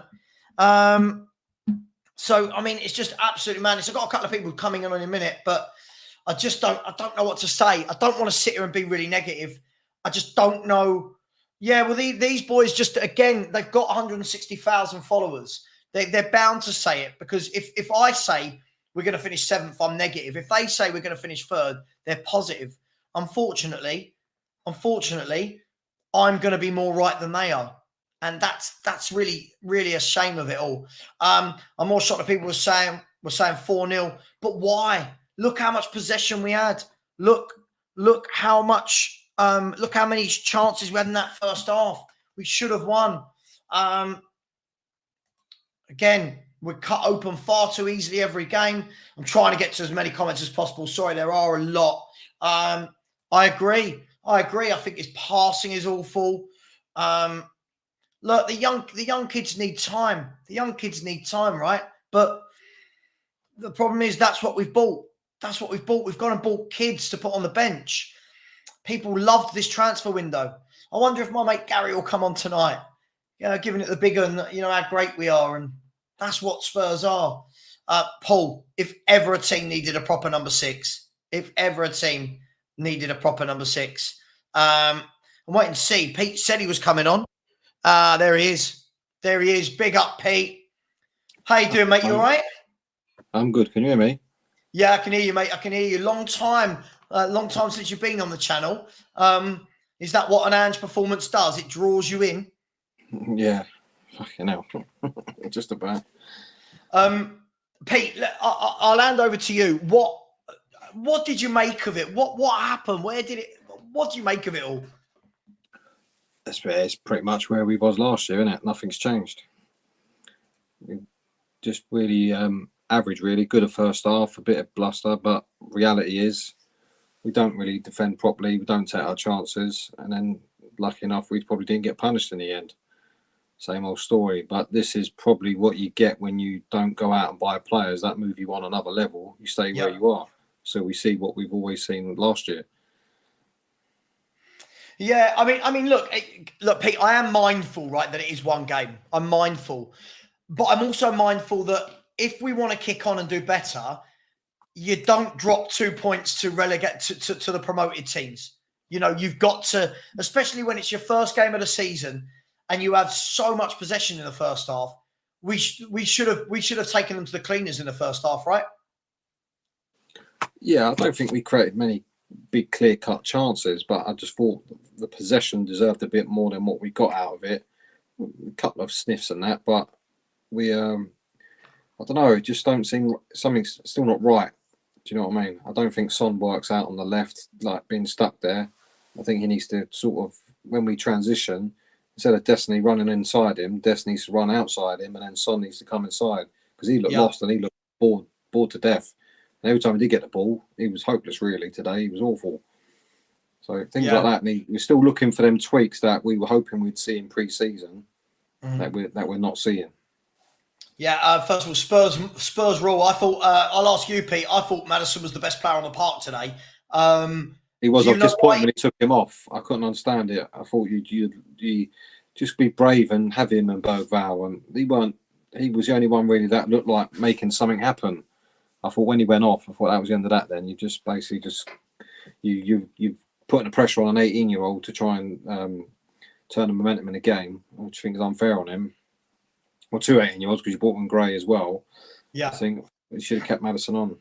So, I mean, it's just absolutely madness. I've got a couple of people coming in a minute, but I don't know what to say. I don't want to sit here and be really negative. I just don't know. Yeah, well, these boys just, again, they've got 160,000 followers. They're bound to say it, because if I say we're going to finish 7th, I'm negative. If they say we're going to finish 3rd, they're positive. Unfortunately, I'm going to be more right than they are. And that's really, really a shame of it all. I'm more shocked that people were saying 4-0, but why? Look how much possession we had. Look how much. Look how many chances we had in that first half. We should have won. Again, we're cut open far too easily every game. I'm trying to get to as many comments as possible. Sorry, there are a lot. I agree. I think his passing is awful. Look, the young kids need time. The young kids need time, right? But the problem is that's what we've bought. We've gone and bought kids to put on the bench. People loved this transfer window. I wonder if my mate Gary will come on tonight, giving it the big one, how great we are. And that's what Spurs are. Paul, if ever a team needed a proper number 6, I'm waiting to see. Pete said he was coming on. There he is. Big up, Pete. How you doing, mate? You all right? I'm good. Can you hear me? Yeah, I can hear you, mate. I can hear you. Long time since you've been on the channel. Is that what an Ange performance does? It draws you in? Yeah. Fucking hell. Just about. Pete, I'll hand over to you. What did you make of it? What happened? What do you make of it all? It's pretty much where we was last year, isn't it? Nothing's changed. Just really average, really good at first half, a bit of bluster, but reality is we don't really defend properly. We don't take our chances, and then lucky enough, we probably didn't get punished in the end. Same old story. But this is probably what you get when you don't go out and buy players that move you on another level. You stay where you are. So we see what we've always seen last year. Yeah, I mean, look, Pete. I am mindful, right, that it is one game. I'm mindful, but I'm also mindful that if we want to kick on and do better, you don't drop 2 points to relegate to the promoted teams. You've got to, especially when it's your first game of the season and you have so much possession in the first half. We should have taken them to the cleaners in the first half, right? Yeah, I don't think we created many big clear-cut chances, but I just thought the possession deserved a bit more than what we got out of it. A couple of sniffs and that, but we, I don't know, it just don't seem, something's still not right. Do you know what I mean? I don't think Son works out on the left, like being stuck there. I think he needs to sort of, when we transition, instead of Destiny running inside him, Destiny needs to run outside him, and then Son needs to come inside, because he looked lost and he looked bored to death. And every time he did get the ball, he was hopeless, really, today. He was awful. So things like that, and we're still looking for them tweaks that we were hoping we'd see in pre-season that we're not seeing. Yeah, first of all, Spurs rule. I thought, I'll ask you, Pete, I thought Maddison was the best player on the park today. He was. I was disappointed when he took him off. I couldn't understand it. I thought you'd just be brave and have him and Bergvall, and he weren't. He was the only one really that looked like making something happen. I thought when he went off, I thought that was the end of that. Then you just basically you've putting the pressure on an 18-year-old to try and turn the momentum in the game, which I think is unfair on him. Well, 2 18-year-olds, because you bought one Gray as well. Yeah, I think you should have kept Maddison on.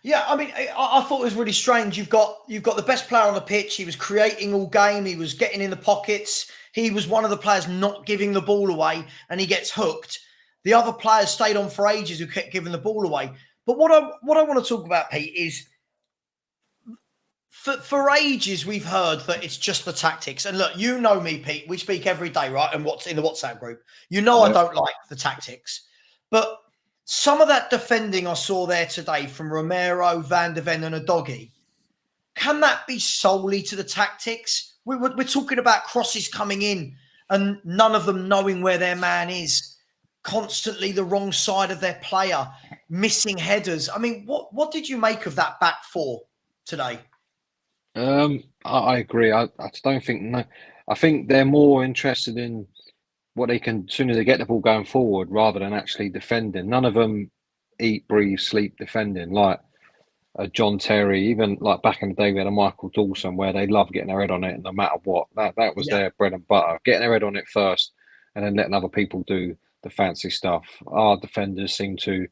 Yeah, I mean, I thought it was really strange. You've got the best player on the pitch. He was creating all game. He was getting in the pockets. He was one of the players not giving the ball away, and he gets hooked. The other players stayed on for ages who kept giving the ball away. But what I want to talk about, Pete, is for ages we've heard that it's just the tactics. And look, you know me, Pete. We speak every day, right? And what's in the WhatsApp group. You know I don't like the tactics. But some of that defending I saw there today from Romero, Van de Ven and Udogie, can that be solely to the tactics? We're talking about crosses coming in and none of them knowing where their man is, constantly the wrong side of their player, missing headers. I mean, what did you make of that back four today? I agree. I just don't think. No, I think they're more interested in what they can as soon as they get the ball going forward, rather than actually defending. None of them eat, breathe, sleep defending. Like John Terry, even like back in the day we had a Michael Dawson where they love getting their head on it no matter what. That was Yeah. their bread and butter. Getting their head on it first and then letting other people do the fancy stuff. Our defenders seem to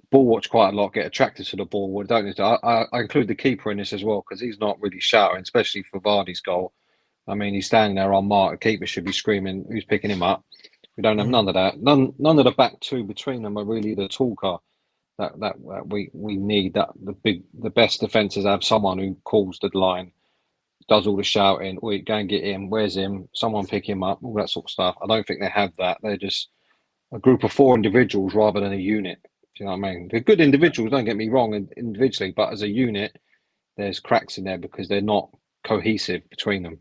ball watch quite a lot, get attracted to the ball. Well, don't need to. I include the keeper in this as well because he's not really shouting, especially for Vardy's goal. I mean, he's standing there on mark. The keeper should be screaming, "Who's picking him up?" We don't have none of that. None of the back two between them are really the talker that we need. That the best defences have someone who calls the line, does all the shouting. Wait, go and get him. Where's him? Someone pick him up. All that sort of stuff. I don't think they have that. They're just a group of 4 individuals rather than a unit. Do you know what I mean? They're good individuals, don't get me wrong, individually, but as a unit, there's cracks in there because they're not cohesive between them.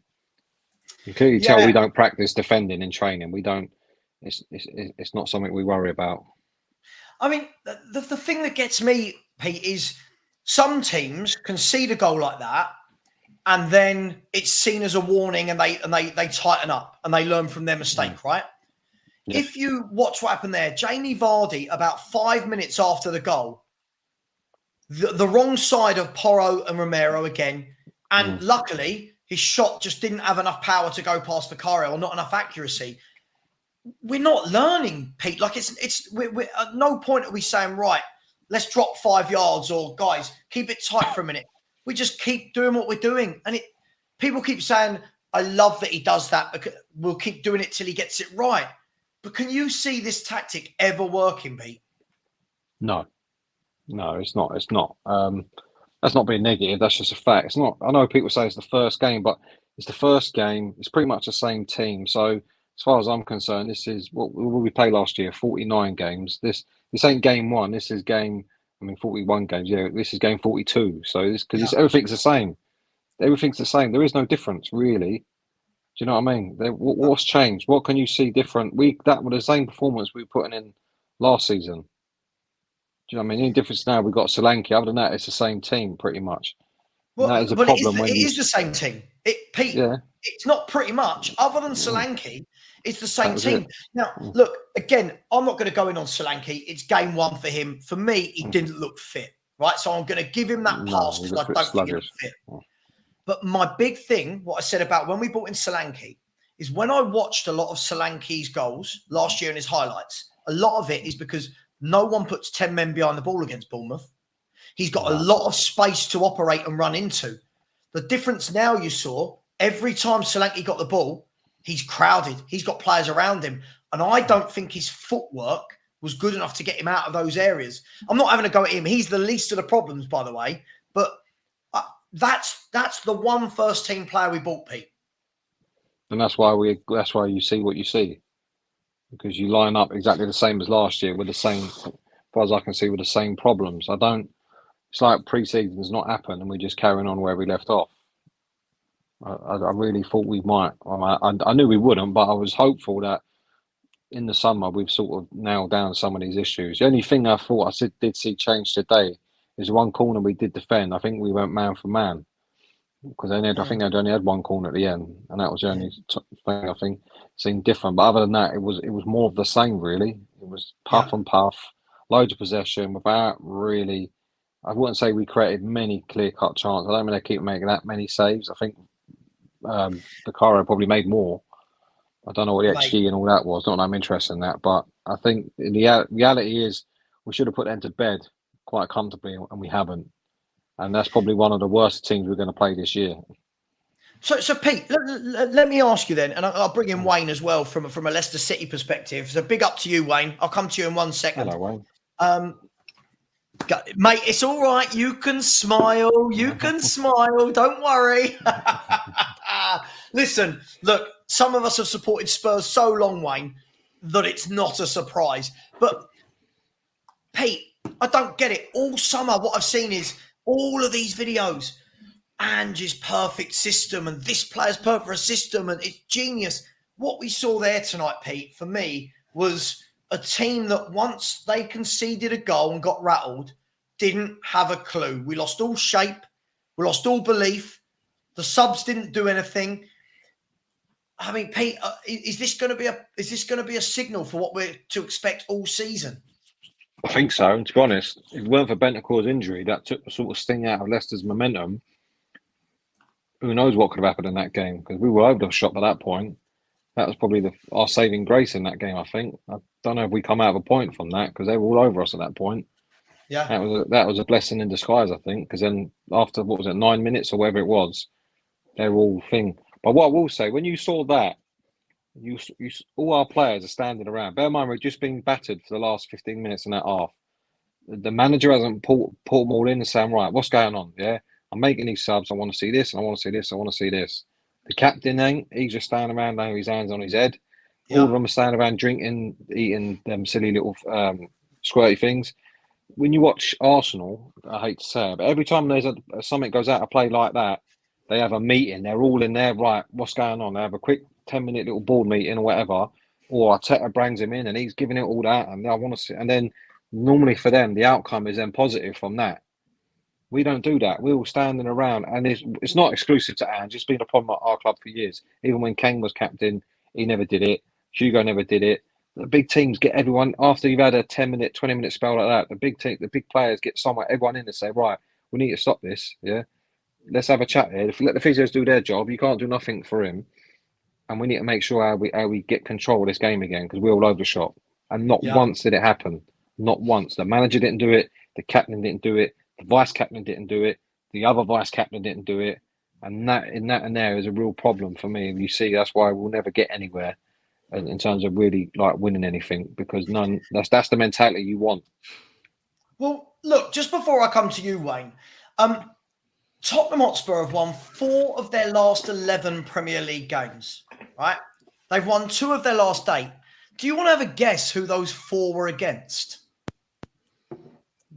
You clearly tell we don't practice defending in training. We don't. It's not something we worry about. I mean, the thing that gets me, Pete, is some teams concede a goal like that, and then it's seen as a warning, and they tighten up and they learn from their mistake, right? Yeah. If you watch what happened there, Jamie Vardy, about 5 minutes after the goal, the wrong side of Porro and Romero again, and luckily his shot just didn't have enough power to go past Vicario or not enough accuracy. We're not learning, Pete. Like we're at no point are we saying, right, let's drop 5 yards or guys, keep it tight for a minute. We just keep doing what we're doing. And people keep saying, I love that he does that because we'll keep doing it till he gets it right. But can you see this tactic ever working, Pete? No, it's not. It's not. That's not being negative. That's just a fact. It's not. I know people say it's the first game, but it's the first game. It's pretty much the same team. So as far as I'm concerned, this is what we played last year. 49 games. This ain't game 1. This is game. 41 games. Yeah, this is game 42. So this because everything's the same. Everything's the same. There is no difference really. Do you know what I mean? What's changed? What can you see different? That was the same performance we were putting in last season. Do you know what I mean? Any difference now? We've got Solanke. Other than that, it's the same team pretty much. Well, that is a problem. It is the same team. Pete, it's not pretty much. Other than Solanke, it's the same team. Now, look, again, I'm not going to go in on Solanke. It's game 1 for him. For me, he didn't look fit, right? So I'm going to give him that pass because I don't think he looked fit. But my big thing, what I said about when we brought in Solanke, is when I watched a lot of Solanke's goals last year in his highlights, a lot of it is because no one puts 10 men behind the ball against Bournemouth. He's got a lot of space to operate and run into. The difference now you saw, every time Solanke got the ball, he's crowded. He's got players around him. And I don't think his footwork was good enough to get him out of those areas. I'm not having a go at him. He's the least of the problems, by the way. But that's the one first team player we bought, Pete. And that's why you see what you see. Because you line up exactly the same as last year with the same, as far as I can see, with the same problems. It's like pre-season's not happened and we're just carrying on where we left off. I really thought we might. I knew we wouldn't, but I was hopeful that in the summer we've sort of nailed down some of these issues. The only thing I thought did see change today is one corner we did defend. I think we went man for man because I think they'd only had one corner at the end, and that was the only thing I think seemed different. But other than that, it was more of the same really. It was puff and puff, loads of possession without really. I wouldn't say we created many clear-cut chances. I don't mean they keep making that many saves. I think Vicario probably made more. I don't know what the XG and all that was. Not that I'm interested in that, but I think the reality is we should have put them to bed quite comfortably, and we haven't. And that's probably one of the worst teams we're going to play this year. So Pete, let me ask you then, and I'll bring in Wayne as well from a Leicester City perspective. So big up to you, Wayne. I'll come to you in 1 second. Hello, Wayne. Mate, it's all right. You can smile. You can smile. Don't worry. Listen, look, some of us have supported Spurs so long, Wayne, that it's not a surprise. But, Pete, I don't get it. All summer, what I've seen is all of these videos. Ange's perfect system and this player's perfect for a system and it's genius. What we saw there tonight, Pete, for me, was a team that once they conceded a goal and got rattled, didn't have a clue. We lost all shape. We lost all belief. The subs didn't do anything. I mean, Pete, is this going to be a signal for what we're to expect all season? I think so. And to be honest, if it weren't for Bentancur's injury, that took the sort of sting out of Leicester's momentum. Who knows what could have happened in that game? Because we were overshot by that point. That was probably our saving grace in that game. I think. I don't know if we come out of a point from that because they were all over us at that point. Yeah, that was a blessing in disguise, I think. Because then after what was it, 9 minutes or whatever it was, they were all thing. But what I will say, when you saw that, you all our players are standing around. Bear in mind, we've just been battered for the last 15 minutes in that half. The manager hasn't pulled them all in and saying, right, what's going on? Yeah, I'm making these subs. I want to see this, and I want to see this. I want to see this. The captain ain't. He's just standing around laying his hands on his head. yeah. All of them are standing around drinking, eating them silly little squirty things. When you watch Arsenal, I hate to say it, but every time there's something goes out of play like that, they have a meeting. They're all in there, right, what's going on? They have a quick 10-minute little board meeting or whatever. Or Arteta brings him in and he's giving it all that. And I want to see. And then normally for them, the outcome is then positive from that. We don't do that. We're all standing around. And it's not exclusive to Ange. It's been a problem at our club for years. Even when Kane was captain, he never did it. Hugo never did it. The big teams get everyone, after you've had a 10-minute, 20-minute spell like that, the big players get everyone in and say, right, we need to stop this. Yeah. Let's have a chat here. Let the physios do their job. You can't do nothing for him. And we need to make sure how we get control of this game again because we're all over the shop. And not once did it happen. Not once. The manager didn't do it. The captain didn't do it. The vice captain didn't do it. The other vice captain didn't do it. And that there is a real problem for me. And you see, that's why we'll never get anywhere in terms of really like winning anything because that's the mentality you want. Well, look, just before I come to you, Wayne, Tottenham Hotspur have won 4 of their last 11 Premier League games, right? They've won 2 of their last 8. Do you want to have a guess who those 4 were against?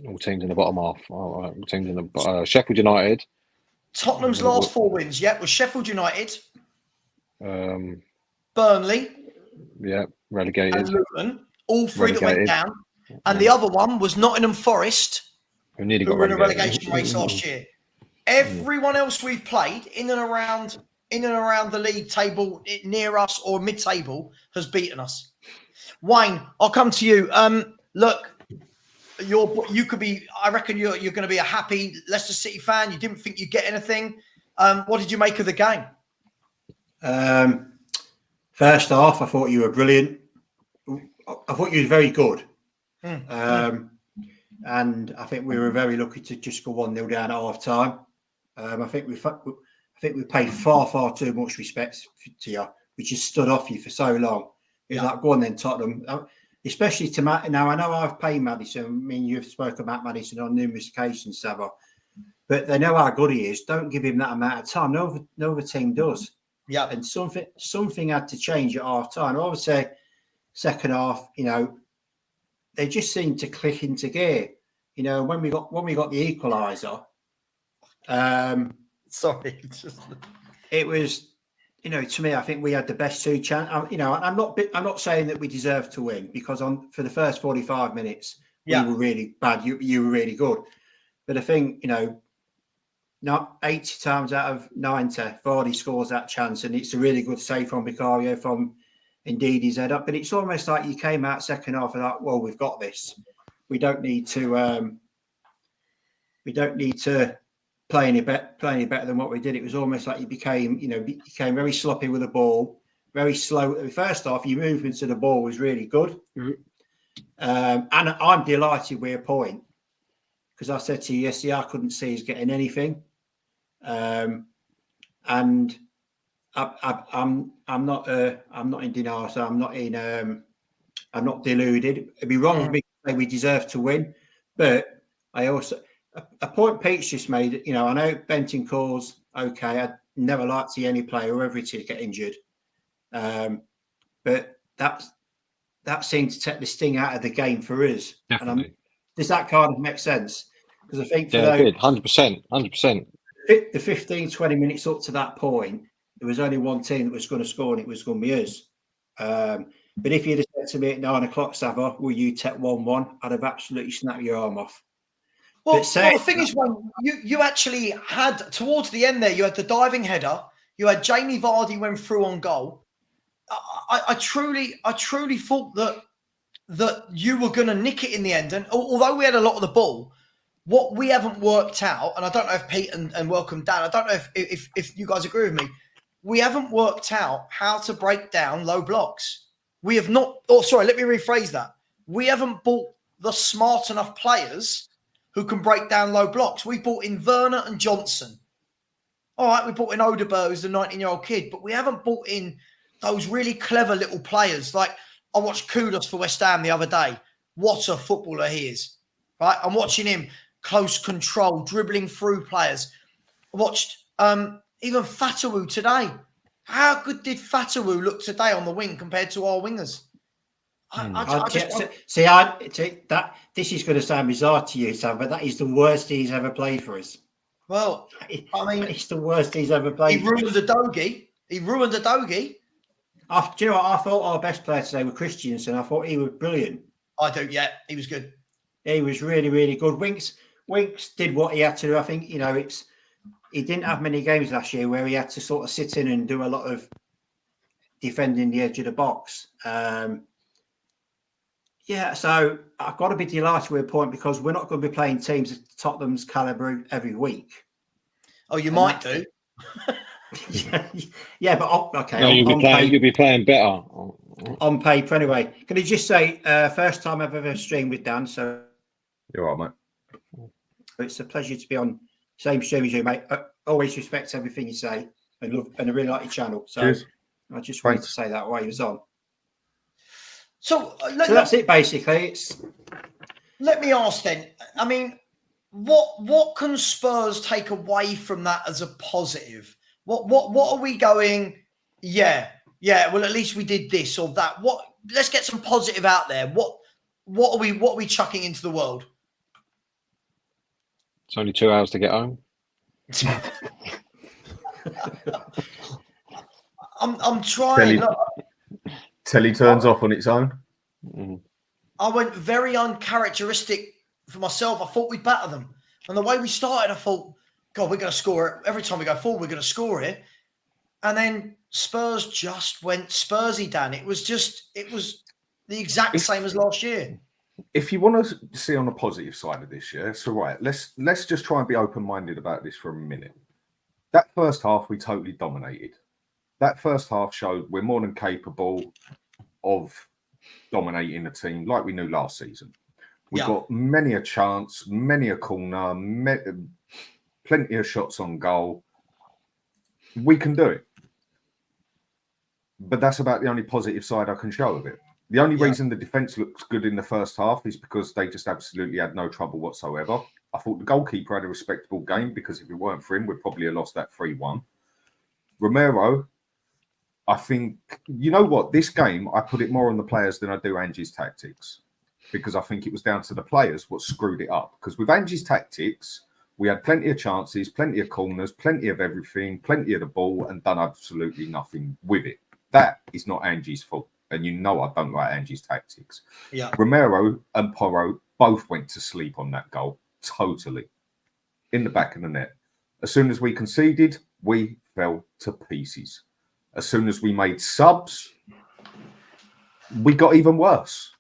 All teams in the bottom half. All teams in the Sheffield United. Tottenham's last 4 wins, was Sheffield United, Burnley, relegated, and Luton. All 3 that went down. And the other one was Nottingham Forest, who nearly who got were in a relegated. relegation race last year. Everyone else we've played in and around the league table near us or mid-table has beaten us. Wayne, I'll come to you. Look, you could be. I reckon you're going to be a happy Leicester City fan. You didn't think you'd get anything. What did you make of the game? First half, I thought you were brilliant. I thought you were very good. And I think we were very lucky to just go 1-0 down at half time. I think we paid far too much respect to you. We just stood off you for so long. It was like, go on then, Tottenham. Especially to Matt. Now, I know I've paid Maddison. I mean, you've spoken about Maddison on numerous occasions, Savva. But they know how good he is. Don't give him that amount of time. No other team does. Yeah. And something had to change at half time. I would say second half, they just seemed to click into gear. When we got the equaliser, sorry, it was, to me, I think we had the best 2 chances. I'm not saying that we deserved to win because for the first 45 minutes we were really bad. You were really good, but I think not 80 times out of 90, Vardy scores that chance, and it's a really good save from Vicario from Ndidi's head up. But it's almost like you came out second half and like, well, we've got this. We don't need to. Play any better than what we did. It was almost like you became very sloppy with the ball, very slow. The first half, your movement to the ball was really good. And I'm delighted with a point because I said to you yesterday I couldn't see us getting anything. And I'm not in denial, so I'm not deluded. It'd be wrong of me to say we deserve to win, but I also. A point Pete's just made, I know Bentancur's okay. I'd never like to see any player, whoever it is, get injured. But that seemed to take the sting out of the game for us. Definitely. Does that kind of make sense? Because I think for 100%. The 15, 20 minutes up to that point, there was only one team that was going to score, and it was going to be us. But if you'd have said to me at 9 o'clock, Savva, will you take 1-1? I'd have absolutely snapped your arm off. Well, the thing is, when you actually had towards the end there, you had the diving header. You had Jamie Vardy went through on goal. I truly thought that that you were going to nick it in the end. And although we had a lot of the ball, what we haven't worked out, and I don't know if Pete and welcome Dan, I don't know if you guys agree with me, we haven't worked out how to break down low blocks. We have not, let me rephrase that. We haven't bought the smart enough players who can break down low blocks. We bought in Werner and Johnson. All right, we bought in Odeberg, who's the 19-year-old kid, but we haven't bought in those really clever little players. Like, I watched Kudus for West Ham the other day. What a footballer he is, right? I'm watching him close control, dribbling through players. I watched even Fatawu today. How good did Fatawu look today on the wing compared to our wingers? This is going to sound bizarre to you, Sam, but that is the worst he's ever played for us. Well, I mean, it's the worst he's ever played. He ruined a Dogie. Do you know what? I thought our best player today was Christiansen. I thought he was brilliant. I do, yeah. He was good. He was really, really good. Winks did what he had to do. I think, he didn't have many games last year where he had to sort of sit in and do a lot of defending the edge of the box. So I've got to be delighted with a point because we're not going to be playing teams of Tottenham's calibre every week. Oh, you might do. Yeah, but okay. No, you'll be playing better on paper anyway. Can you just say first time I've ever streamed with Dan? So you're all right, mate. It's a pleasure to be on same stream as you, mate. I always respect everything you say and I really like your channel. So cheers. I just wanted to say that while you was on. So that's it, basically. Let me ask then. I mean, what can Spurs take away from that as a positive? What are we going? Yeah. Well, at least we did this or that. Let's get some positive out there. What are we chucking into the world? It's only 2 hours to get home. I'm trying. Telly turns off on its own. Mm-hmm. I went very uncharacteristic for myself. I thought we'd batter them. And the way we started, I thought, God, we're going to score it. Every time we go forward, we're going to score it. And then Spurs just went Spursy, Dan. It was the exact same as last year. If you want to see on the positive side of this year, so right, let's just try and be open-minded about this for a minute. That first half, we totally dominated. That first half showed we're more than capable of dominating a team like we knew last season. We got many a chance, many a corner, plenty of shots on goal. We can do it. But that's about the only positive side I can show of it. The only reason the defence looks good in the first half is because they just absolutely had no trouble whatsoever. I thought the goalkeeper had a respectable game because if it weren't for him, we'd probably have lost that 3-1. Romero, I think, you know what? This game, I put it more on the players than I do Angie's tactics because I think it was down to the players what screwed it up. Because with Angie's tactics, we had plenty of chances, plenty of corners, plenty of everything, plenty of the ball and done absolutely nothing with it. That is not Angie's fault. And you know I don't like Angie's tactics. Yeah. Romero and Porro both went to sleep on that goal, totally, in the back of the net. As soon as we conceded, we fell to pieces. As soon as we made subs, we got even worse.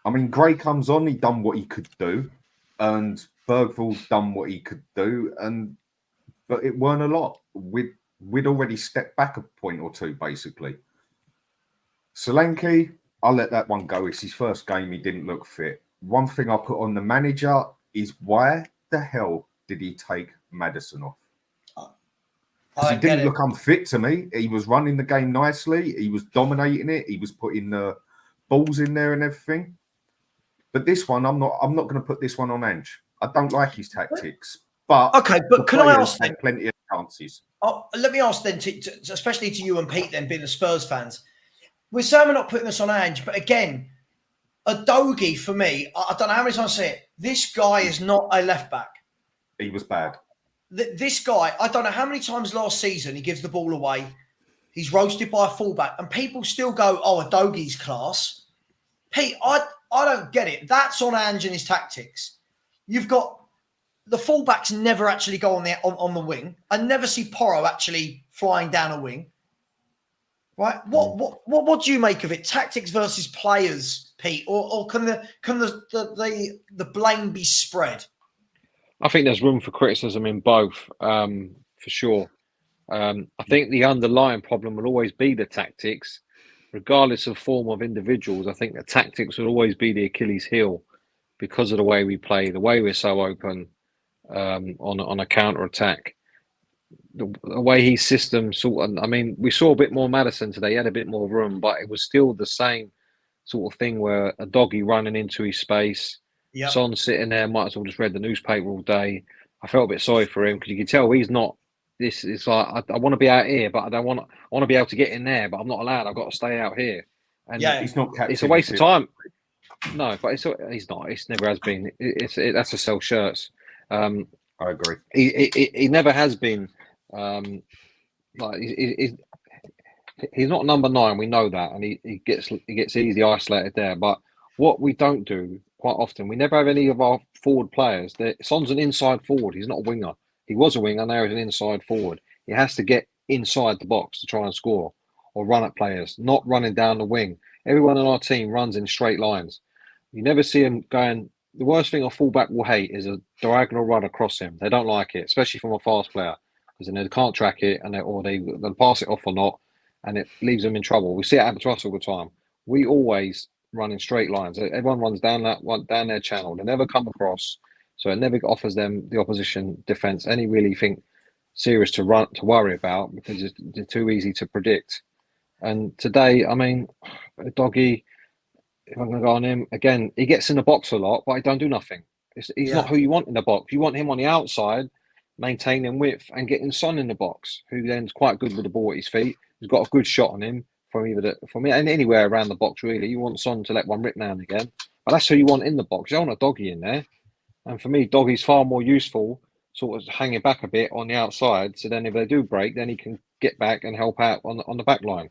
I mean, Gray comes on, he done what he could do, and Bergvall's done what he could do, but it weren't a lot. We'd already stepped back a point or two, basically. Solanke, I'll let that one go. It's his first game. He didn't look fit. One thing I put on the manager is why the hell did he take Maddison off? Because he didn't look unfit to me. He was running the game nicely. He was dominating it. He was putting the balls in there and everything. But this one, I'm not going to put this one on Ange. I don't like his tactics. But okay, but can I ask then? Plenty of chances. Let me ask then, especially to you and Pete, then being the Spurs fans. We're saying we're not putting this on Ange, but again, Adogi for me, I don't know how many times I say it. This guy is not a left back. He was bad. This guy, I don't know how many times last season he gives the ball away. He's roasted by a fullback, and people still go, "Oh, Adogi's class." Pete, I don't get it. That's on Ange and his tactics. You've got the fullbacks never actually go on the wing. I never see Porro actually flying down a wing. Right? What do you make of it? Tactics versus players. Pete, or can the blame be spread? I think there's room for criticism in both, for sure. I think the underlying problem will always be the tactics, regardless of form of individuals. I think the tactics will always be the Achilles heel because of the way we play, the way we're so open on a counter attack. The way he systems sort of, I mean, we saw a bit more Maddison today. He had a bit more room, but it was still the same sort of thing where a doggy running into his space, Yep. Son sitting there, might as well just read the newspaper all day. I felt a bit sorry for him because you can tell he's not. This is like I want to be out here, but I don't want. I want to be able to get in there, but I'm not allowed. I've got to stay out here. And Yeah, He's not captain. it's a waste of time. No, but he's not. It never has been. That's to sell shirts. I agree. He never has been. Like he's not number 9. We know that, and he gets easily isolated there. But what we don't do quite often, we never have any of our forward players. Son's an inside forward. He's not a winger. He was a winger. Now he's an inside forward. He has to get inside the box to try and score or run at players, not running down the wing. Everyone on our team runs in straight lines. You never see him going. The worst thing a fullback will hate is a diagonal run across him. They don't like it, especially from a fast player, because then they can't track it and they'll pass it off or not, and it leaves them in trouble. We see it happen to us all the time. We always run in straight lines. Everyone runs down their channel. They never come across, so it never offers them, the opposition defence, any really thing serious to worry about, because they're too easy to predict. And today, I mean, Doggy, if I'm going to go on him again, he gets in the box a lot, but he don't do nothing. He's not who you want in the box. You want him on the outside, maintaining width and getting Son in the box, who then's quite good with the ball at his feet. He's got a good shot on him from anywhere around the box, really. You want Son to let one rip now and again, but that's who you want in the box. You don't want a Doggy in there. And for me, Doggy's far more useful, sort of hanging back a bit on the outside. So then if they do break, then he can get back and help out on the back line,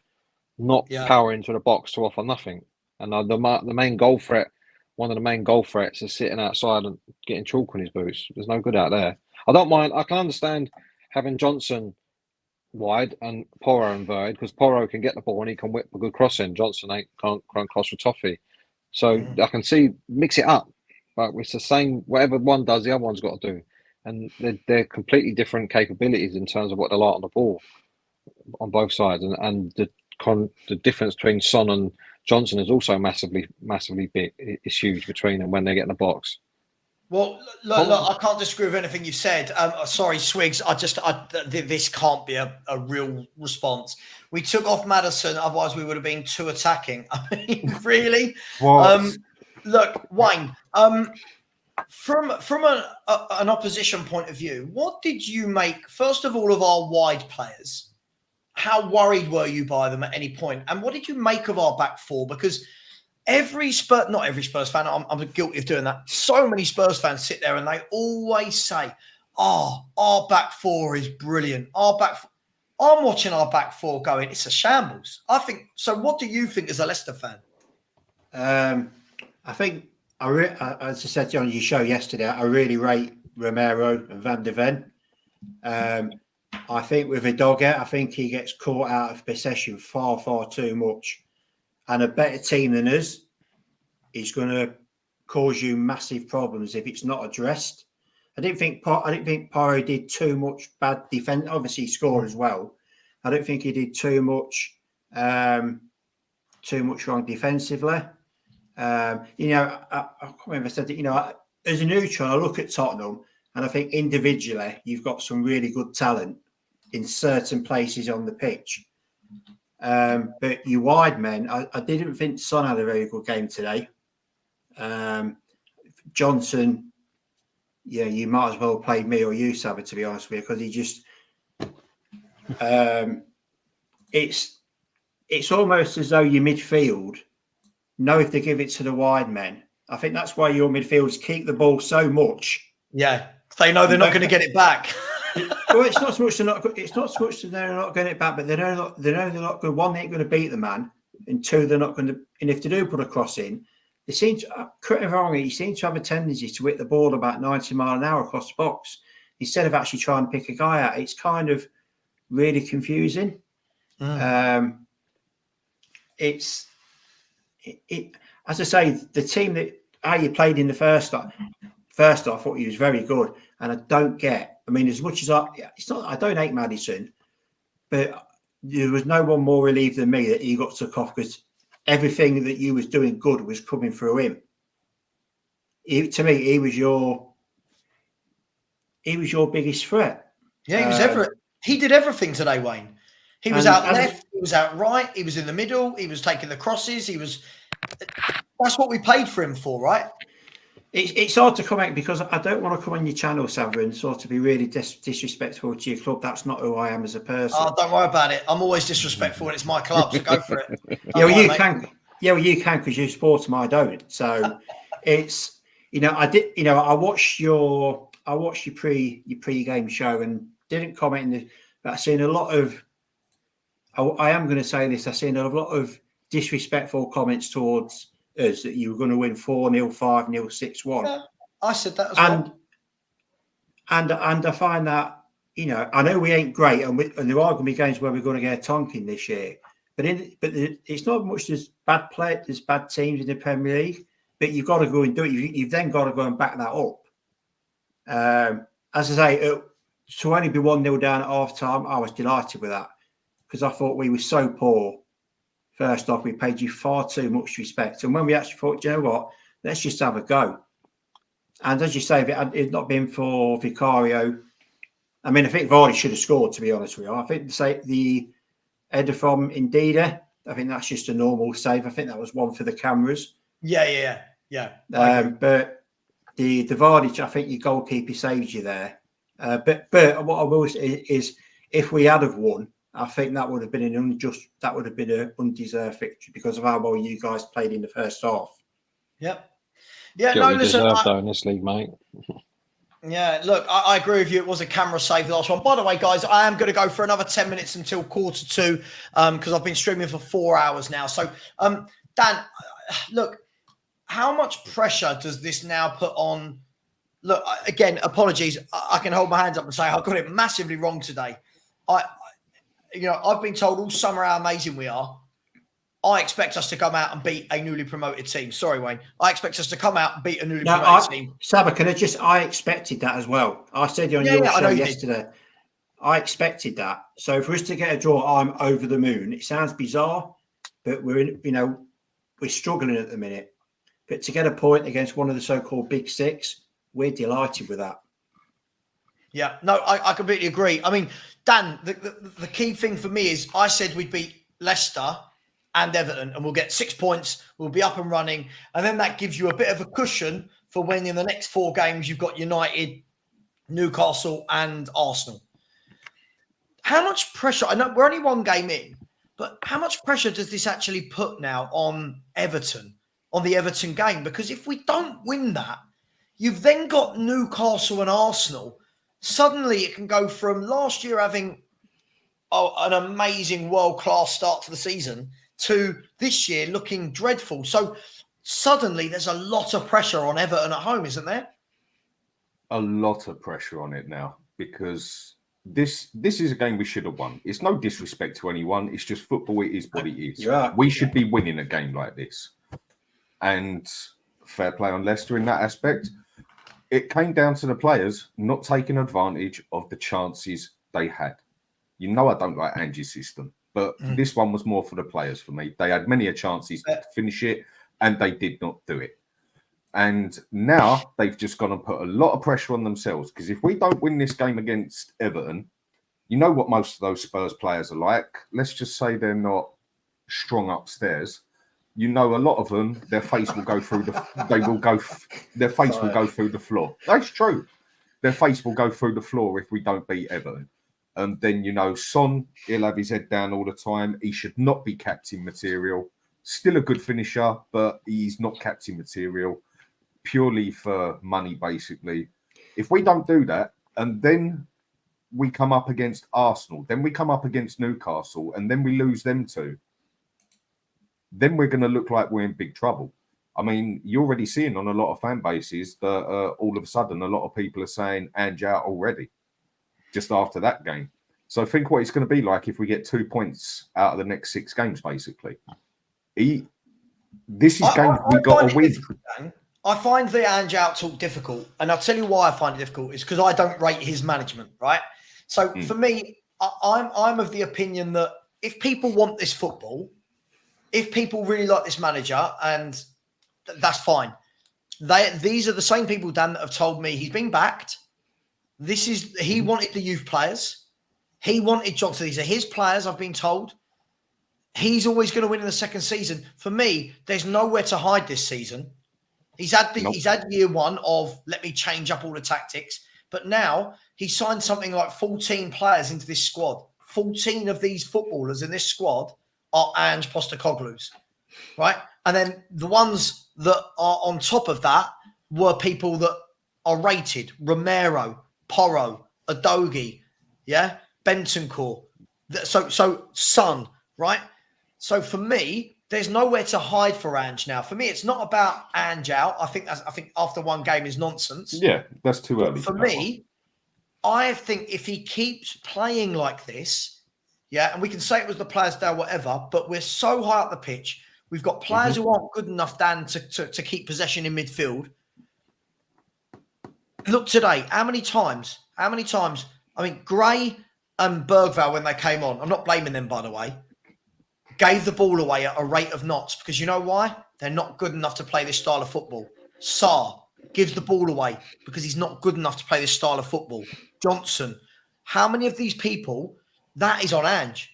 not power into the box to offer nothing. And the main goal threat, one of the main goal threats is sitting outside and getting chalk on his boots. There's no good out there. I don't mind. I can understand having Johnson wide and Porro inverted, because Porro can get the ball and he can whip a good cross in. Johnson can't cross with Toffee. So I can see, mix it up. But it's the same, whatever one does, the other one's got to do. And they're completely different capabilities in terms of what they like on the ball on both sides. And the difference between Son and Johnson is also massively big. It's huge between them when they get in the box. Well, look, I can't disagree with anything you've said. Sorry, Swigs. This can't be a real response. We took off Maddison, otherwise we would have been too attacking. I mean, really? Look, Wayne. From an opposition point of view, what did you make, first of all, of our wide players? How worried were you by them at any point? And what did you make of our back four? Because not every Spurs fan, I'm guilty of doing that. So many Spurs fans sit there and they always say, our back four is brilliant. I'm watching our back four going, it's a shambles. I think, so what do you think as a Leicester fan? I think, as I said on your show yesterday, I really rate Romero and Van de Ven. I think with Udoka, I think he gets caught out of possession far, far too much. And a better team than us is going to cause you massive problems if it's not addressed. I didn't think Porro did too much bad defense. Obviously, he scored as well. I don't think he did too much wrong defensively. I can't remember if I said that. As a neutral, I look at Tottenham and I think individually you've got some really good talent in certain places on the pitch. But you wide men, I didn't think Son had a very good game today. Johnson, you might as well have played me or you, Savva, to be honest with you, because he just it's almost as though your midfield know if they give it to the wide men. I think that's why your midfielders keep the ball so much. Yeah, they know they're not going to get it back. Well, it's not so much they're not getting it back, but they know they're not going. One, they ain't going to beat the man, and two, they're not going to. And if they do put a cross in, they seem to. Correct me if I'm wrong, he seems to have a tendency to hit the ball about 90 miles an hour across the box instead of actually trying to pick a guy out. It's kind of really confusing. as I say, the team that how you played in the first half, I thought he was very good. And I don't get, I mean, as much as it's not, I don't hate Maddison, but there was no one more relieved than me that he got took off because everything that you was doing good was coming through him. To me, he was your biggest threat. Yeah, he was he did everything today, Wayne. He was out left, he was out right, he was in the middle, he was taking the crosses, that's what we paid for him for, right? It's hard to comment because I don't want to come on your channel, Savva, and sort of be really disrespectful to your club. That's not who I am as a person. Oh, don't worry about it. I'm always disrespectful and it's my club, so go for it. Yeah, well, you can. Yeah, well, you can because you support them. I don't. So it's, I watched your pre-game show and didn't comment but I've seen a lot of. I am going to say this. I've seen a lot of disrespectful comments towards us that you were going to win 4-0, 5-0, 6-1. Yeah, I said that as well. And I find that, I know we ain't great, and there are going to be games where we're going to get a tonking this year. But it's not much as bad play. There's bad teams in the Premier League, but you've got to go and do it. You've then got to go and back that up. As I say, to only be 1-0 down at half time, I was delighted with that because I thought we were so poor. First off, we paid you far too much respect. And when we actually thought, you know what, let's just have a go. And as you say, if it had not been for Vicario, I mean, I think Vardy should have scored, to be honest with you. I think the header from Ndida, I think that's just a normal save. I think that was one for the cameras. Yeah. But the Vardy, I think your goalkeeper saved you there. But what I will say is if we had have won, I think that would have been an undeserved victory because of how well you guys played in the first half. Yep. Yeah, no, listen. Though in this league, mate. Yeah, look, I agree with you. It was a camera save, the last one. By the way, guys, I am going to go for another 10 minutes until 1:45 because I've been streaming for 4 hours now. So, Dan, look, how much pressure does this now put on? Look, again, apologies. I can hold my hands up and say I got it massively wrong today. I've been told all summer how amazing we are. I expect us to come out and beat a newly promoted team. Sorry, Wayne. I expect us to come out and beat a newly promoted team. Savva, I expected that as well. I said on your show yesterday, I expected that. So for us to get a draw, I'm over the moon. It sounds bizarre, but we're struggling at the minute. But to get a point against one of the so-called big six, we're delighted with that. Yeah, no, I completely agree. I mean, Dan, the key thing for me is I said we'd beat Leicester and Everton and we'll get 6 points, we'll be up and running. And then that gives you a bit of a cushion for when in the next 4 games you've got United, Newcastle and Arsenal. How much pressure, I know we're only 1 game in, but how much pressure does this actually put now on Everton, on the Everton game? Because if we don't win that, you've then got Newcastle and Arsenal. Suddenly it can go from last year having an amazing world-class start to the season to this year looking dreadful. So suddenly there's a lot of pressure on Everton at home, isn't there? A lot of pressure on it now because this is a game we should have won. It's no disrespect to anyone. It's just football. It is what it is. Yeah. We should be winning a game like this. And fair play on Leicester in that aspect. It came down to the players not taking advantage of the chances they had. I don't like Angie's system, but this one was more for the players for me. They had many chances to finish it, and they did not do it. And now they've just gone and put a lot of pressure on themselves because if we don't win this game against Everton, you know what most of those Spurs players are like. Let's just say they're not strong upstairs. A lot of them, their face will go through their face will go through the floor. That's true. Their face will go through the floor if we don't beat Everton. And then, Son, he'll have his head down all the time. He should not be captain material. Still a good finisher, but he's not captain material. Purely for money, basically. If we don't do that, and then we come up against Arsenal, then we come up against Newcastle, and then we lose them too, then we're going to look like we're in big trouble. I mean, you're already seeing on a lot of fan bases that all of a sudden a lot of people are saying Ange out already just after that game. So think what it's going to be like if we get 2 points out of the next 6 games, basically. This is games we got find a it win. difficult, Dan. I find the Ange out talk difficult, and I'll tell you why I find it difficult. Is because I don't rate his management, right? So for me, I'm of the opinion that if people want this football, if people really like this manager, and that's fine. These are the same people, Dan, that have told me he's been backed. He wanted the youth players. He wanted Johnson. These are his players, I've been told. He's always going to win in the second season. For me, there's nowhere to hide this season. He's had year one of let me change up all the tactics, but now he signed something like 14 players into this squad. 14 of these footballers in this squad are Ange Postecoglou's, right? And then the ones that are on top of that were people that are rated: Romero, Porro, Adogi, Bentancur. So Son, right? So for me, there's nowhere to hide for Ange now. For me, it's not about Ange out. I think after one game is nonsense. Yeah, that's too early. For me, I think if he keeps playing like this, and we can say it was the players there, whatever, but we're so high up the pitch. We've got players who aren't good enough, Dan, to keep possession in midfield. Look today, how many times? I mean, Gray and Bergvall, when they came on, I'm not blaming them, by the way, gave the ball away at a rate of knots because you know why? They're not good enough to play this style of football. Sarr gives the ball away because he's not good enough to play this style of football. Johnson, how many of these people, that is on Ange.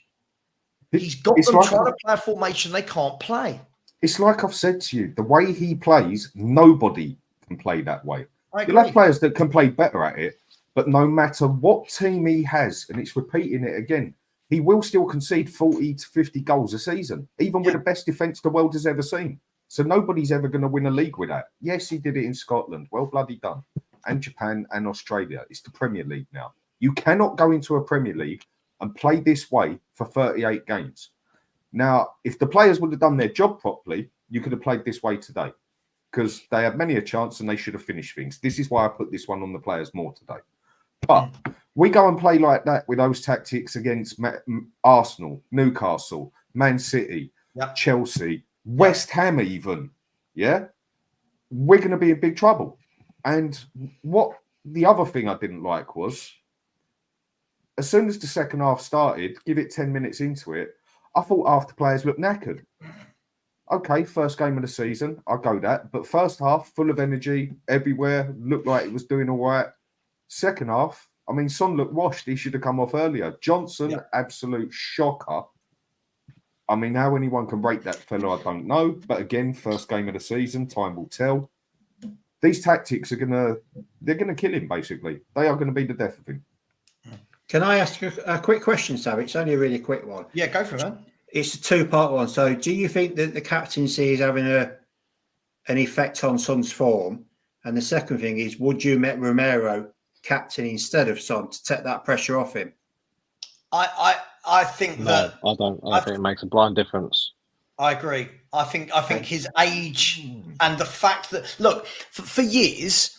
He's got them trying to play a formation they can't play. It's like I've said to you, the way he plays, nobody can play that way. You'll have players that can play better at it, but no matter what team he has, and it's repeating it again, he will still concede 40 to 50 goals a season, even with the best defence the world has ever seen. So nobody's ever going to win a league with that. Yes, he did it in Scotland. Well bloody done. And Japan and Australia. It's the Premier League now. You cannot go into a Premier League and play this way for 38 games. Now, if the players would have done their job properly, you could have played this way today because they had many a chance and they should have finished things. This is why I put this one on the players more today. But we go and play like that with those tactics against Arsenal, Newcastle, Man City, Chelsea, West Ham even, we're going to be in big trouble. And what the other thing I didn't like was, as soon as the second half started, give it 10 minutes into it, I thought half the players looked knackered. Okay, first game of the season, I'll go that. But first half, full of energy, everywhere, looked like it was doing all right. Second half, I mean, Son looked washed. He should have come off earlier. Johnson, absolute shocker. I mean, how anyone can rate that fellow, I don't know. But again, first game of the season, time will tell. These tactics are they're gonna kill him, basically. They are gonna be the death of him. Can I ask you a quick question, Savva? It's only a really quick one. Yeah, go for it, man. It's a two-part one. So do you think that the captaincy is having an effect on Son's form? And the second thing is, would you make Romero captain instead of Son to take that pressure off him? I think that I don't. I think it makes a blind difference. I agree. I think his age and the fact that look for years,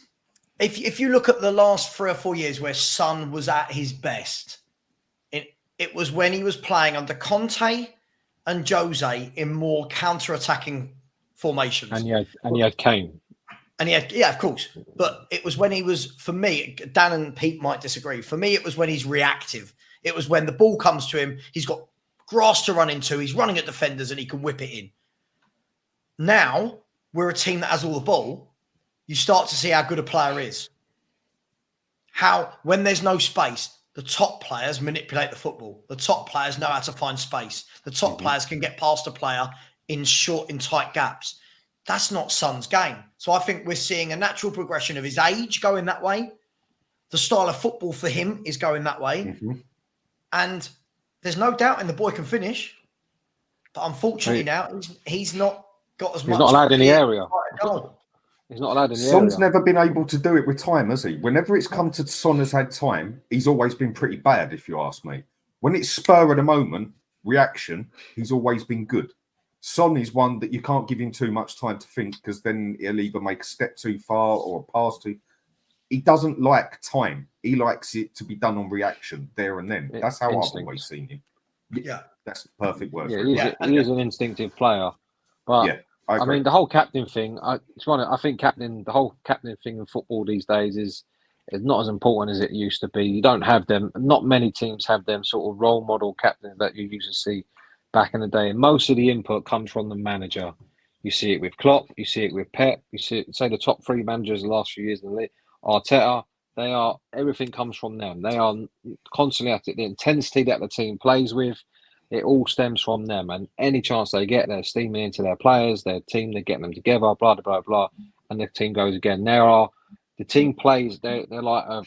if you look at the last 3 or 4 years where Son was at his best, it was when he was playing under Conte and Jose in more counter-attacking formations. And he had Kane. And he had, of course. But it was when he was, for me, Dan and Pete might disagree. For me, it was when he's reactive. It was when the ball comes to him, he's got grass to run into, he's running at defenders and he can whip it in. Now, we're a team that has all the ball. You start to see how good a player is. How, when there's no space, the top players manipulate the football. The top players know how to find space. The top players can get past a player in tight gaps. That's not Son's game. So I think we're seeing a natural progression of his age going that way. The style of football for him is going that way. And there's no doubt in the boy can finish. But unfortunately now, he's not got as much. He's not allowed in the area. He's not allowed in the area. Son's never been able to do it with time, has he? Whenever it's come to Son has had time, he's always been pretty bad, if you ask me. When it's spur of the moment, reaction, he's always been good. Son is one that you can't give him too much time to think because then he'll either make a step too far or a pass too. He doesn't like time. He likes it to be done on reaction there and then. That's how I've always seen him. Yeah. That's the perfect word. Yeah, he is an instinctive player. But I mean, the whole captain thing. I think the whole captain thing in football these days is not as important as it used to be. You don't have them. Not many teams have them sort of role model captains that you used to see back in the day. And most of the input comes from the manager. You see it with Klopp. You see it with Pep. You see it, say the top three managers the last few years in the league. Arteta. Everything comes from them. They are constantly at it. The intensity that the team plays with, it all stems from them. And any chance they get, they're steaming into their players, their team, they're getting them together, blah, blah, blah, blah. And the team goes again. The team plays, they're like, I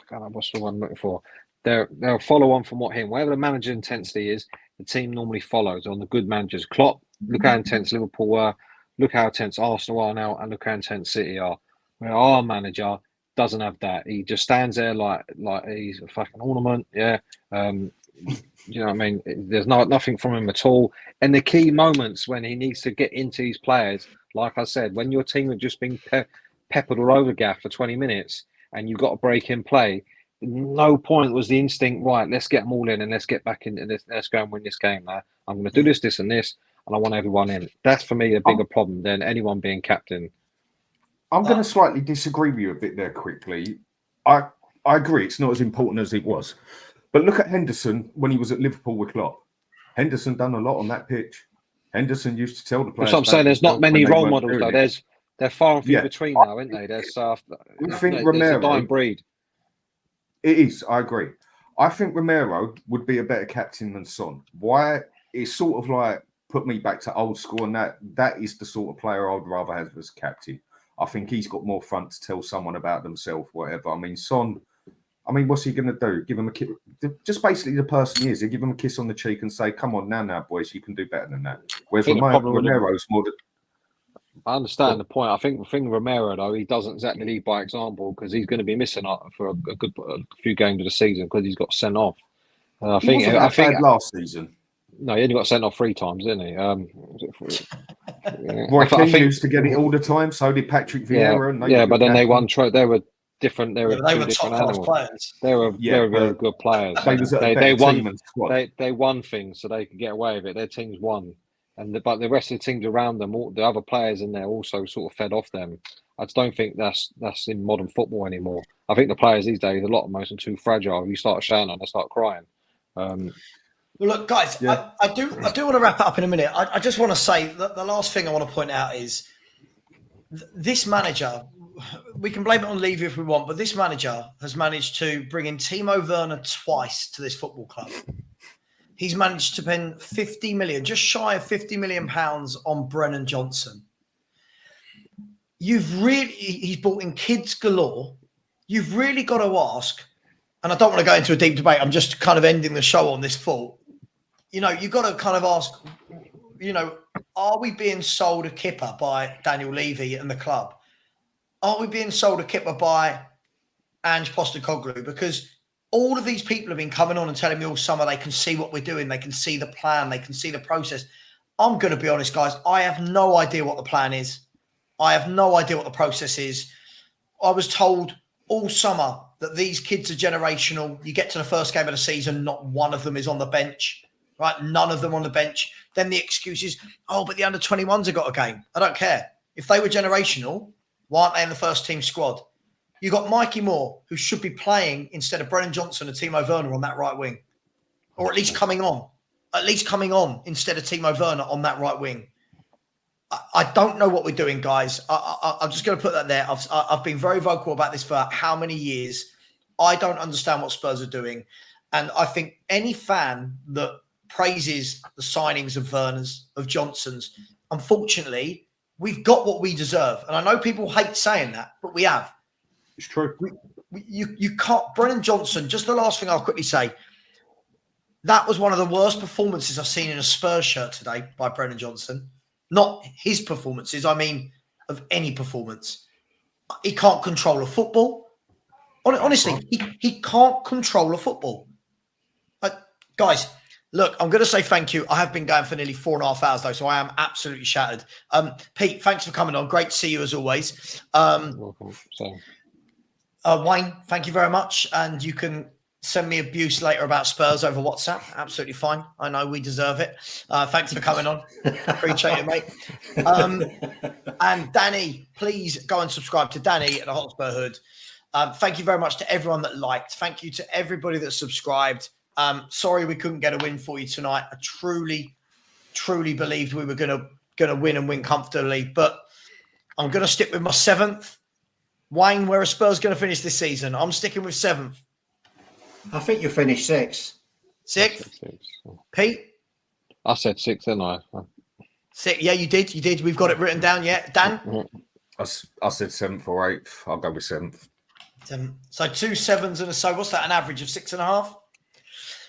can't know what's the one I'm looking for. They'll follow on from whatever the manager intensity is, the team normally follows on the good managers. Klopp, look how intense Liverpool were, look how intense Arsenal are now, and look how intense City are. Where our manager doesn't have that. He just stands there like he's a fucking ornament. Yeah. You know what I mean? There's nothing from him at all. And the key moments when he needs to get into these players, like I said, when your team have just been peppered all over Gaff for 20 minutes and you've got to break in play, no point was the instinct, right, let's get them all in and let's get back in. Let's go and win this game now. I'm going to do this, and this, and I want everyone in. That's for me a bigger problem than anyone being captain. I'm going to slightly disagree with you a bit there quickly. I agree, it's not as important as it was. But look at Henderson when he was at Liverpool with Klopp. Henderson done a lot on that pitch. Henderson used to tell the players. That's what I'm saying. There's not many role models, though. They're far and few between now, aren't they? I think Romero, a dying breed. It is, I agree. I think Romero would be a better captain than Son. Why? It's sort of like put me back to old school, and that is the sort of player I would rather have as captain. I think he's got more front to tell someone about themselves, whatever. I mean, Son, what's he going to do? Give him a kiss? Just basically the person he is. He'll give him a kiss on the cheek and say, come on now, boys, you can do better than that. Whereas Romero's more... I understand the point. I think Romero, though, he doesn't exactly lead by example because he's going to be missing out for a few games of the season because he's got sent off. I think last season. No, he only got sent off 3 times, didn't he? Roy Keane used to get it all the time. So did Patrick Vieira. But then they won. They were different. They were two different animals. Players. They were very good players. They won things so they could get away with it. Their teams won, but the rest of the teams around them, all the other players in there, also sort of fed off them. I just don't think that's in modern football anymore. I think the players these days, a lot of them are too fragile. You start shouting on, they start crying. Well, look, guys, I do want to wrap it up in a minute. I just want to say that the last thing I want to point out is this manager, we can blame it on Levy if we want, but this manager has managed to bring in Timo Werner twice to this football club. He's managed to spend 50 million, just shy of 50 million pounds on Brennan Johnson. He's brought in kids galore. You've really got to ask, and I don't want to go into a deep debate. I'm just kind of ending the show on this thought. You've got to kind of ask, are we being sold a kipper by Daniel Levy and the club? Are we being sold a kipper by Ange Postecoglou? Because all of these people have been coming on and telling me all summer they can see what we're doing. They can see the plan. They can see the process. I'm going to be honest, guys. I have no idea what the plan is. I have no idea what the process is. I was told all summer that these kids are generational. You get to the first game of the season, not one of them is on the bench. Right, none of them on the bench. Then the excuse is, but the under-21s have got a game. I don't care. If they were generational, why aren't they in the first team squad? You got Mikey Moore, who should be playing instead of Brennan Johnson and Timo Werner on that right wing. Or at least coming on. Instead of Timo Werner on that right wing. I don't know what we're doing, guys. I'm just going to put that there. I've been very vocal about this for how many years. I don't understand what Spurs are doing. And I think any fan that praises the signings of Werner's, of Johnson's, unfortunately, we've got what we deserve. And I know people hate saying that, but we have. It's true. You can't. Brennan Johnson, just the last thing I'll quickly say, that was one of the worst performances I've seen in a Spurs shirt today by Brennan Johnson. Not his performances, I mean of any performance. He can't control a football. Honestly, he can't control a football. Guys, look, I'm going to say thank you. I have been going for nearly 4.5 hours, though, so I am absolutely shattered. Pete, thanks for coming on. Great to see you as always. Welcome. Wayne, thank you very much. And you can send me abuse later about Spurs over WhatsApp. Absolutely fine. I know we deserve it. Thanks for coming on. Appreciate it, mate. And Danny, please go and subscribe to Danny at the Hotspur Hood. Thank you very much to everyone that liked. Thank you to everybody that subscribed. Sorry we couldn't get a win for you tonight. I truly believed we were gonna win and win comfortably, but I'm gonna stick with my 7th. Wayne, where are Spurs gonna finish this season? I'm sticking with 7th. I think you'll finish 6th. 6th? Pete? I said 6th, didn't I? 6th. Yeah, you did. We've got it written down. Yeah, Dan? I said 7th or 8th. I'll go with 7th. So 2 7s and so what's that? An average of 6.5.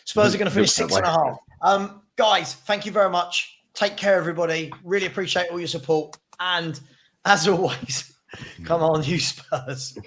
Spurs are going to finish 6.5. Guys, thank you very much. Take care, everybody. Really appreciate all your support. And as always, come on, you Spurs.